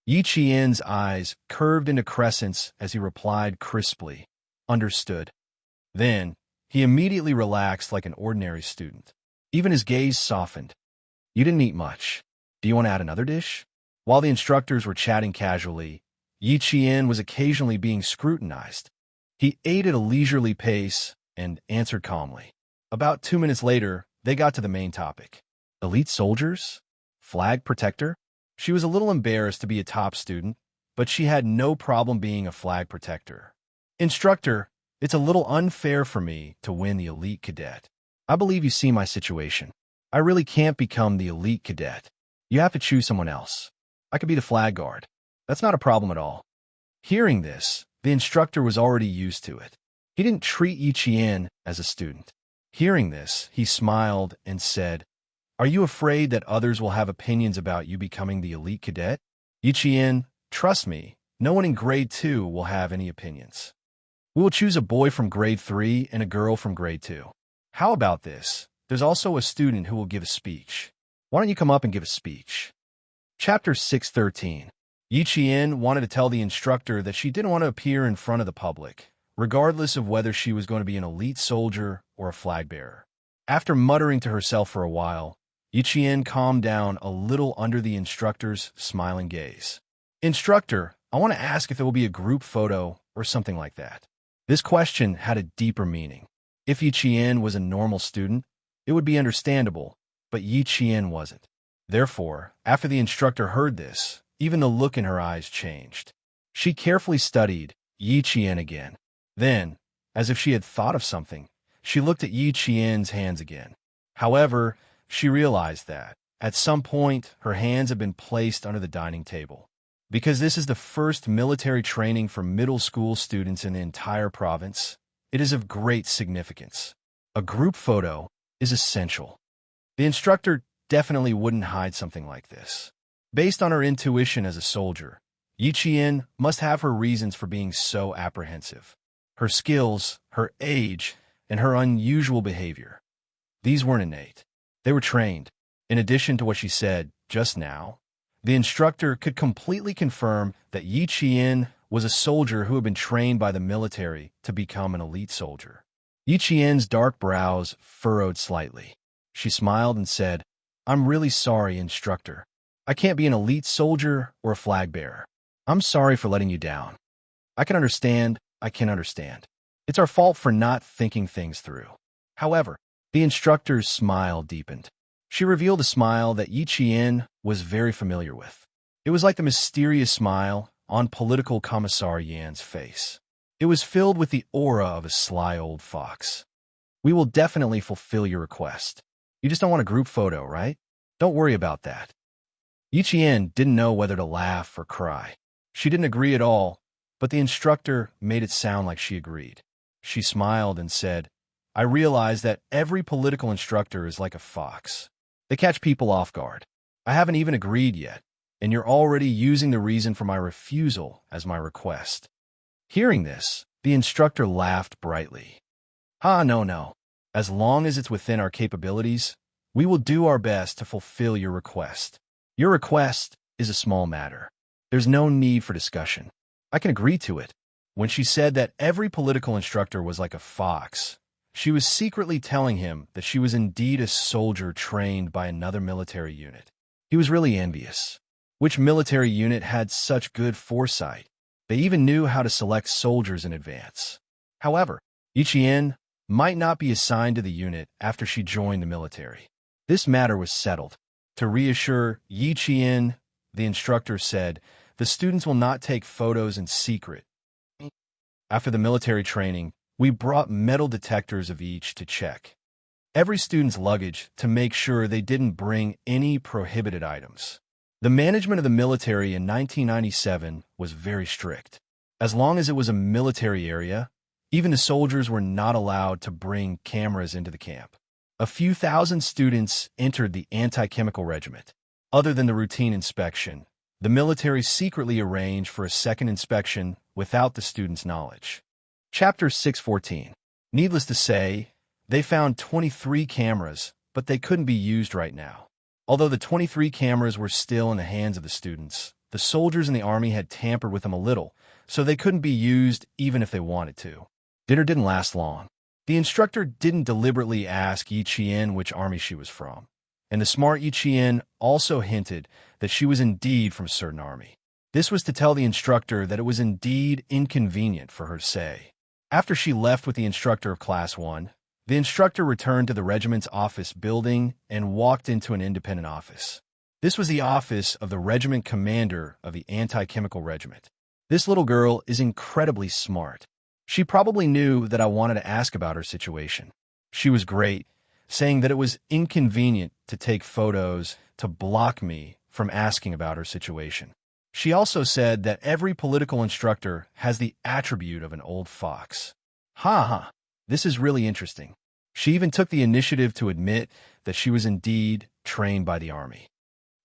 Yi Qian's eyes curved into crescents as he replied crisply, "Understood." Then, he immediately relaxed like an ordinary student. Even his gaze softened. "You didn't eat much. Do you want to add another dish?" While the instructors were chatting casually, Yi Qian was occasionally being scrutinized. He ate at a leisurely pace and answered calmly. About 2 minutes later, they got to the main topic. Elite soldiers? Flag protector? She was a little embarrassed to be a top student, but she had no problem being a flag protector. "Instructor, it's a little unfair for me to win the elite cadet. I believe you see my situation. I really can't become the elite cadet. You have to choose someone else. I could be the flag guard. That's not a problem at all." Hearing this, the instructor was already used to it. He didn't treat Yi Qian as a student. Hearing this, he smiled and said, "Are you afraid that others will have opinions about you becoming the elite cadet?" "Yi Qian, trust me, no one in grade 2 will have any opinions. We will choose a boy from grade 3 and a girl from grade 2. How about this? There's also a student who will give a speech. Why don't you come up and give a speech?" Chapter 6:13. Yi Qian wanted to tell the instructor that she didn't want to appear in front of the public, regardless of whether she was going to be an elite soldier or a flag bearer. After muttering to herself for a while, Yi Qian calmed down a little under the instructor's smiling gaze. "Instructor, I want to ask if it will be a group photo or something like that." This question had a deeper meaning. If Yi Qian was a normal student, it would be understandable, but Yi Qian wasn't. Therefore, after the instructor heard this, even the look in her eyes changed. She carefully studied Yi Qian again. Then, as if she had thought of something, she looked at Yi Qian's hands again. However, she realized that, at some point, her hands had been placed under the dining table. Because this is the first military training for middle school students in the entire province, it is of great significance. A group photo is essential. The instructor definitely wouldn't hide something like this. Based on her intuition as a soldier, Yi Qian must have her reasons for being so apprehensive. Her skills, her age, and her unusual behavior. These weren't innate. They were trained. In addition to what she said just now, the instructor could completely confirm that Yi Qian was a soldier who had been trained by the military to become an elite soldier. Yi Qian's dark brows furrowed slightly. She smiled and said, "I'm really sorry, instructor. I can't be an elite soldier or a flag bearer. I'm sorry for letting you down. I can understand. It's our fault for not thinking things through." However, the instructor's smile deepened. She revealed a smile that Yi Qian was very familiar with. It was like the mysterious smile on political Commissar Yan's face. It was filled with the aura of a sly old fox. "We will definitely fulfill your request. You just don't want a group photo, right? Don't worry about that." Yi Qian didn't know whether to laugh or cry. She didn't agree at all, but the instructor made it sound like she agreed. She smiled and said, "I realize that every political instructor is like a fox. They catch people off guard. I haven't even agreed yet, and you're already using the reason for my refusal as my request." Hearing this, the instructor laughed brightly. No. As long as it's within our capabilities, we will do our best to fulfill your request. Your request is a small matter. There's no need for discussion. I can agree to it." When she said that every political instructor was like a fox, she was secretly telling him that she was indeed a soldier trained by another military unit. He was really envious. Which military unit had such good foresight? They even knew how to select soldiers in advance. However, Yi Qian might not be assigned to the unit after she joined the military. This matter was settled. To reassure Yi Qian, the instructor said, "The students will not take photos in secret. After the military training, we brought metal detectors of each to check every student's luggage to make sure they didn't bring any prohibited items." The management of the military in 1997 was very strict. As long as it was a military area, even the soldiers were not allowed to bring cameras into the camp. A few thousand students entered the anti-chemical regiment. Other than the routine inspection, the military secretly arranged for a second inspection without the students' knowledge. Chapter 614. Needless to say, they found 23 cameras, but they couldn't be used right now. Although the 23 cameras were still in the hands of the students, the soldiers in the army had tampered with them a little, so they couldn't be used even if they wanted to. Dinner didn't last long. The instructor didn't deliberately ask Yi Qian which army she was from, and the smart Yi Qian also hinted that she was indeed from a certain army. This was to tell the instructor that it was indeed inconvenient for her to say. After she left with the instructor of Class 1, the instructor returned to the regiment's office building and walked into an independent office. This was the office of the regiment commander of the anti-chemical regiment. This little girl is incredibly smart. She probably knew that I wanted to ask about her situation. She was great, saying that it was inconvenient to take photos to block me from asking about her situation. She also said that every political instructor has the attribute of an old fox. This is really interesting. She even took the initiative to admit that she was indeed trained by the army.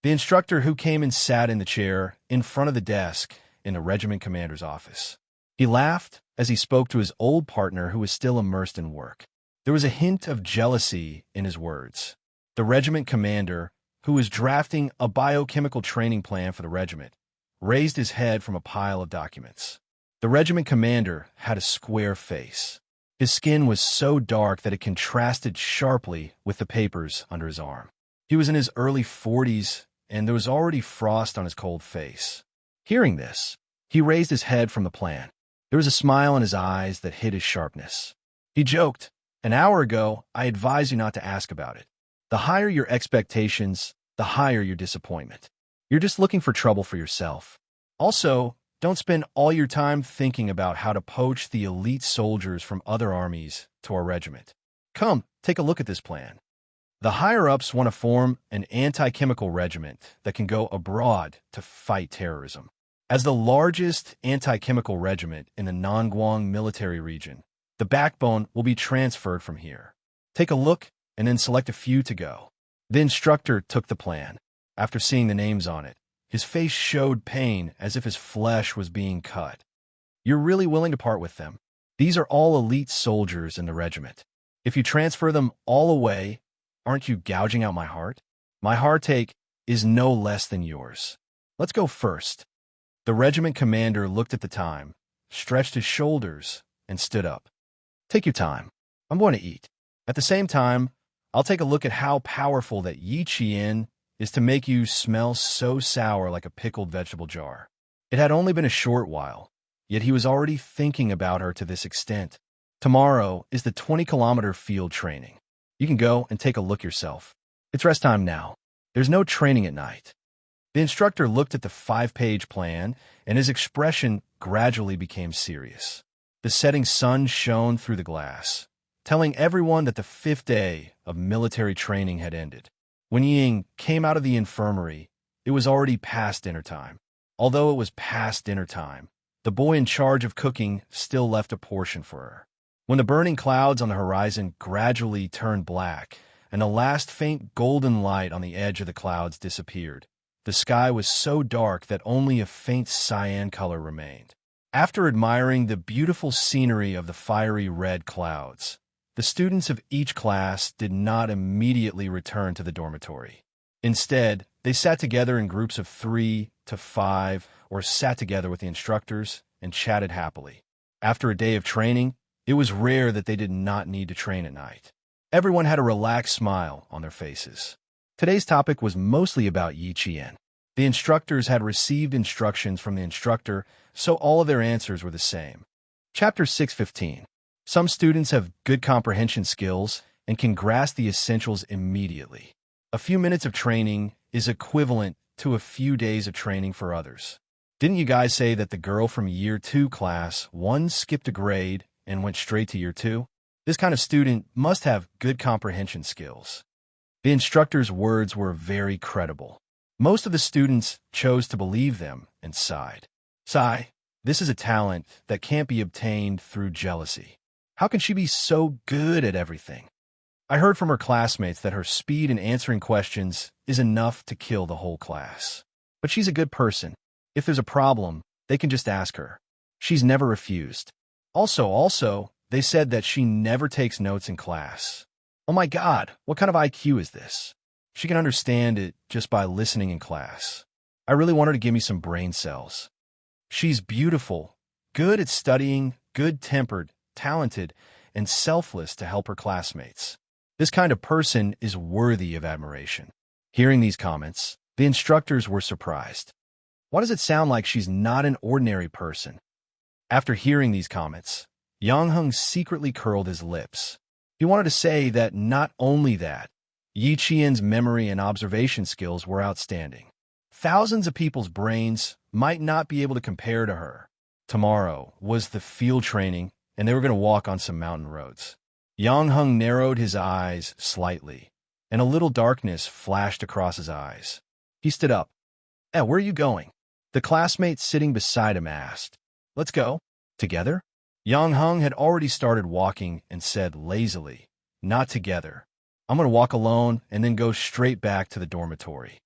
The instructor who came and sat in the chair in front of the desk in the regiment commander's office. He laughed as he spoke to his old partner who was still immersed in work. There was a hint of jealousy in his words. The regiment commander, who was drafting a biochemical training plan for the regiment, raised his head from a pile of documents. The regiment commander had a square face. His skin was so dark that it contrasted sharply with the papers under his arm. He was in his early 40s, and there was already frost on his cold face. Hearing this, he raised his head from the plan. There was a smile in his eyes that hid his sharpness. He joked, "An hour ago, I advised you not to ask about it. The higher your expectations, the higher your disappointment. You're just looking for trouble for yourself. Also, don't spend all your time thinking about how to poach the elite soldiers from other armies to our regiment. Come, take a look at this plan." The higher-ups want to form an anti-chemical regiment that can go abroad to fight terrorism. As the largest anti-chemical regiment in the Nangguang military region, the backbone will be transferred from here. Take a look and then select a few to go. The instructor took the plan. After seeing the names on it, his face showed pain as if his flesh was being cut. "You're really willing to part with them? These are all elite soldiers in the regiment. If you transfer them all away, aren't you gouging out my heart? My heartache is no less than yours. Let's go first." The regiment commander looked at the time, stretched his shoulders, and stood up. "Take your time. I'm going to eat. At the same time, I'll take a look at how powerful that Yi Qian is to make you smell so sour like a pickled vegetable jar." It had only been a short while, yet he was already thinking about her to this extent. Tomorrow is the 20-kilometer field training. You can go and take a look yourself. It's rest time now. There's no training at night. The instructor looked at the 5-page plan, and his expression gradually became serious. The setting sun shone through the glass, telling everyone that the 5th day of military training had ended. When Ying came out of the infirmary, it was already past dinner time. Although it was past dinner time, the boy in charge of cooking still left a portion for her. When the burning clouds on the horizon gradually turned black and the last faint golden light on the edge of the clouds disappeared, the sky was so dark that only a faint cyan color remained. After admiring the beautiful scenery of the fiery red clouds, the students of each class did not immediately return to the dormitory. Instead, they sat together in groups of 3 to 5 or sat together with the instructors and chatted happily. After a day of training, it was rare that they did not need to train at night. Everyone had a relaxed smile on their faces. Today's topic was mostly about Yi Qian. The instructors had received instructions from the instructor, so all of their answers were the same. Chapter 6:15. Some students have good comprehension skills and can grasp the essentials immediately. A few minutes of training is equivalent to a few days of training for others. Didn't you guys say that the girl from Year 2 Class 1 skipped a grade and went straight to Year 2? This kind of student must have good comprehension skills. The instructor's words were very credible. Most of the students chose to believe them and sighed. Sigh, this is a talent that can't be obtained through jealousy. How can she be so good at everything? I heard from her classmates that her speed in answering questions is enough to kill the whole class. But she's a good person. If there's a problem, they can just ask her. She's never refused. Also, they said that she never takes notes in class. Oh my God, what kind of IQ is this? She can understand it just by listening in class. I really want her to give me some brain cells. She's beautiful, good at studying, good-tempered, talented, and selfless to help her classmates. This kind of person is worthy of admiration. Hearing these comments, the instructors were surprised. Why does it sound like she's not an ordinary person? After hearing these comments, Yang Heng secretly curled his lips. He wanted to say that not only that, Yi Qian's memory and observation skills were outstanding. Thousands of people's brains might not be able to compare to her. Tomorrow was the field training, and they were going to walk on some mountain roads. Yang Heng narrowed his eyes slightly, and a little darkness flashed across his eyes. He stood up. Where are you going? The classmate sitting beside him asked. Let's go. Together? Yang Heng had already started walking and said lazily, Not together. I'm going to walk alone and then go straight back to the dormitory.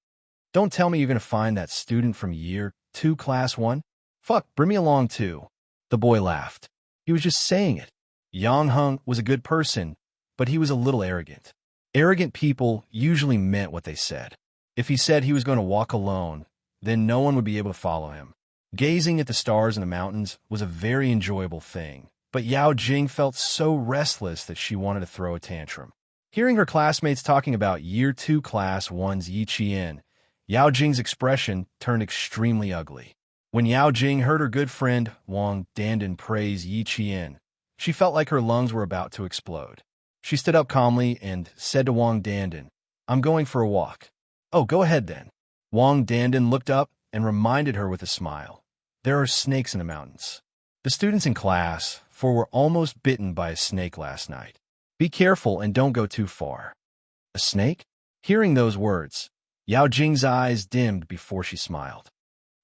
Don't tell me you're going to find that student from Year 2 Class 1? Fuck, bring me along too. The boy laughed. He was just saying it. Yang Heng was a good person, but he was a little arrogant. Arrogant people usually meant what they said. If he said he was going to walk alone, then no one would be able to follow him. Gazing at the stars in the mountains was a very enjoyable thing, but Yao Jing felt so restless that she wanted to throw a tantrum. Hearing her classmates talking about Year 2 Class 1's Yi Qian, Yao Jing's expression turned extremely ugly. When Yao Jing heard her good friend Wang Dandan praise Yi Qian, she felt like her lungs were about to explode. She stood up calmly and said to Wang Dandan, "I'm going for a walk." "Oh, go ahead then." Wang Dandan looked up and reminded her with a smile, "There are snakes in the mountains." The students in class 4 were almost bitten by a snake last night. "Be careful and don't go too far." "A snake?" Hearing those words, Yao Jing's eyes dimmed before she smiled.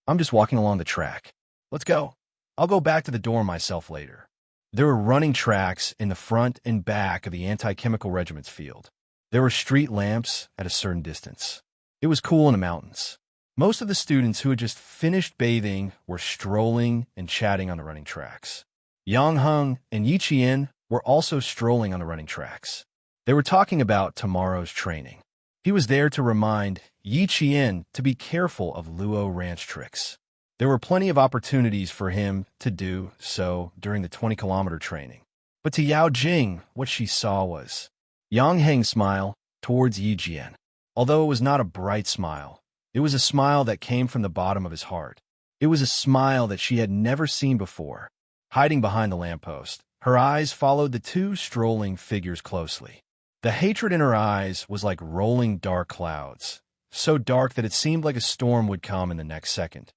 "I'm just walking along the track. Let's go. I'll go back to the dorm myself later." There were running tracks in the front and back of the anti-chemical regiment's field. There were street lamps at a certain distance. It was cool in the mountains. Most of the students who had just finished bathing were strolling and chatting on the running tracks. Yang Heng and Yi Qian were also strolling on the running tracks. They were talking about tomorrow's training. He was there to remind Yi Qian to be careful of Luo Ranch tricks. There were plenty of opportunities for him to do so during the 20-kilometer training. But to Yao Jing, what she saw was Yang Heng's smile towards Yi Qian. Although it was not a bright smile, it was a smile that came from the bottom of his heart. It was a smile that she had never seen before. Hiding behind the lamppost, her eyes followed the two strolling figures closely. The hatred in her eyes was like rolling dark clouds, so dark that it seemed like a storm would come in the next second.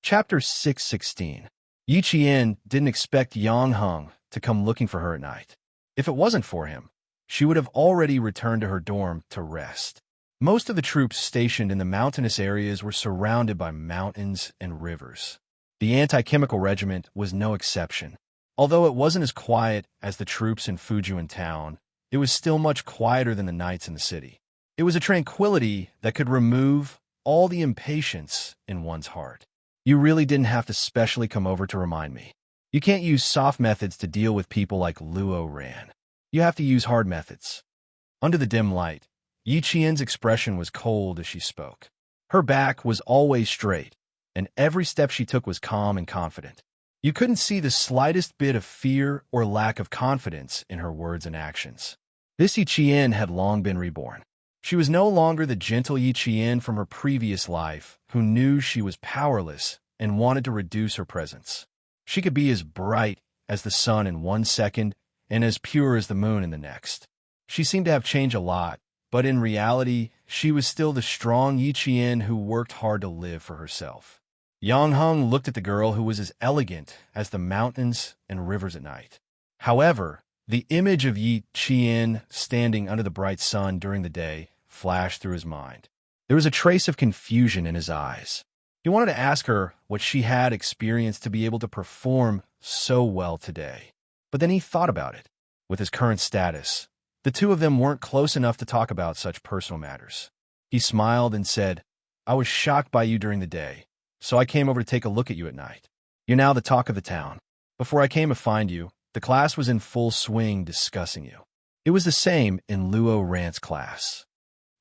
Chapter 616. Yi Qian didn't expect Yang Heng to come looking for her at night. If it wasn't for him, she would have already returned to her dorm to rest. Most of the troops stationed in the mountainous areas were surrounded by mountains and rivers. The anti-chemical regiment was no exception. Although it wasn't as quiet as the troops in Fujian town, it was still much quieter than the nights in the city. It was a tranquility that could remove all the impatience in one's heart. You really didn't have to specially come over to remind me. You can't use soft methods to deal with people like Luo Ran. You have to use hard methods. Under the dim light, Yi Qian's expression was cold as she spoke. Her back was always straight, and every step she took was calm and confident. You couldn't see the slightest bit of fear or lack of confidence in her words and actions. This Yi Qian had long been reborn. She was no longer the gentle Yi Qian from her previous life, who knew she was powerless and wanted to reduce her presence. She could be as bright as the sun in 1 second and as pure as the moon in the next. She seemed to have changed a lot, but in reality, she was still the strong Yi Qian who worked hard to live for herself. Yang Heng looked at the girl who was as elegant as the mountains and rivers at night. However, the image of Yi Qian standing under the bright sun during the day flashed through his mind. There was a trace of confusion in his eyes. He wanted to ask her what she had experienced to be able to perform so well today. But then he thought about it. With his current status, the two of them weren't close enough to talk about such personal matters. He smiled and said, "I was shocked by you during the day, so I came over to take a look at you at night. You're now the talk of the town. Before I came to find you, the class was in full swing discussing you." It was the same in Luo Ran's class.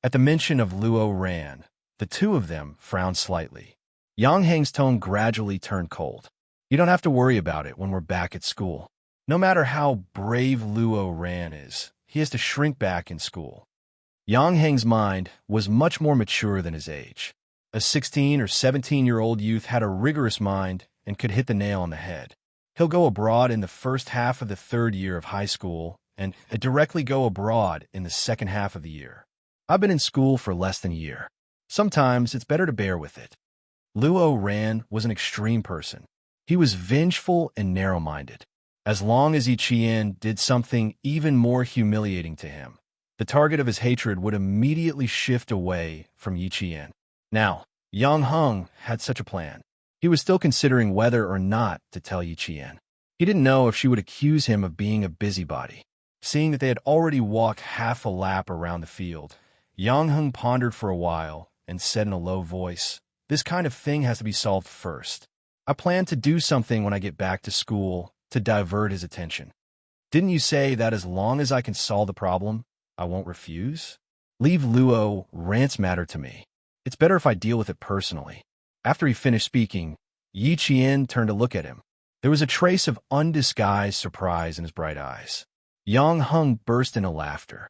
At the mention of Luo Ran, the two of them frowned slightly. Yang Heng's tone gradually turned cold. "You don't have to worry about it when we're back at school. No matter how brave Luo Ran is, he has to shrink back in school." Yang Heng's mind was much more mature than his age. A 16 or 17-year-old youth had a rigorous mind and could hit the nail on the head. He'll go abroad in the first half of the 3rd year of high school and directly go abroad in the second half of the year. I've been in school for less than a year. Sometimes it's better to bear with it. Luo Ran was an extreme person. He was vengeful and narrow-minded. As long as Yi Qian did something even more humiliating to him, the target of his hatred would immediately shift away from Yi Qian. Now, Yang Heng had such a plan. He was still considering whether or not to tell Yi Qian. He didn't know if she would accuse him of being a busybody. Seeing that they had already walked half a lap around the field, Yang Heng pondered for a while and said in a low voice, "This kind of thing has to be solved first. I plan to do something when I get back to school to divert his attention. Didn't you say that as long as I can solve the problem, I won't refuse? Leave Luo Ran's matter to me. It's better if I deal with it personally." After he finished speaking, Yi Qian turned to look at him. There was a trace of undisguised surprise in his bright eyes. Yang Heng burst into laughter.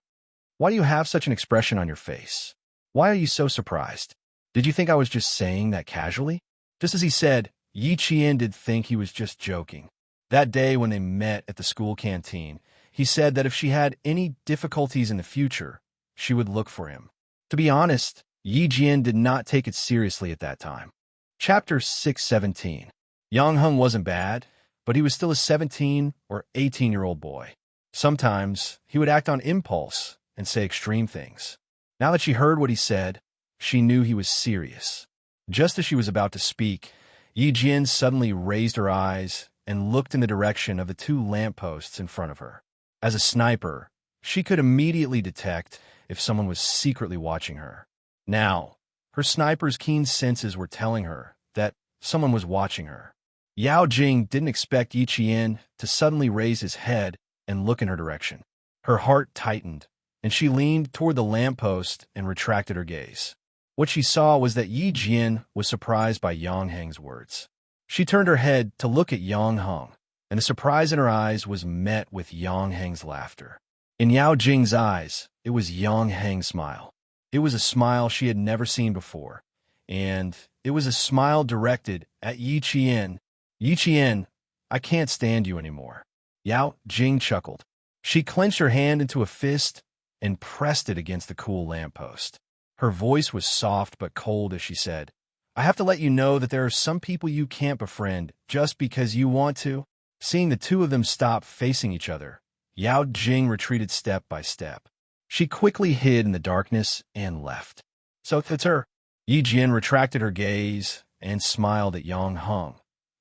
Why do you have such an expression on your face? Why are you so surprised? Did you think I was just saying that casually? Just as he said, Yi Qian did think he was just joking. That day when they met at the school canteen, he said that if she had any difficulties in the future, she would look for him. To be honest, Yi Jian did not take it seriously at that time. Chapter 617. Yang Heng wasn't bad, but he was still a 17 or 18-year-old boy. Sometimes he would act on impulse and say extreme things. Now that she heard what he said, she knew he was serious. Just as she was about to speak, Yi Jian suddenly raised her eyes and looked in the direction of the two lampposts in front of her. As a sniper, she could immediately detect if someone was secretly watching her. Now, her sniper's keen senses were telling her that someone was watching her. Yao Jing didn't expect Yi Qian to suddenly raise his head and look in her direction. Her heart tightened, and she leaned toward the lamppost and retracted her gaze. What she saw was that Yi Jian was surprised by Yang Heng's words. She turned her head to look at Yang Heng, and the surprise in her eyes was met with Yang Heng's laughter. In Yao Jing's eyes, it was Yang Heng's smile. It was a smile she had never seen before, and it was a smile directed at Yi Qian. Yi Qian, I can't stand you anymore. Yao Jing chuckled. She clenched her hand into a fist and pressed it against the cool lamppost. Her voice was soft but cold as she said, I have to let you know that there are some people you can't befriend just because you want to. Seeing the two of them stop facing each other, Yao Jing retreated step by step. She quickly hid in the darkness and left. So it's her. Yi Jian retracted her gaze and smiled at Yang Heng,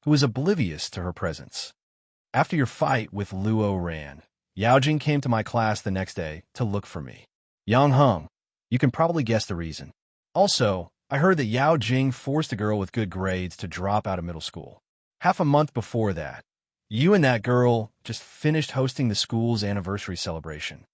who was oblivious to her presence. After your fight with Luo Ran, Yao Jing came to my class the next day to look for me. Yang Heng, you can probably guess the reason. Also, I heard that Yao Jing forced a girl with good grades to drop out of middle school. Half a month before that, you and that girl just finished hosting the school's anniversary celebration.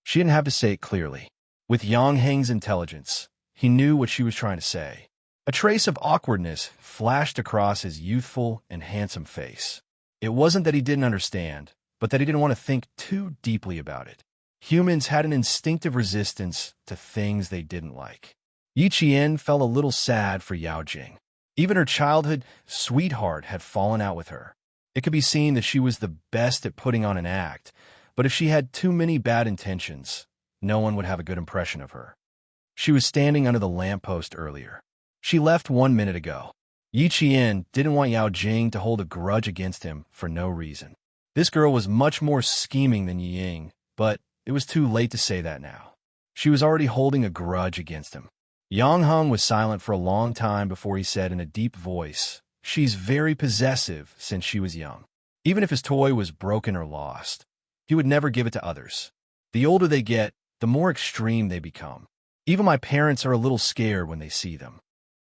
She didn't have to say it clearly. With Yang Heng's intelligence, he knew what she was trying to say. A trace of awkwardness flashed across his youthful and handsome face. It wasn't that he didn't understand, but that he didn't want to think too deeply about it. Humans had an instinctive resistance to things they didn't like. Yi Qian felt a little sad for Yao Jing. Even her childhood sweetheart had fallen out with her. It could be seen that she was the best at putting on an act, but if she had too many bad intentions, no one would have a good impression of her. She was standing under the lamppost earlier. She left 1 minute ago. Yi Qian didn't want Yao Jing to hold a grudge against him for no reason. This girl was much more scheming than Yi Ying, but it was too late to say that now. She was already holding a grudge against him. Yang Heng was silent for a long time before he said in a deep voice, She's very possessive since she was young. Even if his toy was broken or lost, he would never give it to others. The older they get, the more extreme they become. Even my parents are a little scared when they see them.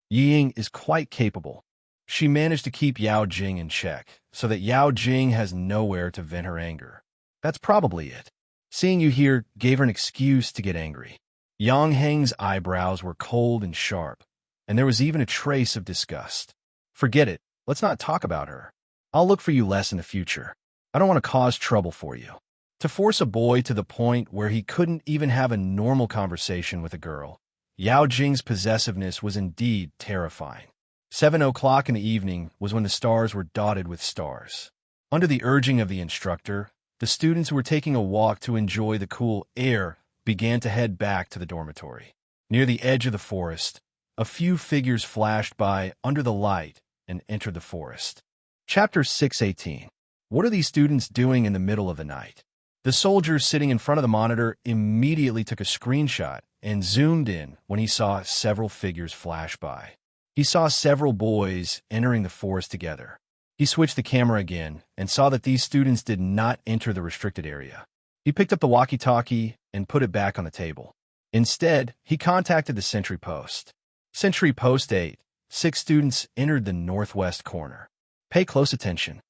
Yi Ying is quite capable. She managed to keep Yao Jing in check, so that Yao Jing has nowhere to vent her anger. That's probably it. Seeing you here gave her an excuse to get angry. Yang Heng's eyebrows were cold and sharp, and there was even a trace of disgust. Forget it. Let's not talk about her. I'll look for you less in the future. I don't want to cause trouble for you. To force a boy to the point where he couldn't even have a normal conversation with a girl, Yao Jing's possessiveness was indeed terrifying. 7 o'clock in the evening was when the stars were dotted with stars. Under the urging of the instructor, the students who were taking a walk to enjoy the cool air began to head back to the dormitory. Near the edge of the forest, a few figures flashed by under the light and entered the forest. Chapter 618. What are these students doing in the middle of the night? The soldier sitting in front of the monitor immediately took a screenshot and zoomed in when he saw several figures flash by. He saw several boys entering the forest together. He switched the camera again and saw that these students did not enter the restricted area. He picked up the walkie-talkie and put it back on the table. Instead, he contacted the sentry post. Sentry post 8. 6 students entered the northwest corner. Pay close attention.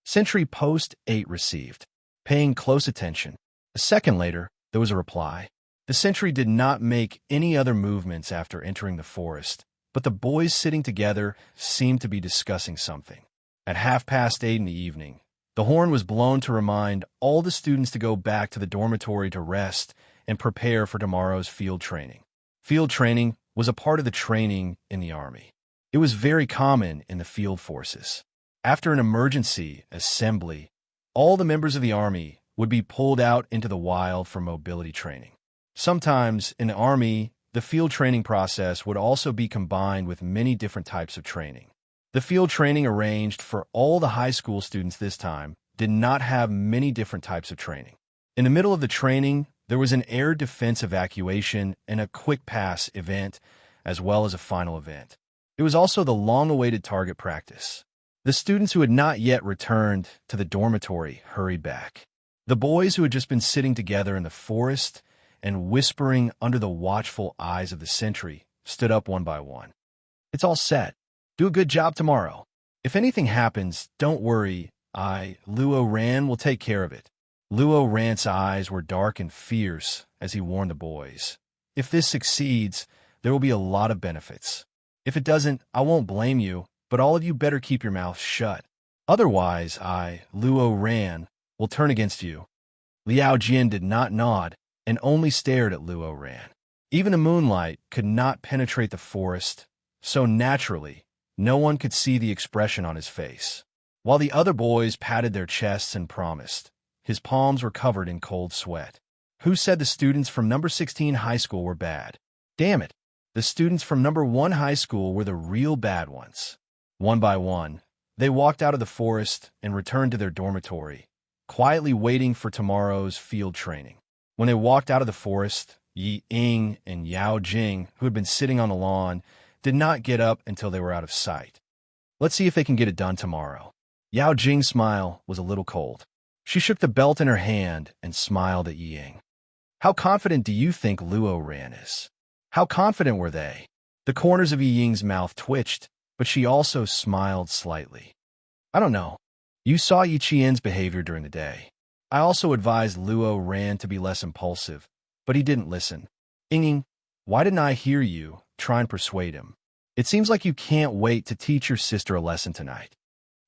Sentry post 8 received. Paying close attention. A second later, there was a reply. The sentry did not make any other movements after entering the forest, but the boys sitting together seemed to be discussing something. At 8:30 in the evening, the horn was blown to remind all the students to go back to the dormitory to rest and prepare for tomorrow's field training. Field training was a part of the training in the Army. It was very common in the field forces. After an emergency assembly, all the members of the Army would be pulled out into the wild for mobility training. Sometimes in the Army, the field training process would also be combined with many different types of training. The field training arranged for all the high school students this time did not have many different types of training. In the middle of the training, there was an air defense evacuation and a quick pass event, as well as a final event. It was also the long-awaited target practice. The students who had not yet returned to the dormitory hurried back. The boys who had just been sitting together in the forest and whispering under the watchful eyes of the sentry stood up one by one. "It's all set. Do a good job tomorrow. If anything happens, don't worry. Luo Ran, will take care of it." Luo Ran's eyes were dark and fierce as he warned the boys. "If this succeeds, there will be a lot of benefits. If it doesn't, I won't blame you, but all of you better keep your mouths shut. Otherwise, Luo Ran, will turn against you." Liao Jian did not nod and only stared at Luo Ran. Even the moonlight could not penetrate the forest, so naturally, no one could see the expression on his face. While the other boys patted their chests and promised, his palms were covered in cold sweat. Who said the students from number 16 high school were bad? Damn it! The students from number 1 high school were the real bad ones. One by one, they walked out of the forest and returned to their dormitory, quietly waiting for tomorrow's field training. When they walked out of the forest, Yi Ying and Yao Jing, who had been sitting on the lawn, did not get up until they were out of sight. "Let's see if they can get it done tomorrow." Yao Jing's smile was a little cold. She shook the belt in her hand and smiled at Yi Ying. "How confident do you think Luo Ran is?" How confident were they? The corners of Yi Ying's mouth twitched, but she also smiled slightly. "I don't know. You saw Yi Qian's behavior during the day. I also advised Luo Ran to be less impulsive, but he didn't listen. Ying, why didn't I hear you try and persuade him? It seems like you can't wait to teach your sister a lesson tonight."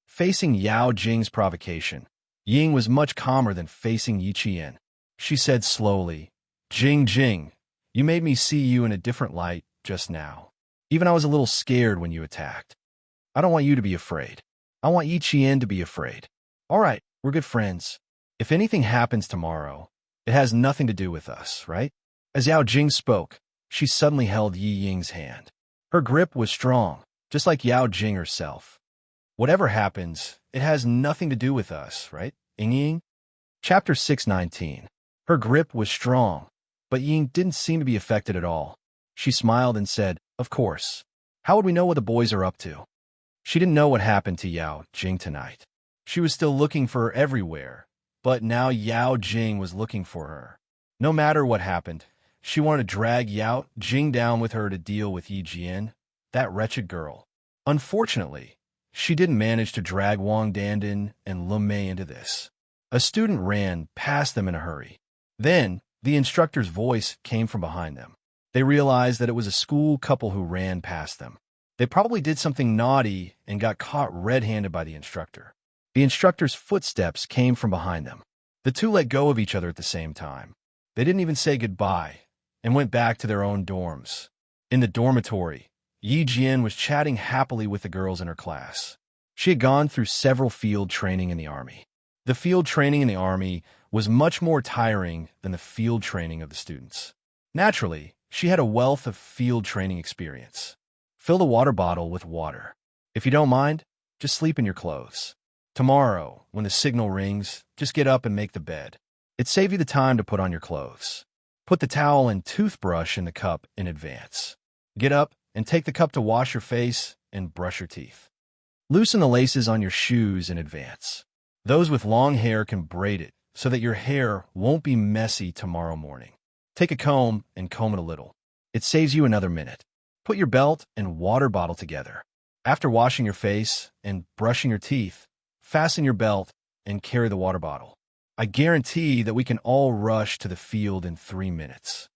Facing Yao Jing's provocation, Ying was much calmer than facing Yi Qian. She said slowly, Jing, you made me see you in a different light just now. Even I was a little scared when you attacked. I don't want you to be afraid. I want Yi Qian to be afraid. All right, we're good friends. If anything happens tomorrow, it has nothing to do with us, right?" As Yao Jing spoke, she suddenly held Yi Ying's hand. Her grip was strong, just like Yao Jing herself. "Whatever happens, it has nothing to do with us, right, Ying?" Chapter 619. Her grip was strong, but Ying didn't seem to be affected at all. She smiled and said, "Of course. How would we know what the boys are up to?" She didn't know what happened to Yao Jing tonight. She was still looking for her everywhere, but now Yao Jing was looking for her. No matter what happened, she wanted to drag Yao Jing down with her to deal with Yi Jian, that wretched girl. Unfortunately, she didn't manage to drag Wang Dandan and Lum Mei into this. A student ran past them in a hurry. Then, the instructor's voice came from behind them. They realized that it was a school couple who ran past them. They probably did something naughty and got caught red-handed by the instructor. The instructor's footsteps came from behind them. The two let go of each other at the same time. They didn't even say goodbye and went back to their own dorms. In the dormitory, Yi Jian was chatting happily with the girls in her class. She had gone through several field training in the Army. The field training in the Army was much more tiring than the field training of the students. Naturally, she had a wealth of field training experience. Fill the water bottle with water. If you don't mind, just sleep in your clothes. Tomorrow, when the signal rings, just get up and make the bed. It saves you the time to put on your clothes. Put the towel and toothbrush in the cup in advance. Get up and take the cup to wash your face and brush your teeth. Loosen the laces on your shoes in advance. Those with long hair can braid it so that your hair won't be messy tomorrow morning. Take a comb and comb it a little. It saves you another minute. Put your belt and water bottle together. After washing your face and brushing your teeth, fasten your belt and carry the water bottle. I guarantee that we can all rush to the field in 3 minutes.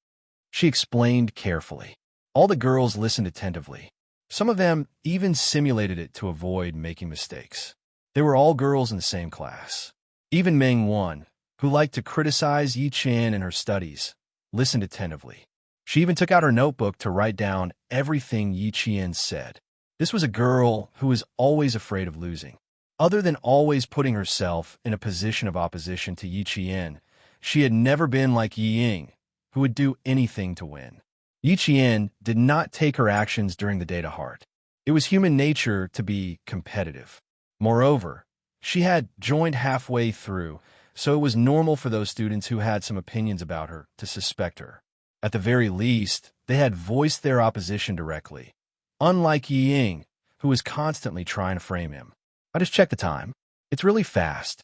She explained carefully. All the girls listened attentively. Some of them even simulated it to avoid making mistakes. They were all girls in the same class. Even Meng Wan, who liked to criticize Yi Qian in her studies, listened attentively. She even took out her notebook to write down everything Yi Qian said. This was a girl who was always afraid of losing. Other than always putting herself in a position of opposition to Yi Qian, she had never been like Yi Ying, who would do anything to win. Yi Qian did not take her actions during the day to heart. It was human nature to be competitive. Moreover, she had joined halfway through, so it was normal for those students who had some opinions about her to suspect her. At the very least, they had voiced their opposition directly, unlike Yi Ying, who was constantly trying to frame him. I just checked the time. It's really fast.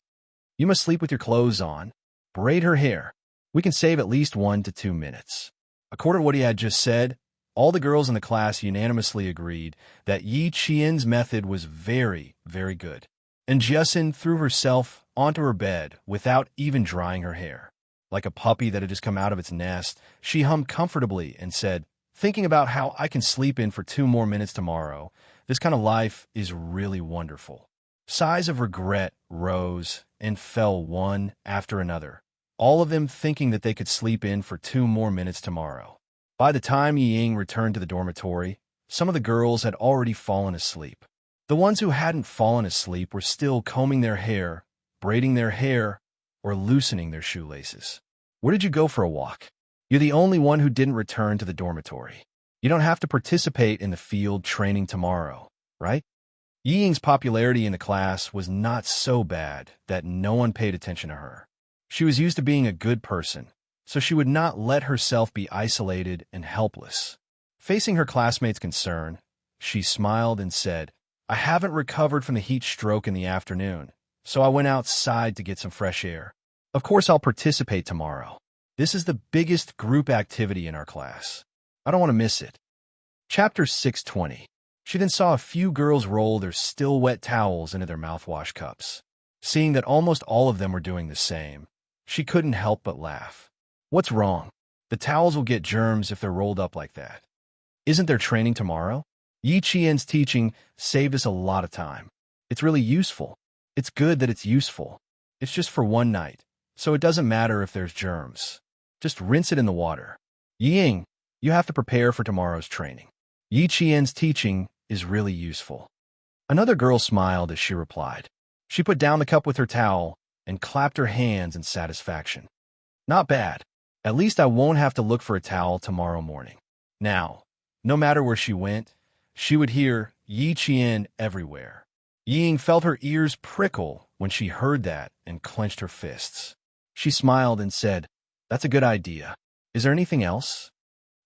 You must sleep with your clothes on. Braid her hair. We can save at least 1 to 2 minutes. According to what he had just said, all the girls in the class unanimously agreed that Yi Qian's method was very, very good. And Jiasin threw herself onto her bed without even drying her hair. Like a puppy that had just come out of its nest, she hummed comfortably and said, "Thinking about how I can sleep in for 2 more minutes tomorrow, this kind of life is really wonderful." Sighs of regret rose and fell one after another, all of them thinking that they could sleep in for 2 more minutes tomorrow. By the time Yi Ying returned to the dormitory, some of the girls had already fallen asleep. The ones who hadn't fallen asleep were still combing their hair, braiding their hair, or loosening their shoelaces. Where did you go for a walk? You're the only one who didn't return to the dormitory. You don't have to participate in the field training tomorrow, right? Yi Ying's popularity in the class was not so bad that no one paid attention to her. She was used to being a good person, so she would not let herself be isolated and helpless. Facing her classmates' concern, she smiled and said, "I haven't recovered from the heat stroke in the afternoon, so I went outside to get some fresh air. Of course I'll participate tomorrow. This is the biggest group activity in our class. I don't want to miss it." Chapter 620. She then saw a few girls roll their still wet towels into their mouthwash cups. Seeing that almost all of them were doing the same, she couldn't help but laugh. What's wrong? The towels will get germs if they're rolled up like that. Isn't there training tomorrow? Yi Qian's teaching saved us a lot of time. It's really useful. It's good that it's useful. It's just for one night, so it doesn't matter if there's germs. Just rinse it in the water. Yi Ying, you have to prepare for tomorrow's training. Yi Qian's teaching is really useful. Another girl smiled as she replied. She put down the cup with her towel and clapped her hands in satisfaction. Not bad. At least I won't have to look for a towel tomorrow morning. Now, no matter where she went, she would hear Yi Qian everywhere. Yi Ying felt her ears prickle when she heard that and clenched her fists. She smiled and said, "That's a good idea. Is there anything else?"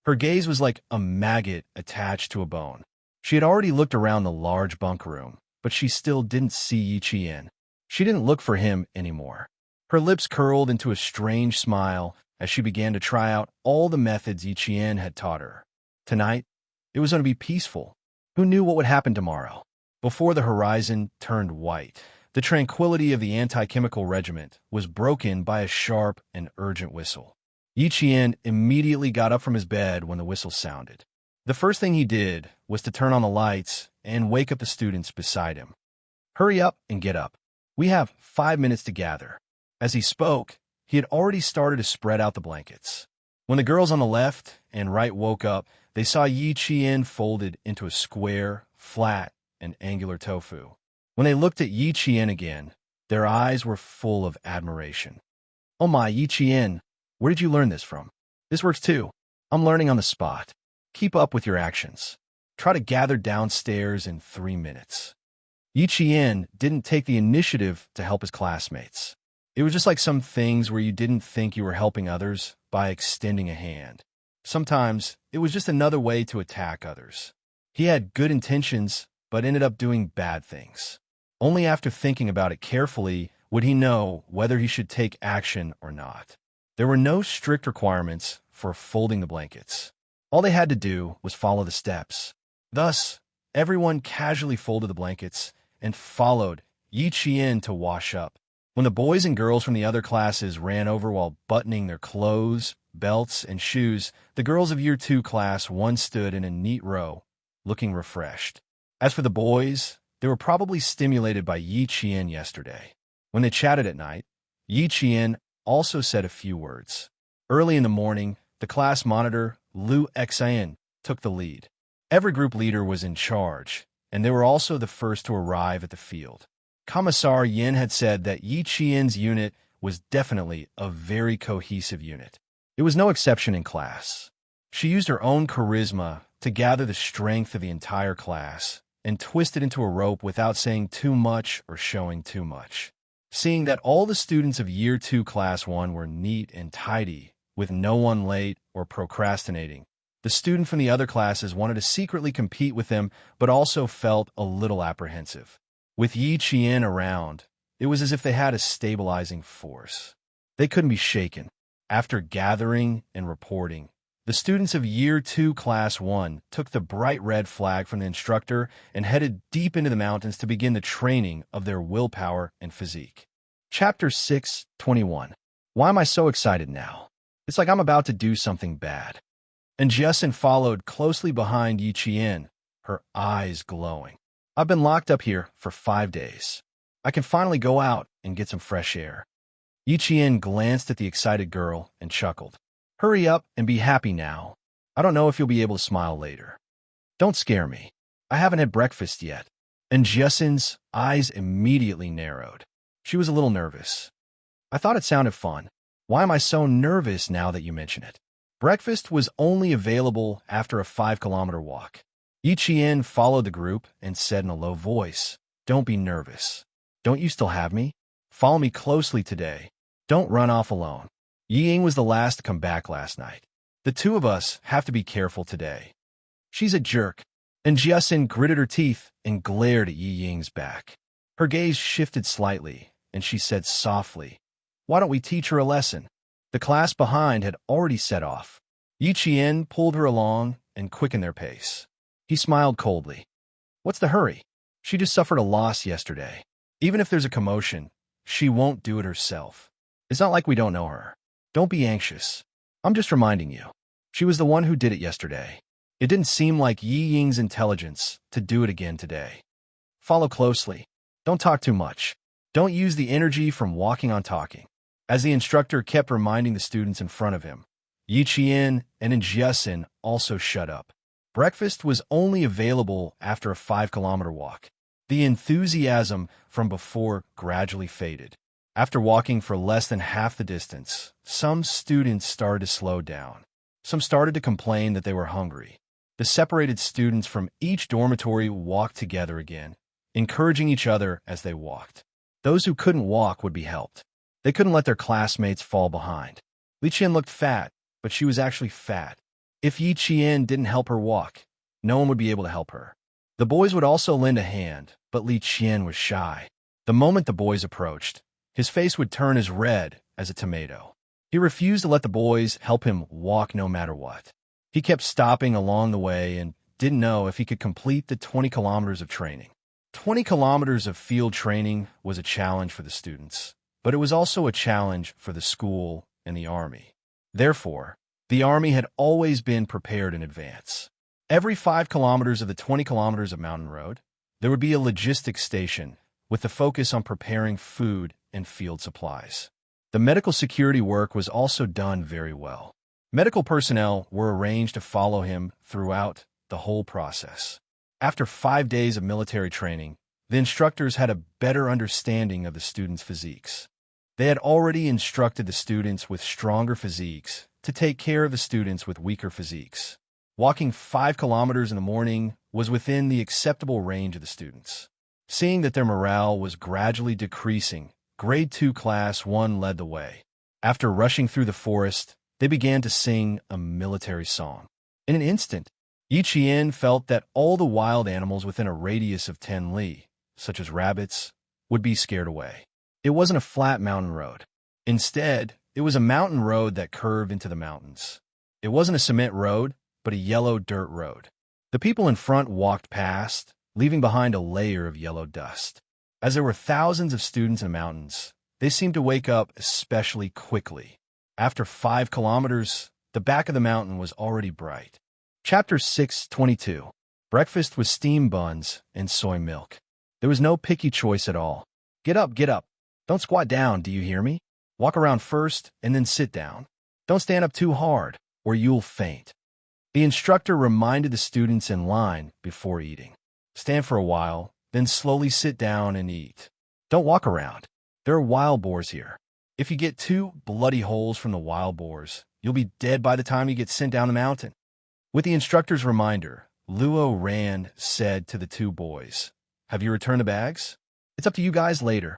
Her gaze was like a maggot attached to a bone. She had already looked around the large bunk room, but she still didn't see Yi Qian. She didn't look for him anymore. Her lips curled into a strange smile as she began to try out all the methods Yi Qian had taught her. Tonight, it was going to be peaceful. Who knew what would happen tomorrow? Before the horizon turned white, the tranquility of the anti-chemical regiment was broken by a sharp and urgent whistle. Yi Qian immediately got up from his bed when the whistle sounded. The first thing he did was to turn on the lights and wake up the students beside him. "Hurry up and get up. We have 5 minutes to gather." As he spoke, he had already started to spread out the blankets. When the girls on the left and right woke up, they saw Yi Qian folded into a square, flat, and angular tofu. When they looked at Yi Qian again, their eyes were full of admiration. "Oh my, Yi Qian, where did you learn this from? This works too. I'm learning on the spot. Keep up with your actions. Try to gather downstairs in 3 minutes." Yi Qian didn't take the initiative to help his classmates. It was just like some things where you didn't think you were helping others by extending a hand. Sometimes it was just another way to attack others. He had good intentions, but ended up doing bad things. Only after thinking about it carefully would he know whether he should take action or not. There were no strict requirements for folding the blankets. All they had to do was follow the steps. Thus, everyone casually folded the blankets and followed Yi Qian to wash up. When the boys and girls from the other classes ran over while buttoning their clothes, belts, and shoes, the girls of Year 2 Class 1 stood in a neat row, looking refreshed. As for the boys, they were probably stimulated by Yi Qian yesterday. When they chatted at night, Yi Qian also said a few words. Early in the morning, the class monitor, Liu Xian, took the lead. Every group leader was in charge, and they were also the first to arrive at the field. Commissar Yin had said that Yi Qian's unit was definitely a very cohesive unit. It was no exception in class. She used her own charisma to gather the strength of the entire class and twist it into a rope without saying too much or showing too much. Seeing that all the students of Year 2 Class 1 were neat and tidy, with no one late or procrastinating, the student from the other classes wanted to secretly compete with them but also felt a little apprehensive. With Yi Qian around, it was as if they had a stabilizing force. They couldn't be shaken. After gathering and reporting, the students of Year 2 Class 1 took the bright red flag from the instructor and headed deep into the mountains to begin the training of their willpower and physique. Chapter 6:21. Why am I so excited now? It's like I'm about to do something bad. And Jessen followed closely behind Yi Qian, her eyes glowing. I've been locked up here for 5 days. I can finally go out and get some fresh air. Yi Qian glanced at the excited girl and chuckled. Hurry up and be happy now. I don't know if you'll be able to smile later. Don't scare me. I haven't had breakfast yet. And Jessen's eyes immediately narrowed. She was a little nervous. I thought it sounded fun. Why am I so nervous now that you mention it? Breakfast was only available after a 5-kilometer walk. Yi Qian followed the group and said in a low voice, Don't be nervous. Don't you still have me? Follow me closely today. Don't run off alone. Yi Ying was the last to come back last night. The two of us have to be careful today. She's a jerk. And Jiasin gritted her teeth and glared at Yi Ying's back. Her gaze shifted slightly, and she said softly, Why don't we teach her a lesson? The class behind had already set off. Yi Qian pulled her along and quickened their pace. He smiled coldly. What's the hurry? She just suffered a loss yesterday. Even if there's a commotion, she won't do it herself. It's not like we don't know her. Don't be anxious. I'm just reminding you. She was the one who did it yesterday. It didn't seem like Yi Ying's intelligence to do it again today. Follow closely. Don't talk too much. Don't use the energy from walking on talking. As the instructor kept reminding the students in front of him, Yi Qian and Jiasin also shut up. Breakfast was only available after a 5-kilometer walk. The enthusiasm from before gradually faded. After walking for less than half the distance, some students started to slow down. Some started to complain that they were hungry. The separated students from each dormitory walked together again, encouraging each other as they walked. Those who couldn't walk would be helped. They couldn't let their classmates fall behind. Li Qian looked fat, but she was actually fat. If Yi Qian didn't help her walk, no one would be able to help her. The boys would also lend a hand, but Li Qian was shy. The moment the boys approached, his face would turn as red as a tomato. He refused to let the boys help him walk no matter what. He kept stopping along the way and didn't know if he could complete the 20 kilometers of training. 20 kilometers of field training was a challenge for the students, but it was also a challenge for the school and the army. Therefore, the army had always been prepared in advance. Every 5 kilometers of the 20 kilometers of mountain road, there would be a logistics station with the focus on preparing food and field supplies. The medical security work was also done very well. Medical personnel were arranged to follow him throughout the whole process. After 5 days of military training, the instructors had a better understanding of the students' physiques. They had already instructed the students with stronger physiques to take care of the students with weaker physiques. Walking 5 kilometers in the morning was within the acceptable range of the students. Seeing that their morale was gradually decreasing, Grade 2 Class 1 led the way. After rushing through the forest, they began to sing a military song. In an instant, Yi Qian felt that all the wild animals within a radius of 10 li, such as rabbits, would be scared away. It wasn't a flat mountain road. Instead, it was a mountain road that curved into the mountains. It wasn't a cement road, but a yellow dirt road. The people in front walked past, leaving behind a layer of yellow dust. As there were thousands of students in the mountains, they seemed to wake up especially quickly. After 5 kilometers, the back of the mountain was already bright. Chapter 6:22. Breakfast was steamed buns and soy milk. There was no picky choice at all. Get up, get up. Don't squat down, do you hear me? Walk around first and then sit down. Don't stand up too hard, or you'll faint. The instructor reminded the students in line before eating. Stand for a while, then slowly sit down and eat. Don't walk around. There are wild boars here. If you get 2 bloody holes from the wild boars, you'll be dead by the time you get sent down the mountain. With the instructor's reminder, Luo Rand said to the 2 boys, "Have you returned the bags? It's up to you guys later."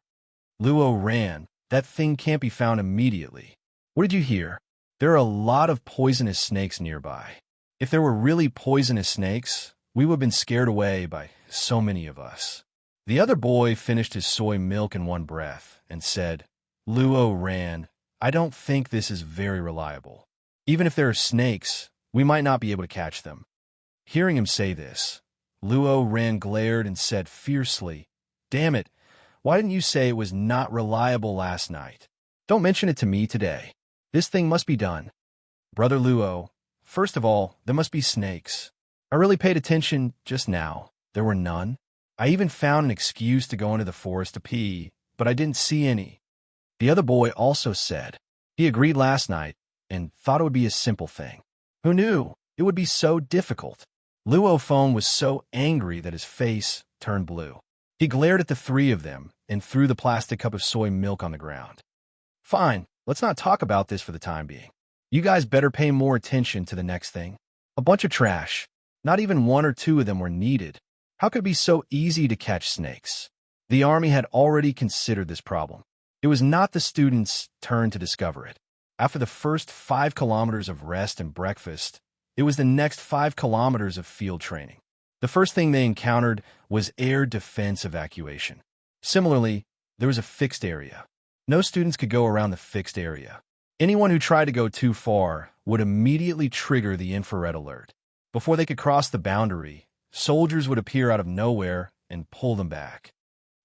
Luo Rand, "That thing can't be found immediately. What did you hear? There are a lot of poisonous snakes nearby. If there were really poisonous snakes, we would have been scared away by so many of us." The other boy finished his soy milk in one breath and said, "Luo Rand, I don't think this is very reliable. Even if there are snakes, we might not be able to catch them." Hearing him say this, Luo Rand glared and said fiercely, "Damn it, why didn't you say it was not reliable last night? Don't mention it to me today. This thing must be done." "Brother Luo, first of all, there must be snakes. I really paid attention just now. There were none. I even found an excuse to go into the forest to pee, but I didn't see any." The other boy also said he agreed last night and thought it would be a simple thing. Who knew it would be so difficult? Luo Feng was so angry that his face turned blue. He glared at the 3 of them and threw the plastic cup of soy milk on the ground. "Fine, let's not talk about this for the time being. You guys better pay more attention to the next thing. A bunch of trash. Not even 1 or 2 of them were needed. How could it be so easy to catch snakes?" The army had already considered this problem. It was not the students' turn to discover it. After the first 5 kilometers of rest and breakfast, it was the next 5 kilometers of field training. The first thing they encountered was air defense evacuation. Similarly, there was a fixed area. No students could go around the fixed area. Anyone who tried to go too far would immediately trigger the infrared alert. Before they could cross the boundary, soldiers would appear out of nowhere and pull them back.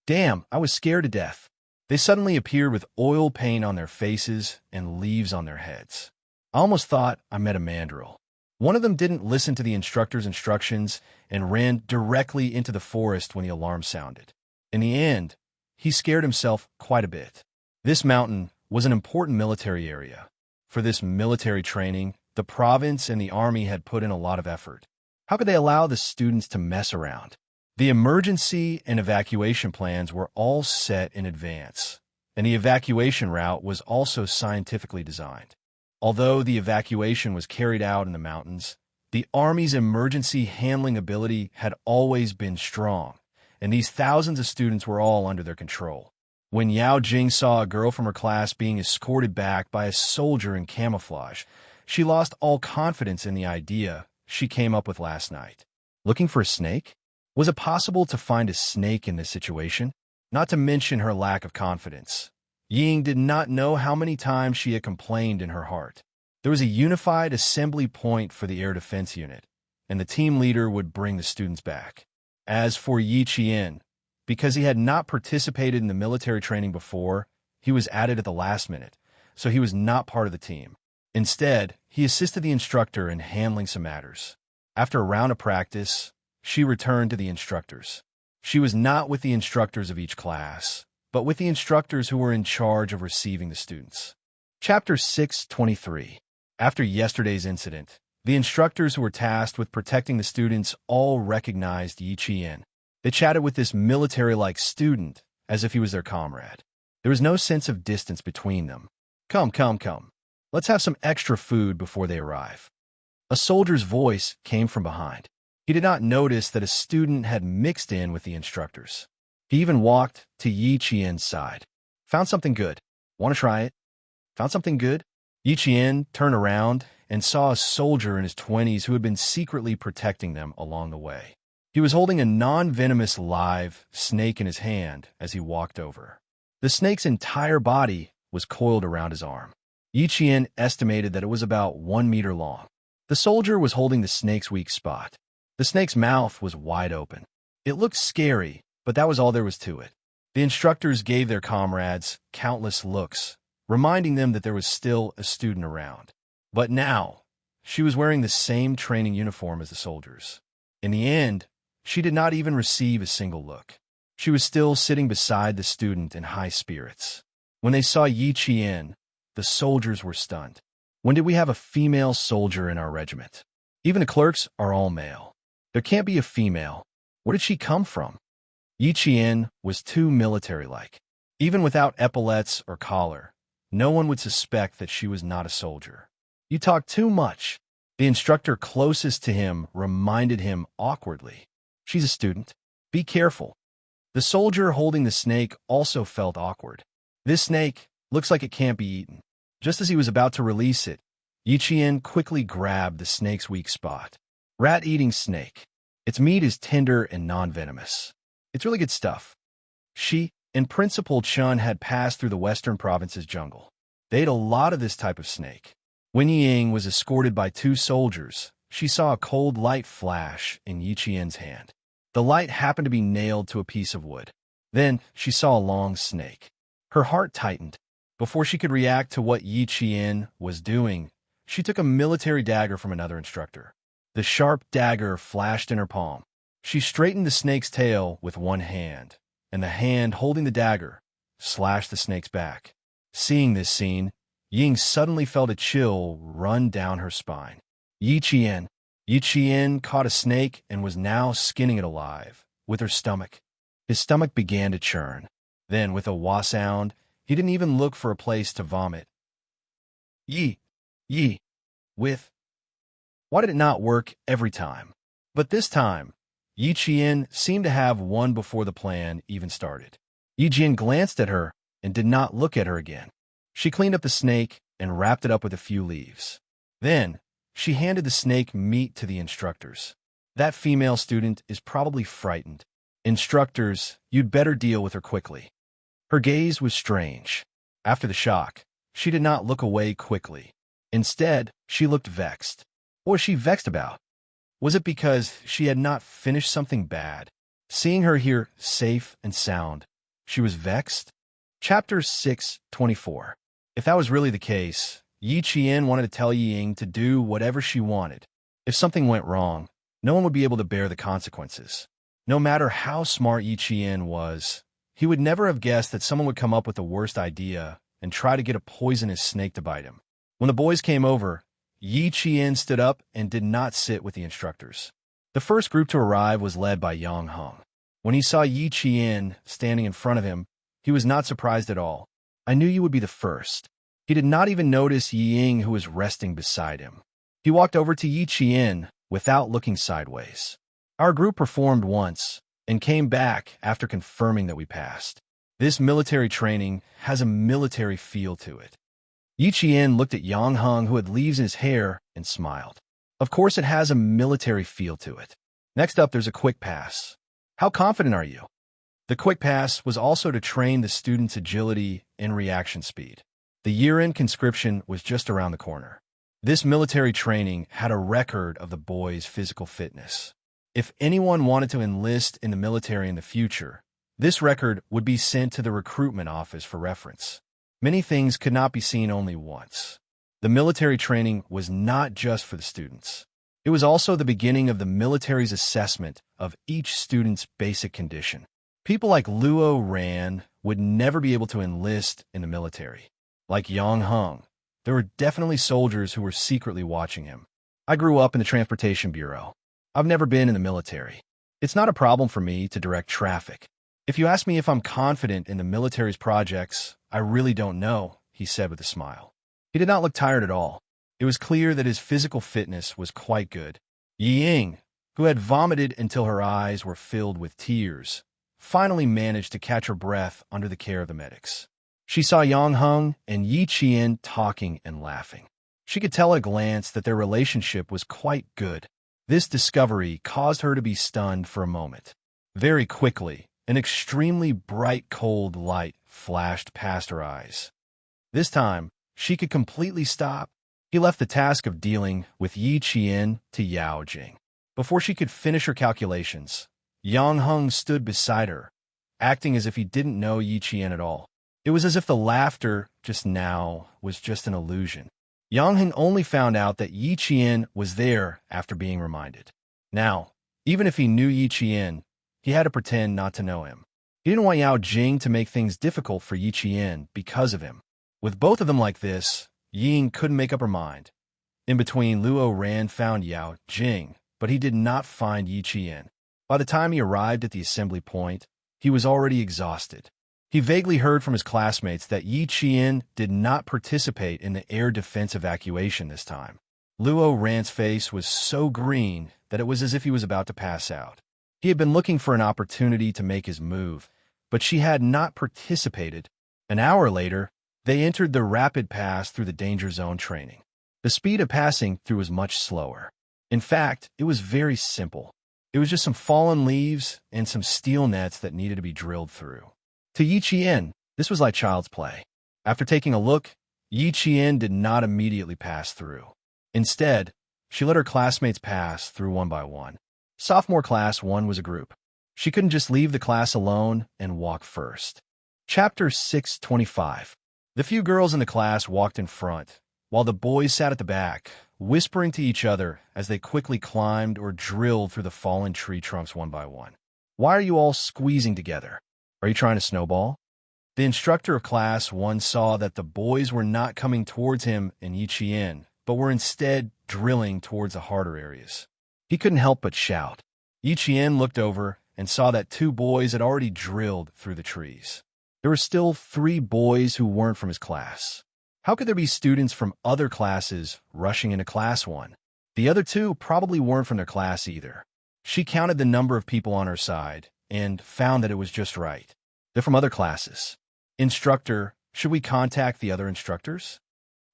Damn, I was scared to death. They suddenly appeared with oil paint on their faces and leaves on their heads. I almost thought I met a mandrill. One of them didn't listen to the instructor's instructions and ran directly into the forest when the alarm sounded. In the end, he scared himself quite a bit. This mountain was an important military area. For this military training, the province and the army had put in a lot of effort. How could they allow the students to mess around? The emergency and evacuation plans were all set in advance, and the evacuation route was also scientifically designed. Although the evacuation was carried out in the mountains, the Army's emergency handling ability had always been strong, and these thousands of students were all under their control. When Yao Jing saw a girl from her class being escorted back by a soldier in camouflage, she lost all confidence in the idea she came up with last night. Looking for a snake? Was it possible to find a snake in this situation? Not to mention her lack of confidence. Ying did not know how many times she had complained in her heart. There was a unified assembly point for the air defense unit, and the team leader would bring the students back. As for Yi Qian, because he had not participated in the military training before, he was added at the last minute, so he was not part of the team. Instead, he assisted the instructor in handling some matters. After a round of practice, she returned to the instructors. She was not with the instructors of each class, but with the instructors who were in charge of receiving the students. Chapter 623. After yesterday's incident, the instructors who were tasked with protecting the students all recognized Yi Qian. They chatted with this military-like student as if he was their comrade. There was no sense of distance between them. Come. Let's have some extra food before they arrive." A soldier's voice came from behind. He did not notice that a student had mixed in with the instructors. He even walked to Yi Qian's side. "Found something good. Want to try it?" "Found something good?" Yi Qian turned around and saw a soldier in his 20s who had been secretly protecting them along the way. He was holding a non-venomous live snake in his hand as he walked over. The snake's entire body was coiled around his arm. Yi Qian estimated that it was about 1 meter long. The soldier was holding the snake's weak spot. The snake's mouth was wide open. It looked scary, but that was all there was to it. The instructors gave their comrades countless looks, reminding them that there was still a student around. But now, she was wearing the same training uniform as the soldiers. In the end, she did not even receive a single look. She was still sitting beside the student in high spirits. When they saw Yi Qian, the soldiers were stunned. When did we have a female soldier in our regiment? Even the clerks are all male. There can't be a female. Where did she come from? Yi Qian was too military-like. Even without epaulets or collar, no one would suspect that she was not a soldier. You talk too much. The instructor closest to him reminded him awkwardly. She's a student. Be careful. The soldier holding the snake also felt awkward. This snake looks like it can't be eaten. Just as he was about to release it, Yi Qian quickly grabbed the snake's weak spot. Rat-eating snake. Its meat is tender and non-venomous. It's really good stuff. She and Principal Chun had passed through the western province's jungle. They ate a lot of this type of snake. When Ying was escorted by 2 soldiers, she saw a cold light flash in Yi Qian's hand. The light happened to be nailed to a piece of wood. Then she saw a long snake. Her heart tightened. Before she could react to what Yi Qian was doing, she took a military dagger from another instructor. The sharp dagger flashed in her palm. She straightened the snake's tail with one hand, and the hand holding the dagger slashed the snake's back. Seeing this scene, Ying suddenly felt a chill run down her spine. Yi Qian caught a snake and was now skinning it alive with her stomach. His stomach began to churn. Then, with a wah sound, he didn't even look for a place to vomit. Yi. Why did it not work every time? But this time, Yi Qian seemed to have won before the plan even started. Yi Qian glanced at her and did not look at her again. She cleaned up the snake and wrapped it up with a few leaves. Then, she handed the snake meat to the instructors. That female student is probably frightened. Instructors, you'd better deal with her quickly. Her gaze was strange. After the shock, she did not look away quickly. Instead, she looked vexed. What was she vexed about? Was it because she had not finished something bad? Seeing her here safe and sound, she was vexed? Chapter 6:24. If that was really the case, Yi Qian wanted to tell Ying to do whatever she wanted. If something went wrong, no one would be able to bear the consequences. No matter how smart Yi Qian was, he would never have guessed that someone would come up with the worst idea and try to get a poisonous snake to bite him. When the boys came over, Yi Qian stood up and did not sit with the instructors. The first group to arrive was led by Yang Heng. When he saw Yi Qian standing in front of him, he was not surprised at all. I knew you would be the first. He did not even notice Ying, who was resting beside him. He walked over to Yi Qian without looking sideways. Our group performed once and came back after confirming that we passed. This military training has a military feel to it. Yi Qian looked at Yang Heng, who had leaves in his hair, and smiled. Of course it has a military feel to it. Next up, there's a quick pass. How confident are you? The quick pass was also to train the students' agility and reaction speed. The year-end conscription was just around the corner. This military training had a record of the boys' physical fitness. If anyone wanted to enlist in the military in the future, this record would be sent to the recruitment office for reference. Many things could not be seen only once. The military training was not just for the students. It was also the beginning of the military's assessment of each student's basic condition. People like Luo Ran would never be able to enlist in the military. Like Yang Heng, there were definitely soldiers who were secretly watching him. I grew up in the Transportation Bureau. I've never been in the military. It's not a problem for me to direct traffic. If you ask me if I'm confident in the military's projects, I really don't know, he said with a smile. He did not look tired at all. It was clear that his physical fitness was quite good. Ying, who had vomited until her eyes were filled with tears, finally managed to catch her breath under the care of the medics. She saw Yang Heng and Yi Qian talking and laughing. She could tell at a glance that their relationship was quite good. This discovery caused her to be stunned for a moment. Very quickly, an extremely bright cold light flashed past her eyes. This time, she could completely stop. He left the task of dealing with Yi Qian to Yao Jing. Before she could finish her calculations, Yang Heng stood beside her, acting as if he didn't know Yi Qian at all. It was as if the laughter just now was just an illusion. Yang Heng only found out that Yi Qian was there after being reminded. Now, Even if he knew Yi Qian, he had to pretend not to know him. He didn't want Yao Jing to make things difficult for Yi Qian because of him. With both of them like this, Ying couldn't make up her mind. In between, Luo Ran found Yao Jing, but he did not find Yi Qian. By the time he arrived at the assembly point, he was already exhausted. He vaguely heard from his classmates that Yi Qian did not participate in the air defense evacuation this time. Luo Ran's face was so green that it was as if he was about to pass out. He had been looking for an opportunity to make his move, but she had not participated. An hour later, they entered the rapid pass through the danger zone training. The speed of passing through was much slower. In fact, it was very simple. It was just some fallen leaves and some steel nets that needed to be drilled through. To Yi Qian, this was like child's play. After taking a look, Yi Qian did not immediately pass through. Instead, she let her classmates pass through one by one. Sophomore class 1 was a group. She couldn't just leave the class alone and walk first. Chapter 625. The few girls in the class walked in front, while the boys sat at the back, whispering to each other as they quickly climbed or drilled through the fallen tree trunks one by one. Why are you all squeezing together? Are you trying to snowball? The instructor of class 1 saw that the boys were not coming towards him and Yi Qian, but were instead drilling towards the harder areas. He couldn't help but shout. Yi Qian looked over and saw that 2 boys had already drilled through the trees. There were still 3 boys who weren't from his class. How could there be students from other classes rushing into class 1? The other 2 probably weren't from their class either. She counted the number of people on her side and found that it was just right. They're from other classes. Instructor, should we contact the other instructors?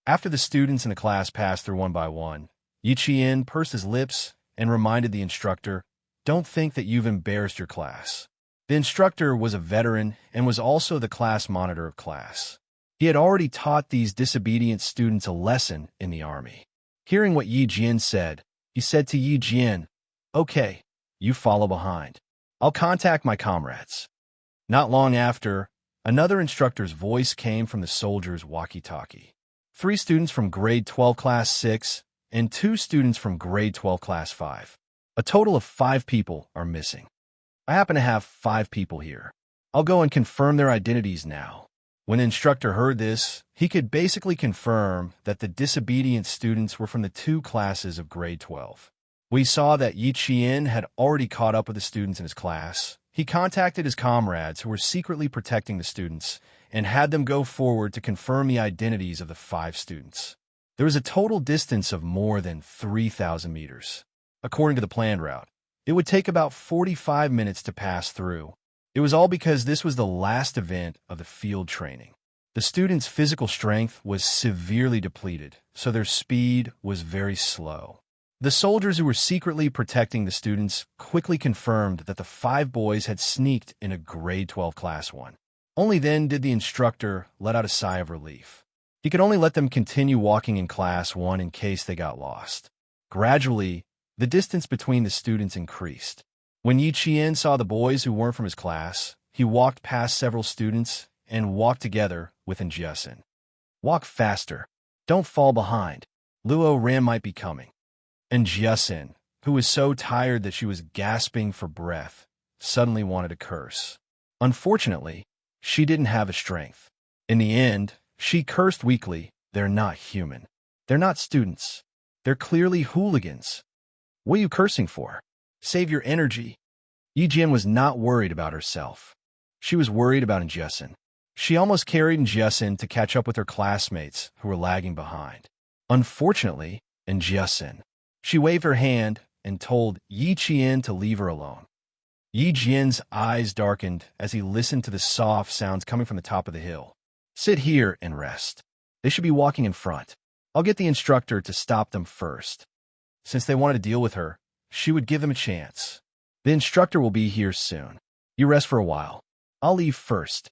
After the students in the class passed through one by one, Yi Qian pursed his lips and reminded the instructor, "Don't think that you've embarrassed your class." The instructor was a veteran and was also the class monitor of class. He had already taught these disobedient students a lesson in the army. Hearing what Yi Jian said, he said to Yi Jian, "Okay, you follow behind. I'll contact my comrades." Not long after, another instructor's voice came from the soldiers' walkie-talkie. 3 students from grade 12 class 6 and 2 students from grade 12 class 5. A total of 5 people are missing. I happen to have 5 people here. I'll go and confirm their identities now. When the instructor heard this, he could basically confirm that the disobedient students were from the 2 classes of grade 12. We saw that Yi Qian had already caught up with the students in his class. He contacted his comrades who were secretly protecting the students and had them go forward to confirm the identities of the 5 students. There was a total distance of more than 3,000 meters. According to the planned route, it would take about 45 minutes to pass through. It was all because this was the last event of the field training. The students' physical strength was severely depleted, so their speed was very slow. The soldiers who were secretly protecting the students quickly confirmed that the 5 boys had sneaked in a grade 12 class 1. Only then did the instructor let out a sigh of relief. He could only let them continue walking in class 1 in case they got lost. Gradually, the distance between the students increased. When Yi Qian saw the boys who weren't from his class, he walked past several students and walked together with Jiasin. "Walk faster. Don't fall behind. Luo Ran might be coming." And Jiasin, who was so tired that she was gasping for breath, suddenly wanted to curse. Unfortunately, she didn't have the strength. In the end, she cursed weakly. "They're not human. They're not students. They're clearly hooligans. What are you cursing for? Save your energy." Yi Jian was not worried about herself. She was worried about Jiasin. She almost carried Jiasin to catch up with her classmates who were lagging behind. Unfortunately, Jiasin. She waved her hand and told Yi Qian to leave her alone. Yi Jian's eyes darkened as he listened to the soft sounds coming from the top of the hill. "Sit here and rest. They should be walking in front. I'll get the instructor to stop them first." Since they wanted to deal with her, she would give them a chance. "The instructor will be here soon. You rest for a while. I'll leave first."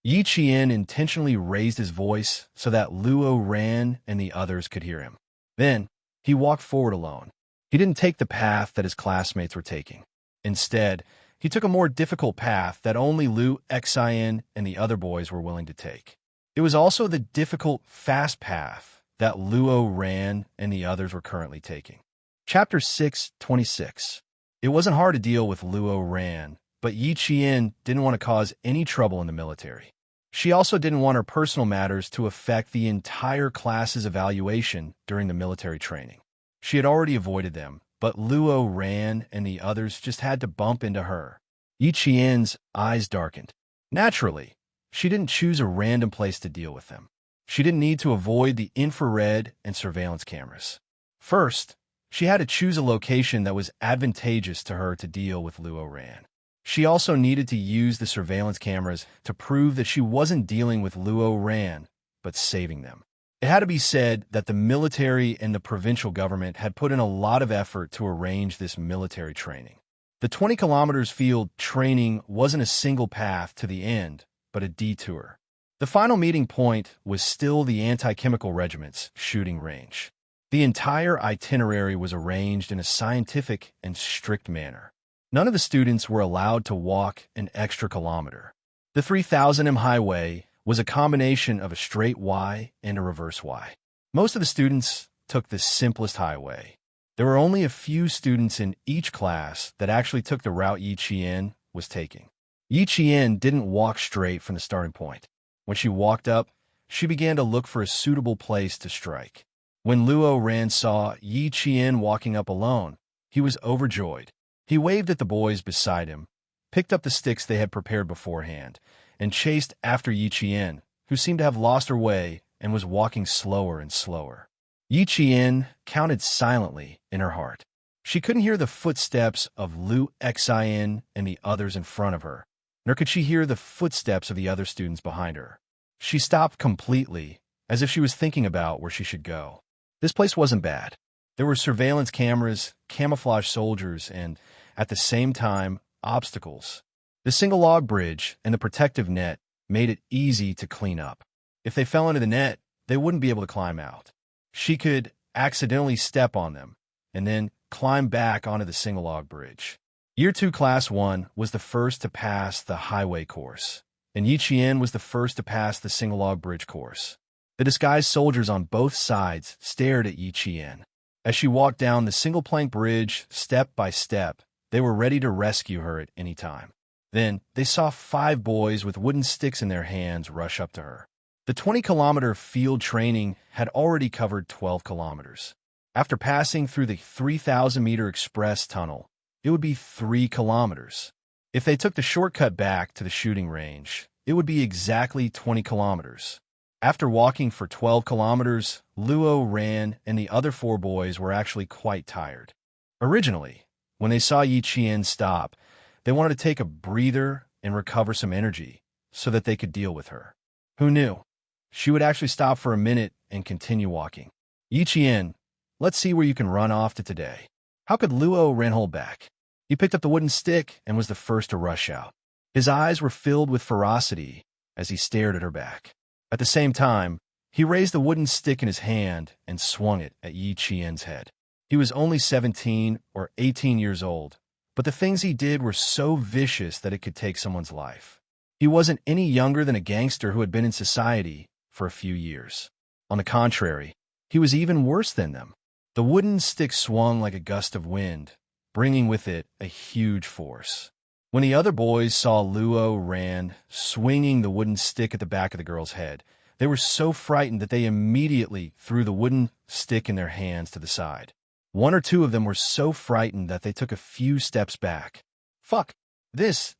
Yi Qian intentionally raised his voice so that Luo Ran and the others could hear him. Then, he walked forward alone. He didn't take the path that his classmates were taking. Instead, he took a more difficult path that only Lu Xian and the other boys were willing to take. It was also the difficult, fast path that Luo Ran and the others were currently taking. Chapter 626. It wasn't hard to deal with Luo Ran, but Yi Qian didn't want to cause any trouble in the military. She also didn't want her personal matters to affect the entire class's evaluation during the military training. She had already avoided them, but Luo Ran and the others just had to bump into her. Yi Qian's eyes darkened. Naturally, she didn't choose a random place to deal with them. She didn't need to avoid the infrared and surveillance cameras. First, she had to choose a location that was advantageous to her to deal with Luo Ran. She also needed to use the surveillance cameras to prove that she wasn't dealing with Luo Ran, but saving them. It had to be said that the military and the provincial government had put in a lot of effort to arrange this military training. The 20 kilometers field training wasn't a single path to the end, but a detour. The final meeting point was still the anti-chemical regiment's shooting range. The entire itinerary was arranged in a scientific and strict manner. None of the students were allowed to walk an extra kilometer. The 3000 highway was a combination of a straight Y and a reverse Y. Most of the students took the simplest highway. There were only a few students in each class that actually took the route Yi Qian was taking. Yi Qian didn't walk straight from the starting point. When she walked up, she began to look for a suitable place to strike. When Luo Ran saw Yi Qian walking up alone, he was overjoyed. He waved at the boys beside him, picked up the sticks they had prepared beforehand, and chased after Yi Qian, who seemed to have lost her way and was walking slower and slower. Yi Qian counted silently in her heart. She couldn't hear the footsteps of Lu Xian and the others in front of her, nor could she hear the footsteps of the other students behind her. She stopped completely, as if she was thinking about where she should go. This place wasn't bad. There were surveillance cameras, camouflage soldiers, and, at the same time, obstacles. The single log bridge and the protective net made it easy to clean up. If they fell into the net, they wouldn't be able to climb out. She could accidentally step on them and then climb back onto the single log bridge. Year 2 Class 1 was the first to pass the highway course, and Yi Qian was the first to pass the single log bridge course. The disguised soldiers on both sides stared at Yi Qian. As she walked down the single plank bridge step by step, they were ready to rescue her at any time. Then, they saw 5 boys with wooden sticks in their hands rush up to her. The 20-kilometer field training had already covered 12 kilometers. After passing through the 3,000-meter express tunnel, it would be 3 kilometers. If they took the shortcut back to the shooting range, it would be exactly 20 kilometers. After walking for 12 kilometers, Luo Ran and the other 4 boys were actually quite tired. Originally, when they saw Yi Qian stop, they wanted to take a breather and recover some energy so that they could deal with her. Who knew? She would actually stop for a minute and continue walking. Yi Qian, let's see where you can run off to today. How could Luo Ran hold back? He picked up the wooden stick and was the first to rush out. His eyes were filled with ferocity as he stared at her back. At the same time, he raised the wooden stick in his hand and swung it at Yi Qian's head. He was only 17 or 18 years old, but the things he did were so vicious that it could take someone's life. He wasn't any younger than a gangster who had been in society for a few years. On the contrary, he was even worse than them. The wooden stick swung like a gust of wind, bringing with it a huge force. When the other boys saw Luo Ran swinging the wooden stick at the back of the girl's head, they were so frightened that they immediately threw the wooden stick in their hands to the side. 1 or 2 of them were so frightened that they took a few steps back. Fuck! This!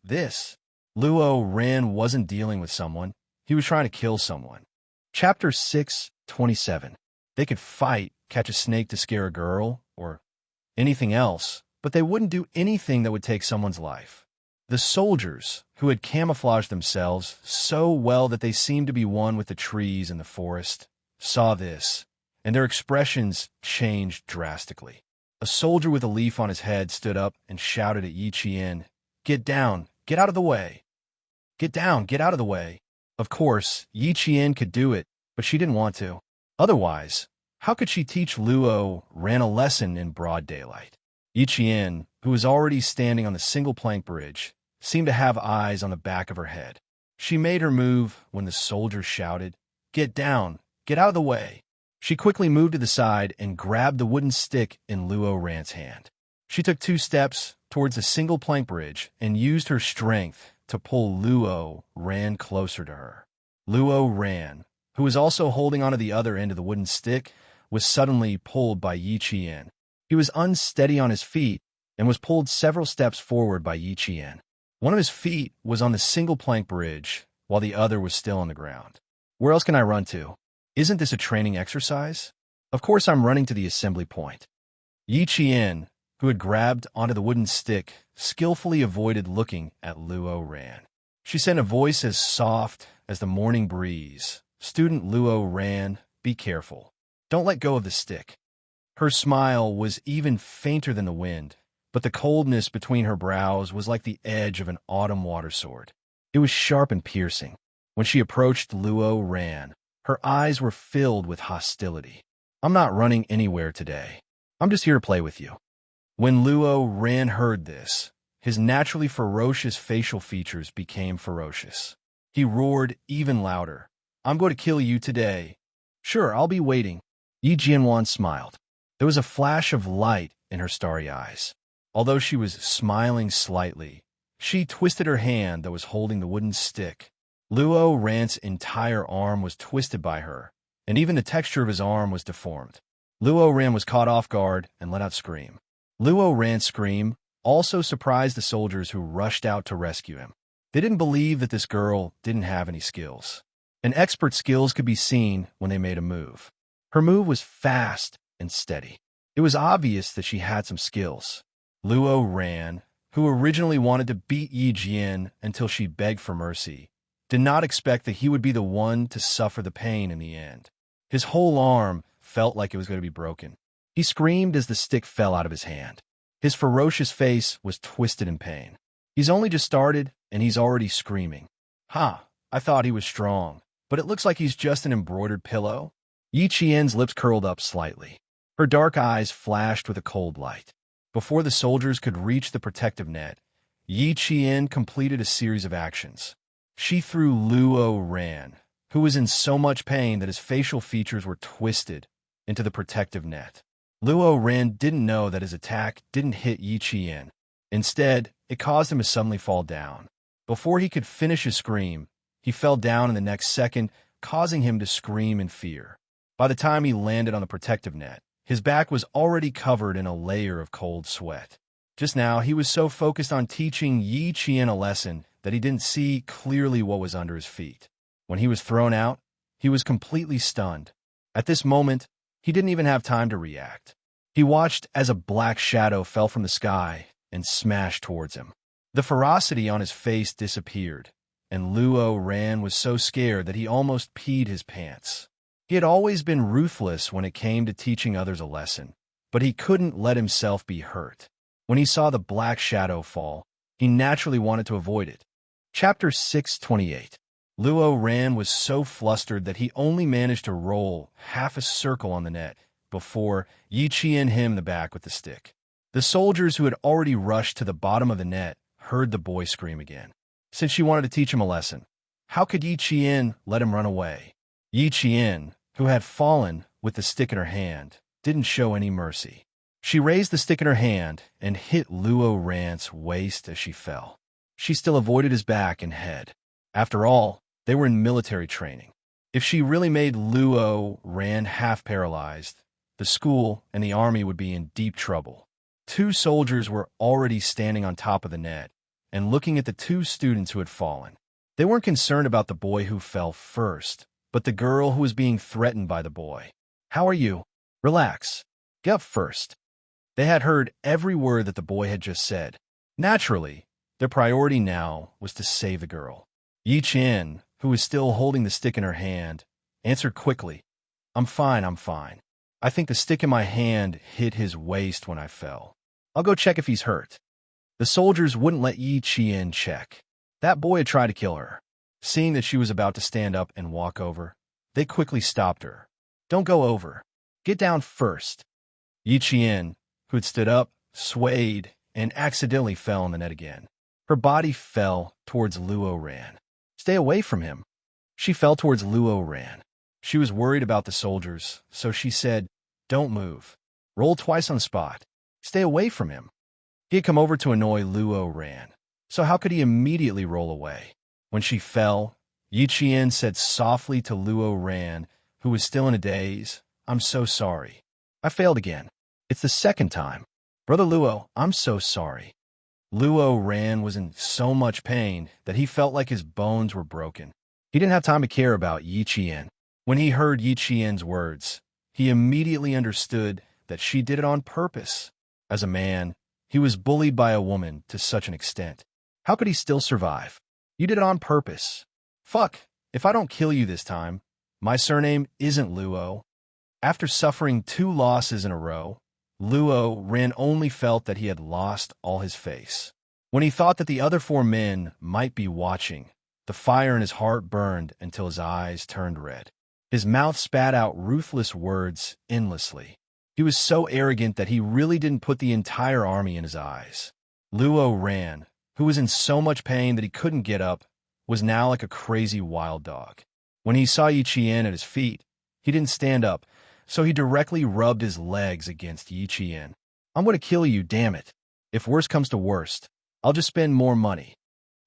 Luo Ran wasn't dealing with someone. He was trying to kill someone. Chapter 6:27. They could fight, catch a snake to scare a girl, or anything else, but they wouldn't do anything that would take someone's life. The soldiers, who had camouflaged themselves so well that they seemed to be one with the trees in the forest, saw this, and their expressions changed drastically. A soldier with a leaf on his head stood up and shouted at Yi Qian, "Get down! Get out of the way! Get down! Get out of the way!" Of course, Yi Qian could do it, but she didn't want to. Otherwise, how could she teach Luo Ran a lesson in broad daylight? Yi Qian, who was already standing on the single plank bridge, seemed to have eyes on the back of her head. She made her move when the soldier shouted, "Get down! Get out of the way!" She quickly moved to the side and grabbed the wooden stick in Luo Ran's hand. She took 2 steps towards a single plank bridge and used her strength to pull Luo Ran closer to her. Luo Ran, who was also holding onto the other end of the wooden stick, was suddenly pulled by Yi Qian. He was unsteady on his feet and was pulled several steps forward by Yi Qian. One of his feet was on the single plank bridge, while the other was still on the ground. Where else can I run to? Isn't this a training exercise? Of course I'm running to the assembly point. Yi Qian, who had grabbed onto the wooden stick, skillfully avoided looking at Luo Ran. She sent a voice as soft as the morning breeze. "Student Luo Ran, be careful. Don't let go of the stick." Her smile was even fainter than the wind, but the coldness between her brows was like the edge of an autumn water sword. It was sharp and piercing. When she approached Luo Ran, her eyes were filled with hostility. "I'm not running anywhere today. I'm just here to play with you." When Luo Ran heard this, his naturally ferocious facial features became ferocious. He roared even louder. "I'm going to kill you today." "Sure, I'll be waiting." Yi Jianwan smiled. There was a flash of light in her starry eyes. Although she was smiling slightly, she twisted her hand that was holding the wooden stick. Luo Ran's entire arm was twisted by her, and even the texture of his arm was deformed. Luo Ran was caught off guard and let out a scream. Luo Ran's scream also surprised the soldiers who rushed out to rescue him. They didn't believe that this girl didn't have any skills. An expert's skills could be seen when they made a move. Her move was fast and steady. It was obvious that she had some skills. Luo Ran, who originally wanted to beat Yi Jian until she begged for mercy, did not expect that he would be the one to suffer the pain in the end. His whole arm felt like it was going to be broken. He screamed as the stick fell out of his hand. His ferocious face was twisted in pain. He's only just started, and he's already screaming. "Ha, I thought he was strong, but it looks like he's just an embroidered pillow." Yi Qian's lips curled up slightly. Her dark eyes flashed with a cold light. Before the soldiers could reach the protective net, Yi Qian completed a series of actions. She threw Luo Ran, who was in so much pain that his facial features were twisted, into the protective net. Luo Ran didn't know that his attack didn't hit Yi Qian. Instead, it caused him to suddenly fall down. Before he could finish his scream, he fell down in the next second, causing him to scream in fear. By the time he landed on the protective net, his back was already covered in a layer of cold sweat. Just now, he was so focused on teaching Yi Qian a lesson that he didn't see clearly what was under his feet. When he was thrown out, he was completely stunned. At this moment, he didn't even have time to react. He watched as a black shadow fell from the sky and smashed towards him. The ferocity on his face disappeared, and Luo Ran was so scared that he almost peed his pants. He had always been ruthless when it came to teaching others a lesson, but he couldn't let himself be hurt. When he saw the black shadow fall, he naturally wanted to avoid it. Chapter 628. Luo Ran was so flustered that he only managed to roll half a circle on the net before Yi Qian hit him in the back with the stick. The soldiers who had already rushed to the bottom of the net heard the boy scream again. Since she wanted to teach him a lesson, how could Yi Qian let him run away? Yi Qian, who had fallen with the stick in her hand, didn't show any mercy. She raised the stick in her hand and hit Luo Ran's waist as she fell. She still avoided his back and head. After all, they were in military training. If she really made Luo Ran half paralyzed, the school and the army would be in deep trouble. 2 soldiers were already standing on top of the net and looking at the 2 students who had fallen. They weren't concerned about the boy who fell first, but the girl who was being threatened by the boy. "How are you? Relax. Get up first." They had heard every word that the boy had just said. Naturally, their priority now was to save the girl. Yi Qian, who was still holding the stick in her hand, answered quickly, I'm fine. I think the stick in my hand hit his waist when I fell. I'll go check if he's hurt." The soldiers wouldn't let Yi Qian check. That boy had tried to kill her. Seeing that she was about to stand up and walk over, they quickly stopped her. "Don't go over. Get down first." Yi Qian, who had stood up, swayed, and accidentally fell in the net again. Her body fell towards Luo Ran. "Stay away from him." She fell towards Luo Ran. She was worried about the soldiers, so she said, "Don't move. Roll twice on the spot. Stay away from him." He had come over to annoy Luo Ran, so how could he immediately roll away? When she fell, Yi Qian said softly to Luo Ran, who was still in a daze, "I'm so sorry. I failed again. It's the second time. Brother Luo, I'm so sorry." Luo Ran was in so much pain that he felt like his bones were broken. He didn't have time to care about Yi Qian. When he heard Yi Qian's words, he immediately understood that she did it on purpose. As a man, he was bullied by a woman to such an extent. How could he still survive? You did it on purpose. Fuck, if I don't kill you this time, my surname isn't Luo. After suffering 2 losses in a row, Luo Ran only felt that he had lost all his face. When he thought that the other 4 men might be watching, the fire in his heart burned until his eyes turned red. His mouth spat out ruthless words endlessly. He was so arrogant that he really didn't put the entire army in his eyes. Luo Ran, who was in so much pain that he couldn't get up, was now like a crazy wild dog. When he saw Yi Qian at his feet, he didn't stand up, so he directly rubbed his legs against Yi Qian. "I'm going to kill you, damn it. If worst comes to worst, I'll just spend more money.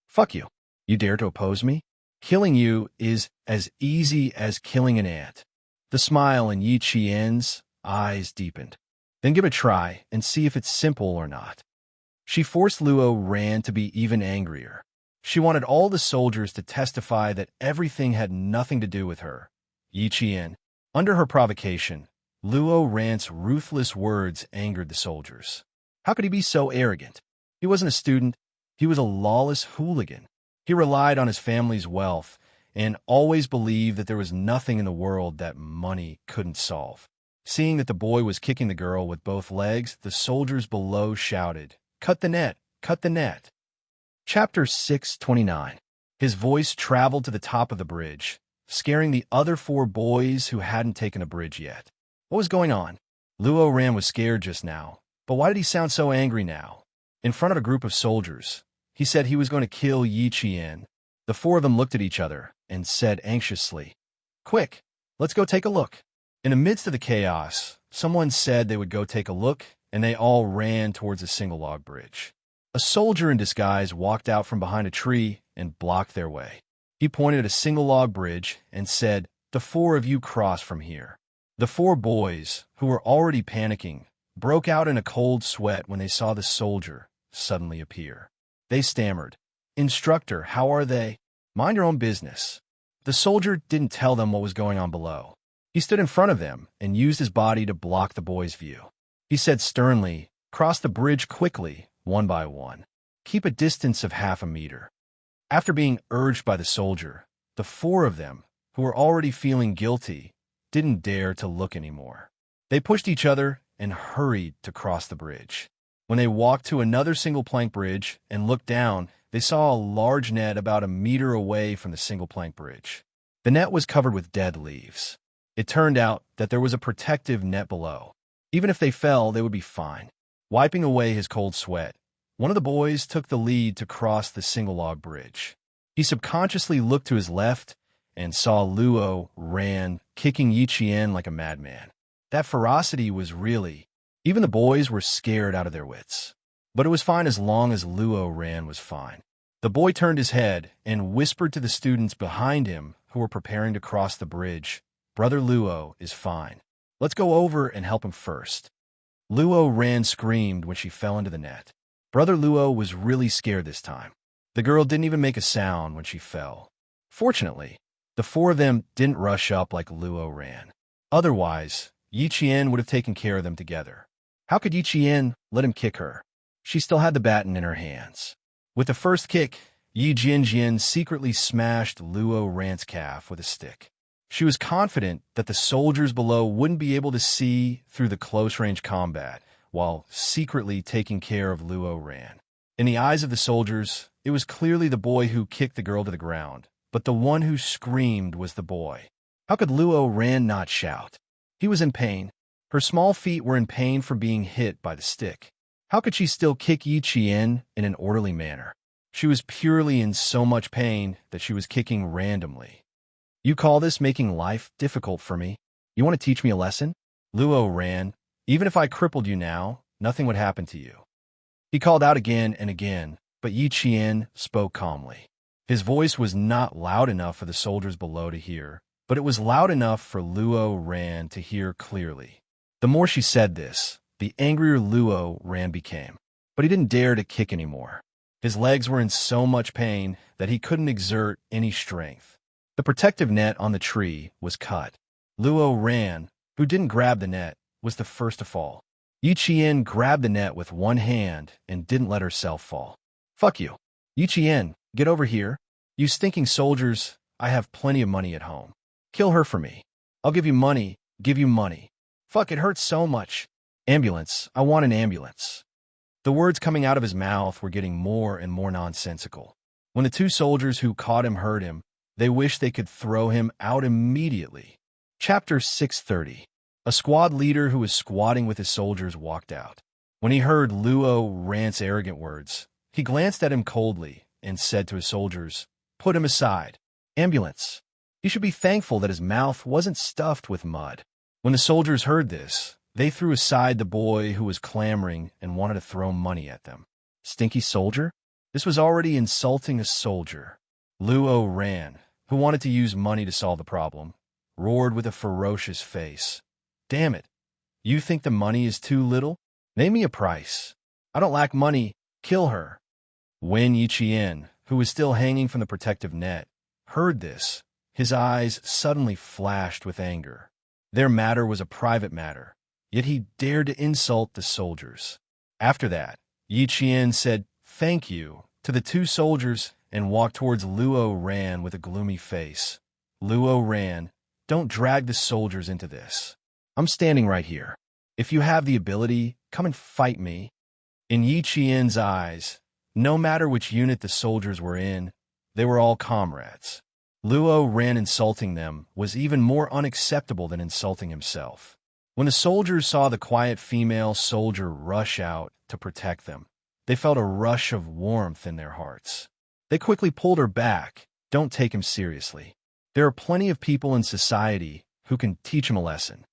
Fuck you. You dare to oppose me? Killing you is as easy as killing an ant." The smile in Yi Qian's eyes deepened. "Then give it a try and see if it's simple or not." She forced Luo Ran to be even angrier. She wanted all the soldiers to testify that everything had nothing to do with her, Yi Qian. Under her provocation, Luo Ran's ruthless words angered the soldiers. How could he be so arrogant? He wasn't a student. He was a lawless hooligan. He relied on his family's wealth and always believed that there was nothing in the world that money couldn't solve. Seeing that the boy was kicking the girl with both legs, the soldiers below shouted, "Cut the net! Cut the net!" Chapter 629. His voice traveled to the top of the bridge, scaring the other 4 boys who hadn't taken a bridge yet. What was going on? Luo Ran was scared just now, but why did he sound so angry now? In front of a group of soldiers, he said he was going to kill Yi Qian. The 4 of them looked at each other and said anxiously, "Quick, let's go take a look." In the midst of the chaos, someone said they would go take a look, and they all ran towards a single log bridge. A soldier in disguise walked out from behind a tree and blocked their way. He pointed at a single log bridge and said, "The 4 of you cross from here." The 4 boys, who were already panicking, broke out in a cold sweat when they saw the soldier suddenly appear. They stammered, "Instructor, how are they?" "Mind your own business." The soldier didn't tell them what was going on below. He stood in front of them and used his body to block the boys' view. He said sternly, "Cross the bridge quickly, one by one. Keep a distance of 1/2 meter." After being urged by the soldier, the 4 of them, who were already feeling guilty, didn't dare to look anymore. They pushed each other and hurried to cross the bridge. When they walked to another single plank bridge and looked down, they saw a large net about 1 meter away from the single plank bridge. The net was covered with dead leaves. It turned out that there was a protective net below. Even if they fell, they would be fine. Wiping away his cold sweat, one of the boys took the lead to cross the single log bridge. He subconsciously looked to his left and saw Luo Ran kicking Yi Qian like a madman. That ferocity was really... Even the boys were scared out of their wits. But it was fine as long as Luo Ran was fine. The boy turned his head and whispered to the students behind him who were preparing to cross the bridge, "Brother Luo is fine. Let's go over and help him first." Luo Ran screamed when she fell into the net. Brother Luo was really scared this time. The girl didn't even make a sound when she fell. Fortunately, the 4 of them didn't rush up like Luo Ran. Otherwise, Yi Qian would have taken care of them together. How could Yi Qian let him kick her? She still had the baton in her hands. With the first kick, Yi Jianjian secretly smashed Luo Ran's calf with a stick. She was confident that the soldiers below wouldn't be able to see through the close-range combat, while secretly taking care of Luo Ran. In the eyes of the soldiers, it was clearly the boy who kicked the girl to the ground, but the one who screamed was the boy. How could Luo Ran not shout? He was in pain. Her small feet were in pain from being hit by the stick. How could she still kick Yi Qian in an orderly manner? She was purely in so much pain that she was kicking randomly. "You call this making life difficult for me? You want to teach me a lesson?" Luo Ran, "Even if I crippled you now, nothing would happen to you." He called out again and again, but Yi Qian spoke calmly. His voice was not loud enough for the soldiers below to hear, but it was loud enough for Luo Ran to hear clearly. The more she said this, the angrier Luo Ran became, but he didn't dare to kick anymore. His legs were in so much pain that he couldn't exert any strength. The protective net on the tree was cut. Luo Ran, who didn't grab the net, was the first to fall. Yi Qian grabbed the net with one hand and didn't let herself fall. "Fuck you. Yi Qian, get over here. You stinking soldiers, I have plenty of money at home. Kill her for me. I'll give you money, give you money. Fuck, it hurts so much. Ambulance, I want an ambulance." The words coming out of his mouth were getting more and more nonsensical. When the two soldiers who caught him heard him, they wished they could throw him out immediately. Chapter 630. A squad leader who was squatting with his soldiers walked out. When he heard Luo Ran's arrogant words, he glanced at him coldly and said to his soldiers, "Put him aside. Ambulance." He should be thankful that his mouth wasn't stuffed with mud. When the soldiers heard this, they threw aside the boy who was clamoring and wanted to throw money at them. Stinky soldier? This was already insulting a soldier. Luo Ran, who wanted to use money to solve the problem, roared with a ferocious face. "Damn it. You think the money is too little? Name me a price. I don't lack money. Kill her." When Yi Qian, who was still hanging from the protective net, heard this, his eyes suddenly flashed with anger. Their matter was a private matter, yet he dared to insult the soldiers. After that, Yi Qian said "thank you" to the two soldiers and walked towards Luo Ran with a gloomy face. "Luo Ran, don't drag the soldiers into this. I'm standing right here. If you have the ability, come and fight me." In Yi Qian's eyes, no matter which unit the soldiers were in, they were all comrades. Luo Ran insulting them was even more unacceptable than insulting himself. When the soldiers saw the quiet female soldier rush out to protect them, they felt a rush of warmth in their hearts. They quickly pulled her back. "Don't take him seriously. There are plenty of people in society who can teach him a lesson."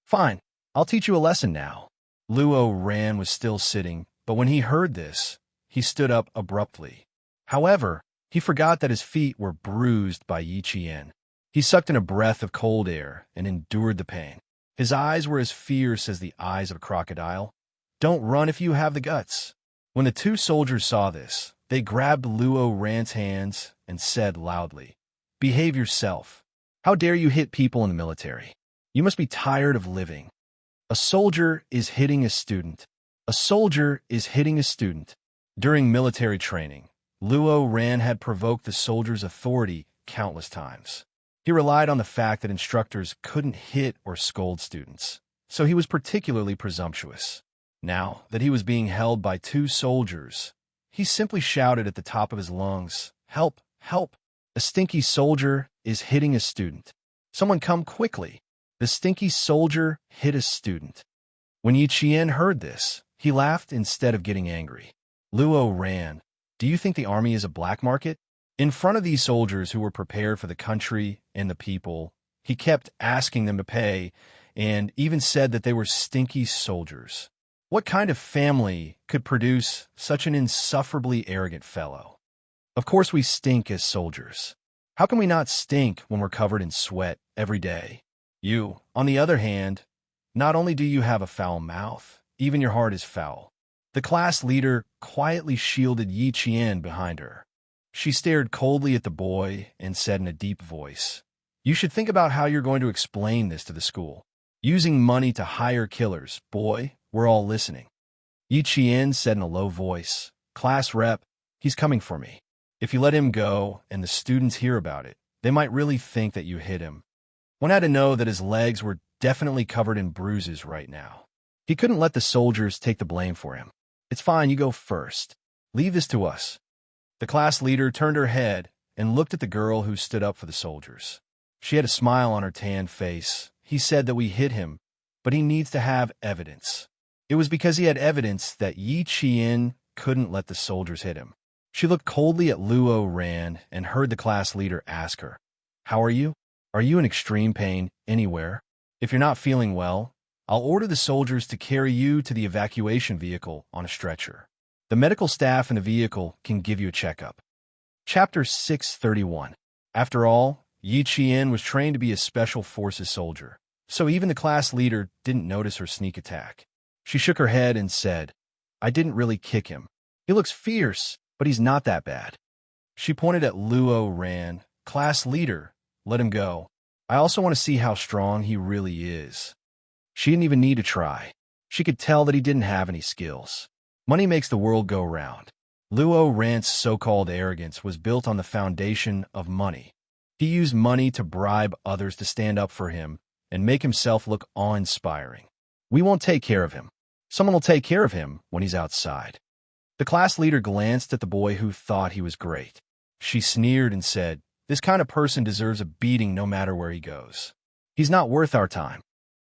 "Fine, I'll teach you a lesson now." Luo Ran was still sitting, but when he heard this, he stood up abruptly. However, he forgot that his feet were bruised by Yi Qian. He sucked in a breath of cold air and endured the pain. His eyes were as fierce as the eyes of a crocodile. "Don't run if you have the guts." When the two soldiers saw this, they grabbed Luo Ran's hands and said loudly, "Behave yourself. How dare you hit people in the military? You must be tired of living." A soldier is hitting a student. A soldier is hitting a student. During military training, Luo Ran had provoked the soldiers' authority countless times. He relied on the fact that instructors couldn't hit or scold students, so he was particularly presumptuous. Now that he was being held by two soldiers, he simply shouted at the top of his lungs, "Help! Help! A stinky soldier is hitting a student. Someone come quickly." The stinky soldier hit a student. When Yi Qian heard this, he laughed instead of getting angry. "Luo Ran, do you think the army is a black market?" In front of these soldiers who were prepared for the country and the people, he kept asking them to pay and even said that they were stinky soldiers. What kind of family could produce such an insufferably arrogant fellow? Of course we stink as soldiers. How can we not stink when we're covered in sweat every day? You, on the other hand, not only do you have a foul mouth, even your heart is foul. The class leader quietly shielded Yi Qian behind her. She stared coldly at the boy and said in a deep voice, "You should think about how you're going to explain this to the school. Using money to hire killers, boy, we're all listening." Yi Qian said in a low voice, "Class rep, he's coming for me. If you let him go and the students hear about it, they might really think that you hit him." One had to know that his legs were definitely covered in bruises right now. He couldn't let the soldiers take the blame for him. "It's fine, you go first. Leave this to us." The class leader turned her head and looked at the girl who stood up for the soldiers. She had a smile on her tanned face. "He said that we hit him, but he needs to have evidence." It was because he had evidence that Yi Qian couldn't let the soldiers hit him. She looked coldly at Luo Ran and heard the class leader ask her, "How are you? Are you in extreme pain anywhere? If you're not feeling well, I'll order the soldiers to carry you to the evacuation vehicle on a stretcher." The medical staff in the vehicle can give you a checkup. Chapter 631. After all, Yi Qian was trained to be a special forces soldier, so even the class leader didn't notice her sneak attack. She shook her head and said, "I didn't really kick him. He looks fierce, but he's not that bad." She pointed at Luo Ran. "Class leader, let him go. I also want to see how strong he really is." She didn't even need to try. She could tell that he didn't have any skills. Money makes the world go round. Luo Ran's so-called arrogance was built on the foundation of money. He used money to bribe others to stand up for him and make himself look awe-inspiring. "We won't take care of him. Someone will take care of him when he's outside." The class leader glanced at the boy who thought he was great. She sneered and said, "This kind of person deserves a beating no matter where he goes. He's not worth our time."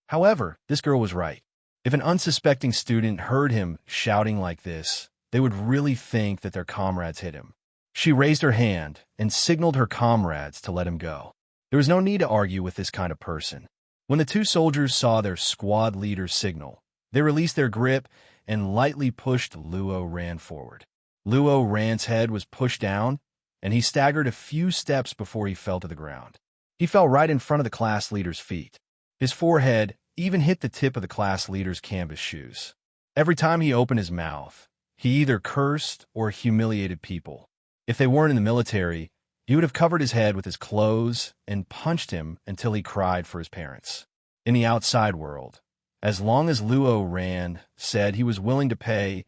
However, this girl was right. If an unsuspecting student heard him shouting like this, they would really think that their comrades hit him. She raised her hand and signaled her comrades to let him go. There was no need to argue with this kind of person. When the two soldiers saw their squad leader's signal, they released their grip and lightly pushed Luo Ran forward. Luo Ran's head was pushed down, and he staggered a few steps before he fell to the ground. He fell right in front of the class leader's feet. His forehead even hit the tip of the class leader's canvas shoes. Every time he opened his mouth, he either cursed or humiliated people. If they weren't in the military, he would have covered his head with his clothes and punched him until he cried for his parents. In the outside world, as long as Luo Ran said he was willing to pay,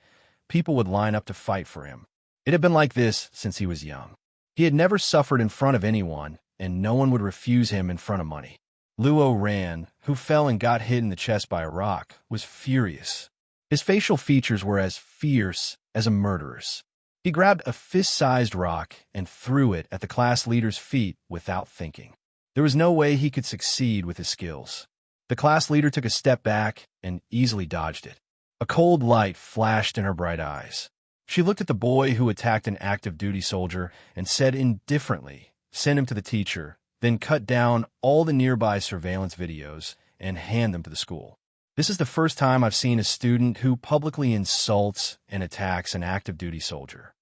people would line up to fight for him. It had been like this since he was young. He had never suffered in front of anyone, and no one would refuse him in front of money. Luo Ran, who fell and got hit in the chest by a rock, was furious. His facial features were as fierce as a murderer's. He grabbed a fist-sized rock and threw it at the class leader's feet without thinking. There was no way he could succeed with his skills. The class leader took a step back and easily dodged it. A cold light flashed in her bright eyes. She looked at the boy who attacked an active-duty soldier and said indifferently, "Send him to the teacher," then cut down all the nearby surveillance videos and hand them to the school. This is the first time I've seen a student who publicly insults and attacks an active-duty soldier.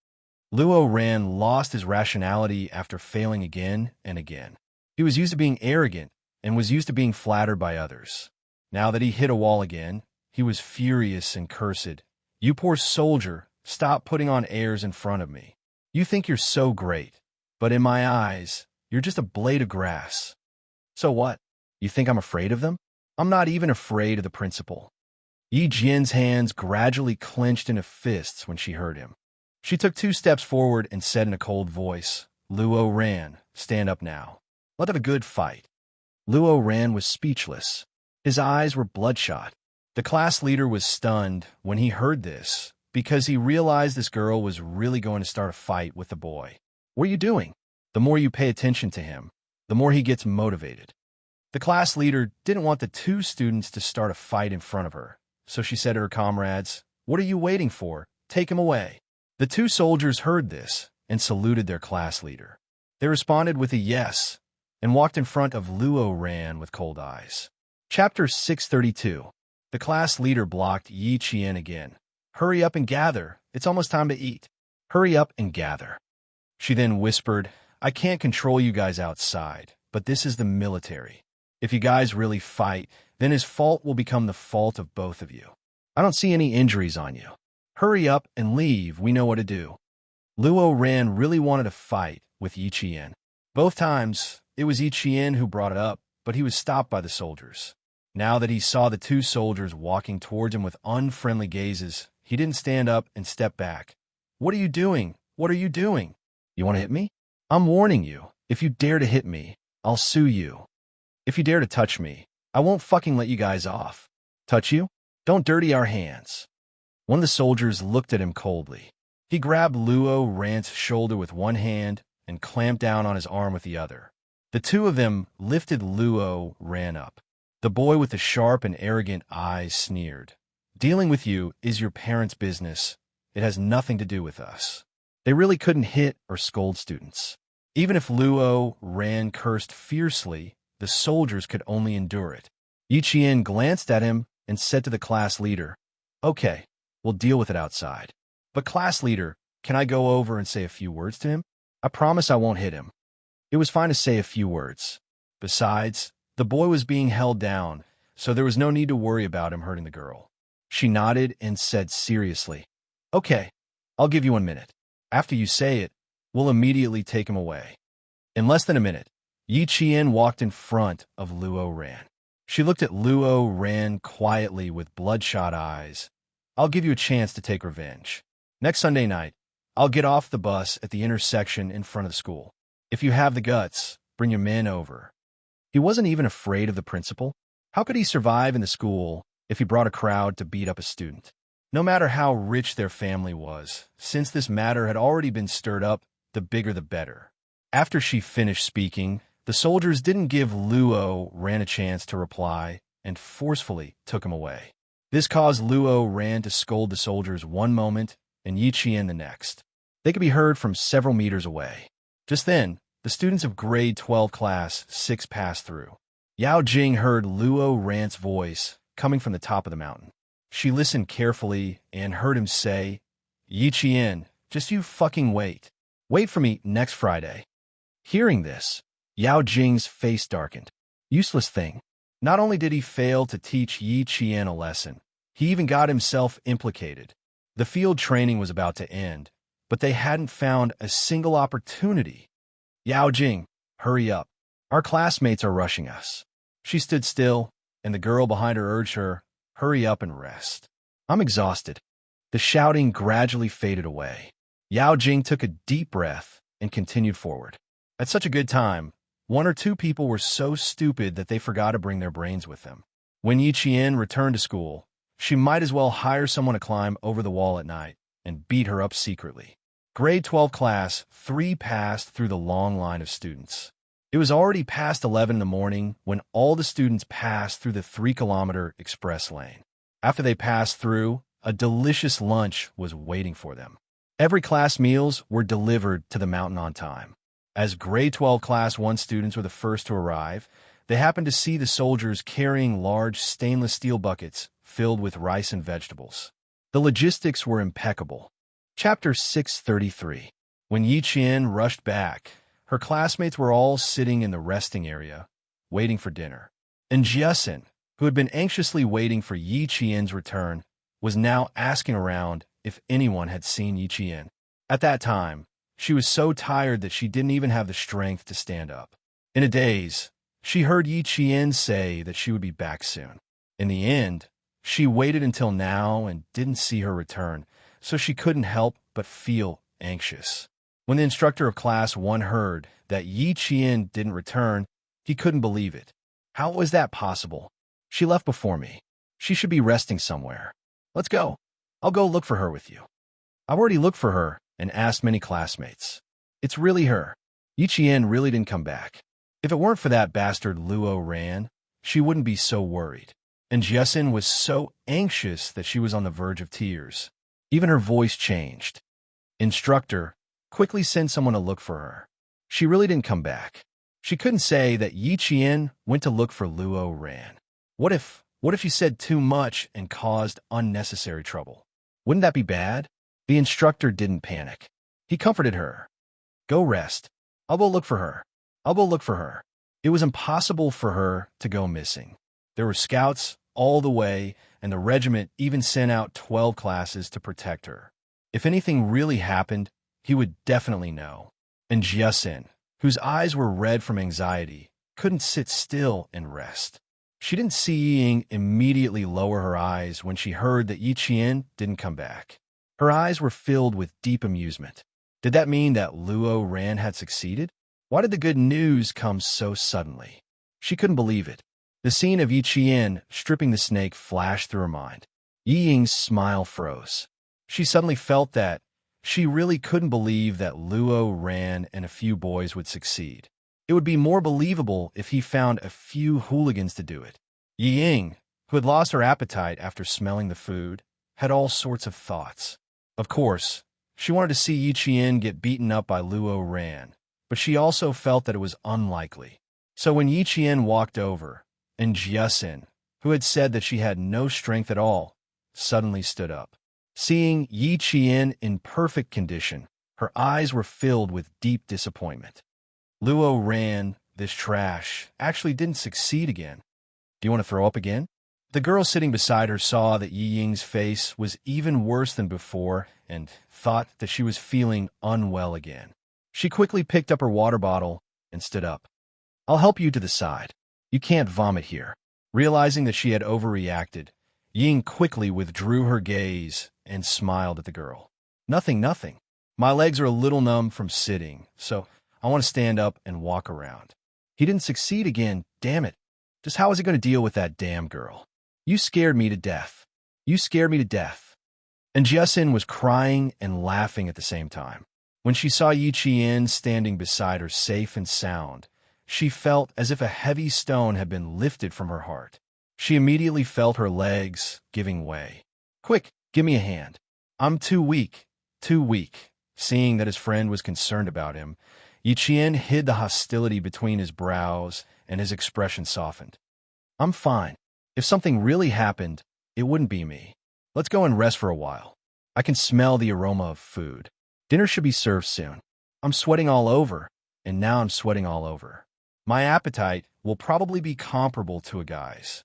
Luo Ran lost his rationality after failing again and again. He was used to being arrogant and was used to being flattered by others. Now that he hit a wall again, he was furious and cursed. "You poor soldier, stop putting on airs in front of me. You think you're so great, but in my eyes, you're just a blade of grass." "So what? You think I'm afraid of them? I'm not even afraid of the principal." Yi Jian's hands gradually clenched into fists when she heard him. She took 2 steps forward and said in a cold voice, "Luo Ran, stand up now. Let's have a good fight." Luo Ran was speechless. His eyes were bloodshot. The class leader was stunned when he heard this because he realized this girl was really going to start a fight with the boy. "What are you doing?" The more you pay attention to him, the more he gets motivated. The class leader didn't want the 2 students to start a fight in front of her, so she said to her comrades, "What are you waiting for? Take him away." The 2 soldiers heard this and saluted their class leader. They responded with a yes and walked in front of Luo Ran with cold eyes. Chapter 632. The class leader blocked Yi Qian again. "Hurry up and gather. It's almost time to eat. Hurry up and gather." She then whispered, "I can't control you guys outside, but this is the military. If you guys really fight, then his fault will become the fault of both of you. I don't see any injuries on you. Hurry up and leave, we know what to do." Luo Ran really wanted to fight with Yi Qian. Both times, it was Yi Qian who brought it up, but he was stopped by the soldiers. Now that he saw the 2 soldiers walking towards him with unfriendly gazes, he didn't stand up and step back. "What are you doing? What are you doing? You want to hit me? I'm warning you, if you dare to hit me, I'll sue you. If you dare to touch me, I won't fucking let you guys off." "Touch you? Don't dirty our hands." One of the soldiers looked at him coldly. He grabbed Luo Ran's shoulder with one hand and clamped down on his arm with the other. The 2 of them lifted Luo Ran up. The boy with the sharp and arrogant eyes sneered, "Dealing with you is your parents' business. It has nothing to do with us." They really couldn't hit or scold students. Even if Luo Ran cursed fiercely, the soldiers could only endure it. Yi Qian glanced at him and said to the class leader, "Okay, we'll deal with it outside." But class leader, can I go over and say a few words to him? I promise I won't hit him. It was fine to say a few words. Besides, the boy was being held down, so there was no need to worry about him hurting the girl. She nodded and said seriously, "Okay, I'll give you 1 minute. After you say it, we'll immediately take him away." In less than a minute, Yi Qian walked in front of Luo Ran. She looked at Luo Ran quietly with bloodshot eyes. "I'll give you a chance to take revenge. Next Sunday night, I'll get off the bus at the intersection in front of the school. If you have the guts, bring your men over." He wasn't even afraid of the principal. How could he survive in the school if he brought a crowd to beat up a student? No matter how rich their family was, since this matter had already been stirred up, the bigger the better. After she finished speaking, the soldiers didn't give Luo Ran a chance to reply and forcefully took him away. This caused Luo Ran to scold the soldiers one moment and Yi Qian the next. They could be heard from several meters away. Just then, the students of grade 12 class 6 passed through. Yao Jing heard Luo Ran's voice coming from the top of the mountain. She listened carefully and heard him say, "Yi Qian, just you fucking wait. Wait for me next Friday." Hearing this, Yao Jing's face darkened. Useless thing. Not only did he fail to teach Yi Qian a lesson, he even got himself implicated. The field training was about to end, but they hadn't found a single opportunity. "Yao Jing, hurry up. Our classmates are rushing us." She stood still, and the girl behind her urged her, "Hurry up and rest." "I'm exhausted." The shouting gradually faded away. Yao Jing took a deep breath and continued forward. At such a good time, 1 or 2 people were so stupid that they forgot to bring their brains with them. When Yi Qian returned to school, she might as well hire someone to climb over the wall at night and beat her up secretly. Grade 12 class 3 passed through the long line of students. It was already past 11 in the morning when all the students passed through the 3-kilometer express lane. After they passed through, a delicious lunch was waiting for them. Every class meals were delivered to the mountain on time. As grade 12 class 1 students were the first to arrive, they happened to see the soldiers carrying large stainless steel buckets filled with rice and vegetables. The logistics were impeccable. Chapter 633. When Yi Qian rushed back, her classmates were all sitting in the resting area, waiting for dinner. And Jiasin, who had been anxiously waiting for Yi Qian's return, was now asking around if anyone had seen Yi Qian. At that time, she was so tired that she didn't even have the strength to stand up. In a daze, she heard Yi Qian say that she would be back soon. In the end, she waited until now and didn't see her return, so she couldn't help but feel anxious. When the instructor of class 1 heard that Yi Qian didn't return, he couldn't believe it. How was that possible? She left before me. She should be resting somewhere. Let's go. I'll go look for her with you. I've already looked for her and asked many classmates. It's really her. Yi Qian really didn't come back. If it weren't for that bastard Luo Ran, she wouldn't be so worried. And Jiasin was so anxious that she was on the verge of tears. Even her voice changed. "Instructor, quickly send someone to look for her. She really didn't come back." She couldn't say that Yi Qian went to look for Luo Ran. What if she said too much and caused unnecessary trouble? Wouldn't that be bad? The instructor didn't panic. He comforted her. "Go rest. I'll go look for her. I'll go look for her." It was impossible for her to go missing. There were scouts all the way, and the regiment even sent out 12 classes to protect her. If anything really happened, he would definitely know. And Jiasin, whose eyes were red from anxiety, couldn't sit still and rest. She didn't see Ying immediately lower her eyes when she heard that Yi Qian didn't come back. Her eyes were filled with deep amusement. Did that mean that Luo Ran had succeeded? Why did the good news come so suddenly? She couldn't believe it. The scene of Yi Qian stripping the snake flashed through her mind. Yi Ying's smile froze. She suddenly felt that she really couldn't believe that Luo Ran and a few boys would succeed. It would be more believable if he found a few hooligans to do it. Yi Ying, who had lost her appetite after smelling the food, had all sorts of thoughts. Of course, she wanted to see Yi Qian get beaten up by Luo Ran, but she also felt that it was unlikely. So when Yi Qian walked over, and Jiasin, who had said that she had no strength at all, suddenly stood up. Seeing Yi Qian in perfect condition, her eyes were filled with deep disappointment. Luo ran, this trash, actually didn't succeed again. Do you want to throw up again? The girl sitting beside her saw that Yi Ying's face was even worse than before and thought that she was feeling unwell again. She quickly picked up her water bottle and stood up. I'll help you to the side. You can't vomit here. Realizing that she had overreacted, Ying quickly withdrew her gaze and smiled at the girl. Nothing. My legs are a little numb from sitting, so I want to stand up and walk around. He didn't succeed again, damn it. Just how is he going to deal with that damn girl? You scared me to death. You scared me to death. And Jiesin was crying and laughing at the same time. When she saw Yi Qian standing beside her safe and sound, she felt as if a heavy stone had been lifted from her heart. She immediately felt her legs giving way. Quick, give me a hand. I'm too weak. Seeing that his friend was concerned about him, Yi Qian hid the hostility between his brows and his expression softened. I'm fine. If something really happened, it wouldn't be me. Let's go and rest for a while. I can smell the aroma of food. Dinner should be served soon. I'm sweating all over, and now I'm sweating all over. My appetite will probably be comparable to a guy's.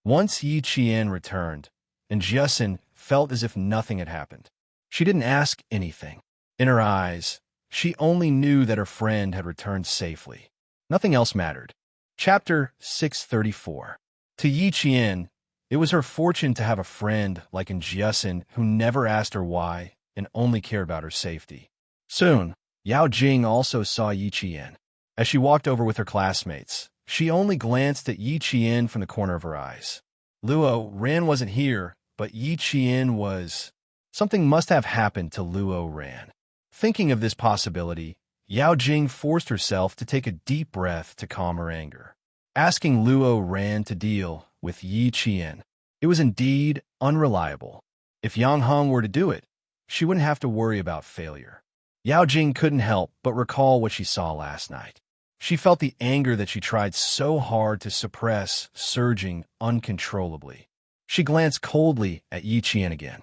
Once Yi Qian returned, and Jiesin felt as if nothing had happened. She didn't ask anything. In her eyes, she only knew that her friend had returned safely. Nothing else mattered. Chapter 634. To Yi Qian, it was her fortune to have a friend like Jiesin who never asked her why and only cared about her safety. Soon, Yao Jing also saw Yi Qian. As she walked over with her classmates, she only glanced at Yi Qian from the corner of her eyes. Luo Ran wasn't here, but Yi Qian was. Something must have happened to Luo Ran. Thinking of this possibility, Yao Jing forced herself to take a deep breath to calm her anger. Asking Luo Ran to deal with Yi Qian, it was indeed unreliable. If Yang Heng were to do it, she wouldn't have to worry about failure. Yao Jing couldn't help but recall what she saw last night. She felt the anger that she tried so hard to suppress surging uncontrollably. She glanced coldly at Yi Qian again.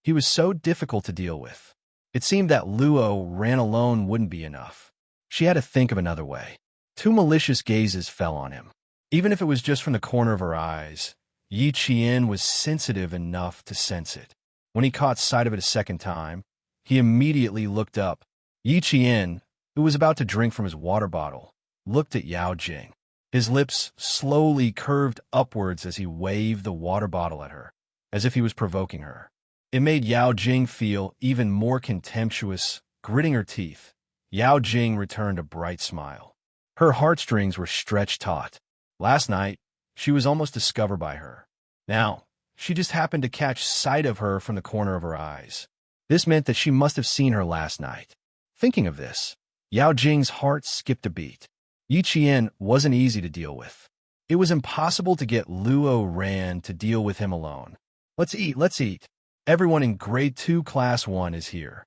He was so difficult to deal with. It seemed that Luo Ran alone wouldn't be enough. She had to think of another way. Two malicious gazes fell on him. Even if it was just from the corner of her eyes, Yi Qian was sensitive enough to sense it. When he caught sight of it a second time, he immediately looked up. Yi Qian, who was about to drink from his water bottle, looked at Yao Jing. His lips slowly curved upwards as he waved the water bottle at her, as if he was provoking her. It made Yao Jing feel even more contemptuous. Gritting her teeth, Yao Jing returned a bright smile. Her heartstrings were stretched taut. Last night, she was almost discovered by her. Now, she just happened to catch sight of her from the corner of her eyes. This meant that she must have seen her last night. Thinking of this, Yao Jing's heart skipped a beat. Yi Qian wasn't easy to deal with. It was impossible to get Luo Ran to deal with him alone. Let's eat. Everyone in Grade 2 Class 1 is here.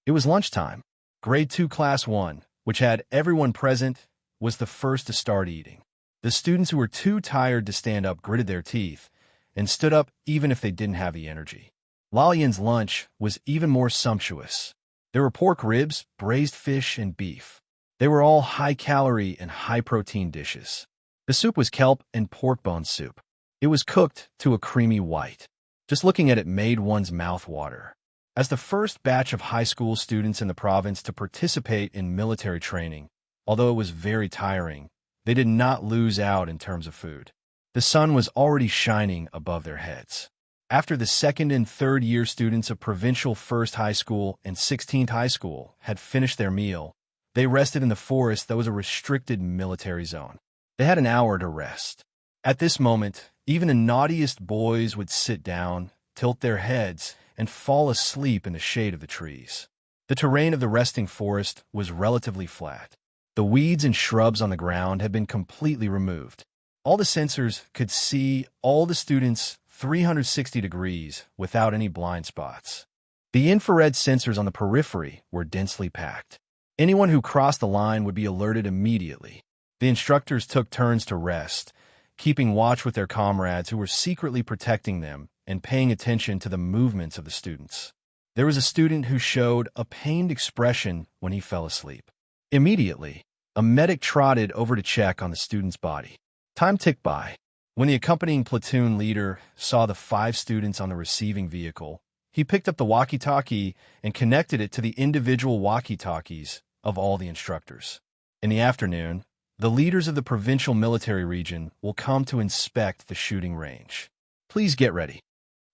It was lunchtime. Grade 2 Class 1, which had everyone present, was the first to start eating. The students who were too tired to stand up gritted their teeth and stood up even if they didn't have the energy. Lalian's lunch was even more sumptuous. There were pork ribs, braised fish, and beef. They were all high-calorie and high-protein dishes. The soup was kelp and pork bone soup. It was cooked to a creamy white. Just looking at it made one's mouth water. As the first batch of high school students in the province to participate in military training, although it was very tiring, they did not lose out in terms of food. The sun was already shining above their heads. After the second and third year students of Provincial First High School and 16th High School had finished their meal, they rested in the forest that was a restricted military zone. They had an hour to rest. At this moment, even the naughtiest boys would sit down, tilt their heads, and fall asleep in the shade of the trees. The terrain of the resting forest was relatively flat. The weeds and shrubs on the ground had been completely removed. All the sensors could see all the students 360 degrees without any blind spots. The infrared sensors on the periphery were densely packed. Anyone who crossed the line would be alerted immediately. The instructors took turns to rest, keeping watch with their comrades who were secretly protecting them and paying attention to the movements of the students. There was a student who showed a pained expression when he fell asleep. Immediately, a medic trotted over to check on the student's body. Time ticked by. When the accompanying platoon leader saw the 5 students on the receiving vehicle, he picked up the walkie-talkie and connected it to the individual walkie-talkies of all the instructors. In the afternoon, the leaders of the provincial military region will come to inspect the shooting range. Please get ready.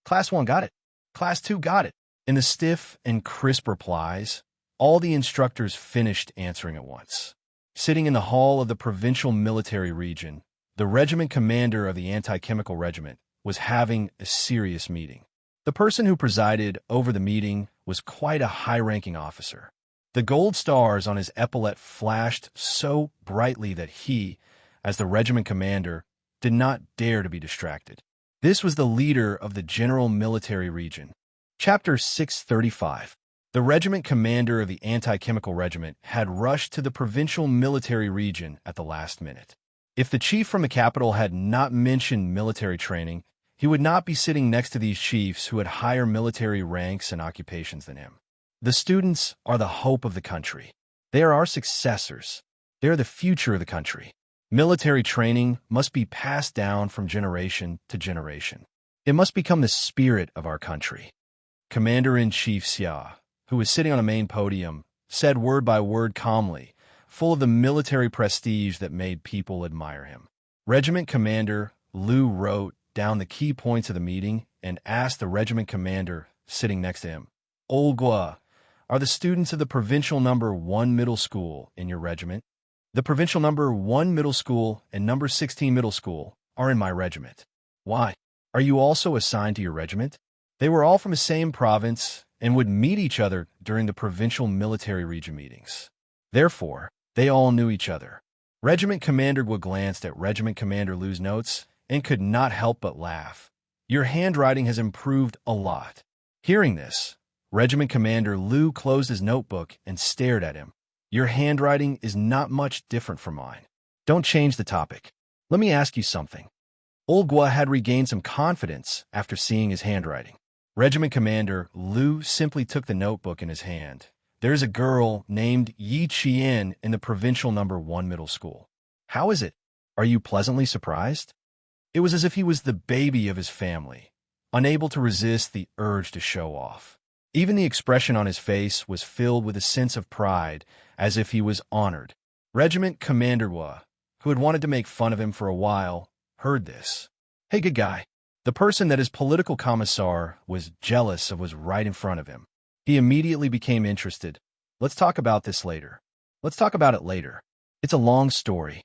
Class 1 got it. Class 2 got it. In the stiff and crisp replies, all the instructors finished answering at once. Sitting in the hall of the provincial military region, the regiment commander of the anti-chemical regiment was having a serious meeting. The person who presided over the meeting was quite a high-ranking officer. The gold stars on his epaulet flashed so brightly that he, as the regiment commander, did not dare to be distracted. This was the leader of the general military region. Chapter 635. The regiment commander of the anti-chemical regiment had rushed to the provincial military region at the last minute. If the chief from the capital had not mentioned military training, he would not be sitting next to these chiefs who had higher military ranks and occupations than him. The students are the hope of the country. They are our successors. They are the future of the country. Military training must be passed down from generation to generation. It must become the spirit of our country. Commander-in-Chief Xia, who was sitting on a main podium, said word by word calmly, full of the military prestige that made people admire him. Regiment Commander Liu wrote down the key points of the meeting and asked the regiment commander sitting next to him, Olgua, are the students of the provincial number 1 middle school in your regiment? The provincial number 1 middle school and number 16 middle school are in my regiment. Why? Are you also assigned to your regiment? They were all from the same province and would meet each other during the provincial military region meetings. Therefore, they all knew each other. Regiment Commander Gua glanced at Regiment Commander Liu's notes and could not help but laugh. Your handwriting has improved a lot. Hearing this, Regiment Commander Liu closed his notebook and stared at him. Your handwriting is not much different from mine. Don't change the topic. Let me ask you something. Old Gua had regained some confidence after seeing his handwriting. Regiment Commander Liu simply took the notebook in his hand. There's a girl named Yi Qian in the provincial number 1 middle school. How is it? Are you pleasantly surprised? It was as if he was the baby of his family, unable to resist the urge to show off. Even the expression on his face was filled with a sense of pride, as if he was honored. Regiment Commander Gua, who had wanted to make fun of him for a while, heard this. Hey, good guy. The person that his political commissar was jealous of was right in front of him. He immediately became interested. Let's talk about this later. Let's talk about it later. It's a long story.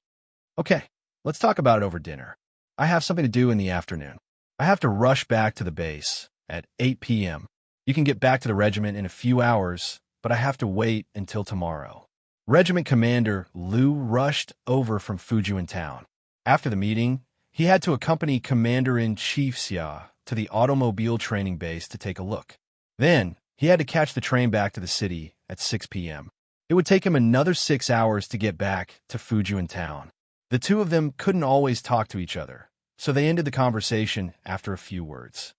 Okay, let's talk about it over dinner. I have something to do in the afternoon. I have to rush back to the base at 8 p.m. You can get back to the regiment in a few hours, but I have to wait until tomorrow. Regiment Commander Liu rushed over from Fujian town. After the meeting, he had to accompany Commander-in-Chief Xia to the automobile training base to take a look. Then, he had to catch the train back to the city at 6 p.m. It would take him another 6 hours to get back to Fujian town. The two of them couldn't always talk to each other, so they ended the conversation after a few words.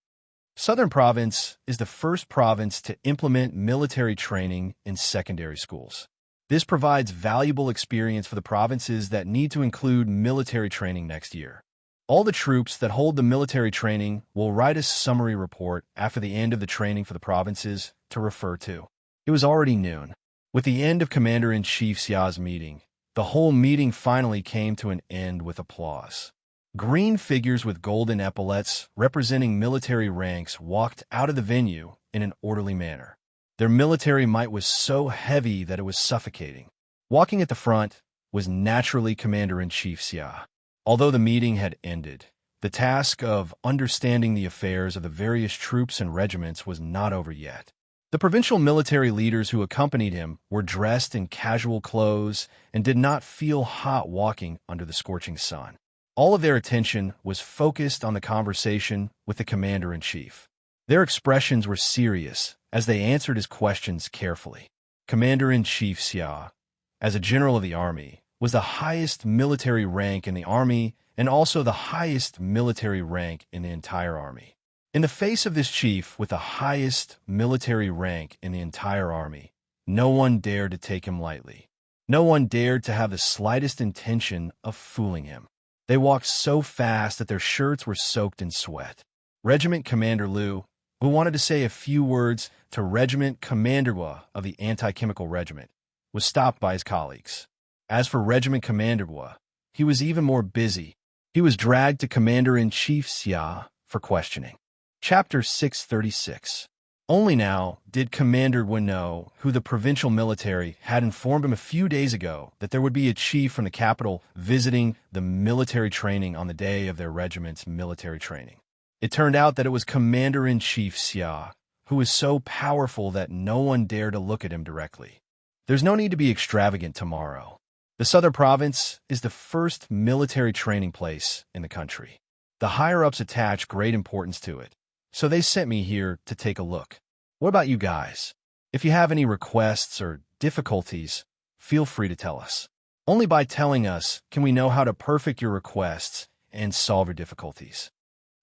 Southern Province is the first province to implement military training in secondary schools. This provides valuable experience for the provinces that need to include military training next year. All the troops that hold the military training will write a summary report after the end of the training for the provinces to refer to. It was already noon. With the end of Commander-in-Chief Xia's meeting, the whole meeting finally came to an end with applause. Green figures with golden epaulets representing military ranks walked out of the venue in an orderly manner. Their military might was so heavy that it was suffocating. Walking at the front was naturally Commander-in-Chief Xia. Although the meeting had ended, the task of understanding the affairs of the various troops and regiments was not over yet. The provincial military leaders who accompanied him were dressed in casual clothes and did not feel hot walking under the scorching sun. All of their attention was focused on the conversation with the commander-in-chief. Their expressions were serious as they answered his questions carefully. Commander-in-Chief Xia, as a general of the army, was the highest military rank in the army and also the highest military rank in the entire army. In the face of this chief with the highest military rank in the entire army, no one dared to take him lightly. No one dared to have the slightest intention of fooling him. They walked so fast that their shirts were soaked in sweat. Regiment Commander Liu, who wanted to say a few words to Regiment Commander Gua of the Anti-Chemical Regiment, was stopped by his colleagues. As for Regiment Commander Gua, he was even more busy. He was dragged to Commander-in-Chief Xia for questioning. Chapter 636. Only now did Commander Gua know who the provincial military had informed him a few days ago that there would be a chief from the capital visiting the military training on the day of their regiment's military training. It turned out that it was Commander-in-Chief Xia, who was so powerful that no one dared to look at him directly. There's no need to be extravagant tomorrow. The Southern Province is the first military training place in the country. The higher-ups attach great importance to it, so they sent me here to take a look. What about you guys? If you have any requests or difficulties, feel free to tell us. Only by telling us can we know how to perfect your requests and solve your difficulties.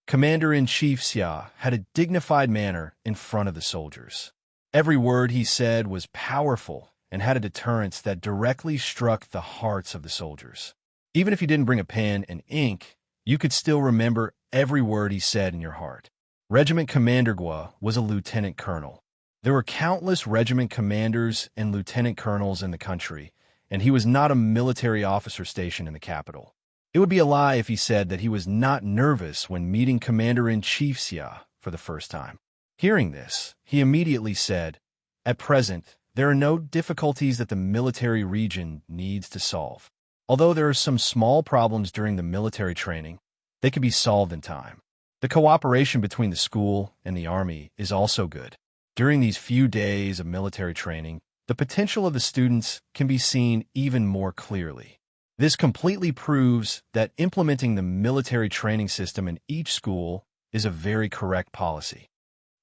Commander-in-Chief Xia had a dignified manner in front of the soldiers. Every word he said was powerful and had a deterrence that directly struck the hearts of the soldiers. Even if you didn't bring a pen and ink, you could still remember every word he said in your heart. Regiment Commander Gua was a lieutenant colonel. There were countless regiment commanders and lieutenant colonels in the country, and he was not a military officer stationed in the capital. It would be a lie if he said that he was not nervous when meeting Commander-in-Chief Xia for the first time. Hearing this, he immediately said, "At present, there are no difficulties that the military region needs to solve. Although there are some small problems during the military training, they can be solved in time. The cooperation between the school and the army is also good. During these few days of military training, the potential of the students can be seen even more clearly. This completely proves that implementing the military training system in each school is a very correct policy.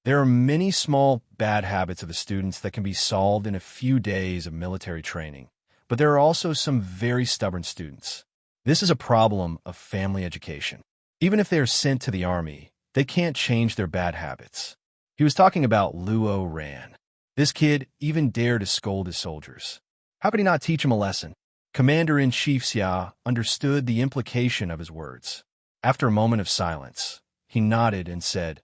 There are many small bad habits of the students that can be solved in a few days of military training, but there are also some very stubborn students. This is a problem of family education. Even if they are sent to the army, they can't change their bad habits." He was talking about Luo Ran. This kid even dared to scold his soldiers. How could he not teach him a lesson? Commander-in-Chief Xia understood the implication of his words. After a moment of silence, he nodded and said,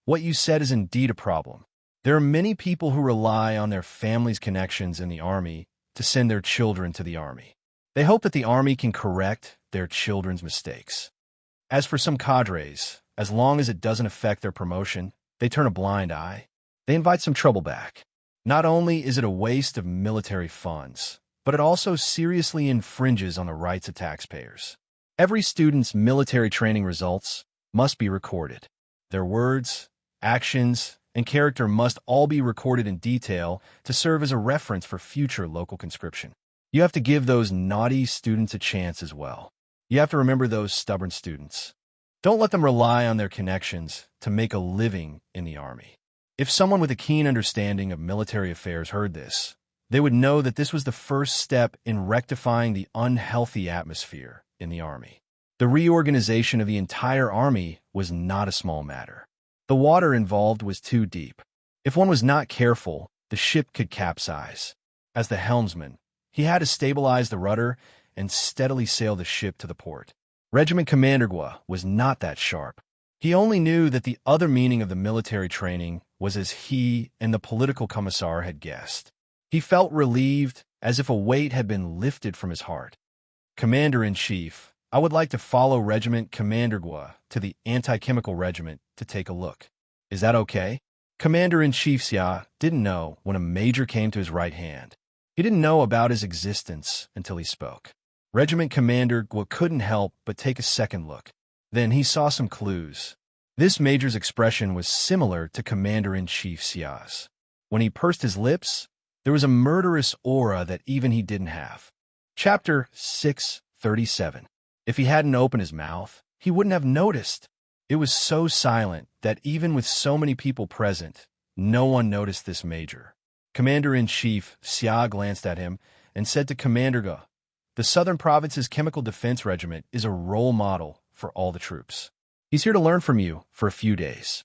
"What you said is indeed a problem. There are many people who rely on their family's connections in the army to send their children to the army. They hope that the army can correct their children's mistakes. As for some cadres, as long as it doesn't affect their promotion, they turn a blind eye. They invite some trouble back. Not only is it a waste of military funds, but it also seriously infringes on the rights of taxpayers. Every student's military training results must be recorded. Their words, actions, and character must all be recorded in detail to serve as a reference for future local conscription. You have to give those naughty students a chance as well. You have to remember those stubborn students. Don't let them rely on their connections to make a living in the army." If someone with a keen understanding of military affairs heard this, they would know that this was the first step in rectifying the unhealthy atmosphere in the army. The reorganization of the entire army was not a small matter. The water involved was too deep. If one was not careful, the ship could capsize. As the helmsman, he had to stabilize the rudder and steadily sail the ship to the port. Regiment Commander Gua was not that sharp. He only knew that the other meaning of the military training was as he and the political commissar had guessed. He felt relieved, as if a weight had been lifted from his heart. "Commander-in-Chief, I would like to follow Regiment Commander Gua to the Anti-Chemical Regiment to take a look. Is that okay?" Commander-in-Chief Xia didn't know when a major came to his right hand. He didn't know about his existence until he spoke. Regiment Commander Gua couldn't help but take a second look. Then he saw some clues. This major's expression was similar to Commander-in-Chief Xia's. When he pursed his lips, there was a murderous aura that even he didn't have. Chapter 637. If he hadn't opened his mouth, he wouldn't have noticed. It was so silent that even with so many people present, no one noticed this major. Commander-in-Chief Xia glanced at him and said to Commander Gua, "The Southern Province's Chemical Defense Regiment is a role model for all the troops. He's here to learn from you for a few days.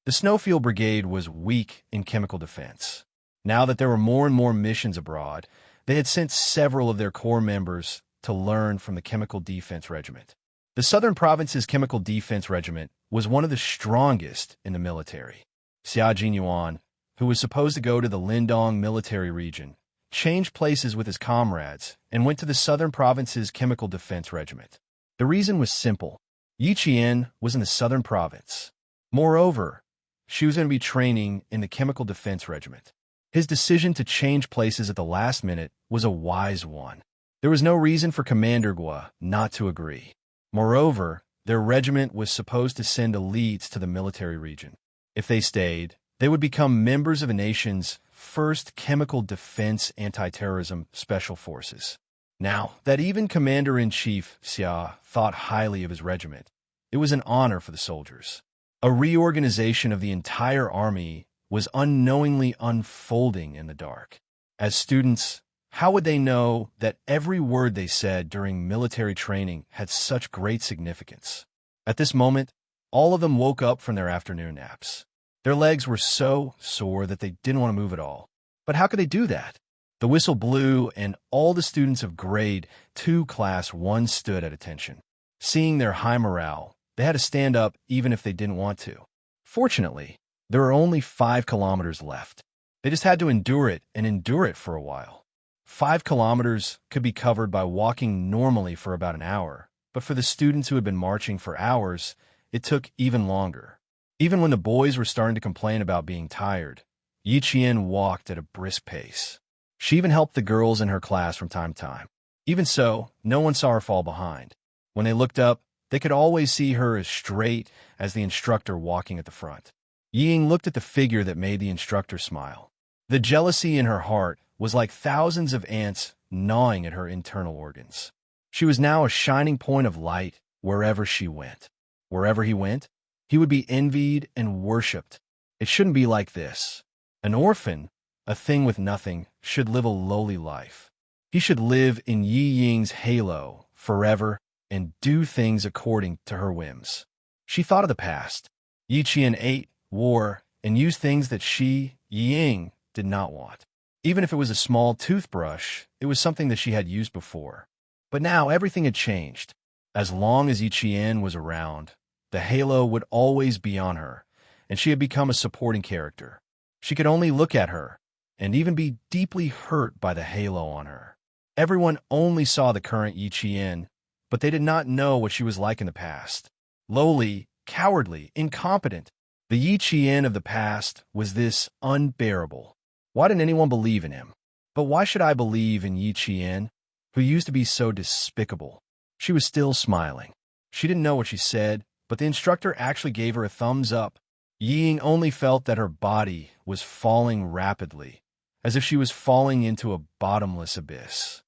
The Snowfield Brigade was weak in chemical defense. Now that there were more and more missions abroad, they had sent several of their core members to learn from the Chemical Defense Regiment. The Southern Province's Chemical Defense Regiment was one of the strongest in the military. Xia Jinyuan, who was supposed to go to the Lindong military region, changed places with his comrades and went to the Southern Province's Chemical Defense Regiment. The reason was simple. Yi Qian was in the Southern Province. Moreover, she was going to be training in the Chemical Defense Regiment. His decision to change places at the last minute was a wise one. There was no reason for Commander Gua not to agree. Moreover, their regiment was supposed to send elites to the military region. If they stayed, they would become members of a nation's first chemical defense anti-terrorism special forces. Now, that even Commander-in-Chief Xia thought highly of his regiment, it was an honor for the soldiers. A reorganization of the entire army was unknowingly unfolding in the dark. As students, how would they know that every word they said during military training had such great significance? At this moment, all of them woke up from their afternoon naps. Their legs were so sore that they didn't want to move at all. But how could they do that? The whistle blew, and all the students of Grade 2 Class 1 stood at attention. Seeing their high morale, they had to stand up even if they didn't want to. Fortunately, there were only 5 kilometers left. They just had to endure it and endure it for a while. 5 kilometers could be covered by walking normally for about an hour, but for the students who had been marching for hours, it took even longer. Even when the boys were starting to complain about being tired, Yi Qian walked at a brisk pace. She even helped the girls in her class from time to time. Even so, no one saw her fall behind. When they looked up, they could always see her as straight as the instructor walking at the front. Ying looked at the figure that made the instructor smile. The jealousy in her heart was like thousands of ants gnawing at her internal organs. She was now a shining point of light wherever she went. Wherever he went, he would be envied and worshipped. It shouldn't be like this. An orphan, a thing with nothing, should live a lowly life. He should live in Yi Ying's halo forever and do things according to her whims. She thought of the past. Yi Qian ate, wore, and used things that she, Yi Ying, did not want. Even if it was a small toothbrush, it was something that she had used before. But now everything had changed. As long as Yi Qian was around, the halo would always be on her, and she had become a supporting character. She could only look at her, and even be deeply hurt by the halo on her. Everyone only saw the current Yi Qian, but they did not know what she was like in the past. Lowly, cowardly, incompetent. The Yi Qian of the past was this unbearable. Why didn't anyone believe in him? But why should I believe in Yi Qian, who used to be so despicable? She was still smiling. She didn't know what she said, but the instructor actually gave her a thumbs up. Ying only felt that her body was falling rapidly, as if she was falling into a bottomless abyss.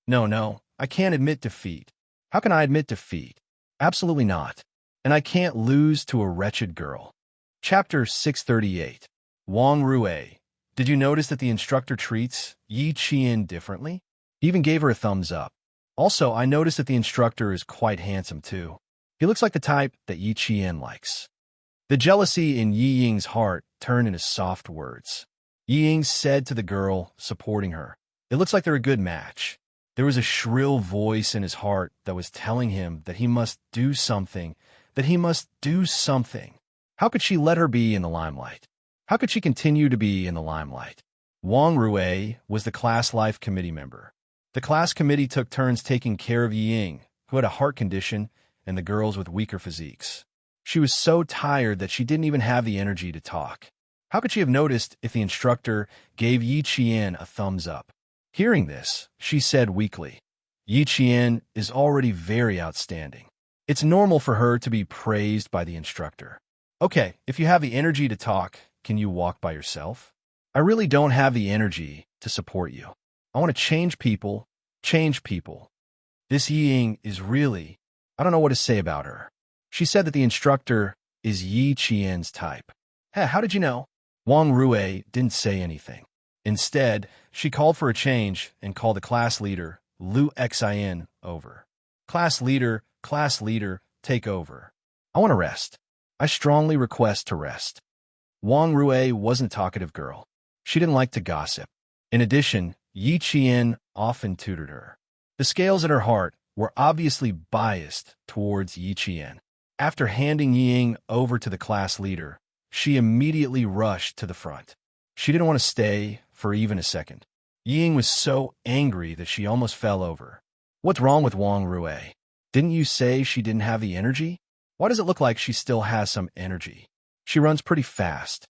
No, I can't admit defeat. How can I admit defeat? Absolutely not. And I can't lose to a wretched girl. Chapter 638. Wang Rui. Did you notice that the instructor treats Yi Qian differently? He even gave her a thumbs up. Also, I noticed that the instructor is quite handsome too. He looks like the type that Yi Qian likes. The jealousy in Yi Ying's heart turned into soft words. Yi Ying said to the girl, supporting her, "It looks like they're a good match." There was a shrill voice in his heart that was telling him that he must do something, How could she let her be in the limelight? How could she continue to be in the limelight? Wang Rui was the class life committee member. The class committee took turns taking care of Yi Ying, who had a heart condition, and the girls with weaker physiques. She was so tired that she didn't even have the energy to talk. How could she have noticed if the instructor gave Yi Qian a thumbs up? Hearing this, she said weakly, "Yi Qian is already very outstanding. It's normal for her to be praised by the instructor. Okay, if you have the energy to talk, can you walk by yourself? I really don't have the energy to support you. I want to change people. This Yi Ying is really, I don't know what to say about her." She said that the instructor is Yi Qian's type. How did you know? Wang Rui didn't say anything. Instead, she called for a change and called the class leader, Lu Xian, over. Class leader, take over. I want to rest. I strongly request to rest. Wang Rui wasn't a talkative girl. She didn't like to gossip. In addition, Yi Qian often tutored her. The scales at her heart were obviously biased towards Yi Qian. After handing Ying over to the class leader, she immediately rushed to the front. She didn't want to stay for even a second. Ying was so angry that she almost fell over. What's wrong with Wang Rui? Didn't you say she didn't have the energy? Why does it look like she still has some energy? She runs pretty fast.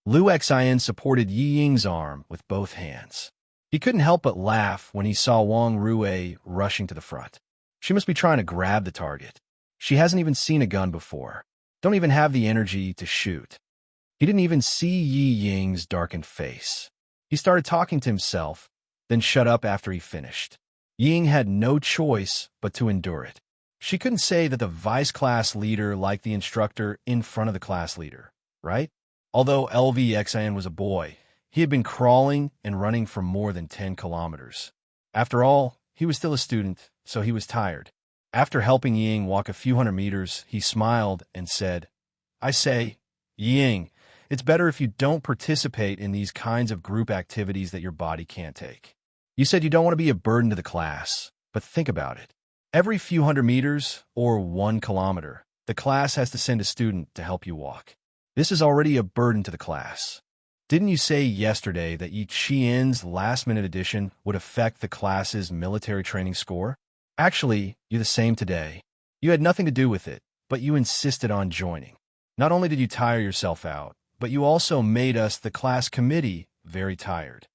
Liu Xian supported Yi Ying's arm with both hands. He couldn't help but laugh when he saw Wang Rui rushing to the front. She must be trying to grab the target. She hasn't even seen a gun before. Don't even have the energy to shoot. He didn't even see Yi Ying's darkened face. He started talking to himself, then shut up after he finished. Ying had no choice but to endure it. She couldn't say that the vice class leader liked the instructor in front of the class leader, right? Although LVXIN was a boy, he had been crawling and running for more than 10 kilometers. After all, he was still a student, so he was tired. After helping Ying walk a few hundred meters, he smiled and said, I say, Ying, it's better if you don't participate in these kinds of group activities that your body can't take. You said you don't want to be a burden to the class, but think about it. Every few hundred meters, or 1 kilometer, the class has to send a student to help you walk. This is already a burden to the class. Didn't you say yesterday that Yi Qian's last-minute addition would affect the class's military training score? Actually, you're the same today. You had nothing to do with it, but you insisted on joining. Not only did you tire yourself out, but you also made us, the class committee, very tired.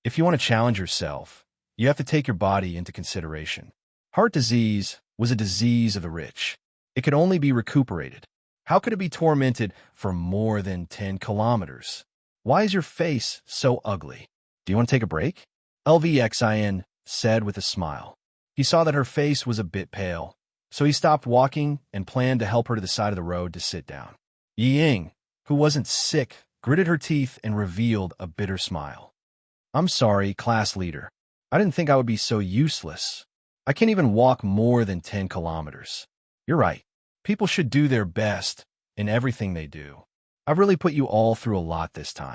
If you want to challenge yourself, you have to take your body into consideration. Heart disease was a disease of the rich. It could only be recuperated. How could it be tormented for more than 10 kilometers? Why is your face so ugly? Do you want to take a break? LVXIN said with a smile. He saw that her face was a bit pale, so he stopped walking and planned to help her to the side of the road to sit down. Yi Ying, who wasn't sick, gritted her teeth and revealed a bitter smile. I'm sorry, class leader. I didn't think I would be so useless. I can't even walk more than 10 kilometers. You're right. People should do their best in everything they do. I've really put you all through a lot this time.